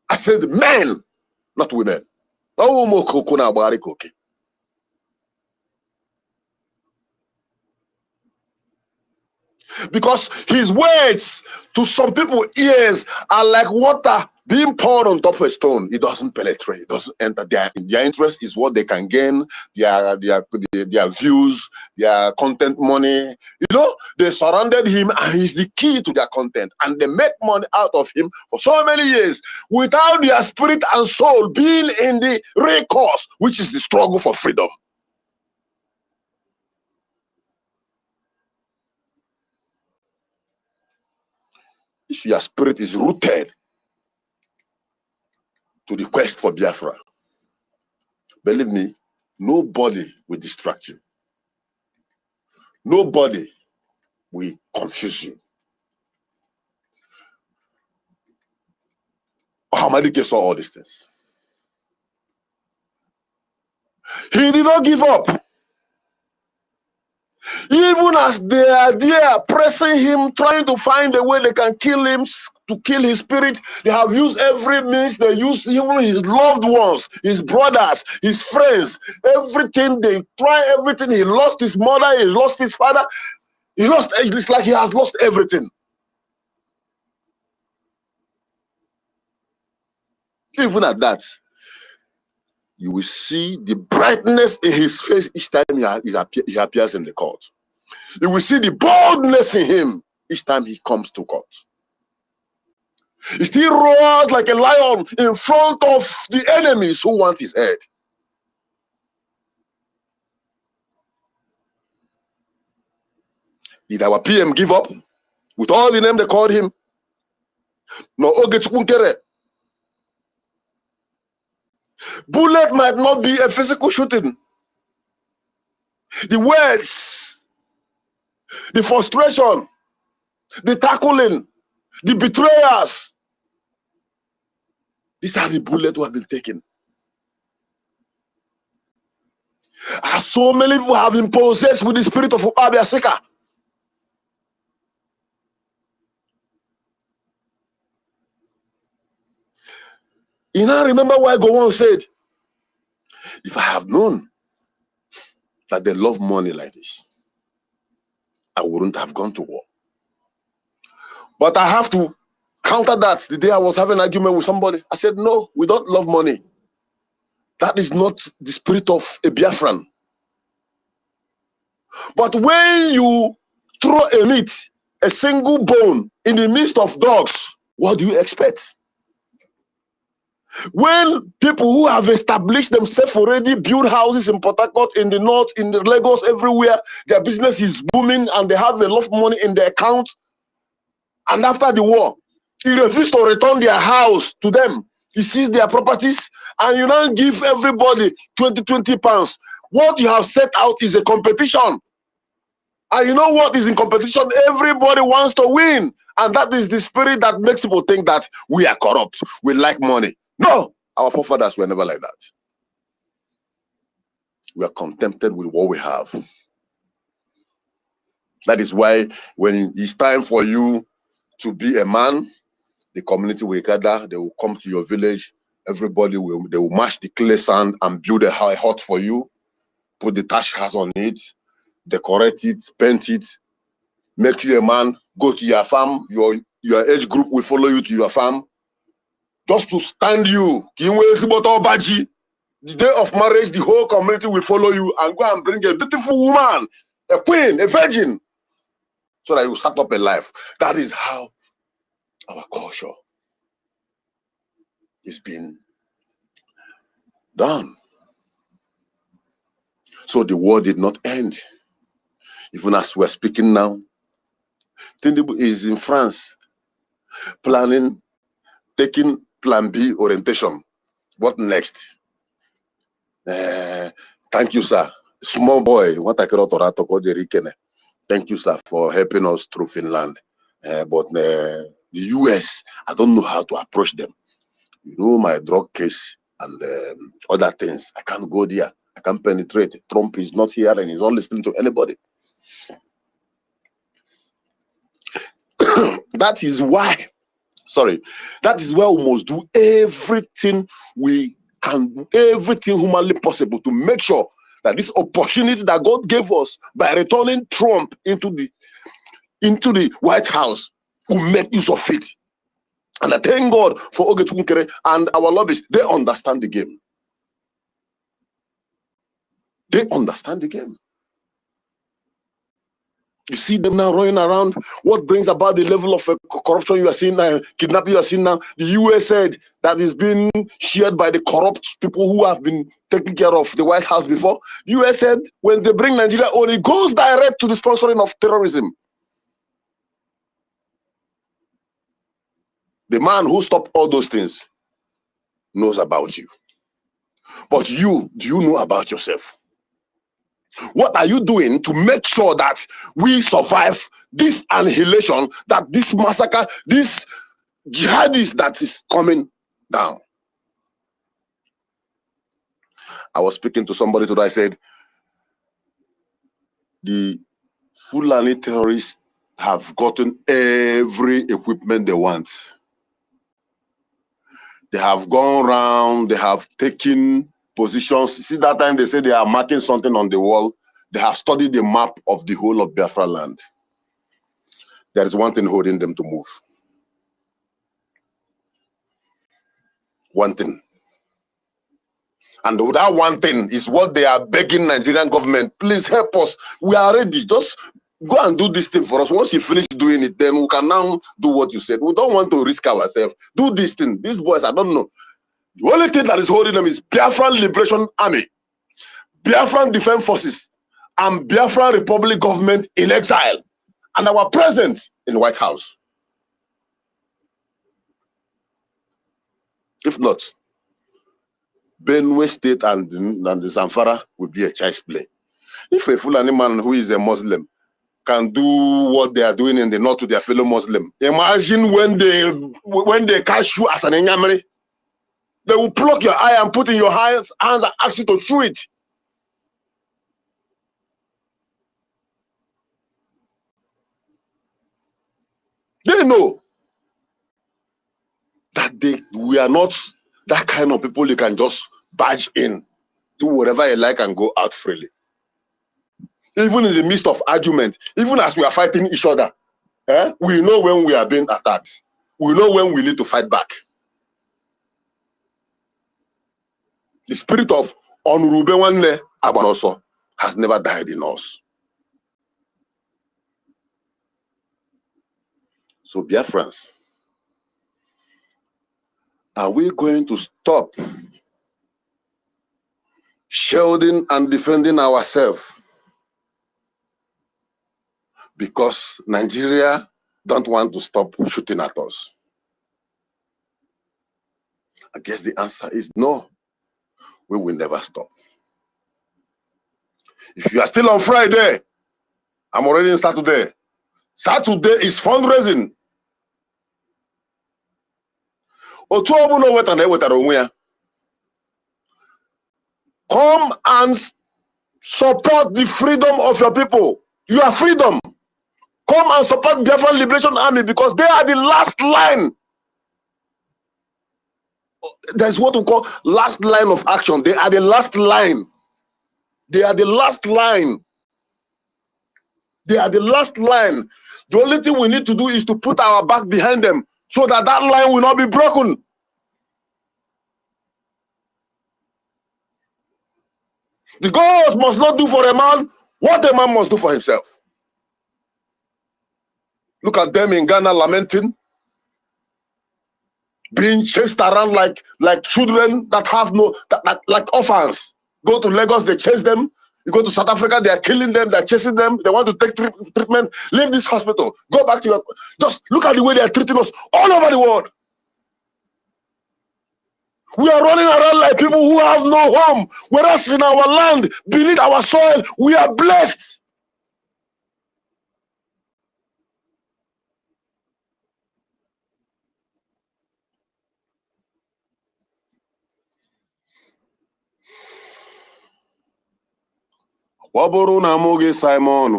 I said, men, not women. Because his words to some people's ears are like water being poured on top of a stone. It doesn't penetrate, it doesn't enter. Their interest is what they can gain, their views, their content money. You know, they surrounded him and he's the key to their content. And they make money out of him for so many years without their spirit and soul being in the real cause, which is the struggle for freedom. If your spirit is rooted to the quest for Biafra, believe me, nobody will distract you. Nobody will confuse you. Hamadike saw all these things. He did not give up. Even as they are there pressing him, trying to find a way they can kill him, to kill his spirit, they have used every means. They used even his loved ones, his brothers, his friends, everything. They try everything. He lost his mother, he lost his father. He lost, it's like he has lost everything. Even at that, you will see the brightness in his face each time he appears in the court. You will see the boldness in him each time he comes to court. He still roars like a lion in front of the enemies who want his head. Did our PM give up with all the name they called him? No, Ogechukunkere. Bullet might not be a physical shooting. The words, the frustration, the tackling, the betrayers. These are the bullets who have been taken. So many people have been possessed with the spirit of Abiaseka. You now remember why Gowon said, if I have known that they love money like this, I wouldn't have gone to war. But I have to counter that. The day I was having an argument with somebody, I said, no, we don't love money. That is not the spirit of a Biafran. But when you throw a meat, a single bone in the midst of dogs, what do you expect? When people who have established themselves already, build houses in Port Harcourt, in the north, in the Lagos, everywhere, their business is booming and they have a lot of money in their account, and after the war, he refused to return their house to them. He seized their properties, and you now give everybody 20 pounds. What you have set out is a competition. And you know what is in competition? Everybody wants to win. And that is the spirit that makes people think that we are corrupt. We like money. No, our forefathers were never like that. We are contented with what we have. That is why when it's time for you to be a man, the community will gather, they will come to your village, Everybody they will mash the clay sand and build a hut for you, put the thatch house on it, decorate it, paint it, make you a man, go to your farm, your age group will follow you to your farm, just to stand you. The day of marriage, the whole community will follow you and go and bring a beautiful woman, a queen, a virgin, so that you start up a life. That is how our culture is being done. So the war did not end. Even as we're speaking now, Tinubu is in France planning, taking Plan B orientation. What next? Thank you, sir. Small boy, thank you, sir, for helping us through Finland. But the US, I don't know how to approach them. You know, my drug case and other things, I can't go there. I can't penetrate. Trump is not here and he's not listening to anybody. That is why, that is why we must do everything we can, everything humanly possible to make sure that this opportunity that God gave us by returning Trump into the White House, we make use of it. And I thank God for Ogechukwukere and our lobbyists. They understand the game. They understand the game. You see them now running around. What brings about the level of corruption you are seeing now, kidnapping you are seeing now? The US said that is being shared by the corrupt people who have been taking care of the White House before. The US said when they bring Nigeria on, it goes direct to the sponsoring of terrorism. The man who stopped all those things knows about you. But you, do you know about yourself? What are you doing to make sure that we survive this annihilation, that this massacre, this jihadist that is coming down? I was speaking to somebody today. I said, the Fulani terrorists have gotten every equipment they want. They have gone around, they have taken positions. See, that time they say they are marking something on the wall. They have studied the map of the whole of Biafra land. There is one thing holding them to move. One thing. And that one thing is what they are begging Nigerian government, please help us. We are ready. Just go and do this thing for us. Once you finish doing it, then we can now do what you said. We don't want to risk ourselves. Do this thing. These boys, I don't know. The only thing that is holding them is Biafran Liberation Army, Biafran Defense Forces, and Biafran Republic government in exile, and our presence in the White House. If not, Benue State and the Zamfara will be a child's play. If a Fulani man who is a Muslim can do what they are doing in the north to their fellow Muslim, imagine when they catch you as an Enyamiri, they will pluck your eye and put in your hands and ask you to chew it. They know that we are not that kind of people you can just barge in, do whatever you like and go out freely. Even in the midst of argument, even as we are fighting each other, we know when we are being attacked. We know when we need to fight back. The spirit of Onrubewanle Abanoso has never died in us. So, Biafrans, are we going to stop shielding and defending ourselves because Nigeria don't want to stop shooting at us? I guess the answer is no. We will never stop. If you are still on Friday, I'm already in Saturday. Saturday is fundraising. Come and support the freedom of your people. Your freedom. Come and support Biafran Liberation Army because they are the last line there's what we call last line of action. They are the last line. They are the last line. They are the last line. The only thing we need to do is to put our back behind them so that that line will not be broken. The gods must not do for a man what a man must do for himself. Look at them in Ghana lamenting, being chased around like children that have no, like orphans. Go to Lagos, they chase them. You go to South Africa, they are killing them, they're chasing them. They want to take treatment. Leave this hospital. Go back to your... Just look at the way they are treating us all over the world. We are running around like people who have no home. Whereas in our land, beneath our soil, we are blessed. Ọ bụrụ na amụghị Simon,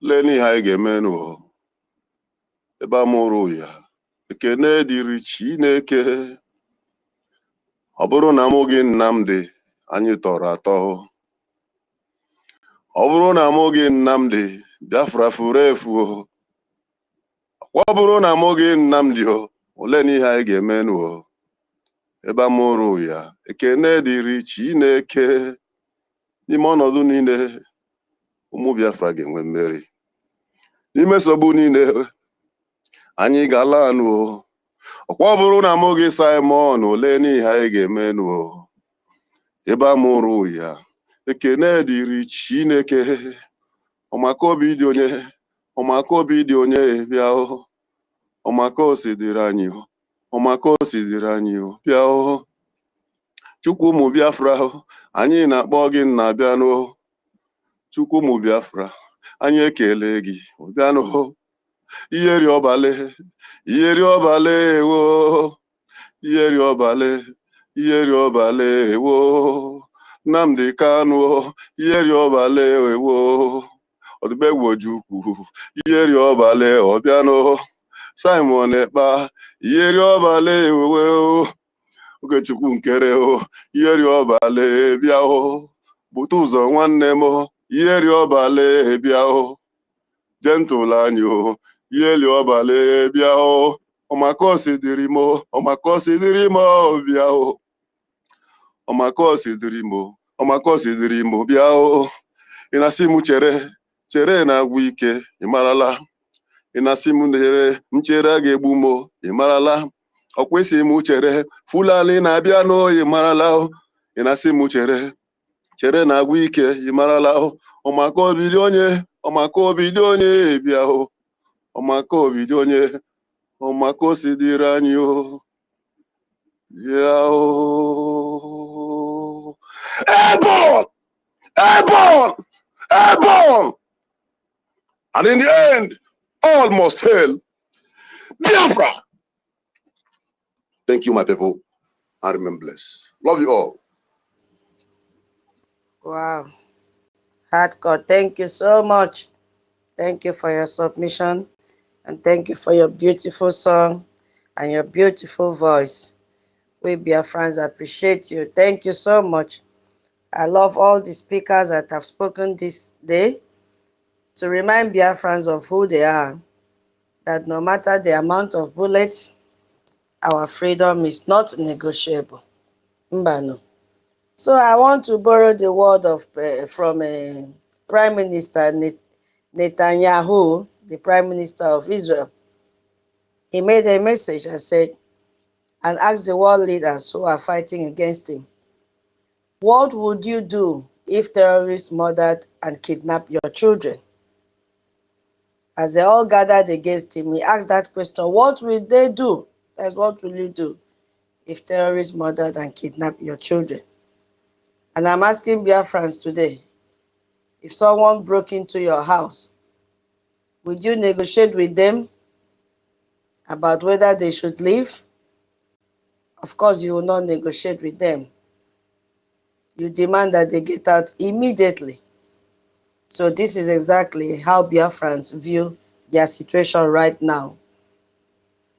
lee n'ihe anyị ga-emenụ ebe amụrụ ya. Ekene dịrị Chineke. Ọ bụrụ na amụghị Nnamdi, anyị tọrọ atọ. Ọ bụrụ na amụghị Nnamdi, Biafra furu efu. Ọ bụrụ na amụghị Nnamdi, ole n'ihe anyị ga-emenụ ebe amụrụ ya. Ekene dịrị Chineke. N'ime ọnọdụ niile, ụmụ Biafra ga-enwe mmeri. N'ime nsogbu niile, anyị ga-ala anụ. Ọ bụrụ na amụghị Simon, ole n'ihe anyị ga-emenụ ebe amụrụ ya. Ekene dịrị Chineke. Ọmaka obi dị onye, ọmaka obi dị onye bịa. Ọmaka osi dịrị anyị, ọmaka osi dịrị anyị bịa. Chukwu ụmụ Biafra, anyị na-akpọ gị nna bịanụ. Chukwu ụmụ Biafra, anyị ekele gị bịanụ. Iyeri ọbale, iyeri ọbale ewo. Iyeri ọbale, iyeri ọbale ewo. Nnamdi Kanu, iyeri ọbale ewo. Odubegwu Ojukwu, iyeri ọbale ọbịanụ. Simon Ekpa, iyeri ọbale ewo. Okechukwu Nkere, iyeri ọbale bịa. Bute ụzọ nwanne m, iyeri ọbale bịa. Gentle anyị, iyeri ọbale bịa. Ọmaka osi dịrị m, ọmaka osi dịrị m bịa. Ọmaka osi dịrị m, ọmaka osi dịrị m bịa. Ị na-asị m chere na-agwụ ike, ị marala. Ị na-asị m nchere a ga-egbu m, ị marala. Ọ kwesị m chere Fulani na-abịa n'oyi, marala. Ị na-asị m chere na-agwụ ike, ị marala. Ọmaka obi dị onye, ọmaka obi dị onye bịa. Ọmaka obi dị onye, ọmaka osi dịrị anyị bịa. Airborne! Airborne! Airborne! And in the end, all must hail Biafra. Thank you, my people. I remain blessed. Love you all. Wow. Hardcore, thank you so much. Thank you for your submission. And thank you for your beautiful song and your beautiful voice. We Biafrans appreciate you. Thank you so much. I love all the speakers that have spoken this day to remind Biafrans of who they are, that no matter the amount of bullets, our freedom is not negotiable. Mbano. So I want to borrow the word of from Prime Minister Netanyahu, the Prime Minister of Israel. He made a message and said, and asked the world leaders who are fighting against him, what would you do if terrorists murdered and kidnapped your children? As they all gathered against him, he asked that question, what will they do? That's what will you do if terrorists murdered and kidnapped your children? And I'm asking Biafrans today, if someone broke into your house, would you negotiate with them about whether they should leave? Of course, you will not negotiate with them. You demand that they get out immediately. So this is exactly how Biafrans view their situation right now.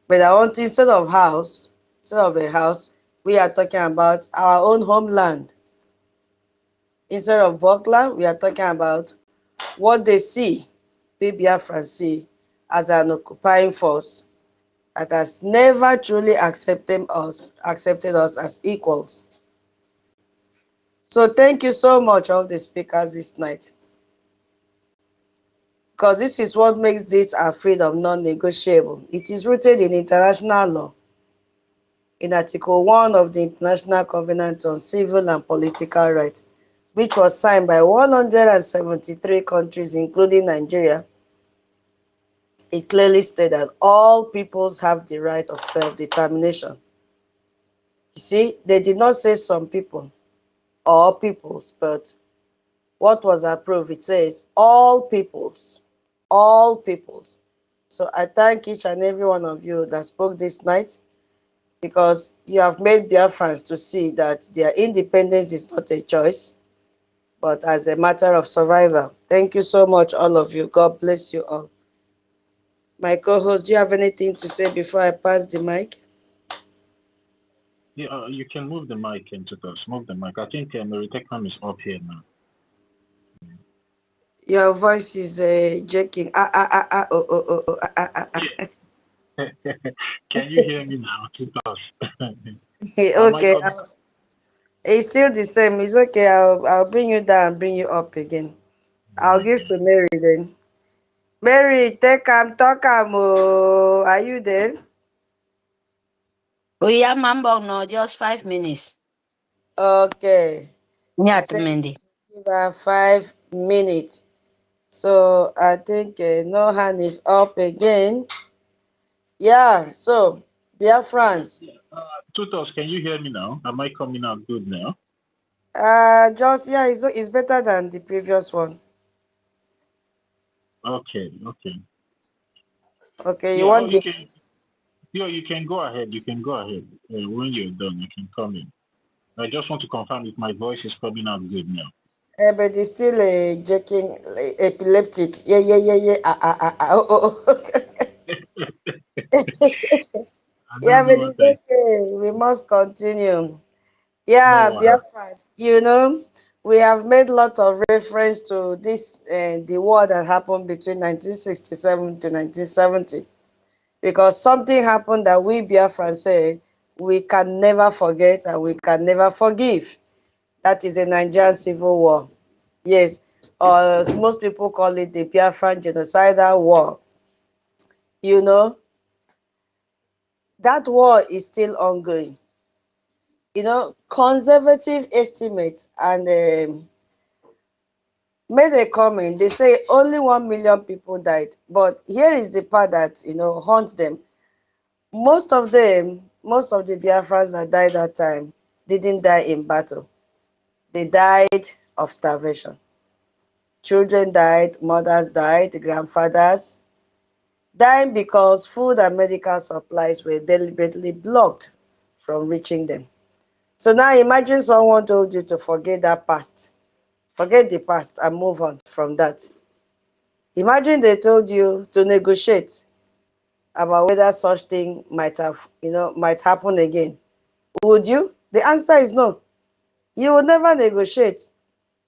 But I want, instead of house, instead of a house, we are talking about our own homeland. Instead of Bokla, we are talking about what they see, we Biafrans see, as an occupying force that has never truly accepted us as equals. So thank you so much, all the speakers this night, because this is what makes this our freedom non-negotiable. It is rooted in international law, in Article 1 of the International Covenant on Civil and Political Rights, which was signed by 173 countries, including Nigeria. It clearly stated that all peoples have the right of self-determination. You see, they did not say some people or peoples, but what was approved, it says all peoples, all peoples. So I thank each and every one of you that spoke this night, because you have made Biafrans to see that their independence is not a choice, but as a matter of survival. Thank you so much, all of you. God bless you all. My co-host, do you have anything to say before I pass the mic? Yeah, you can move the mic into this. Move the mic. I think Meritecam is up here now. Your voice is jerking. Can you hear me now? Okay, it's still the same. It's okay. I'll bring you down, bring you up again. I'll give to Mary then. Mary, take talk are you there? We are Mambo, no, just 5 minutes. Okay. Yeah, Give her 5 minutes. So I think no hand is up again. Yeah, so Biafrans. Tutos, can you hear me now? Am I coming out good now? It's better than the previous one. Okay. Okay, you want you can go ahead. You can go ahead. When you're done, you can come in. I just want to confirm if my voice is coming out good now. But it's still jerking, epileptic. Yeah. Yeah, but it's okay. We must continue. Yeah, Biafra, we have made a lot of reference to this, the war that happened between 1967 to 1970, because something happened that we Biafran say we can never forget and we can never forgive. That is the Nigerian Civil War. Yes, or most people call it the Biafran Genocidal War. That war is still ongoing. Conservative estimates and made a comment. They say only 1 million people died. But here is the part that, haunt them. Most of the Biafrans that died that time didn't die in battle. They died of starvation. Children died, mothers died, grandfathers, dying because food and medical supplies were deliberately blocked from reaching them. So now imagine someone told you to forget that past. Forget the past and move on from that. Imagine they told you to negotiate about whether such thing might happen again. Would you? The answer is no. You will never negotiate.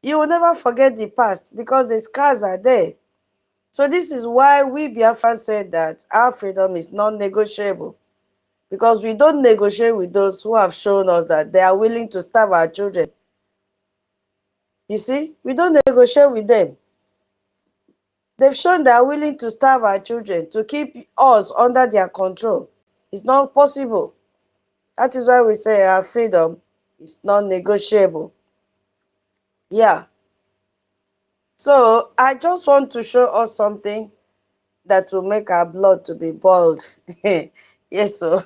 You will never forget the past because the scars are there. So this is why we Biafra said that our freedom is non-negotiable, because we don't negotiate with those who have shown us that they are willing to starve our children. You see, we don't negotiate with them. They've shown they are willing to starve our children to keep us under their control. It's not possible. That is why we say our freedom is non-negotiable. Yeah. So I just want to show us something that will make our blood to be boiled. Yes, so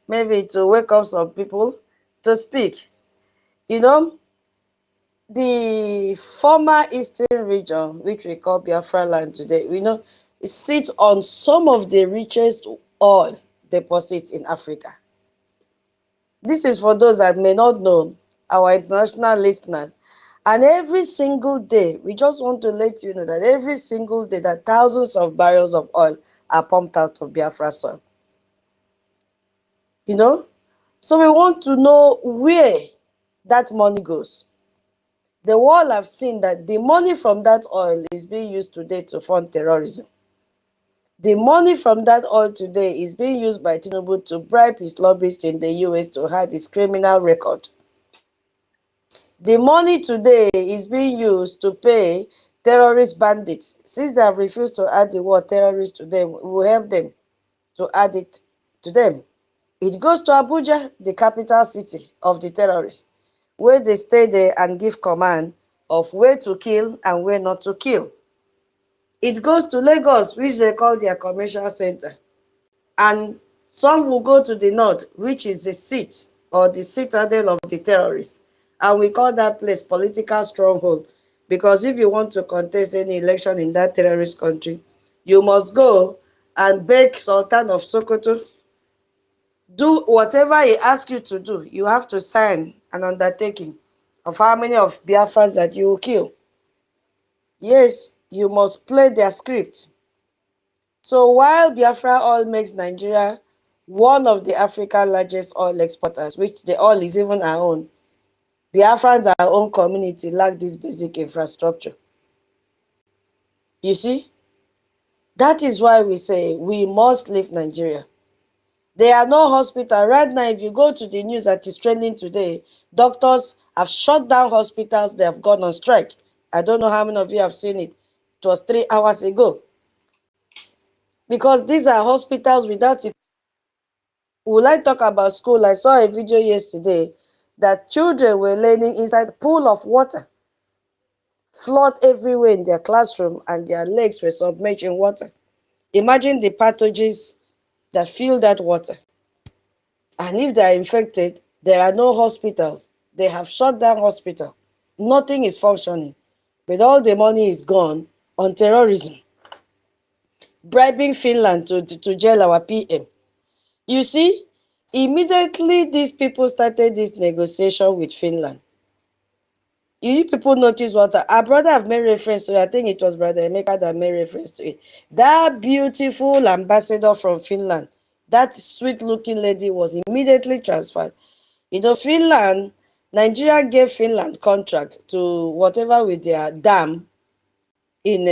maybe to wake up some people to speak. The former eastern region, which we call Biafra land today, it sits on some of the richest oil deposits in Africa. This is for those that may not know, our international listeners. And every single day, we just want to let you know that every single day that thousands of barrels of oil are pumped out of Biafra soil. So we want to know where that money goes. The world have seen that the money from that oil is being used today to fund terrorism. The money from that oil today is being used by Tinubu to bribe his lobbyists in the US to hide his criminal record. The money today is being used to pay terrorist bandits. Since they have refused to add the word terrorist to them, we will help them to add it to them. It goes to Abuja, the capital city of the terrorists, where they stay there and give command of where to kill and where not to kill. It goes to Lagos, which they call their commercial center. And some will go to the north, which is the seat or the citadel of the terrorists. And we call that place political stronghold. Because if you want to contest any election in that terrorist country, you must go and beg Sultan of Sokoto, do whatever he asks you to do. You have to sign an undertaking of how many of Biafrans that you will kill. Yes, you must play their script. So while Biafra.Our makes Nigeria one of the African largest oil exporters, which the oil is even our own, Biafrans, our own community, lack this basic infrastructure. You see, that is why we say we must leave Nigeria. There are no hospitals. Right now, if you go to the news that is trending today, doctors have shut down hospitals. They have gone on strike. I don't know how many of you have seen it. It was 3 hours ago. Because these are hospitals without it. Will I talk about school? I saw a video yesterday that children were learning inside a pool of water, flood everywhere in their classroom, and their legs were submerged in water. Imagine the pathogens that fill that water. And if they are infected, there are no hospitals. They have shut down hospital. Nothing is functioning. But all the money is gone on terrorism, bribing Finland to jail our PM. You see, immediately these people started this negotiation with Finland. You people notice what our brother have made reference to. I think it was Brother Emeka that made reference to it. That beautiful ambassador from Finland, that sweet-looking lady was immediately transferred. You know, Finland, Nigeria gave Finland contract to whatever with their dam in,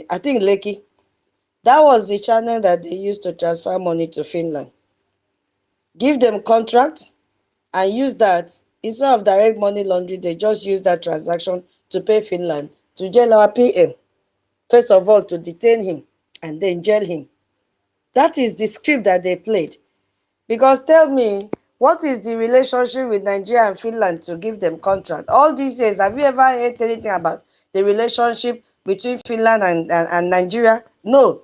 I think, Lekki. That was the channel that they used to transfer money to Finland. Give them contract and use that. Instead of direct money laundering, they just use that transaction to pay Finland to jail our PM. First of all, to detain him and then jail him. That is the script that they played. Because tell me, what is the relationship with Nigeria and Finland to give them contract? All these years, have you ever heard anything about the relationship between Finland and Nigeria? No.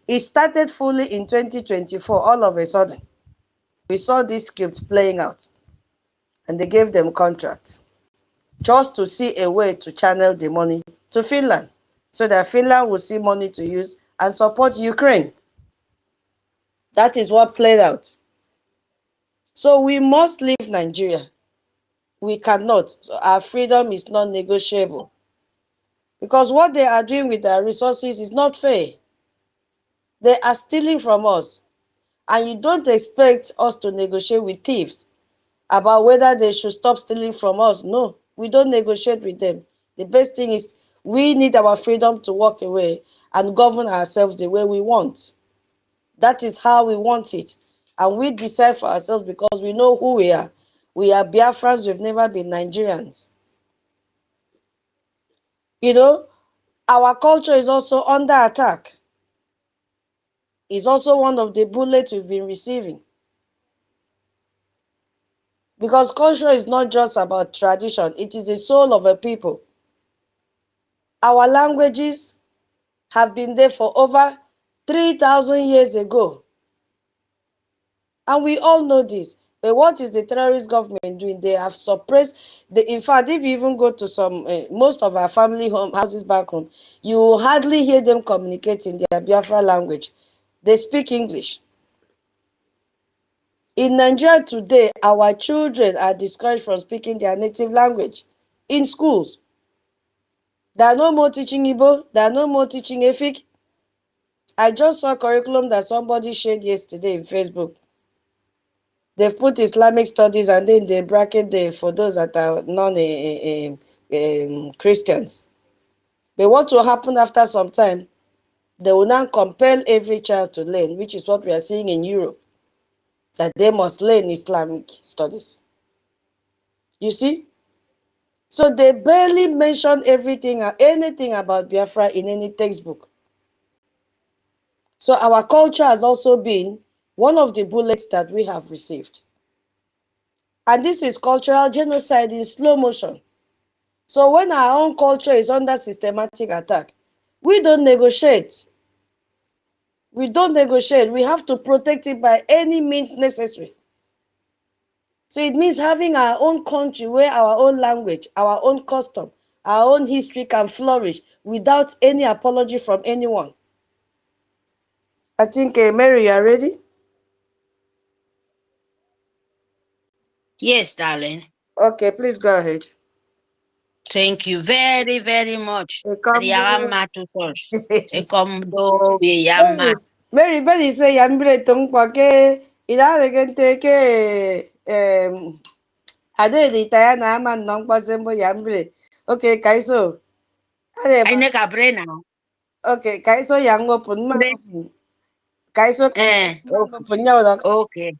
It started fully in 2024, all of a sudden. We saw this script playing out. And they gave them contract just to see a way to channel the money to Finland so that Finland will see money to use and support Ukraine. That is what played out. So we must leave Nigeria. We cannot. So our freedom is not negotiable. Because what they are doing with their resources is not fair. They are stealing from us. And you don't expect us to negotiate with thieves about whether they should stop stealing from us. No, we don't negotiate with them. The best thing is we need our freedom to walk away and govern ourselves the way we want. That is how we want it. And we decide for ourselves because we know who we are. We are Biafrans, we've never been Nigerians. You know, our culture is also under attack. It's also one of the bullets we've been receiving. Because culture is not just about tradition, it is the soul of a people. Our languages have been there for over 3,000 years ago. And we all know this. But what is the terrorist government doing? They have suppressed, in fact, if you even go to some, most of our family houses back home, you will hardly hear them communicate in their Biafra language. They speak English. In Nigeria today, our children are discouraged from speaking their native language in schools. There are no more teaching Igbo. There are no more teaching Efik. I just saw a curriculum that somebody shared yesterday in Facebook. They've put Islamic studies and then they bracket there for those that are non-Christians. But what will happen after some time? They will now compel every child to learn, which is what we are seeing in Europe, that they must learn Islamic studies. You see? So they barely mention anything about Biafra in any textbook. So our culture has also been one of the bullets that we have received. And this is cultural genocide in slow motion. So when our own culture is under systematic attack, we don't negotiate. We don't negotiate. We have to protect it by any means necessary. So it means having our own country where our own language, our own custom, our own history can flourish without any apology from anyone. I think, Mary, you are ready? Yes, darling. Okay, please go ahead. Thank you very, very much. Mary, Mary say yambre tongpa ke ida gente ke ade di taya na ama nongpa sembo yambre. Okay, kaiso. I ne cabrena. Okay, kaiso yang open ma open. Kaiso open ya wala. Okay.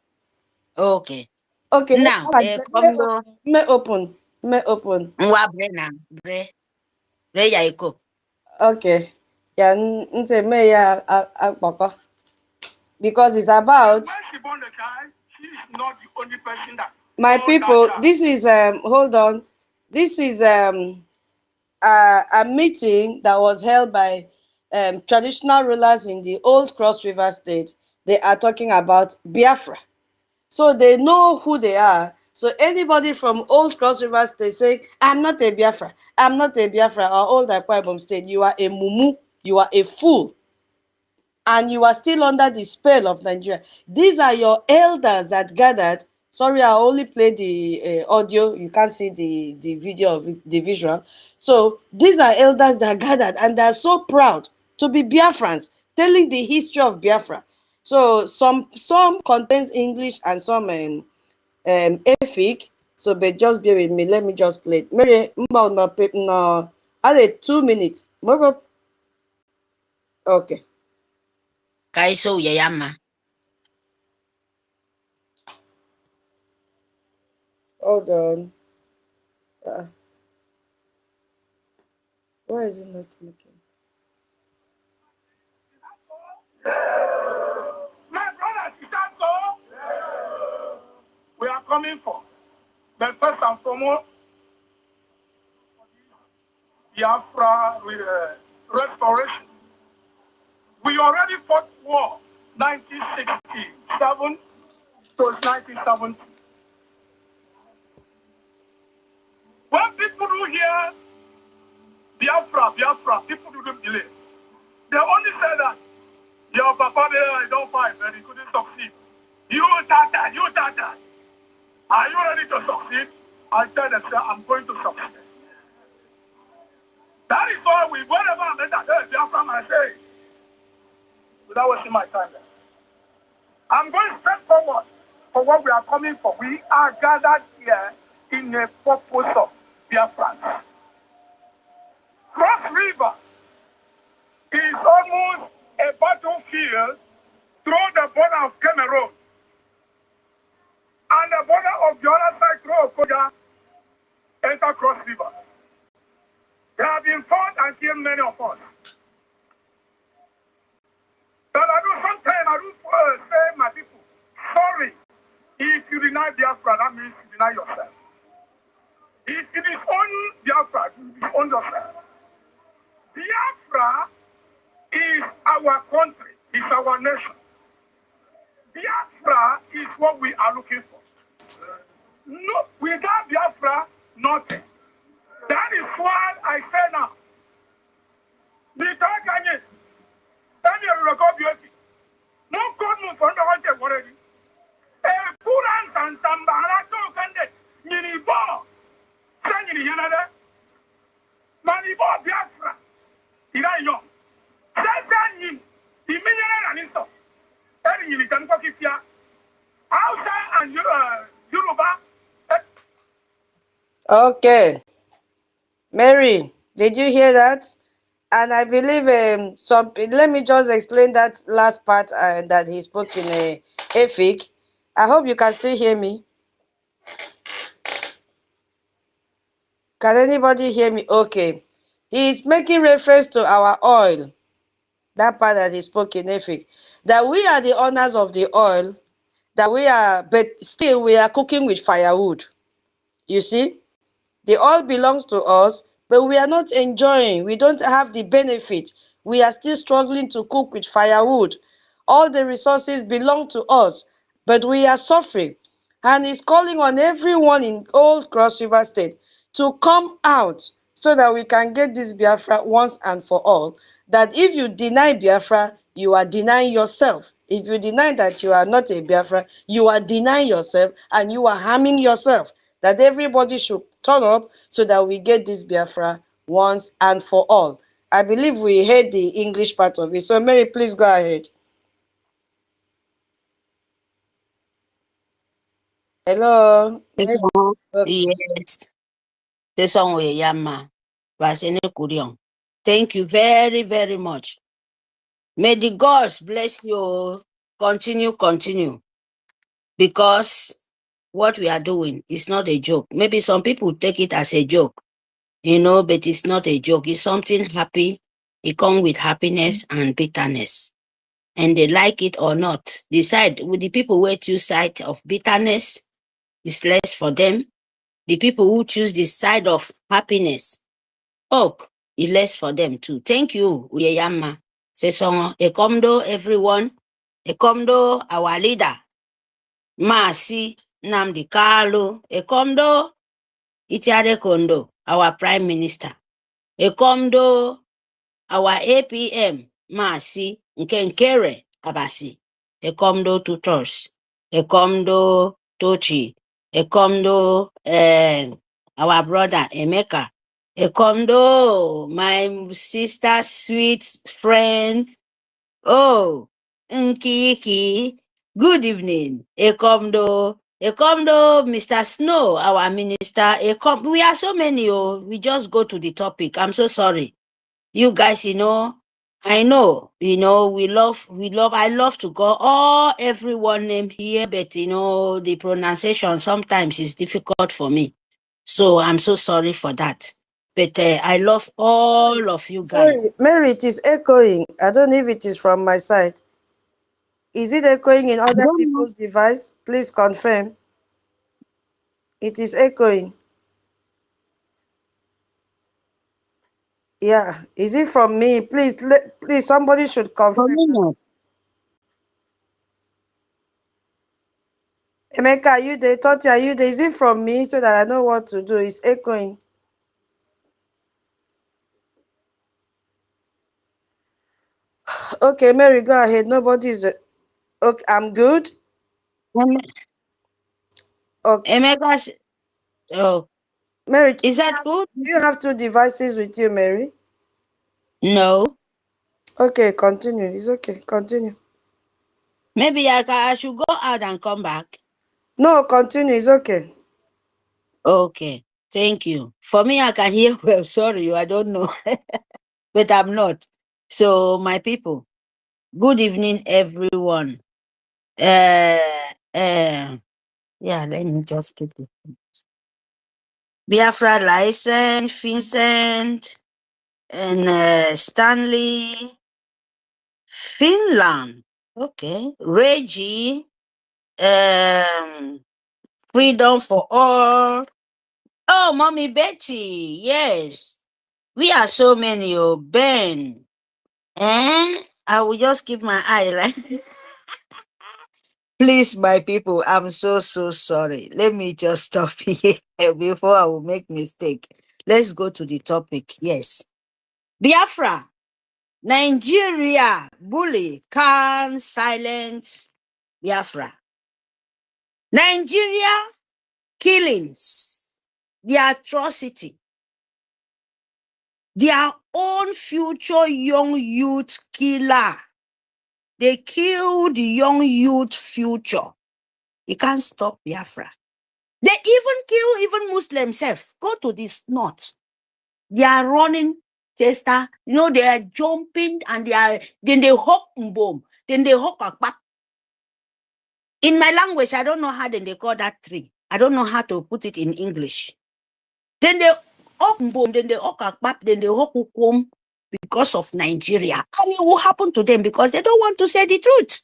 Okay. Okay, Now, me open. Mwa brena. Bre ya iko. Okay. Ya nte me ya akpoko. Because it's about my people. This is hold on. This is a meeting that was held by traditional rulers in the old Cross River State. They are talking about Biafra. So they know who they are. So anybody from old Cross River State saying, I'm not a Biafra, I'm not a Biafra, or old Akwa Ibom State, you are a mumu, you are a fool. And you are still under the spell of Nigeria. These are your elders that gathered. Sorry, I only played the audio. You can't see the video of it, the visual. So these are elders that gathered and they are so proud to be Biafrans, telling the history of Biafra. So some contains English and some Efik. So but just bear with me. Let me just play it. Mary, no, add 2 minutes. Okay. Kaiso yama. Hold on. Why is it not making? My brothers, is that so? We are coming for. But first and foremost, Biafra with restoration. We already fought war 1967 to 1970. When people do hear Biafra, people don't believe. They only say that your papa there don't fight, but he couldn't succeed. You tata. Are you ready to succeed? I tell them, sir, I'm going to succeed. That is why we, whenever I met that Biafra, I say, without wasting my time there. I'm going straight forward for what we are coming for. We are gathered here in a purpose of Biafra. Cross River is almost a battlefield through the border of Cameroon and the border of the other side through Okoja enter Cross River. They have been fought and killed many of us. But sometimes I do say, my people, sorry, if you deny Biafra, that means you deny yourself. If it is only Biafra, you disown yourself. Biafra is our country, is our nation. Biafra is what we are looking for. No, without Biafra, nothing. That is why I say now, because Kanye, Daniel record beauty. No good move for no one already. A Kuran and Tambara to Kande, Ninibo, Sani Yanada, Manibo Biafra, Ira Young. Sani, the millionaire and so. Telling you can cook it here. Outside Yoruba. Okay. Mary, did you hear that? And I believe let me just explain that last part that he spoke in Efik. I hope you can still hear me. Can anybody hear me? Okay. He's making reference to our oil, that part that he spoke in Efik, that we are the owners of the oil, but still we are cooking with firewood. You see? The oil belongs to us, but we are not enjoying. We don't have the benefit. We are still struggling to cook with firewood. All the resources belong to us, but we are suffering. And he's calling on everyone in all Cross River State to come out so that we can get this Biafra once and for all. That if you deny Biafra, you are denying yourself. If you deny that you are not a Biafra, you are denying yourself and you are harming yourself. That everybody should turn up so that we get this Biafra once and for all. I believe we heard the English part of it. So Mary, please go ahead. Hello. Mary? Okay. Yes. This song we yama. Thank you very, very much. May the gods bless you. Continue. Because what we are doing is not a joke. Maybe some people take it as a joke, but it's not a joke. It's something happy. It comes with happiness and bitterness. And they like it or not. Decide with the people who choose side of bitterness, it's less for them. The people who choose the side of happiness, it's less for them too. Thank you, Uyeyama. Sesongo, Ekomdo, everyone. Ekomdo, our leader. Masi, Namdi Kalu. Ekomdo, Itiade Kondo, our prime minister. Ekomdo, our APM, Masi, Nkenkere, Abasi. Ekomdo tutors. Ekomdo Tochi. Ekomdo, our brother Emeka. Ekomdo, my sister, sweet friend. Oh, Nkiki. Good evening. Ekomdo, Mr. Snow, our minister. We are so many. We just go to the topic. I'm so sorry. You guys, I know, we love, I love to go everyone name here, but the pronunciation sometimes is difficult for me. So I'm so sorry for that. But I love all of you guys. Sorry, Mary, it is echoing. I don't know if it is from my side. Is it echoing in other people's device? Please confirm. It is echoing. Yeah. Is it from me? Please, somebody should confirm. Emeka, are you there? Toti, are you there? Is it from me so that I know what to do? It's echoing. Okay, Mary, go ahead. Nobody's. Okay, I'm good. Okay. Emeka, Mary, is that good? Do you have two devices with you, Mary? No. Okay, continue. It's okay. Continue. Maybe I should go out and come back. No, continue. It's okay. Okay. Thank you. For me, I can hear well. Sorry, I don't know. But I'm not. So, my people, good evening, everyone. Yeah, let me just keep it. Biafra license, Vincent, and Stanley, Finland. Okay. Reggie, Freedom for All. Oh, Mommy Betty, yes. We are so many, Ben. I will just keep my eye like please, my people, I'm so sorry. Let me just stop here before I will make mistake. Let's go to the topic. Yes. Biafra, Nigeria, bully, can silence Biafra. Nigeria, killings, the atrocity, their own future young youth killer. They kill the young youth future. You can't stop Biafra. They even kill even Muslims self. Go to this north. They are running tester. You know, they are jumping and then they hawk bomb. Then they hawk a back. In my language, I don't know how then they call that tree. I don't know how to put it in English. Then they hawk bomb, then they hawk a back, then they hawk hukum because of Nigeria. And it will happen to them because they don't want to say the truth.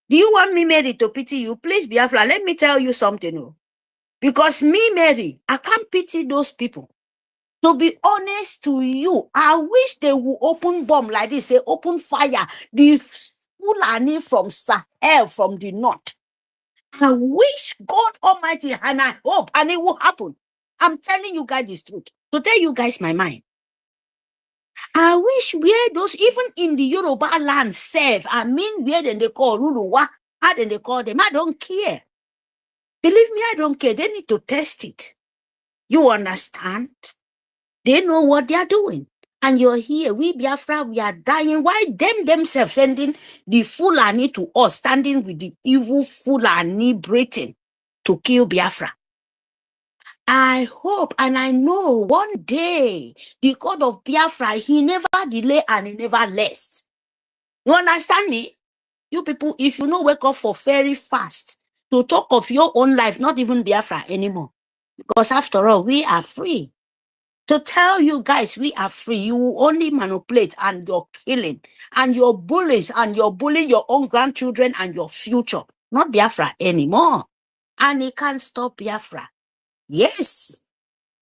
Do you want me, Mary, to pity you? Please, Biafra, let me tell you something. Oh. Because me, Mary, I can't pity those people. To be honest to you, I wish they would open bomb like this, say open fire. The Fulani from Sahel, from the north. I wish God Almighty, and I hope, and it will happen. I'm telling you guys the truth. To tell you guys my mind. I wish where those, even in the Yoruba land, serve. I mean, where then they call Ruruwa, how then they call them. I don't care. Believe me, I don't care. They need to test it. You understand? They know what they are doing. And you're here. We Biafra, we are dying. Why them themselves sending the Fulani to us, standing with the evil Fulani Britain to kill Biafra? I hope and I know one day the God of Biafra, he never delay and he never less. You understand me? You people, if you know, wake up for very fast to talk of your own life, not even Biafra anymore. Because after all, we are free. To tell you guys, we are free. You will only manipulate and you're killing and you're bullies and you're bullying your own grandchildren and your future. Not Biafra anymore. And you can't stop Biafra. Yes.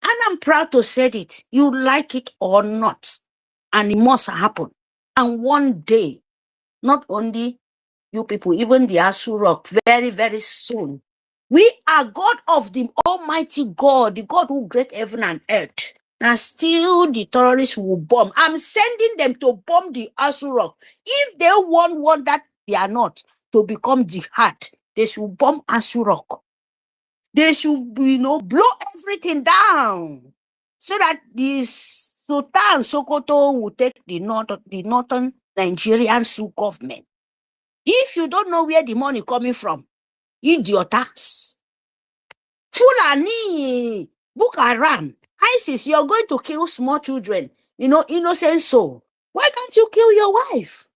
And I'm proud to say it. You like it or not. And it must happen. And one day, not only you people, even the Asu Rock, very, very soon. We are God of the Almighty God, the God who created heaven and earth. Now still the terrorists will bomb. I'm sending them to bomb the Asu Rock. If they want that they are not to become jihad, they should bomb Asu Rock. They should, blow everything down so that the Sultan Sokoto will take the northern Nigerian government. If you don't know where the money coming from, idiotas, Fulani, Boko Haram, ISIS, you're going to kill small children, innocent soul. Why can't you kill your wife?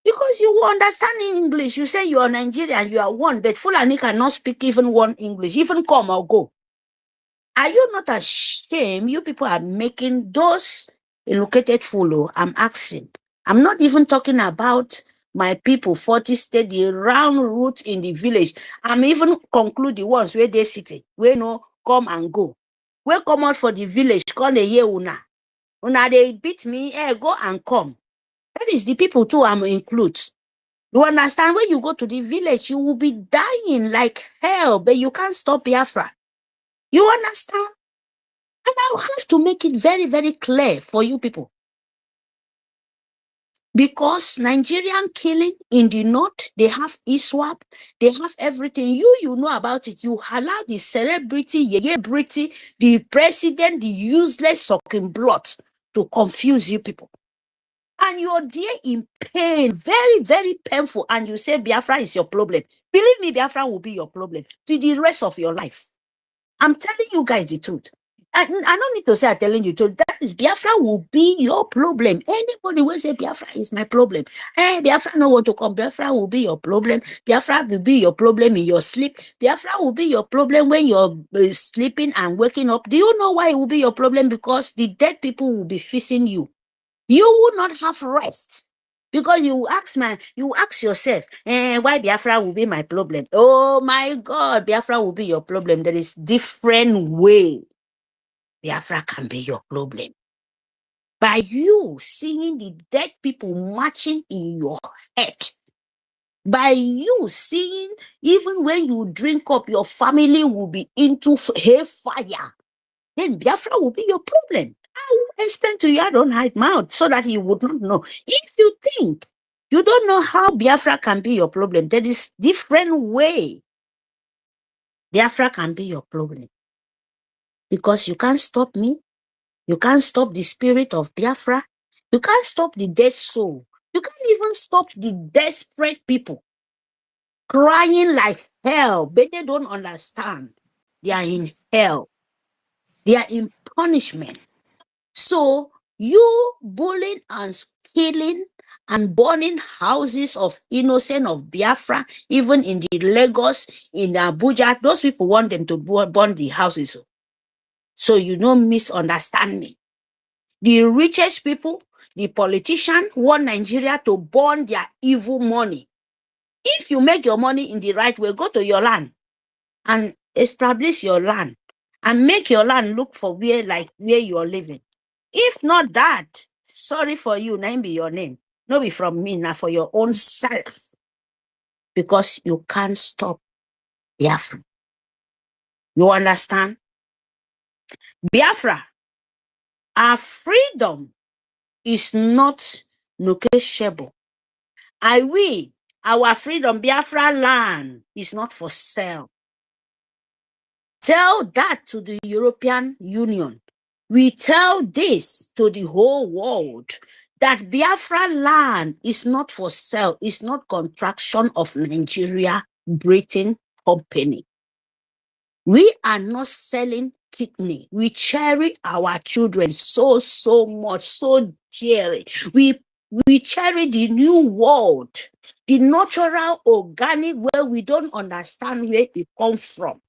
Because you understand English. You say you are Nigerian, you are one, but Fulani cannot speak even one English, even come or go. Are you not ashamed? You people are making those educated fool. I'm asking. I'm not even talking about my people, 40 state, the round route in the village. I'm even conclude the ones where they sitting, where no come and go. Where come out for the village, come the year una. Una they beat me, go and come. That is the people too I'm include. You understand? When you go to the village, you will be dying like hell, but you can't stop Biafra. You understand? And I'll have to make it very, very clear for you people. Because Nigerian killing in the north, they have ISWAP, they have everything. You know about it. You allow the celebrity, the president, the useless sucking blood to confuse you people. And you're there in pain, very, very painful. And you say Biafra is your problem. Believe me, Biafra will be your problem to the rest of your life. I'm telling you guys the truth. I don't need to say I'm telling you the truth. That is, Biafra will be your problem. Anybody will say Biafra is my problem. Hey, Biafra no want to come. Biafra will be your problem. Biafra will be your problem in your sleep. Biafra will be your problem when you're sleeping and waking up. Do you know why it will be your problem? Because the dead people will be facing you. You will not have rest. Because you ask yourself, why Biafra will be my problem? Oh my God, Biafra will be your problem. There is different way Biafra can be your problem. By you seeing the dead people marching in your head. By you seeing, even when you drink up, your family will be into hellfire. Then Biafra will be your problem. I will explain to you, I don't hide mouth, so that you would not know. If you think you don't know how Biafra can be your problem, there is different way Biafra can be your problem. Because you can't stop me. You can't stop the spirit of Biafra. You can't stop the dead soul. You can't even stop the desperate people. crying like hell, but they don't understand. They are in hell. They are in punishment. So you bullying and killing and burning houses of innocent of Biafra, even in the Lagos, in Abuja, those people want them to burn the houses. So you don't misunderstand me. The richest people, the politician, want Nigeria to burn their evil money. If you make your money in the right way, go to your land and establish your land and make your land look for where you are living. If not that, sorry for you, name be your name. No be from me, now for your own self. Because you can't stop Biafra. You understand? Biafra, our freedom is not negotiable. Our freedom, Biafra land, is not for sale. Tell that to the European Union. We tell this to the whole world, that Biafra land is not for sale. It's not contraction of Nigeria Britain company. We are not selling kidney. We cherish our children so much, so dearly. We cherish the new world, the natural, organic, where we don't understand where it comes from.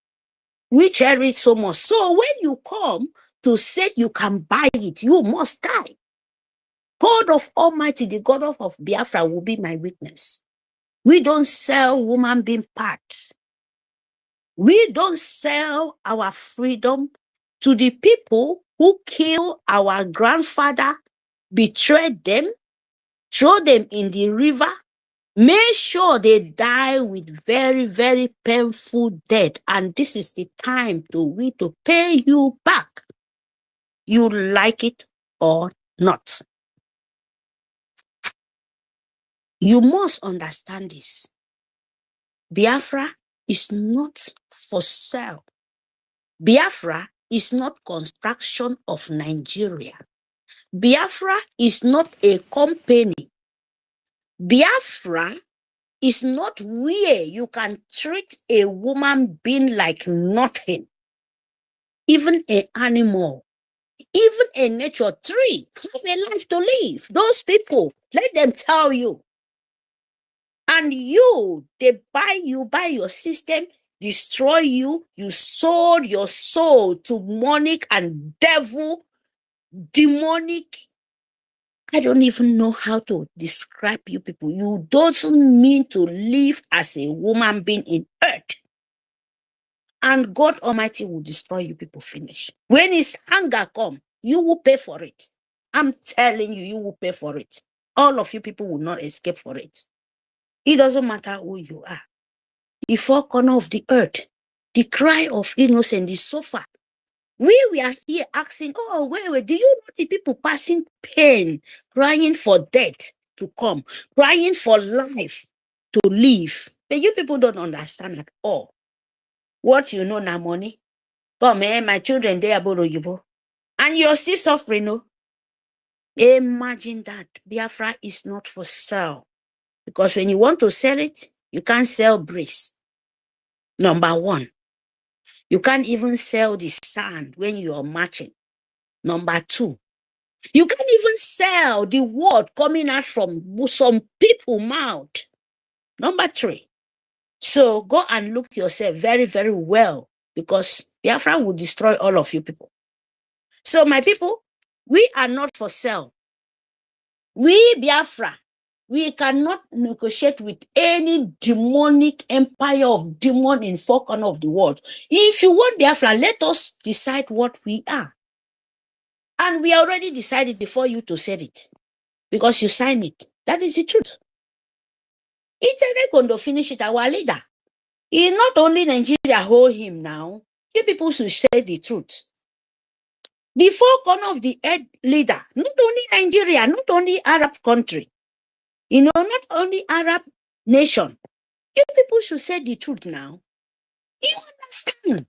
We cherish so much. So when you come to say you can buy it, you must die. God of Almighty, the God of Biafra, will be my witness. We don't sell woman being parts. We don't sell our freedom to the people who kill our grandfather, betrayed them, throw them in the river, make sure they die with very, very painful death. And this is the time to pay you back. You like it or not. You must understand this. Biafra is not for sale. Biafra is not construction of Nigeria. Biafra is not a company. Biafra is not where you can treat a woman being like nothing. Even an animal, even a nature tree have a life to live. Those people, let them tell you. And you buy your system, destroy you. You sold your soul to demonic and demonic. I don't even know how to describe you people. You don't mean to live as a woman being in earth. And God Almighty will destroy you people finish. When his anger come, you will pay for it. I'm telling you, you will pay for it. All of you people will not escape for it. It doesn't matter who you are. The four corners of the earth, the cry of innocence is so far. We are here asking, oh, wait, do you know the people passing pain, crying for death to come, crying for life to live? But you people don't understand at all. What you know now, money. But man, my children, they are Boroyibo. And you're still suffering, no? Imagine that. Biafra is not for sale. Because when you want to sell it, you can't sell breeze. Number one. You can't even sell the sand when you are marching. Number two. You can't even sell the word coming out from some people's mouth. Number three. So go and look yourself very, very well, because Biafra will destroy all of you people. So my people, we are not for sale. We Biafra, we cannot negotiate with any demonic empire of demon in four corners of the world. If you want Biafra, let us decide what we are. And we already decided before you to say it, because you signed it. That is the truth. It's going to finish it, our leader. He not only Nigeria hold him now, you people should say the truth. The four corners of the earth leader, not only Nigeria, not only Arab country, not only Arab nation. You people should say the truth now. You understand?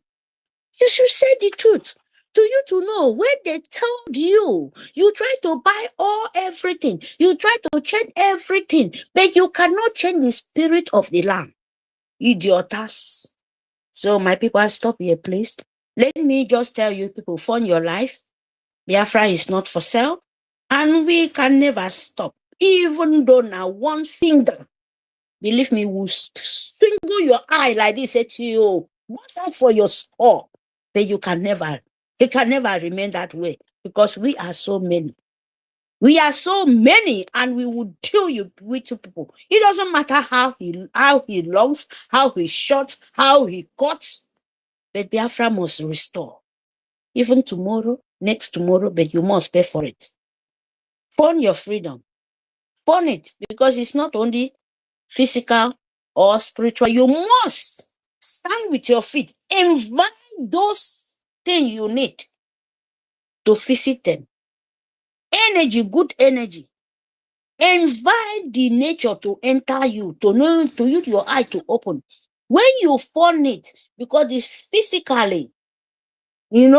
You should say the truth. To you to know, when they told you, you try to buy everything. You try to change everything, but you cannot change the spirit of the land. idiotas. So my people, I stop here, please. Let me just tell you people, fund your life. Biafra is not for sale. And we can never stop. Even though now one finger, believe me, will swingle your eye like this at you. Watch out for your score. But it can never remain that way because we are so many. We are so many, and we will deal with you people. It doesn't matter how he longs, how he shot, how he cuts, but Biafra must restore. Even tomorrow, next tomorrow, but you must pay for it. Fund your freedom. Fund it, because it's not only physical or spiritual. You must stand with your feet. Invite those things you need to visit them. Energy, good energy. Invite the nature to enter you, to use your eye to open. When you fund it, because it's physically, it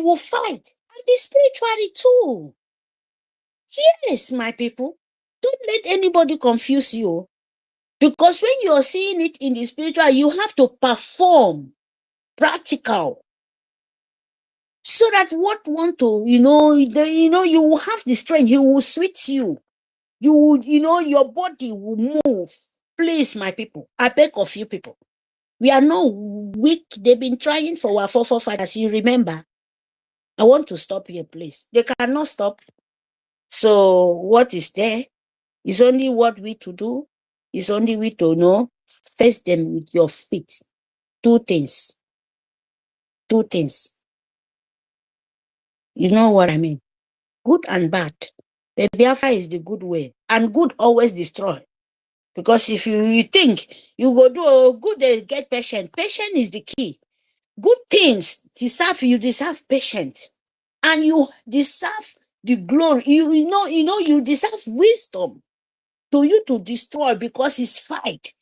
will fight. And the spiritually too. Yes, my people. Don't let anybody confuse you. Because when you're seeing it in the spiritual, you have to perform practical. So that you will have the strength, he will switch you. You would, your body will move. Please, my people, I beg of you people. We are not weak. They've been trying for our forefathers. You remember? I want to stop here, please. They cannot stop. So what is there is only what we to do. Is only we to know. Face them with your feet. Two things. Two things. You know what I mean? Good and bad. The Biafra is the good way. And good always destroy. Because if you think you go do good, they get patient. Patience is the key. Good things you deserve patience. And you deserve the glory. You deserve wisdom to you to destroy, because it's fight.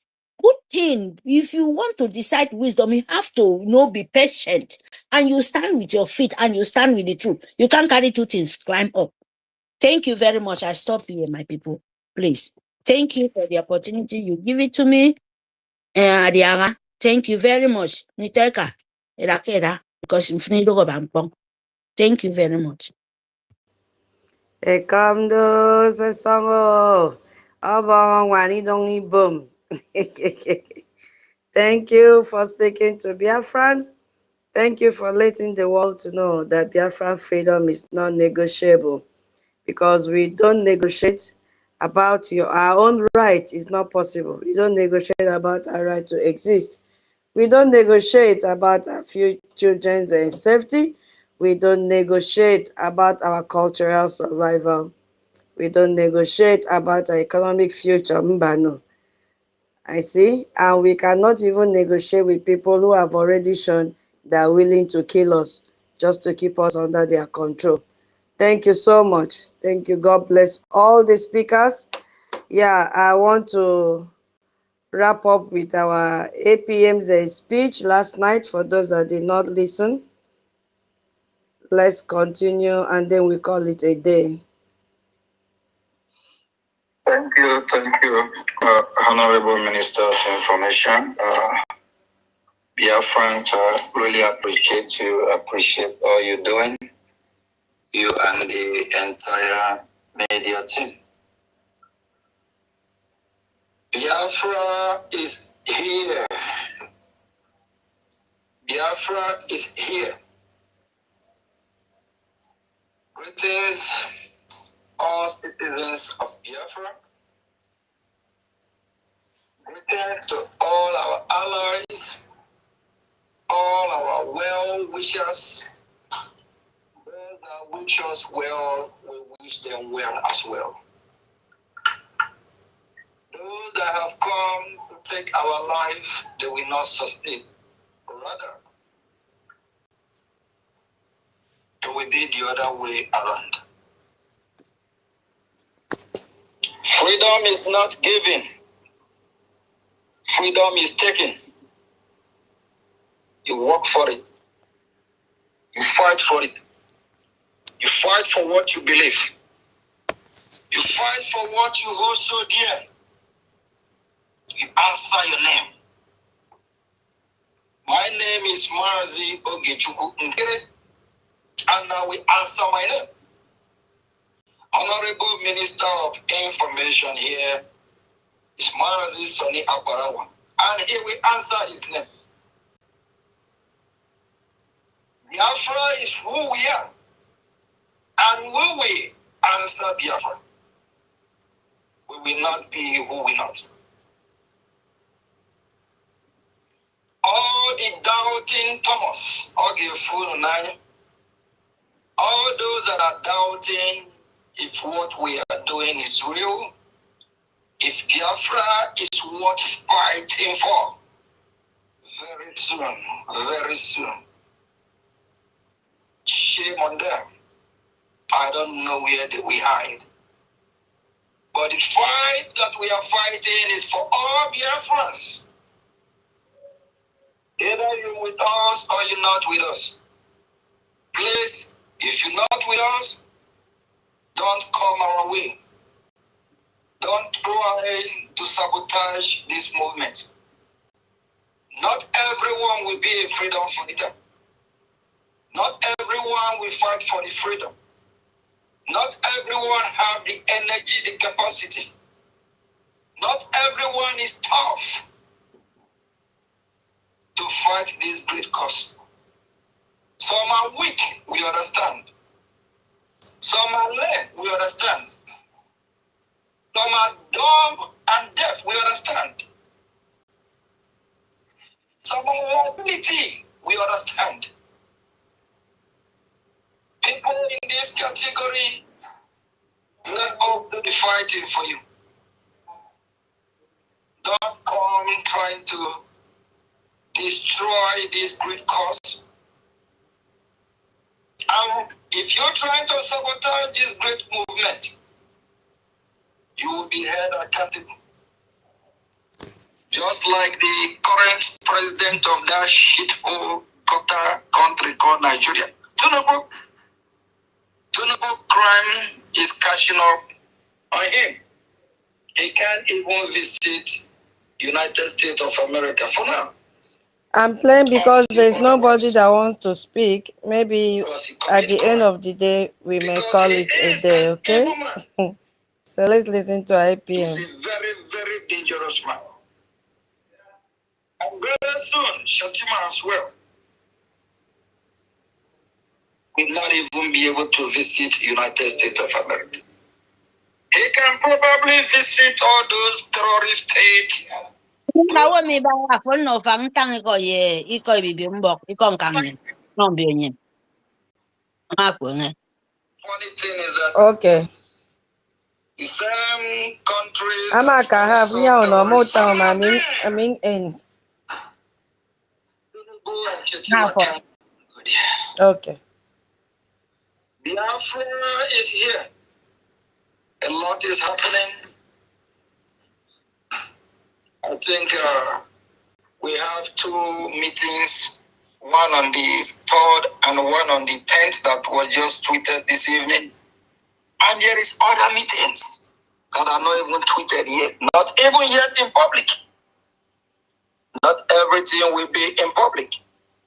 Good thing, if you want to decide wisdom, you have to be patient. And you stand with your feet and you stand with the truth. You can't carry two things, climb up. Thank you very much. I stop here, my people. Please. Thank you for the opportunity you give it to me. Adiara, thank you very much. Niteka, because thank you very much. Ekamdo sesango. Abang wani dongi boom. Thank you for speaking to Biafrans. Thank you for letting the world to know that Biafran freedom is not negotiable, because we don't negotiate about our own right. Is not possible. We don't negotiate about our right to exist. We don't negotiate about our few children's safety. We don't negotiate about our cultural survival. We don't negotiate about our economic future. Mbano. I see. And we cannot even negotiate with people who have already shown they are willing to kill us just to keep us under their control. Thank you so much. Thank you. God bless all the speakers. Yeah, I want to wrap up with our APM's speech last night. For those that did not listen, let's continue and then we call it a day. Thank you, Honorable Minister of Information. Biafran, really appreciate all you're doing, you and the entire media team. Biafra is here. Biafra is here. Greetings, all citizens of Biafra. Greetings to all our allies, all our well-wishers. Those that wish us well, we wish them well as well. Those that have come to take our life, they will not sustain. Rather, it will be the other way around. Freedom is not given. Freedom is taken. You work for it. You fight for it. You fight for what you believe. You fight for what you hold so dear. you answer your name. My name is Mazi Ogechuku Nkere, and now we answer my name. Honorable Minister of Information here is Mazi Soni Abarawa, and here we answer his name. Biafra is who we are, and we will answer Biafra. We will not be who we not. All the doubting Thomas, all those that are doubting if what we are doing is real, if Biafra is worth fighting for, very soon, shame on them. I don't know where they will hide. But the fight that we are fighting is for all Biafrans. Either you're with us or you're not with us. Please, if you're not with us, don't come our way. Don't try to sabotage this movement. Not everyone will be a freedom fighter. Not everyone will fight for the freedom. Not everyone have the energy, the capacity. Not everyone is tough to fight this great cause. Some are weak, we understand. Some are lame, we understand. Some are dumb and deaf, we understand. Some are liability, we understand. People in this category let all be fighting for you. Don't come trying to destroy this great cause. And if you're trying to sabotage this great movement, you will be held accountable. Just like the current president of that shithole country called Nigeria. Tinubu crime is catching up on him. He can't even visit United States of America for now. I'm playing because there's nobody that wants to speak. Maybe at the end of the day, we may call it a day, okay? So let's listen to IPM. He's a very, very dangerous man. And very soon, Shatima as well will not even be able to visit United States of America. He can probably visit all those terrorist states. Nawa mi ba ako no fang tang ko ye iko bibi mbok iko kangin no bienye ako nge. Funny thing is that Okay. the same countries I'm a have now no more time. I mean, okay. Biafra is here. A lot is happening. I think we have 2 meetings, one on the 3rd and one on the 10th that were just tweeted this evening. And there is other meetings that are not even tweeted yet, not even yet in public. Not everything will be in public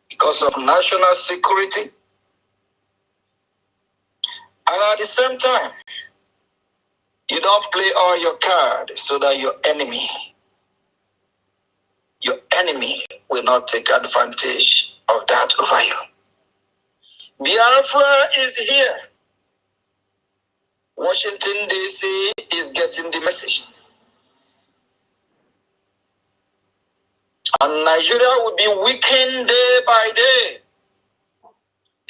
because of national security. And at the same time, you don't play all your cards so that your enemy will not take advantage of that over you. Biafra is here. Washington, D.C. is getting the message. And Nigeria will be weakened day by day.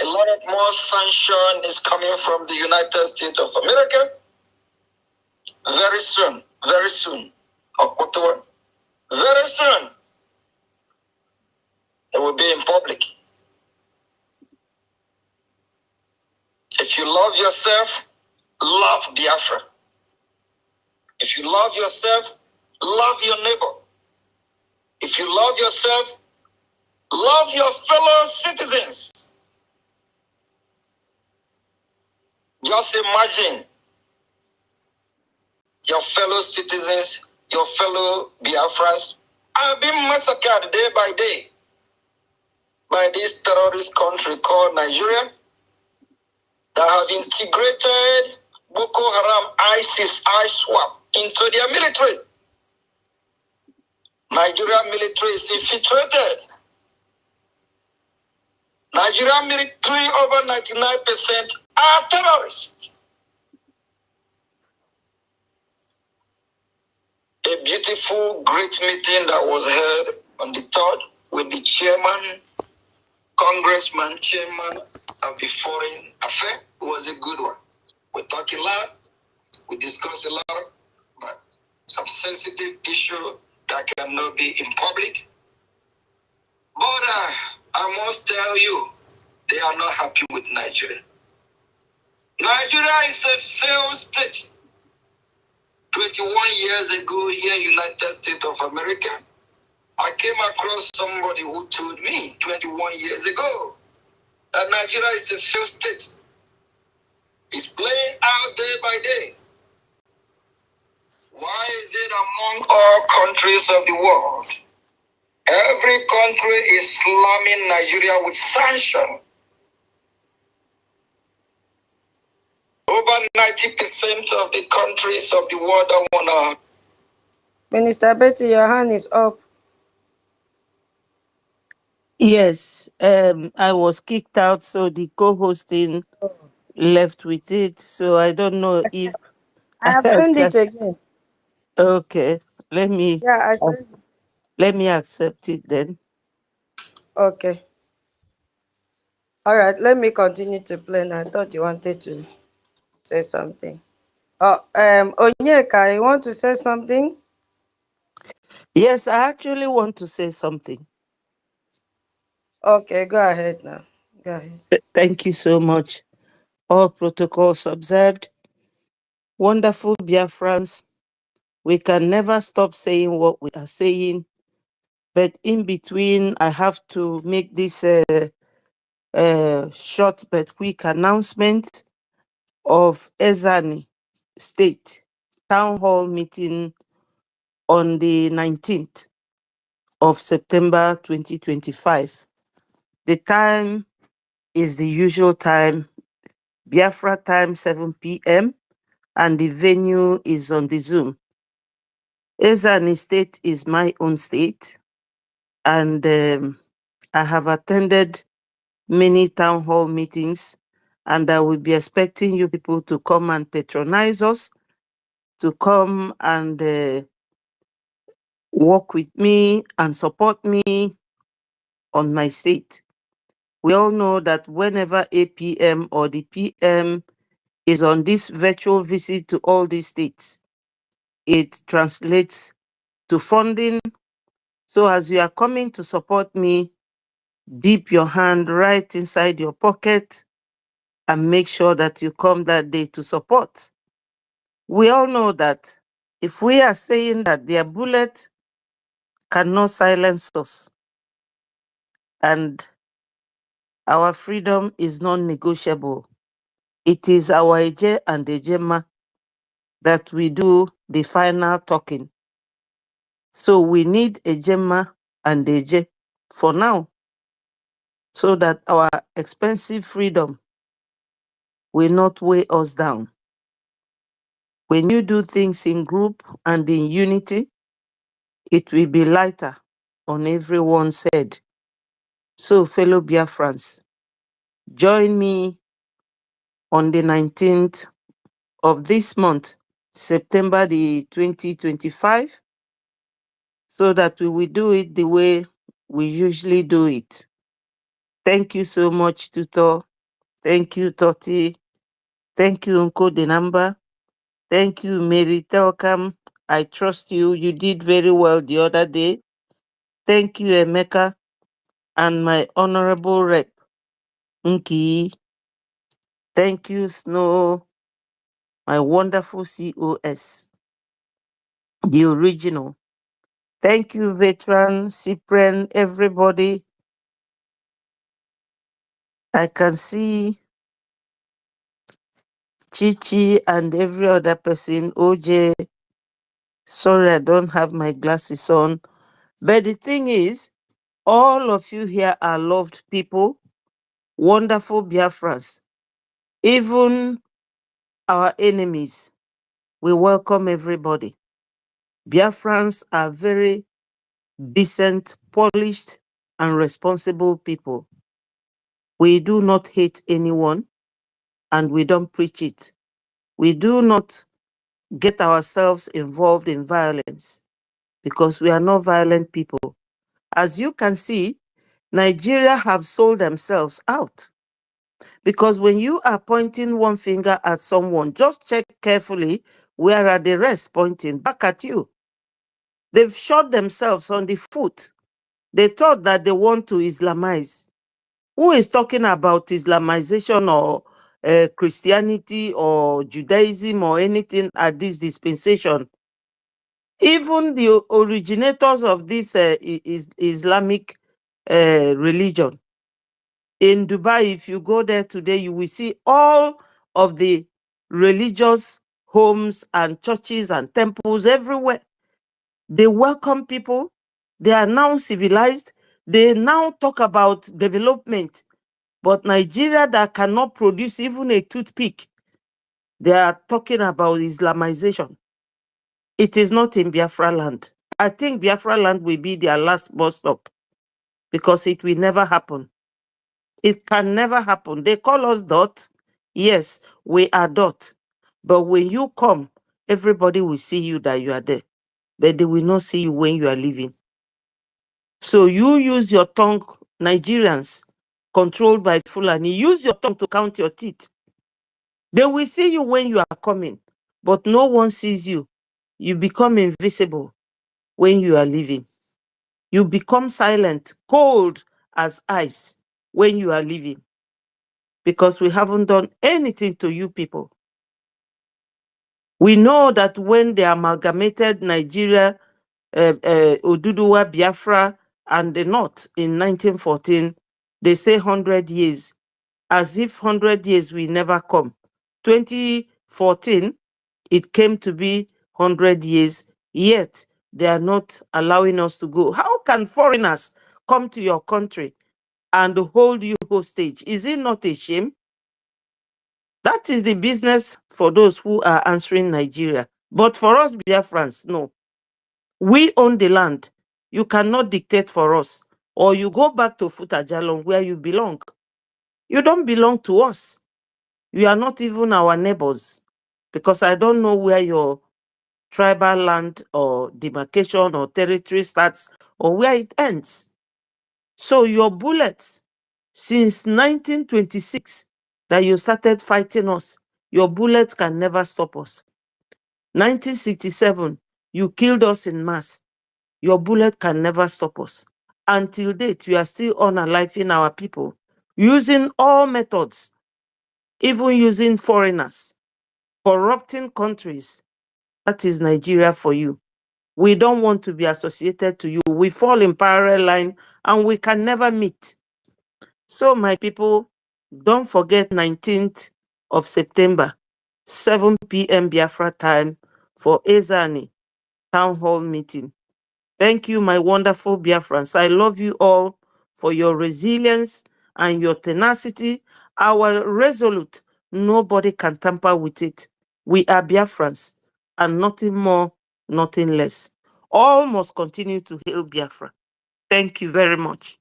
A lot of more sanction is coming from the United States of America. Very soon, October, very soon, it will be in public. If you love yourself, love Biafra. If you love yourself, love your neighbor. If you love yourself, love your fellow citizens. Just imagine your fellow citizens your fellow Biafrans are being massacred day by day by this terrorist country called Nigeria that have integrated Boko Haram, ISIS, ISWAP into their military. Nigeria military is infiltrated. Nigeria military, over 99% are terrorists. A beautiful, great meeting that was held on the 3rd with the chairman, congressman, chairman of the foreign affair was a good one. We talked a lot, we discussed a lot, but some sensitive issue that cannot be in public. But I must tell you, they are not happy with Nigeria. Nigeria is a failed state. 21 years ago here in the United States of America, I came across somebody who told me 21 years ago that Nigeria is a failed state. It's playing out day by day. Why is it among all countries of the world, every country is slamming Nigeria with sanction? Over 90% of the countries of the world don't want to. Minister Betty, your hand is up. Yes, I was kicked out, so the co-hosting left with it. So I don't know if I have sent it again. okay. Let me Yeah, I sent it. let me accept it then. Okay. All right, let me continue to play. Now, I thought you wanted to say something. Oh, Onyeka, you want to say something? Yes, I actually want to say something. Okay, go ahead now. Go ahead. Thank you so much. All protocols observed. Wonderful Biafrans. We can never stop saying what we are saying, but in between, I have to make this short but quick announcement of Ezani State Town Hall meeting on the 19th of September 2025. The time is the usual time, Biafra time, 7 p.m., and the venue is on the Zoom. Ezani State is my own state, and I have attended many town hall meetings, and I will be expecting you people to come and patronize us, to come and work with me and support me on my state. We all know that whenever APM or the PM is on this virtual visit to all these states, it translates to funding. So as you are coming to support me, dip your hand right inside your pocket and make sure that you come that day to support. We all know that if we are saying that their bullet cannot silence us and our freedom is non-negotiable, it is our Eje and Ejema that we do the final talking. So we need Ejema and Eje for now, so that our expensive freedom will not weigh us down. When you do things in group and in unity, it will be lighter on everyone's head. So, fellow Biafrans, join me on the 19th of this month, September the 2025, so that we will do it the way we usually do it. Thank you so much, Tutor. Thank you, Toti. Thank you, Uncle Denamba. Thank you, Mary Telkam. I trust you. You did very well the other day. Thank you, Emeka, and my honorable rep, Nki. Thank you, Snow, my wonderful COS, the original. Thank you, veteran, Cyprian, everybody. I can see Chichi and every other person, OJ, Sorry, I don't have my glasses on. But the thing is, all of you here are loved people, wonderful Biafrans. Even our enemies, we welcome everybody. Biafrans are very decent, polished, and responsible people. We do not hate anyone, and we don't preach it. We do not get ourselves involved in violence because we are not violent people. As you can see, Nigeria have sold themselves out. Because when you are pointing one finger at someone, just check carefully where are the rest pointing back at you. They've shot themselves on the foot. They thought that they want to Islamize. Who is talking about Islamization or Christianity or Judaism or anything at this dispensation? Even the originators of this Islamic religion, in Dubai, if you go there today, you will see all of the religious homes and churches and temples everywhere. They welcome people. They are now civilized. They now talk about development. But Nigeria that cannot produce even a toothpick, they are talking about Islamization. It is not in Biafra land. I think Biafra land will be their last bus stop because it will never happen. It can never happen. They call us dot. Yes, we are dot. But when you come, everybody will see you that you are there. But they will not see you when you are leaving. So you use your tongue, Nigerians, controlled by Fulani, use your tongue to count your teeth. They will see you when you are coming, but no one sees you. You become invisible when you are leaving. You become silent, cold as ice when you are leaving. Because we haven't done anything to you people. We know that when they amalgamated Nigeria, Oduduwa, Biafra, and the North in 1914, they say 100 years, as if 100 years will never come. 2014, it came to be 100 years, yet they are not allowing us to go. How can foreigners come to your country and hold you hostage? Is it not a shame? That is the business for those who are answering Nigeria. But for us, Biafrans, no. We own the land. You cannot dictate for us. Or you go back to Futajalon where you belong. You don't belong to us. You are not even our neighbors. Because I don't know where your tribal land or demarcation or territory starts or where it ends. So your bullets, since 1926, that you started fighting us, your bullets can never stop us. 1967, you killed us in mass. Your bullet can never stop us. Until date, we are still unaliving our people, using all methods, even using foreigners, corrupting countries. That is Nigeria for you. We don't want to be associated to you. We fall in parallel line and we can never meet. So my people, don't forget 19th of September, 7 p.m. Biafra time for Ezani Town Hall meeting. Thank you, my wonderful Biafrans. I love you all for your resilience and your tenacity. Our resolute, nobody can tamper with it. We are Biafrans and nothing more, nothing less. All must continue to hail Biafra. Thank you very much.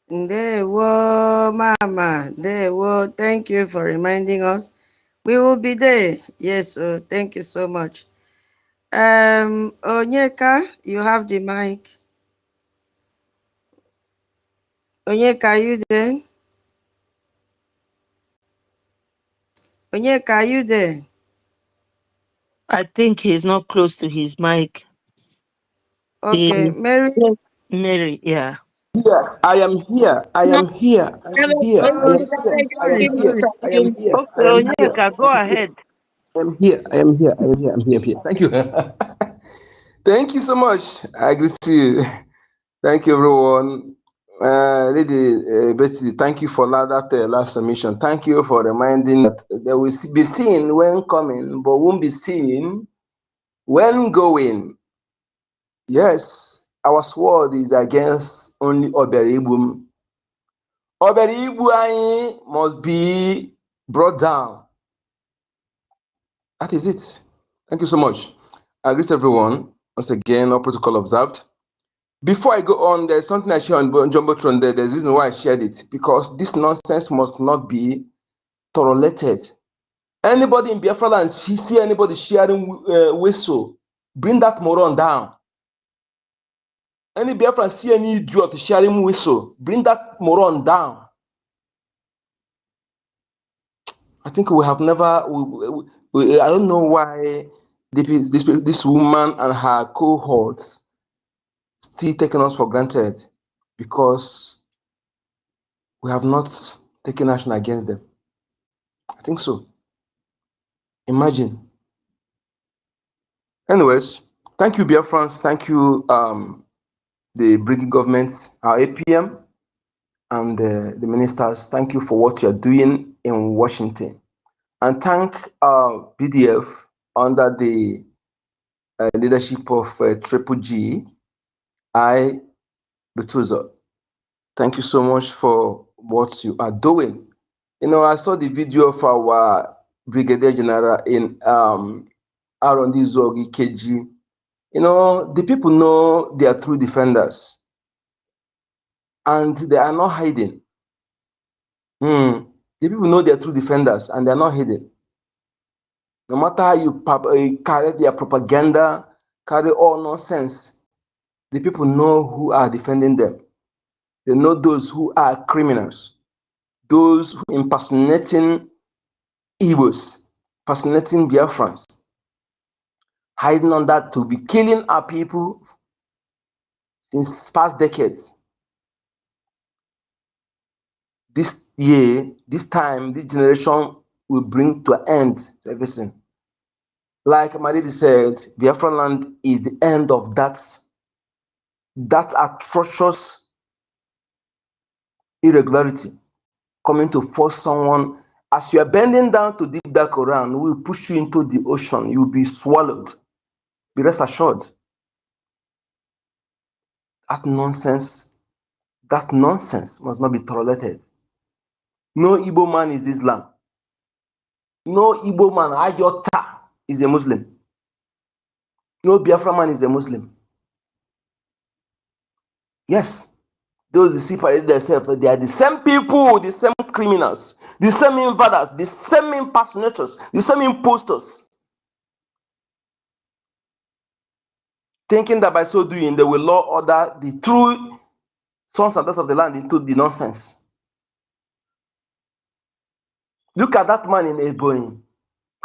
Ndewo, Mama. Ndewo. Thank you for reminding us. We will be there. Yes, so thank you so much. Onyeka, you have the mic. Onyeka, are you there? Onyeka, are you there? I think he's not close to his mic. Okay, Mary. Mary, yeah. Here, I am here. I No, am here. I am here. I Oh, am here. I am sorry, here. sorry, I am sorry. here. Okay, I am here. Onyeka, go ahead. I am here. I am here. I am here. I'm here. I'm here. Thank you. Thank you so much. I greet you. Thank you, everyone. Lady Betty, thank you for that last submission. Thank you for reminding that there will be seen when coming, but won't be seen when going. Yes, our sword is against only Oberibu. Oberibu must be brought down. That is it. Thank you so much. I greet everyone. Once again, all protocol observed. Before I go on, there's something I shared on Jumbotron there. There's a reason why I shared it. Because this nonsense must not be tolerated. Anybody in Biafra land, see anybody sharing whistle, bring that moron down. Any Biafran see any idiot sharing whistle, bring that moron down. I think we have never, I don't know why this woman and her cohorts still taking us for granted, because we have not taken action against them. I think so. Imagine. Anyways, thank you, Biafrans. Thank you, the BRGIE government, our APM, and the ministers. Thank you for what you're doing in Washington. And thank BDF under the leadership of BRGIE, Betuzo. Thank you so much for what you are doing. You know, I saw the video of our Brigadier General in Arondi Zogi KG. You know, the people know they are true defenders, and they are not hiding. The people know they are true defenders, and they are not hidden. No matter how you carry their propaganda, carry all nonsense, the people know who are defending them. They know those who are criminals, those who impersonating Igbos, impersonating Biafrans, hiding on that to be killing our people since past decades. This year, this time, this generation will bring to an end to everything. Like Maridi said, Biafra land is the end of that atrocious irregularity coming to force someone. As you are bending down to dig that Quran, we will push you into the ocean. You will be swallowed. Be rest assured. That nonsense must not be tolerated. No Igbo man is Islam. No Igbo man, Ayota, is a Muslim. No Biafra man is a Muslim. Yes, those who separate themselves, they are the same people, the same criminals, the same invaders, the same impersonators, the same imposters. Thinking that by so doing, they will law order the true sons and daughters of the land into the nonsense. Look at that man in Ebonyi.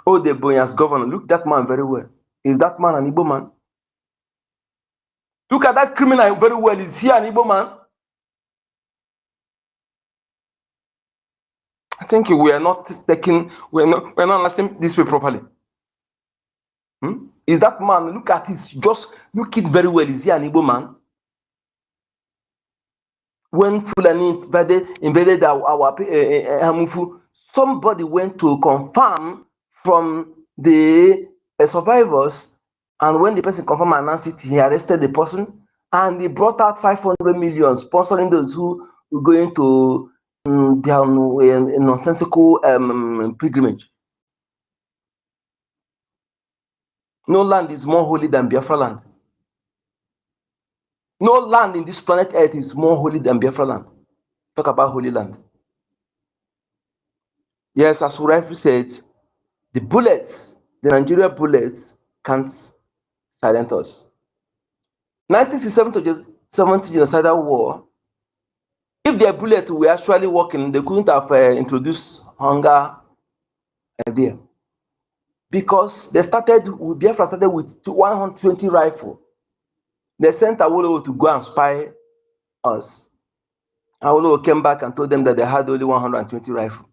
Oh, the Ebonyi as governor. Look at that man very well. Is that man an Igbo man? Look at that criminal very well. Is he an Igbo man? I think we are not not understanding this way properly. Is that man, look at his, just look it very well. Is he an Igbo man? When Fulani invaded our Hamufu, somebody went to confirm from the survivors, and when the person confirmed and announced it, he arrested the person, and he brought out 500 million, sponsoring those who were going to their nonsensical pilgrimage. No land is more holy than Biafra land. No land in this planet Earth is more holy than Biafra land. Talk about holy land. Yes, as rightly said, the bullets, the Nigeria bullets, can't silence us. 1967 genocidal war, if their bullets were actually working, they couldn't have introduced hunger there. Because Biafra started with 120 rifles. They sent Awolowo to go and spy us. Awolowo came back and told them that they had only 120 rifles.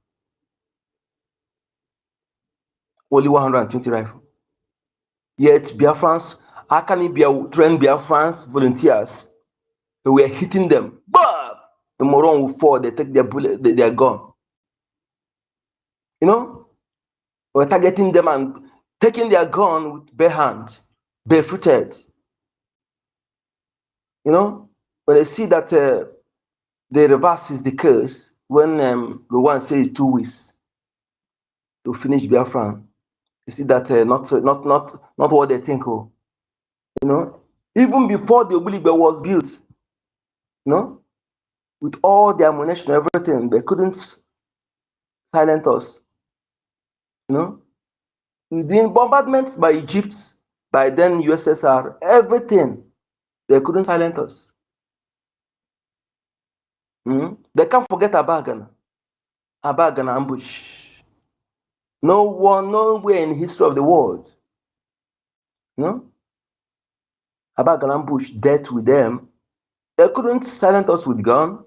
Only 120 rifles. Yet Biafrans, Akani trained Biafrans volunteers, they were hitting them. Bob! The moron will fall, they take their bullet, their gun. You know, we're targeting them and taking their gun with bare hand, barefooted. You know, when they see that the reverse is the case, when the one says 2 weeks to finish Biafra, you see that not what they think. Oh, you know, even before the Obuligbe was built, you know, with all the ammunition, everything, they couldn't silence us. You know, the bombardment by Egypt, by then USSR, everything, they couldn't silence us. They can't forget Abagana ambush. No one, nowhere in the history of the world, you know, Abagana ambush dealt with them. They couldn't silence us with gun,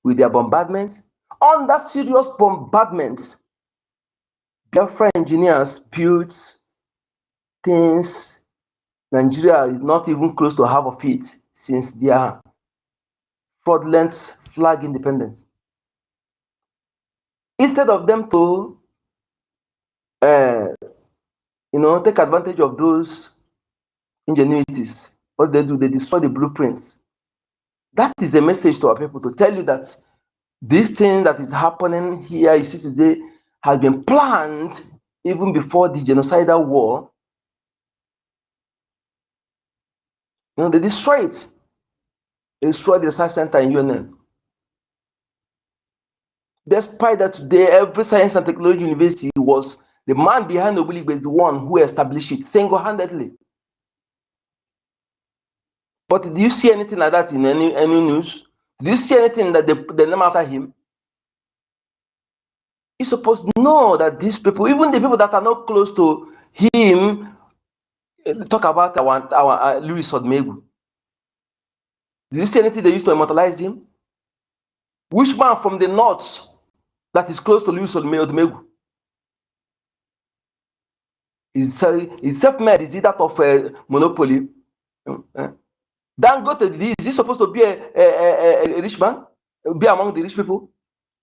with their bombardment. Under serious bombardment, Biafra engineers built things Nigeria is not even close to half of it since their fraudulent flag independence. Instead of them to, you know, take advantage of those ingenuities, what they do, they destroy the blueprints. That is a message to our people to tell you that this thing that is happening here, you see today, has been planned even before the genocidal war. You know, they destroy it. They destroy the research center in UNN. Despite that today, every science and technology university was, the man behind Obuligbe is the one who established it single-handedly. But did you see anything like that in any news? Did you see anything that they name after him? You're supposed to know that these people, even the people that are not close to him, talk about our Louis Odumegwu. Did you see anything they used to immortalize him? Which man from the north that is close to Louis Odumegwu? He's self-made. Is it that of monopoly? Dangote, is he supposed to be a rich man? Be among the rich people?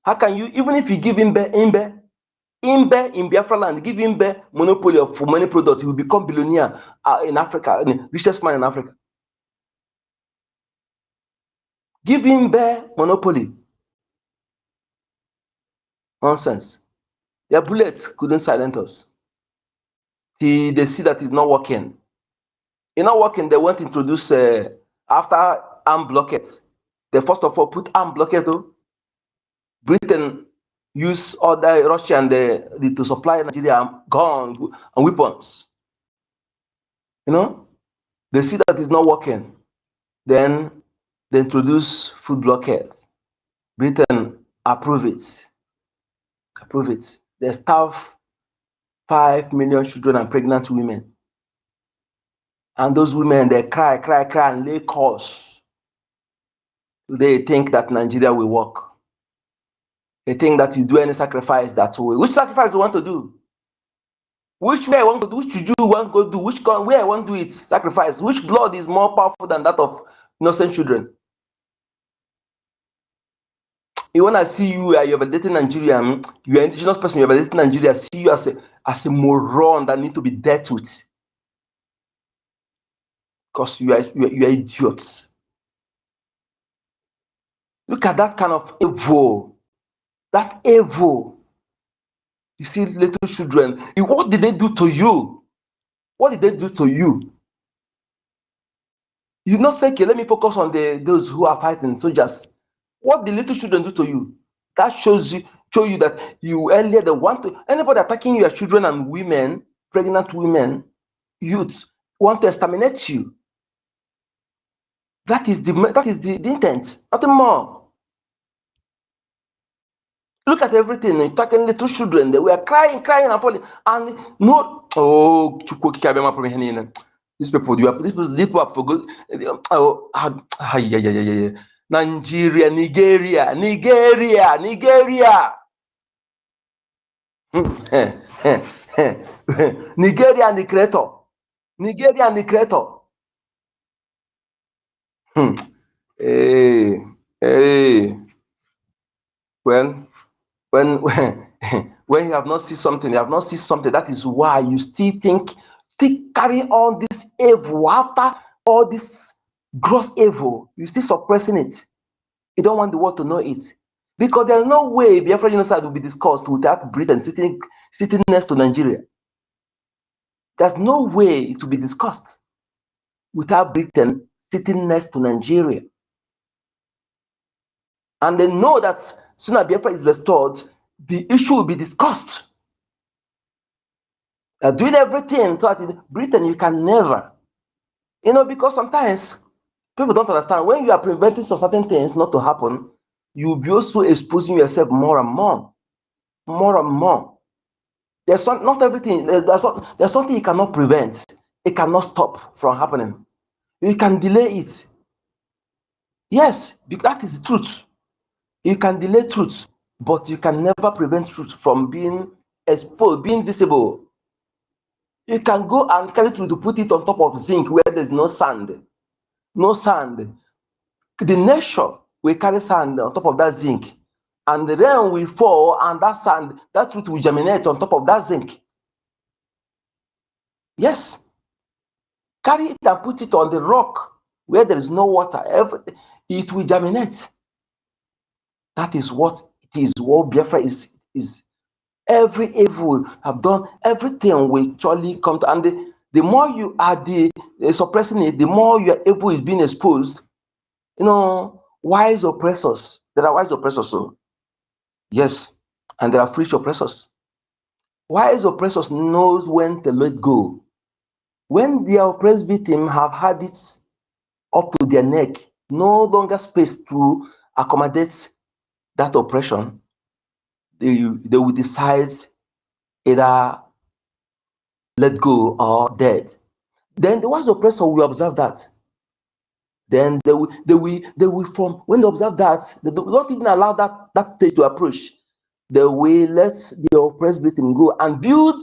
How can you, even if you give him Imbe in Biafra land, give him monopoly of money products, he will become billionaire in Africa, the richest man in Africa. Give him monopoly. Nonsense. Their bullets couldn't silence us. They see that it's not working. It's not working. They want to introduce after armed blockade. They first of all put armed blockade. Britain use other Russia and to supply Nigeria guns and weapons. You know, they see that it's not working. Then they introduce food blockade. Britain approve it. They starve 5 million children and pregnant women. And those women, they cry and lay curse. They think that Nigeria will work. They think that you do any sacrifice that way. Which sacrifice you want to do? Which way I want to do? Which you want to do? Where I want to do it? Sacrifice. Which blood is more powerful than that of innocent children? You want to see you, you're validating Nigeria, you're an indigenous person, you're validating Nigeria, see you as a moron that need to be dealt with. Because you are idiots. Look at that kind of evil. That evil. You see little children. What did they do to you? What did they do to you? You not say, okay, let me focus on those who are fighting, soldiers. What did little children do to you? That show you that you earlier the want to, anybody attacking your children and women, pregnant women, youths, want to exterminate you. That is the intent, nothing more. Look at everything, attacking little children. They were crying and falling. And no, oh, these people have forgotten. Oh, yeah. Nigeria. Nigeria and the creator. Hey. When when when you have not seen something, you have not seen something. That is why you still carry on this evil after all this gross evil. You still suppressing it. You don't want the world to know it. Because there's no way Biafra genocide will be discussed without Britain sitting next to Nigeria. There's no way it will be discussed without Britain sitting next to Nigeria. And they know that soon as Biafra is restored, the issue will be discussed. They're doing everything so that Britain, you can never. Because sometimes people don't understand. When you are preventing certain things not to happen, you'll be also exposing yourself more and more. More and more. Not everything. There's something you cannot prevent. It cannot stop from happening. You can delay it. Yes, that is the truth. You can delay truth, but you can never prevent truth from being exposed, being visible. You can go and carry truth to put it on top of zinc where there's no sand. No sand. The nature will carry sand on top of that zinc, and the rain will fall, and that sand, that truth will germinate on top of that zinc. Yes. Carry it and put it on the rock where there is no water. It will germinate. That is what it is. What Biafra is. Every evil have done, everything will surely come to, and the more you are suppressing it, the more your evil is being exposed. Wise oppressors. There are wise oppressors, so yes, and there are foolish oppressors. Wise oppressors knows when to let go. When the oppressed victim have had it up to their neck, no longer space to accommodate that oppression, they will decide either let go or dead. Then the wise oppressor will observe that. Then they will form, when they observe that, they don't even allow that stage to approach. They will let the oppressed victim go and build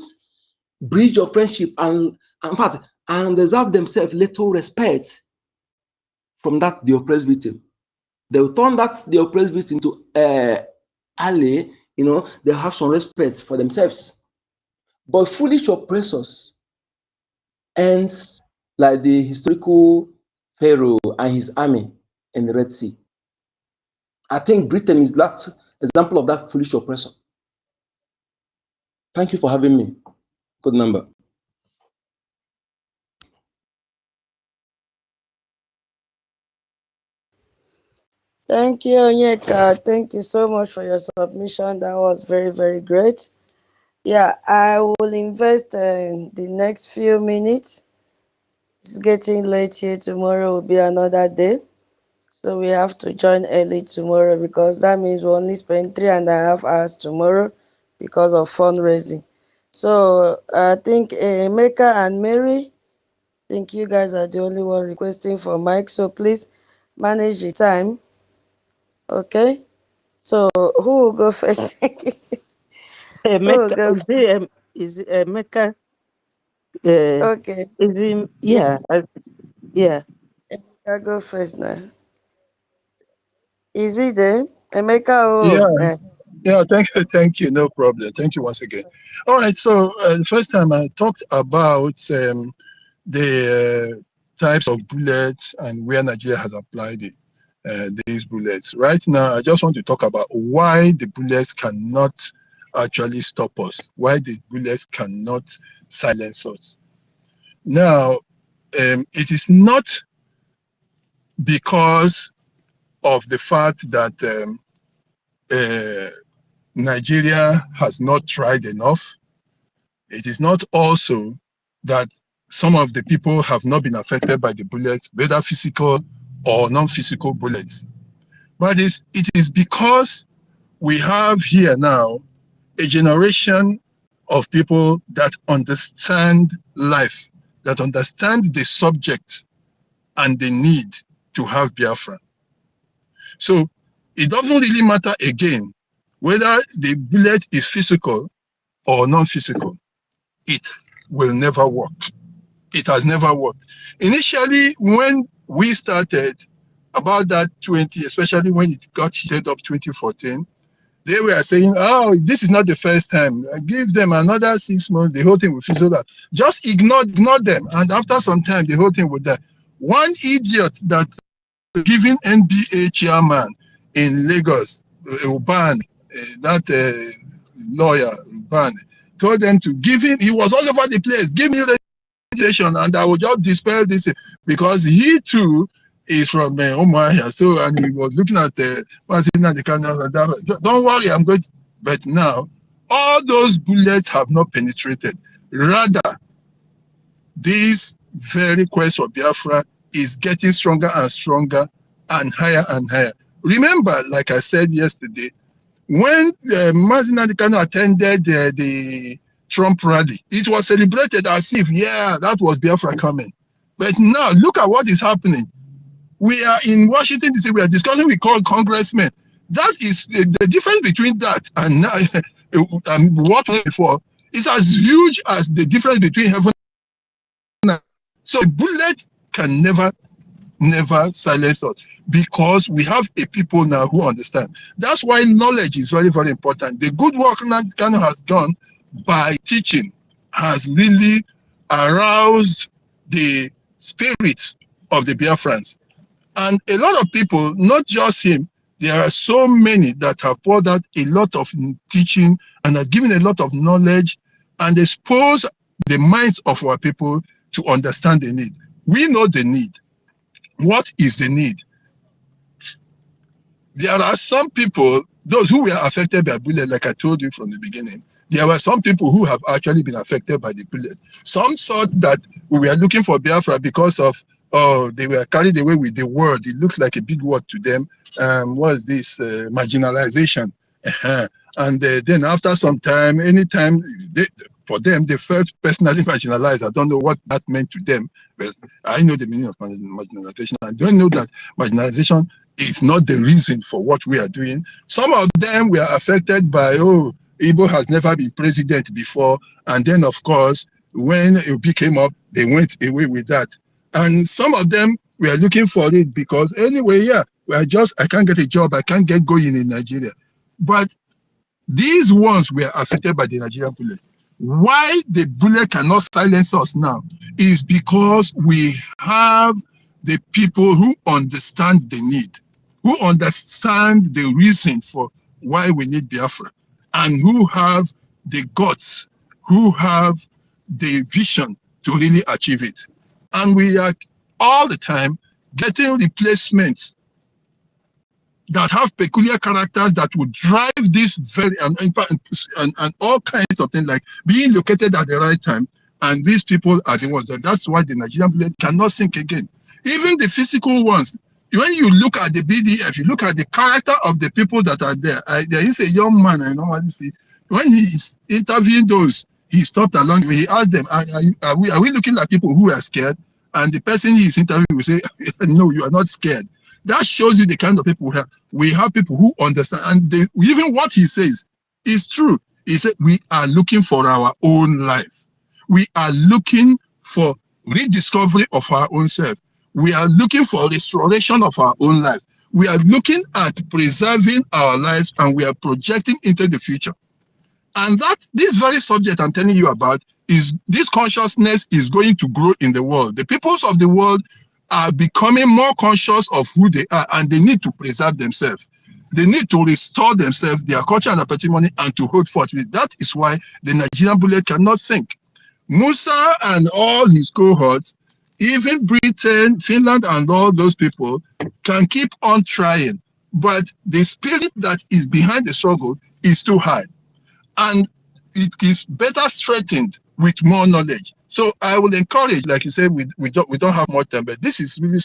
bridge of friendship and in fact, and reserve themselves little respect from the oppressed victim. They will turn the oppressed victim to ally, they have some respect for themselves. But foolish oppressors ends like the historical Pharaoh and his army in the Red Sea. I think Britain is that example of that foolish oppressor. Thank you for having me. Good number. Thank you, Onyeka. Thank you so much for your submission. That was very, very great. Yeah, I will invest the next few minutes. It's getting late here. Tomorrow will be another day. So we have to join early tomorrow because that means we only spend 3.5 hours tomorrow because of fundraising. So I think Emeka and Mary, I think you guys are the only one requesting for mic. So please manage the time. Okay. So who will go first? Emeka, is Emeka? Okay. Yeah. Yeah. Emeka go first now. Is he there? Emeka, Yeah, thank you, no problem. Thank you once again. All right, so the first time I talked about the types of bullets and where Nigeria has applied these bullets. Right now, I just want to talk about why the bullets cannot actually stop us, why the bullets cannot silence us. Now, it is not because of the fact that Nigeria has not tried enough. It is not also that some of the people have not been affected by the bullets, whether physical or non-physical bullets. But it is because we have here now a generation of people that understand life, that understand the subject and the need to have Biafra. So it doesn't really matter again whether the bullet is physical or non-physical. It will never work. It has never worked. Initially, when we started about that 20, especially when it got heated up 2014, They were saying, oh, this is not the first time. Give them another 6 months, the whole thing will fizzle out. Just ignore them. And after some time, the whole thing will die. One idiot that giving NBA chairman in Lagos, Uban, that lawyer, Uban, told them to give him, he was all over the place, give me radiation, and I will just dispel this, because he too is from Umuahia. So, and he was looking at the canal. Don't worry, I'm going to, but now, all those bullets have not penetrated. Rather, this very quest for Biafra is getting stronger and stronger and higher. Remember, like I said yesterday, when Mazi Nnamdi Kanu attended the Trump rally, it was celebrated as if, yeah, that was Biafra coming. But now, look at what is happening. We are in Washington, D.C., we are discussing, we call congressmen. That is the difference between that and what went before is as huge as the difference between heaven and earth. So a bullet can never silence us, because we have a people now who understand. That's why knowledge is very, very important. The good work Nnamdi Kanu has done by teaching has really aroused the spirits of the Biafrans. And a lot of people, not just him, there are so many that have poured out a lot of teaching and have given a lot of knowledge and exposed the minds of our people to understand the need. We know the need. What is the need? There are some people, those who were affected by bullet, like I told you from the beginning, there were some people who have actually been affected by the bullet. Some thought that we were looking for Biafra because of, they were carried away with the word. It looks like a big word to them. What is this? Marginalization. And then after some time, anytime, for them, they felt personally marginalized. I don't know what that meant to them, but I know the meaning of marginalization. I don't know that marginalization is not the reason for what we are doing. Some of them were affected by, oh, Igbo has never been president before. And then, of course, when it came up, they went away with that. And some of them were looking for it because anyway, yeah, I can't get a job, I can't get going in Nigeria. But these ones were affected by the Nigerian bullet. Why the bullet cannot silence us now is because we have the people who understand the need, who understand the reason for why we need Biafra, and who have the guts, who have the vision to really achieve it. And we are all the time getting replacements that have peculiar characters that would drive this very and all kinds of things, like being located at the right time. And these people are the ones that's why the Nigerian bullet cannot sink again. Even the physical ones, when you look at the BDF, you look at the character of the people that are there. There is a young man I normally see, when he is interviewing those, he stopped along, he asked them, are we looking like people who are scared? And the person he is interviewing will say, no, you are not scared. That shows you the kind of people we have. We have people who understand, and even what he says is true. He said, we are looking for our own life. We are looking for rediscovery of our own self. We are looking for restoration of our own life. We are looking at preserving our lives, and we are projecting into the future. And this very subject I'm telling you about, is this consciousness is going to grow in the world. The peoples of the world are becoming more conscious of who they are, and they need to preserve themselves. They need to restore themselves, their culture and their patrimony, and to hold forth with it. That is why the Nigerian bullet cannot sink. Musa and all his cohorts, even Britain, Finland, and all those people can keep on trying, but the spirit that is behind the struggle is too high. And it is better strengthened with more knowledge. So I will encourage, like you said, we don't have more time, but this is really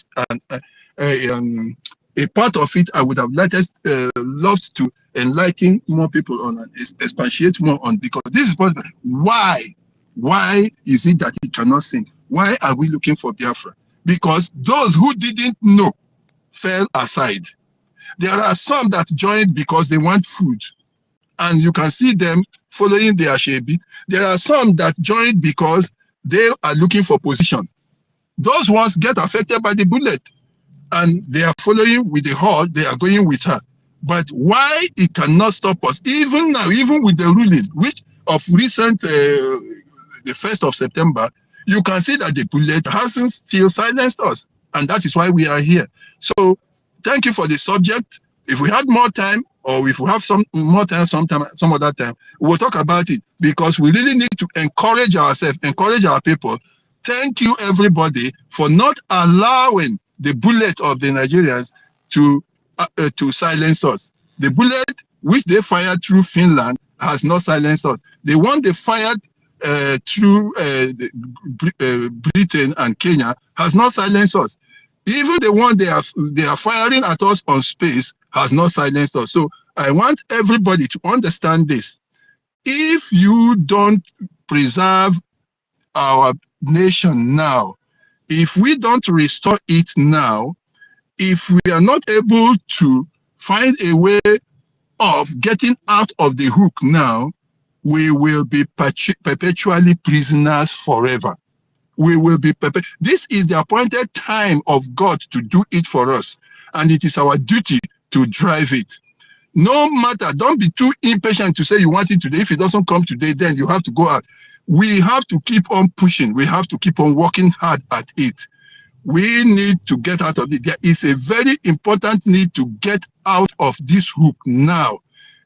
a part of it I would have loved to enlighten more people on and expatiate more on, because this is part of why is it that it cannot sink? Why are we looking for Biafra? Because those who didn't know fell aside. There are some that joined because they want food, and you can see them following the Ashebi. There are some that joined because they are looking for position. Those ones get affected by the bullet, and they are following with the horde, they are going with her. But why it cannot stop us, even now, even with the ruling, which of recent, the 1st of September, you can see that the bullet hasn't still silenced us. And that is why we are here. So thank you for the subject. If we had more time, or if we have some more time, some other time, we'll talk about it, because we really need to encourage ourselves, encourage our people. Thank you, everybody, for not allowing the bullet of the Nigerians to silence us. The bullet which they fired through Finland has not silenced us. The one they fired through Britain and Kenya has not silenced us. Even the one they are firing at us on space has not silenced us. So I want everybody to understand this. If you don't preserve our nation now, if we don't restore it now, if we are not able to find a way of getting out of the hook now, we will be perpetually prisoners forever. We will be This is the appointed time of God to do it for us, and it is our duty to drive it. No matter, don't be too impatient to say you want it today. If it doesn't come today, then you have to go out. We have to keep on pushing. We have to keep on working hard at it. We need to get out of it. There is a very important need to get out of this hook now.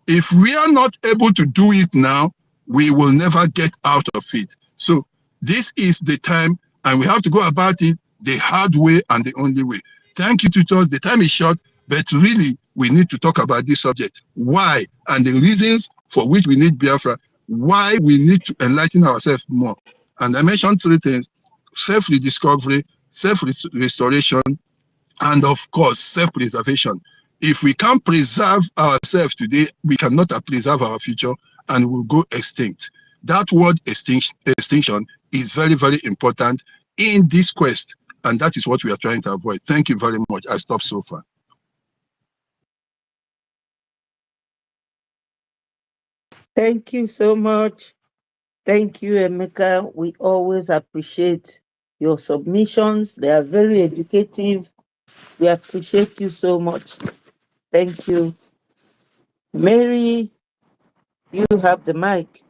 If we are not able to do it now, we will never get out of it. So this is the time, and we have to go about it the hard way and the only way. Thank you, tutors. The time is short, but really, we need to talk about this subject. Why? And the reasons for which we need Biafra. Why we need to enlighten ourselves more. And I mentioned 3 things: self-rediscovery, self-restoration, and of course, self-preservation. If we can't preserve ourselves today, we cannot preserve our future, and we'll go extinct. That word extinction is very, very important in this quest, and that is what we are trying to avoid. Thank you very much. I stop so far. Thank you so much. Thank you, Emeka. We always appreciate your submissions. They are very educative. We appreciate you so much. Thank you. Mary, you have the mic.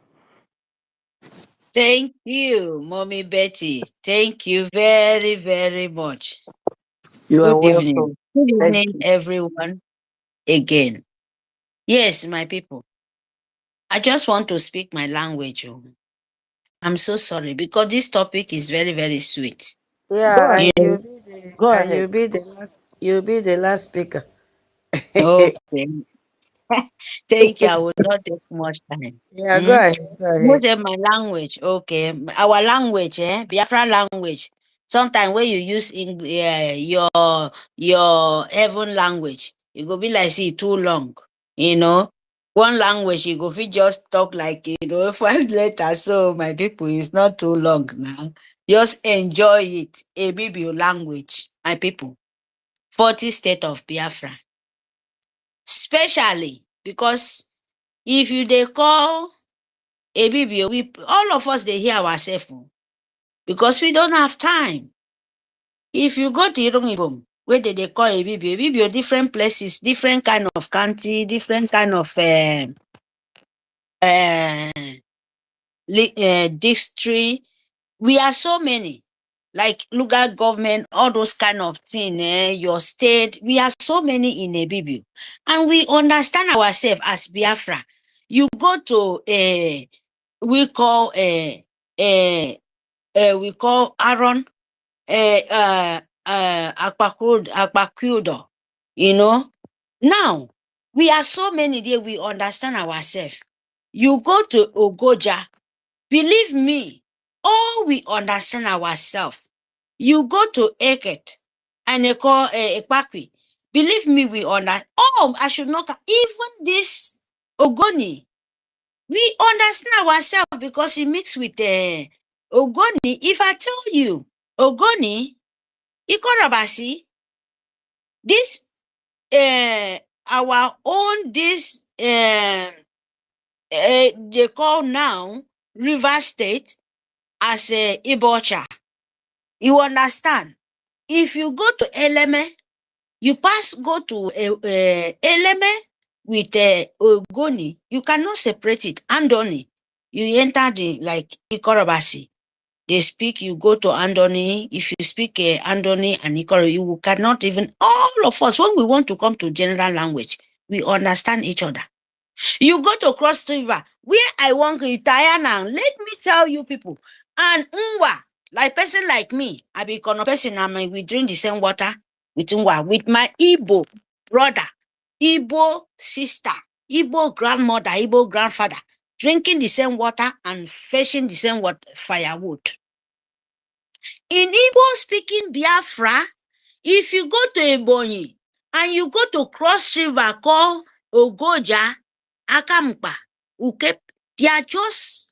Thank you, Mommy Betty. Thank you very, very much. You are Good evening. welcome. Good Thank evening, you. everyone, again. Yes, my people. I just want to speak my language. I'm so sorry, because this topic is very, very sweet. Go Yeah, and ahead. Yes. Go you'll ahead. be the last. You'll be the last speaker. Okay. Thank you. I will not take much time. Yeah, go Mm? ahead. Go Most ahead. of my language, okay. Our language, Biafra language. Sometimes when you use your heaven language, it go be like see too long. You know, one language you go fit just talk like 5 letters. So my people, it's not too long now. Just enjoy it. A Bibio language, my people. 40 state of Biafra. Especially because if you dey call Ebibio, all of us dey hear ourselves because we don't have time. If you go to Irongibom, where they call Ebibio, different places, different kind of county, different kind of district. We are so many, like local government, all those kind of things, your state. We are so many in Ebibio, and we understand ourselves as Biafra. You go to we call we call Aaron Akpakudo, you know. Now we are so many there, we understand ourselves. You go to Ogoja, believe me, all we understand ourselves. You go to Eket and they call Ekpakwi, believe me, we understand. Oh, I should not, even this Ogoni, we understand ourselves because he mixed with Ogoni. If I tell you, Ogoni, Ikorabasi, this our own this they call now River State as a Ibocha. You understand? If you go to Eleme, you go to Eleme, with Ogoni, you cannot separate it. Andoni, you enter the like Ikorobasi. They speak, you go to Andoni. If you speak Andoni and Ikoro, you cannot even, all of us, when we want to come to general language, we understand each other. You go to Cross River, where I want to retire now. Let me tell you people, and Ngwa, like person like me, I be a person, we drink the same water with Ngwa, with my Igbo brother, Igbo sister, Igbo grandmother, Igbo grandfather, drinking the same water and fetching the same water, firewood. In Igbo speaking Biafra, if you go to Ebonyi and you go to Cross River called Ogoja, Akampa, Ukep, they are just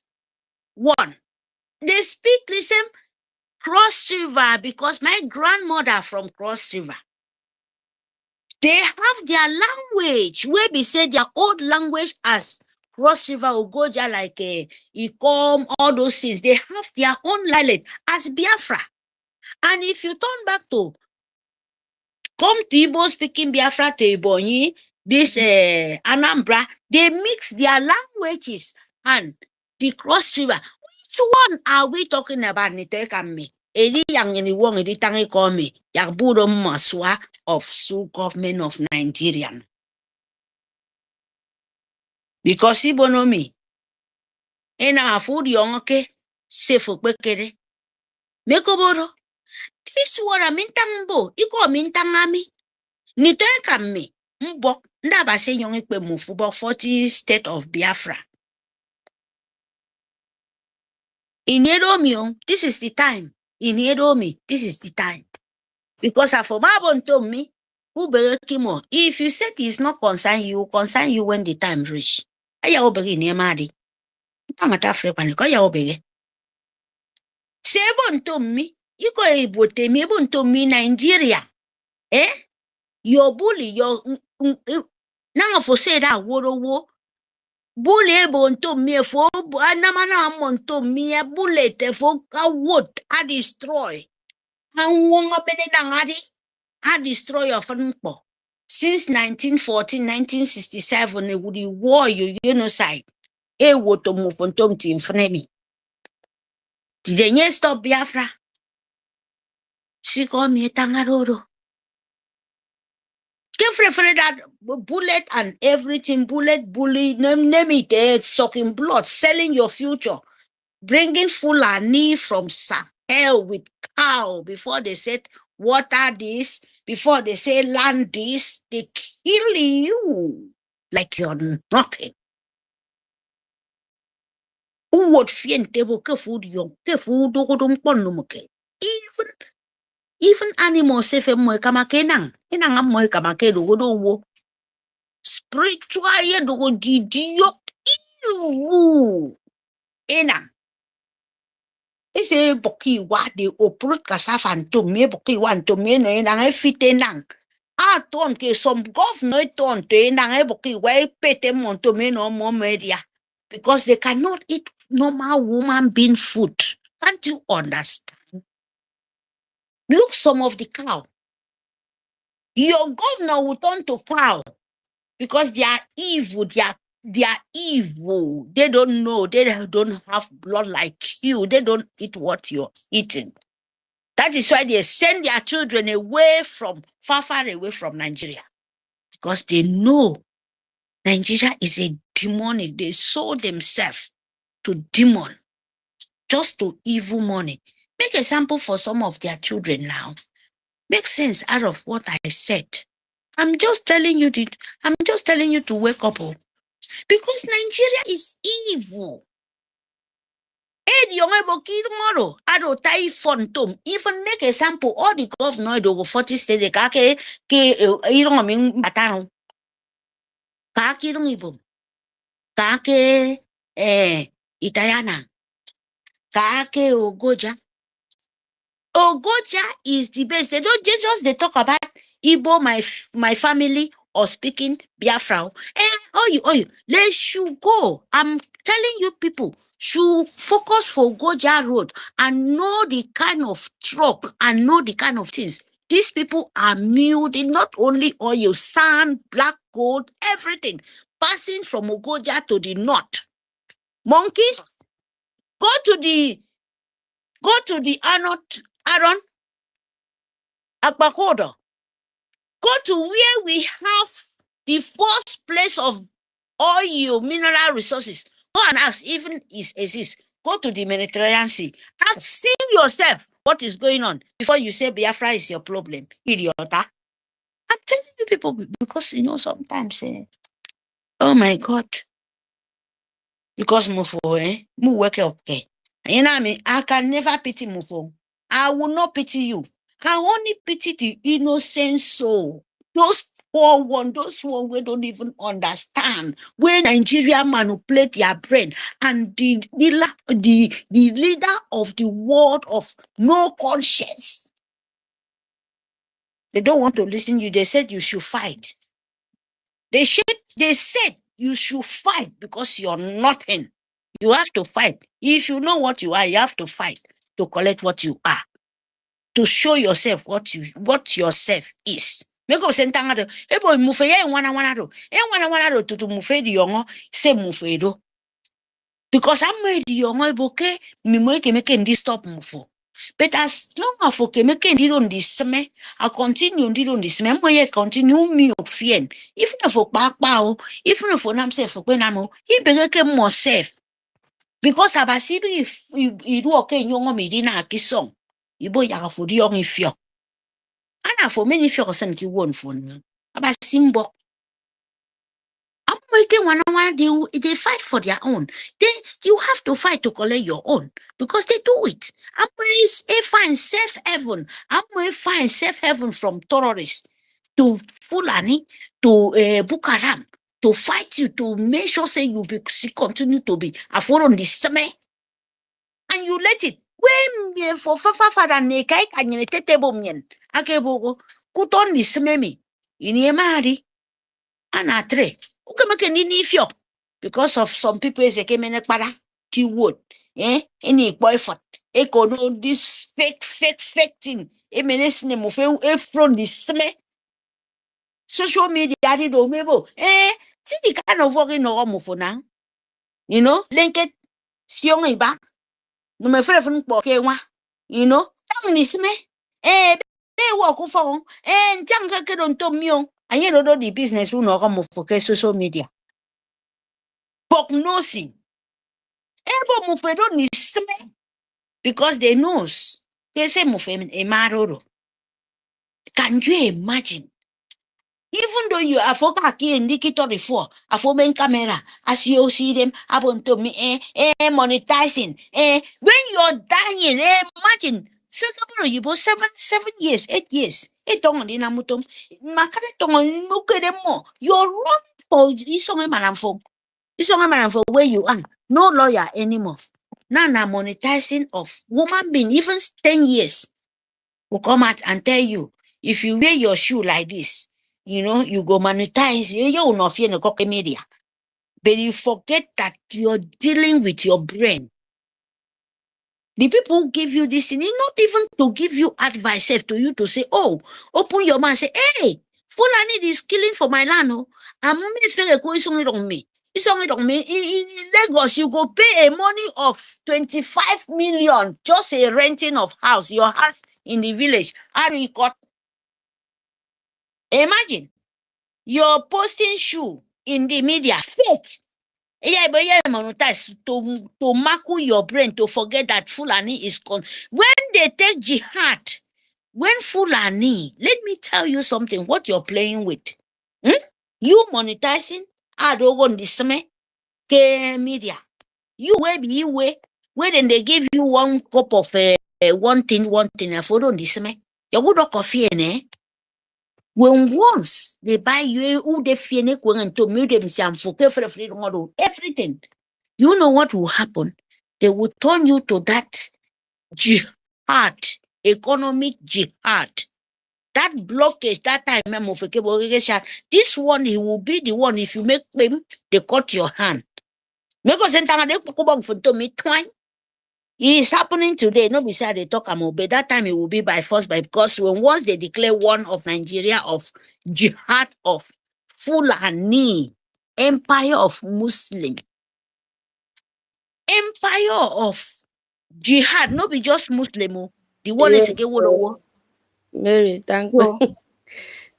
one. They speak the same Cross River because my grandmother from Cross River, they have their language where we say their old language as Cross River, Ogoja, like Ikom, all those things. They have their own dialect as Biafra. And if you turn back to come to Igbo speaking Biafra to Ebonyi, this Anambra, they mix their languages and the Cross River. Which one are we talking about? Nitekame. Edi yang ni wong edi tangi kome. Yakburo maswa of Sul government of Nigeria. Because Igbo no me. Ena food yonke sefu kwekere. Mekoboro. This word mintambo. Iko mintangami. Nitekame. Mbok. Ndaba se yong ikpe mufubo 40 state of Biafra. In Yeromio, this is the time. In Yeromi, this is the time. Because Afomabon told me, who kimo, if you said he's not concerned you when the time reach. Aya obegi ni emadi. Pangata frequently, koya obege. Sebon told me, you go ebote me, ebon told me Nigeria. Your bully, your now for say that wo. Bully ebon to me for anamana monto me a bullet for a wood I destroy. And one of I destroy your fampo. Since 1914, 1967, it would be war you genocide. A wood to move on to in frame. Did they stop Biafra? She called me a tangaroro. Give that bullet and everything, bully, name it, sucking blood, selling your future, bringing Fulani from Sahel with cow before they said water this, before they say land this, they kill you like you're nothing. Who would fear table food young, food even animals say mo kamake nang inang mo kamake do wo spiritual ye do gidio inang ise boki wa de oprut kasafan to me boki wan to me no inang fite nang a ton ke some governor ton te nang boki wa pete mon to me no more media because they cannot eat normal woman being food. Can't you understand? Look some of the cow. Your governor will turn to cow because they are evil. They are evil. They don't know. They don't have blood like you. They don't eat what you're eating. That is why they send their children away from far away from Nigeria because they know Nigeria is a demonic. They sold themselves to demon, just to evil money. Make a sample for some of their children now. Make sense out of what I said. I'm just telling you to wake up. Because Nigeria is evil. Tomorrow, I don't tie phone to even make a sample. All the governor do 40 state kake irong aming batang kake irong ibom kake Itayana kake Ogoja. Ogoja is the best. They talk about Igbo, my family, or speaking Biafra. Let you go. I'm telling you people, should focus for Ogoja Road and know the kind of truck and know the kind of things. These people are building not only oil, sand, black gold, everything, passing from Ogoja to the north. Monkeys, go to the Aaron Akbakodo. Go to where we have the first place of oil, mineral resources. Go and ask, even is exists. Go to the Mediterranean Sea. Ask, see yourself what is going on before you say Biafra is your problem. Idiot. I'm telling you people because sometimes oh my God. Because Mufo, mu work okay. You know what I mean? I can never pity Mufo. I will not pity you. I only pity the innocent soul. Those poor ones, those ones we don't even understand. When Nigeria manipulate their brain and the leader of the world of no conscience. They don't want to listen to you. They said you should fight. They said you should fight because you're nothing. You have to fight. If you know what you are, you have to fight to collect what you are. To show yourself what yourself is. Make us sentangado. Ebo mufe ye wana to mufe di yongo se mufe do. Because I'm made the yongo eboke mi mo ke make ndi stop mufo. But as long as I make ndi on this me, I continue ndi on this me. Mo ye continue mi ofien. Even if I back bow, even if I'm safe for when I'm he be more safe. Because abasibi if you do okay nyongo mi di na kisong. Ibo yaga for the young if you. And for many fiosen ki won for me. Abasimbo. I'm making one they fight for their own. You have to fight to collect your own because they do it. I'm going find safe heaven. I'm going find safe heaven from terrorists to Fulani to Bukaram to fight you to make sure say you continue to be a foreign this summer. And you let it. When for father ne kai kanyene tete bomyen akebo kuton ni smemi ini emari anatre ukemeke ni fio because of some people is ekemene para keyword any boyfriend no this fake thing emenesine mo fe efro ni sme social media did do mebo see the kind of work no mo for now linked sion iba no me frɛ fun kpɔ ke wa tang ni sme be work for ntang ka ke don to mio aye do the business we no come for social media prognosing ebo mo fe do ni sme because they knows they say mo fe e maroro. Can you imagine? Even though you are for kaki indicator before, a main camera, as you see them, happen to me, monetizing, when you're dying, imagine, so you both 7 years, 8 years, don't in a mutum, Makadon, look at them more. You're wrong for this song, man, for this song, man, for where you are, no lawyer anymore. Now, monetizing of woman being even 10 years will come out and tell you, if you wear your shoe like this, you go monetize, you will not fear the cocky media. But you forget that you're dealing with your brain. The people who give you this thing, not even to give you advice, to you to say, oh, open your mouth, say, hey, Fulani is killing for my land. I'm it's only on me. It's only on me. In Lagos, you go pay a money of 25 million, just a renting of house, your house in the village. How do you got? Imagine you're posting shoe in the media, fake. Yeah, but yeah, monetize to maku your brain to forget that Fulani is gone. When they take jihad, when Fulani, let me tell you something, what you're playing with. You monetizing, I don't want this media. You way be you way. When they give you one cup of one thing, I follow this me. You would not coffee, when once they buy you who they fear going to mute themselves for everything, you know what will happen? They will turn you to that jihad, economic jihad. That blockage, that time, this one, he will be the one. If you make them, they cut your hand. It is happening today. No, beside they talk about, but that time it will be by force, because once they declare one of Nigeria of jihad of Fulani, empire of Muslim, empire of jihad, no be just Muslim. The one is Yes, again what Mary, thank so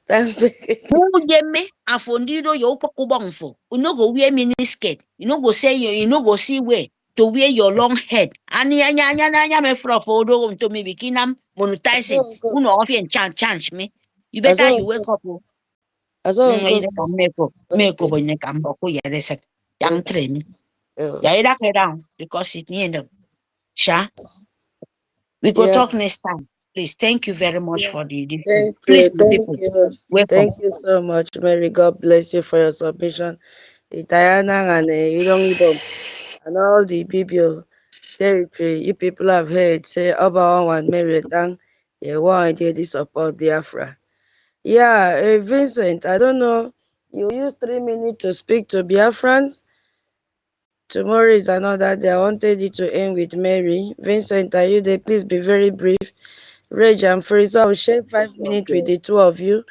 thank you. who me afondido yo pokubonfo. You no go wear mini skirt. You no go say you no go see where to wear your long head. Ani anya me for odo to me bikinam monetizing. Aso Uno off and chance me. You better you wake aso up. aso You can make up okay. when you come back. Yeah, there's a young Okay. train. Oh. Yeah, that down because it need them. Sha. We go Yeah. talk next time. Please, thank you very much for this thing. Thank Please, you. my Thank people, you. welcome. Thank you so much, Mary. God bless you for your submission. Itayana and Ilongibom and all the Bibio territory you people have heard say about one Mary Tang. Yeah, one idea to support Biafra. Yeah, Vincent, I don't know. You use 3 minutes to speak to Biafrans. Tomorrow is another day. I wanted you to end with Mary. Vincent, are you there? Please be very brief. Reg and Fraser, I'll share 5 minutes with Okay, the two of you.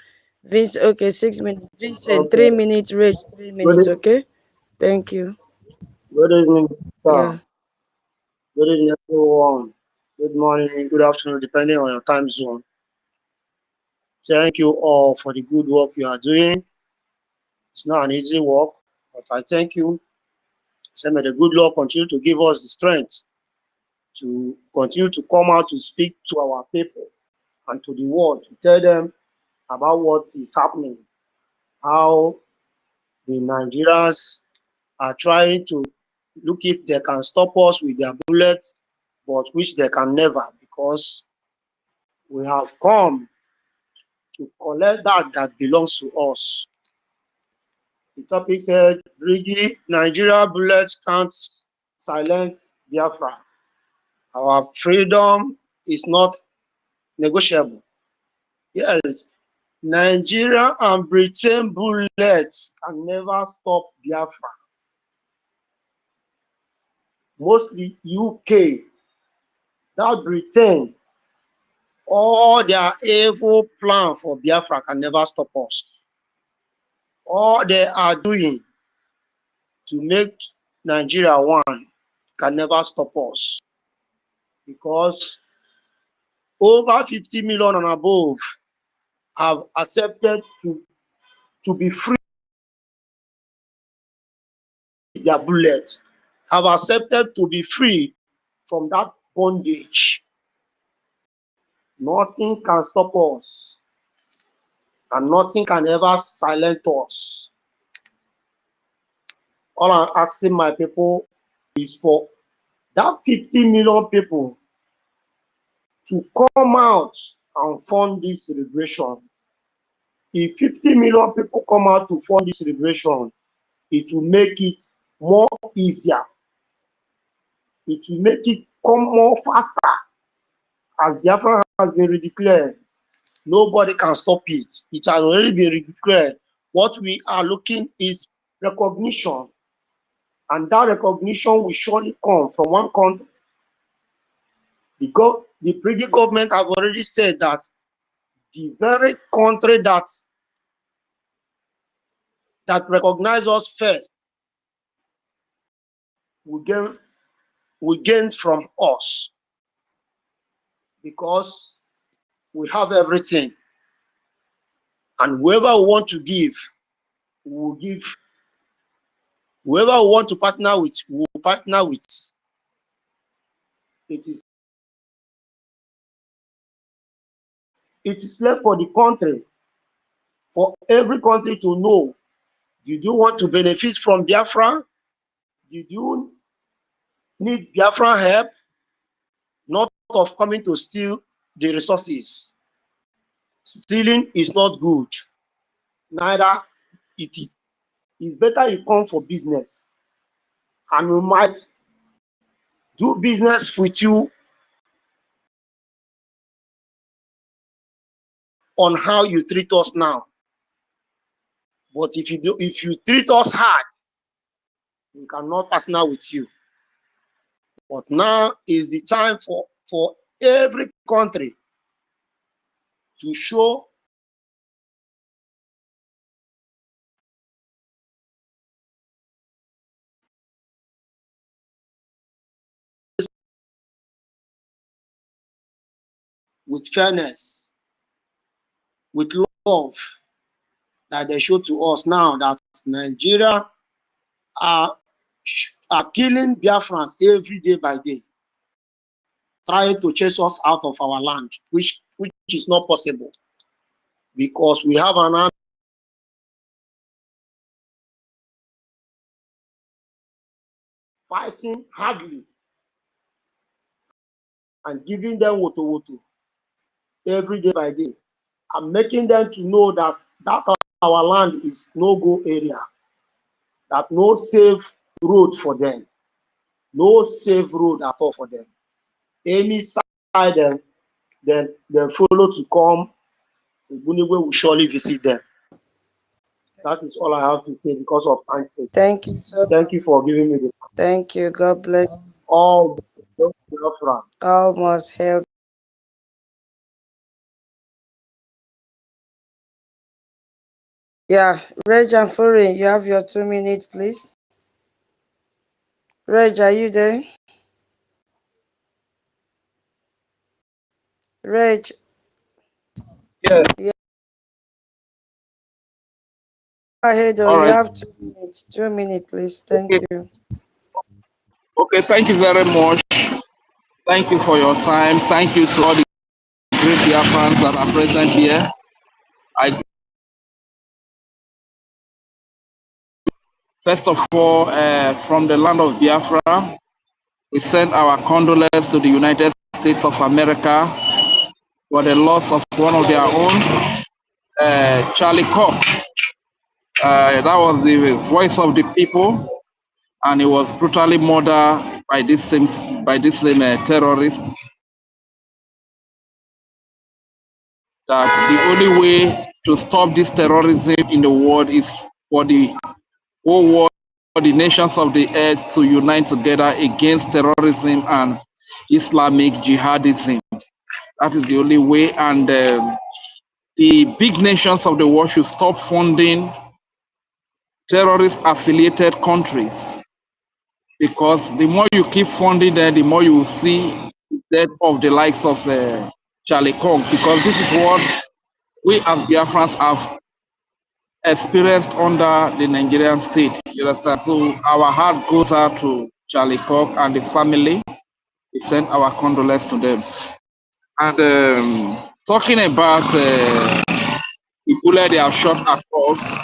Vince, okay, 6 minutes. Vincent, okay. 3 minutes. Reg, 3 Good, minutes, okay? Thank you. good evening, sir. Yeah. Good evening, everyone. Good morning, good afternoon, depending on your time zone. Thank you all for the good work you are doing. It's not an easy work, but I thank you. Say may the good Lord continue to give us the strength to continue to come out to speak to our people and to the world, to tell them about what is happening, how the Nigerians are trying to look if they can stop us with their bullets, but which they can never, because we have come to collect that belongs to us. The topic said, BRGIE, Nigeria bullets can't silence Biafra. Our freedom is not negotiable. Yes, Nigeria and Britain bullets can never stop Biafra. Mostly UK, that Britain, all their evil plan for Biafra can never stop us. All they are doing to make Nigeria one can never stop us, because over 50 million and above have accepted to be free their bullets, have accepted to be free from that bondage. Nothing can stop us, and nothing can ever silence us. All I'm asking my people is for that 50 million people to come out and fund this celebration. If 50 million people come out to fund this celebration, it will make it more easier. It will make it come more faster. As Biafra has been declared, nobody can stop it. It has already been declared. What we are looking is recognition, and that recognition will surely come from one country. The previous government have already said that the very country that recognize us first will gain from us, because we have everything, and whoever we want to give, we will give. Whoever we want to partner with, we will partner with. It is left for the country, for every country to know, did you want to benefit from Biafra? Did you need Biafra help? Not of coming to steal the resources. Stealing is not good. Neither it is. It's better you come for business, and we might do business with you on how you treat us now. But if you treat us hard, we cannot partner with you. But now is the time for every country to show with fairness, with love that they show to us now that Nigeria are killing Biafrans every day by day, trying to chase us out of our land, which is not possible because we have an army fighting hardly and giving them woto every day by day, and making them to know that our land is no-go area, that no safe road for them, no safe road at all for them. Any side then follow to come, Ubunigwe will surely visit them. That is all I have to say because of time sake. Thank you so much. Thank you for giving me the. Thank you. God bless. All must help. Yeah, Reg and Fury, you have your 2 minutes, please. Reg, are you there? Reg. Yeah. Yeah. Go ahead, All you right. have 2 minutes. 2 minutes, please. Thank you. Okay, thank you very much. Thank you for your time. Thank you to all the great Biafrans that are present here. First of all, from the land of Biafra, we send our condolences to the United States of America for the loss of one of their own, Charlie Kirk. That was the voice of the people, and he was brutally murdered by this same terrorist. That the only way to stop this terrorism in the world is for the whole world, for the nations of the earth to unite together against terrorism and Islamic jihadism. That is the only way, and the big nations of the world should stop funding terrorist-affiliated countries, because the more you keep funding them, the more you will see the death of the likes of Charlie Kirk, because this is what we as Biafrans have experienced under the Nigerian state. You understand? So our heart goes out to Charlie Kirk and the family. We send our condolences to them. And talking about the bullet they have shot across,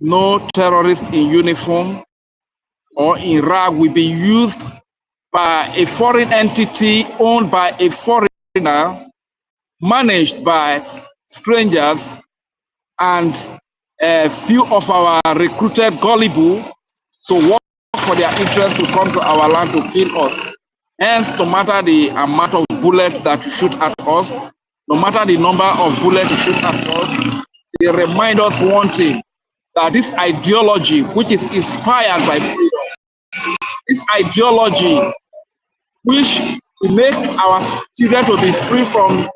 no terrorist in uniform or in rag will be used by a foreign entity owned by a foreigner, managed by strangers, and a few of our recruited gullible to work for their interest to come to our land to kill us. Hence, no matter the amount of bullets that you shoot at us, no matter the number of bullets you shoot at us, they remind us one thing, that this ideology, which is inspired by freedom, this ideology which will make our children to be free from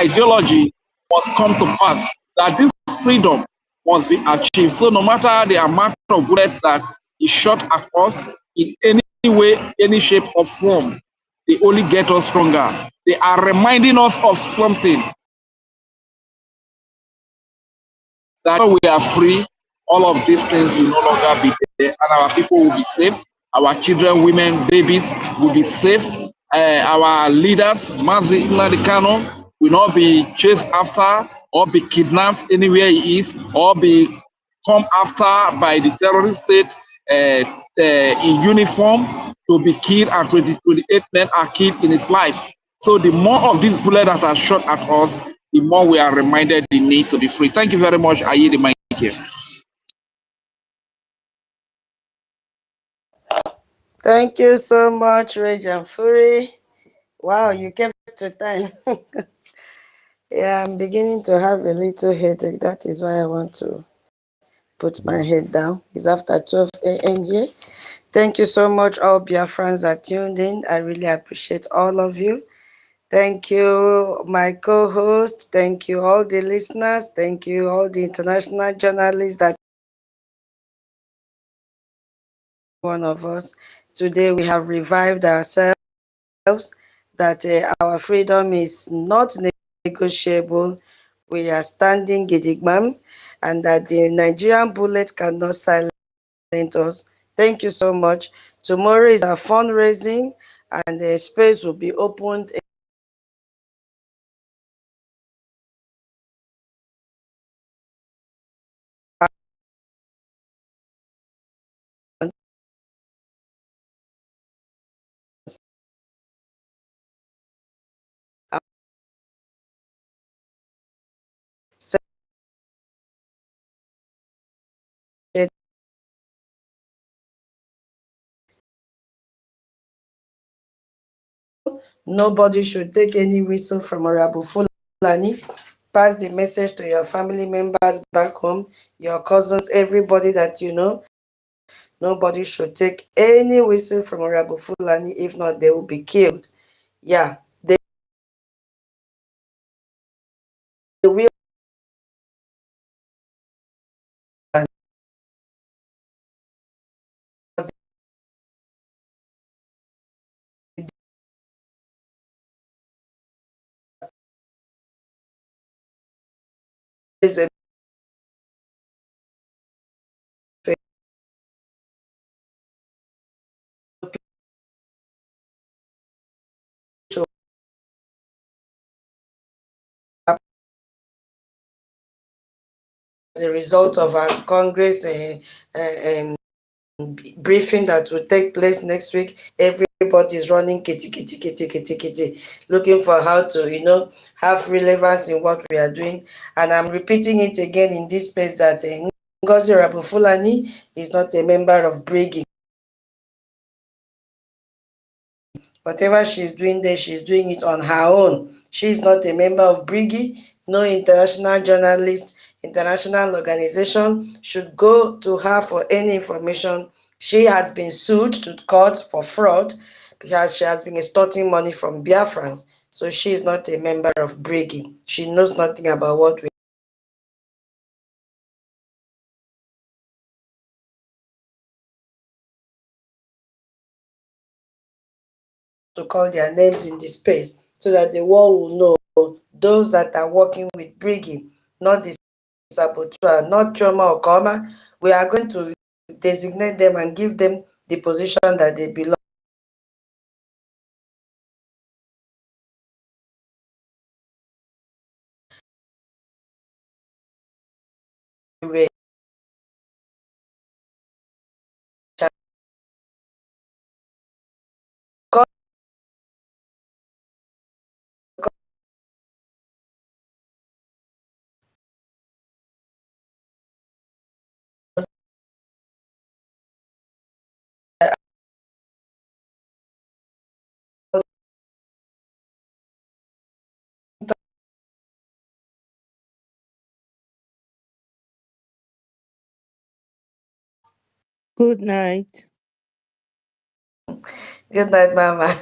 ideology, must come to pass, that this freedom must be achieved. So no matter the amount of bullets that is shot at us in any way, any shape or form, they only get us stronger. They are reminding us of something, that when we are free, all of these things will no longer be there, and our people will be safe. Our children, women, babies will be safe. Our leaders, Mazi Nnamdi Kanu, will not be chased after or be kidnapped anywhere he is, or be come after by the terrorist state in uniform to be killed, and 28 men are killed in his life. So the more of these bullets that are shot at us, the more we are reminded the need to be free. Thank you very much. I yield the mic here. Thank you so much, Rage and Fury. Wow, you kept the time. Yeah, I'm beginning to have a little headache. That is why I want to put my head down. It's after 12 a.m. here. Thank you so much, all Biafrans that tuned in. I really appreciate all of you. Thank you, my co-host. Thank you, all the listeners. Thank you, all the international journalists that one of us. Today we have revived ourselves that our freedom is not negotiable. We are standing gidigbam, and that the Nigerian bullet cannot silence us. Thank you so much. Tomorrow is our fundraising, and the space will be opened Nobody should take any whistle from Honorable Fulani. Pass the message to your family members back home, your cousins, everybody that you know. Nobody should take any whistle from Honorable Fulani. If not, they will be killed. Yeah, they will. Is a as a result of our Congress briefing that will take place next week. Everybody is running kitty, kitty, kitty, kitty, kitty, looking for how to, have relevance in what we are doing. And I'm repeating it again in this space that Ngozi Rabufulani is not a member of BRGIE. Whatever she's doing there, she's doing it on her own. She's not a member of BRGIE. No international journalist, international organization should go to her for any information. She has been sued to court for fraud because she has been extorting money from Biafrans. So she is not a member of BRGIE. She knows nothing about what we to call their names in the space so that the world will know those that are working with BRGIE, not the saboteur, not Choma or Koma. We are going to designate them and give them the position that they belong. Good night. Good night, Mama.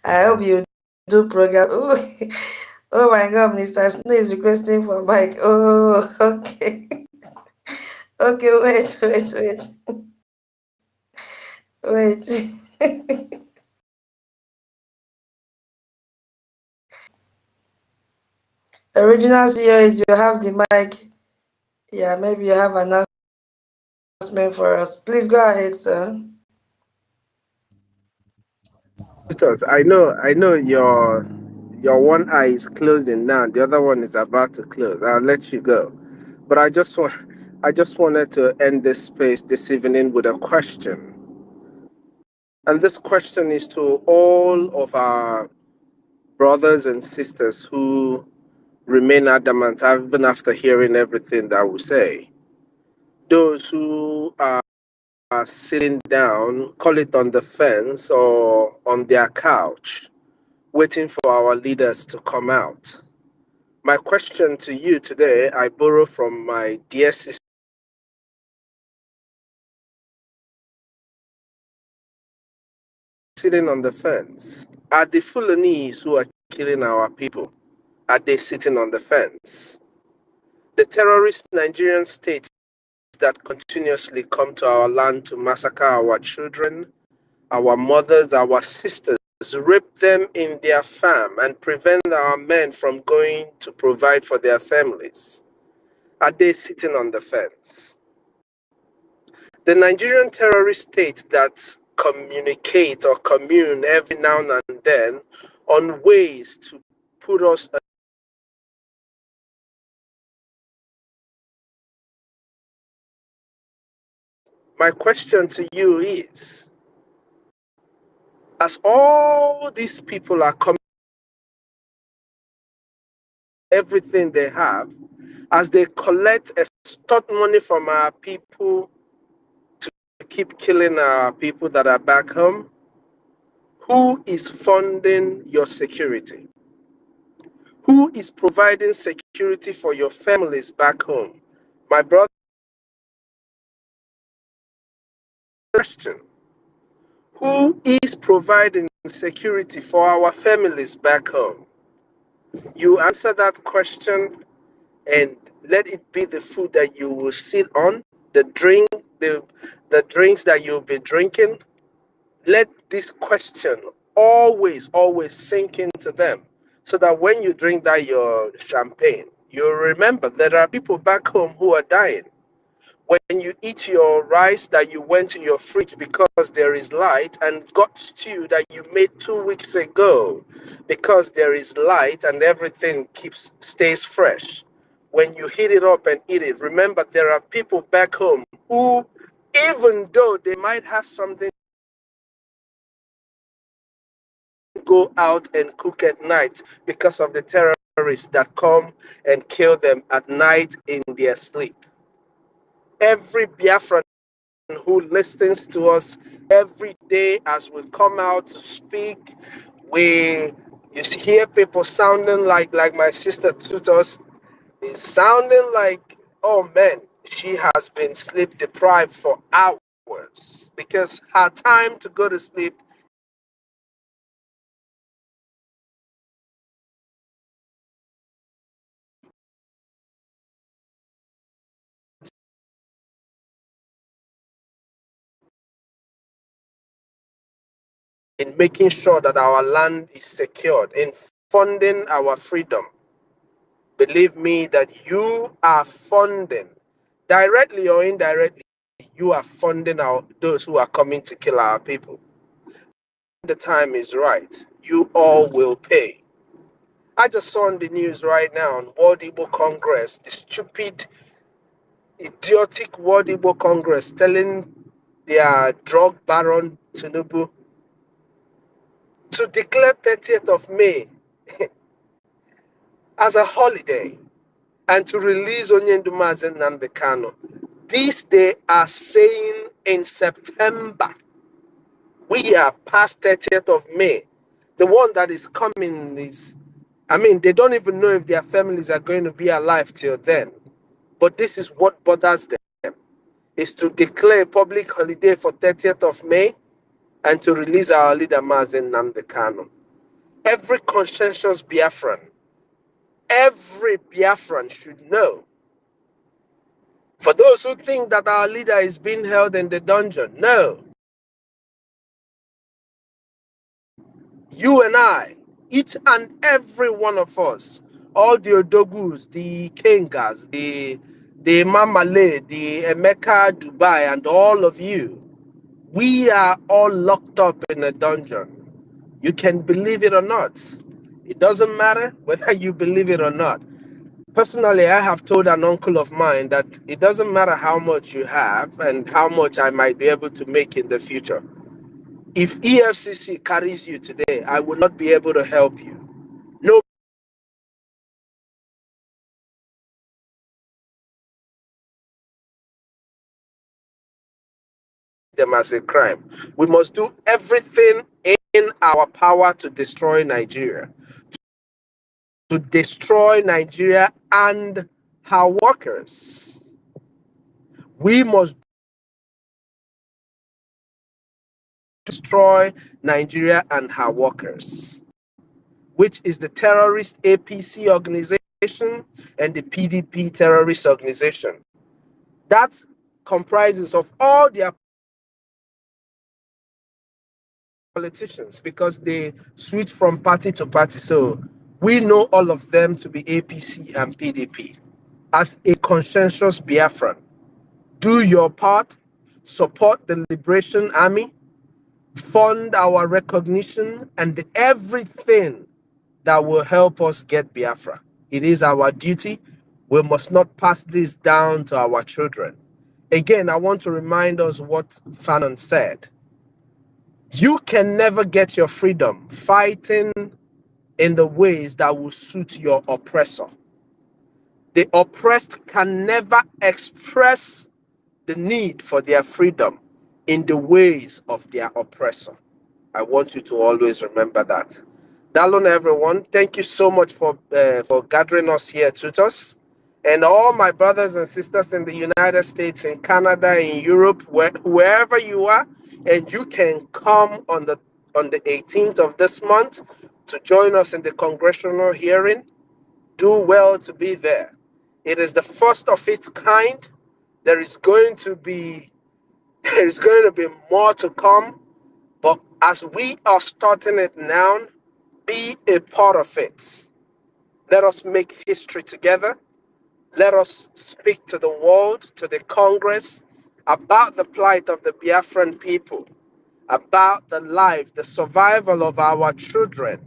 I hope you do program. Oh, oh my God, Mr. Snow is requesting for Mike. Oh, okay. Okay, wait. Original CEO is you have the mic. Yeah, maybe you have an announcement for us. Please go ahead, sir. I know your Your one eye is closing now. The other one is about to close. I'll let you go. But I just wanted to end this space this evening with a question. And this question is to all of our brothers and sisters who remain adamant even after hearing everything that we say. Those who are sitting down, call it on the fence or on their couch, waiting for our leaders to come out. My question to you today, I borrow from my dear sister sitting on the fence. Are the Fulanese who are killing our people, are they sitting on the fence? The terrorist Nigerian state that continuously come to our land to massacre our children, our mothers, our sisters, rape them in their farm and prevent our men from going to provide for their families. Are they sitting on the fence? The Nigerian terrorist state that communicate or commune every now and then on ways to put us. My question to you is, as all these people are coming, everything they have, as they collect, extort money from our people to keep killing our people that are back home, who is funding your security? Who is providing security for your families back home? My brother, question. Who is providing security for our families back home? You answer that question and let it be the food that you will sit on, the drinks that you'll be drinking. Let this question always sink into them, so that when you drink that your champagne, you remember there are people back home who are dying. When you eat your rice that you went to your fridge because there is light, and got stew that you made 2 weeks ago because there is light and everything stays fresh. When you heat it up and eat it, remember there are people back home who, even though they might have something, go out and cook at night because of the terrorists that come and kill them at night in their sleep. Every Biafran who listens to us every day as we come out to speak, you hear people sounding like my sister Tutos is sounding like, oh man, she has been sleep deprived for hours because her time to go to sleep in making sure that our land is secured, in funding our freedom. Believe me that you are funding, directly or indirectly, you are funding those who are coming to kill our people. The time is right. You all will pay. I just saw on the news right now on World Igbo Congress, the stupid, idiotic World Igbo Congress telling their drug baron Tinubu to declare 30th of May as a holiday and to release Onyendu Mazen Nnamdi Kanu. This they are saying in September. We are past 30th of May. The one that is coming is, they don't even know if their families are going to be alive till then. But this is what bothers them, is to declare a public holiday for 30th of May and to release our leader Mazen Nnamdi Kanu. Every conscientious Biafran, every Biafran should know. For those who think that our leader is being held in the dungeon, no. You and I, each and every one of us, all the Odogus, the Kengas, the Mamale, the Emeka Dubai, and all of you, we are all locked up in a dungeon. You can believe it or not. It doesn't matter whether you believe it or not. Personally, I have told an uncle of mine that it doesn't matter how much you have and how much I might be able to make in the future. If EFCC carries you today, I will not be able to help you. No, them as a crime. We must do everything in our power to destroy Nigeria. To destroy Nigeria and her workers. We must destroy Nigeria and her workers, which is the terrorist APC organization and the PDP terrorist organization. That comprises of all their politicians because they switch from party to party. So we know all of them to be APC and PDP. As a conscientious Biafran, do your part, support the Liberation Army, fund our recognition, and everything that will help us get Biafra. It is our duty. We must not pass this down to our children. Again, I want to remind us what Fanon said. You can never get your freedom fighting in the ways that will suit your oppressor. The oppressed can never express the need for their freedom in the ways of their oppressor. I want you to always remember that. Dalon, everyone, thank you so much for gathering us here, tutors. And all my brothers and sisters in the United States, in Canada, in Europe, wherever you are, and you can come on the 18th of this month to join us in the congressional hearing. Do well to be there. It is the first of its kind. There is going to be more to come, but as we are starting it now, be a part of it. Let us make history together. Let us speak to the world, to the Congress, about the plight of the Biafran people, about the life, the survival of our children.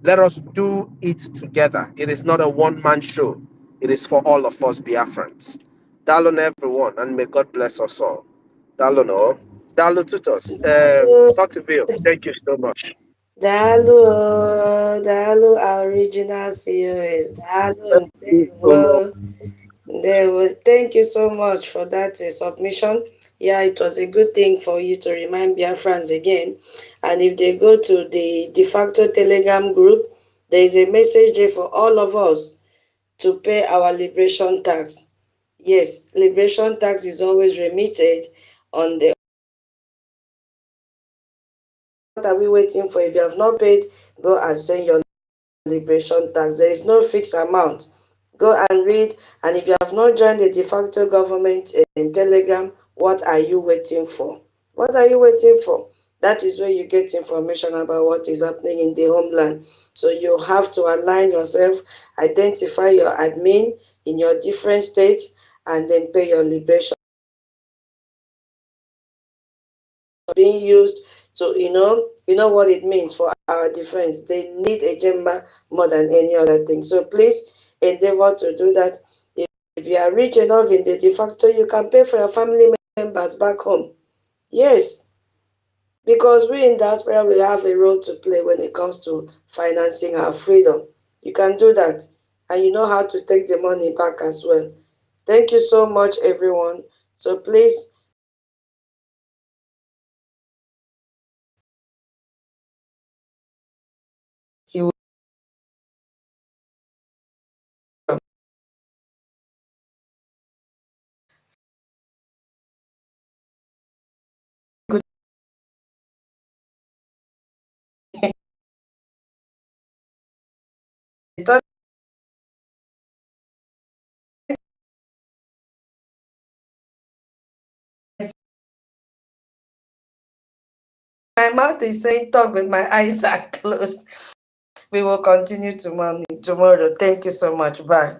Let us do it together. It is not a one-man show. It is for all of us Biafrans. Dalon everyone, and may God bless us all. Dalon all. Dalon tutos. Dr. Thank you so much. Dalu, our original COS. Dalu, thank you so much for that submission. Yeah, it was a good thing for you to remind Biafrans again. And if they go to the de facto Telegram group, there is a message there for all of us to pay our liberation tax. Yes, liberation tax is always remitted on the. What are we waiting for? If you have not paid, go and send your liberation tax. There is no fixed amount. Go and read. And if you have not joined the de facto government in Telegram, what are you waiting for? What are you waiting for? That is where you get information about what is happening in the homeland. So you have to align yourself, identify your admin in your different states, and then pay your liberation. Being used to, you know what it means for our defense. They need a gemma more than any other thing. So please endeavor to do that. If you are rich enough in the de facto, you can pay for your family members back home. Yes, because we in diaspora, we have a role to play when it comes to financing our freedom. You can do that, and you know how to take the money back as well. Thank you so much, everyone. So please, he will my mouth is saying talk, but my eyes are closed. We will continue tomorrow. Thank you so much. Bye.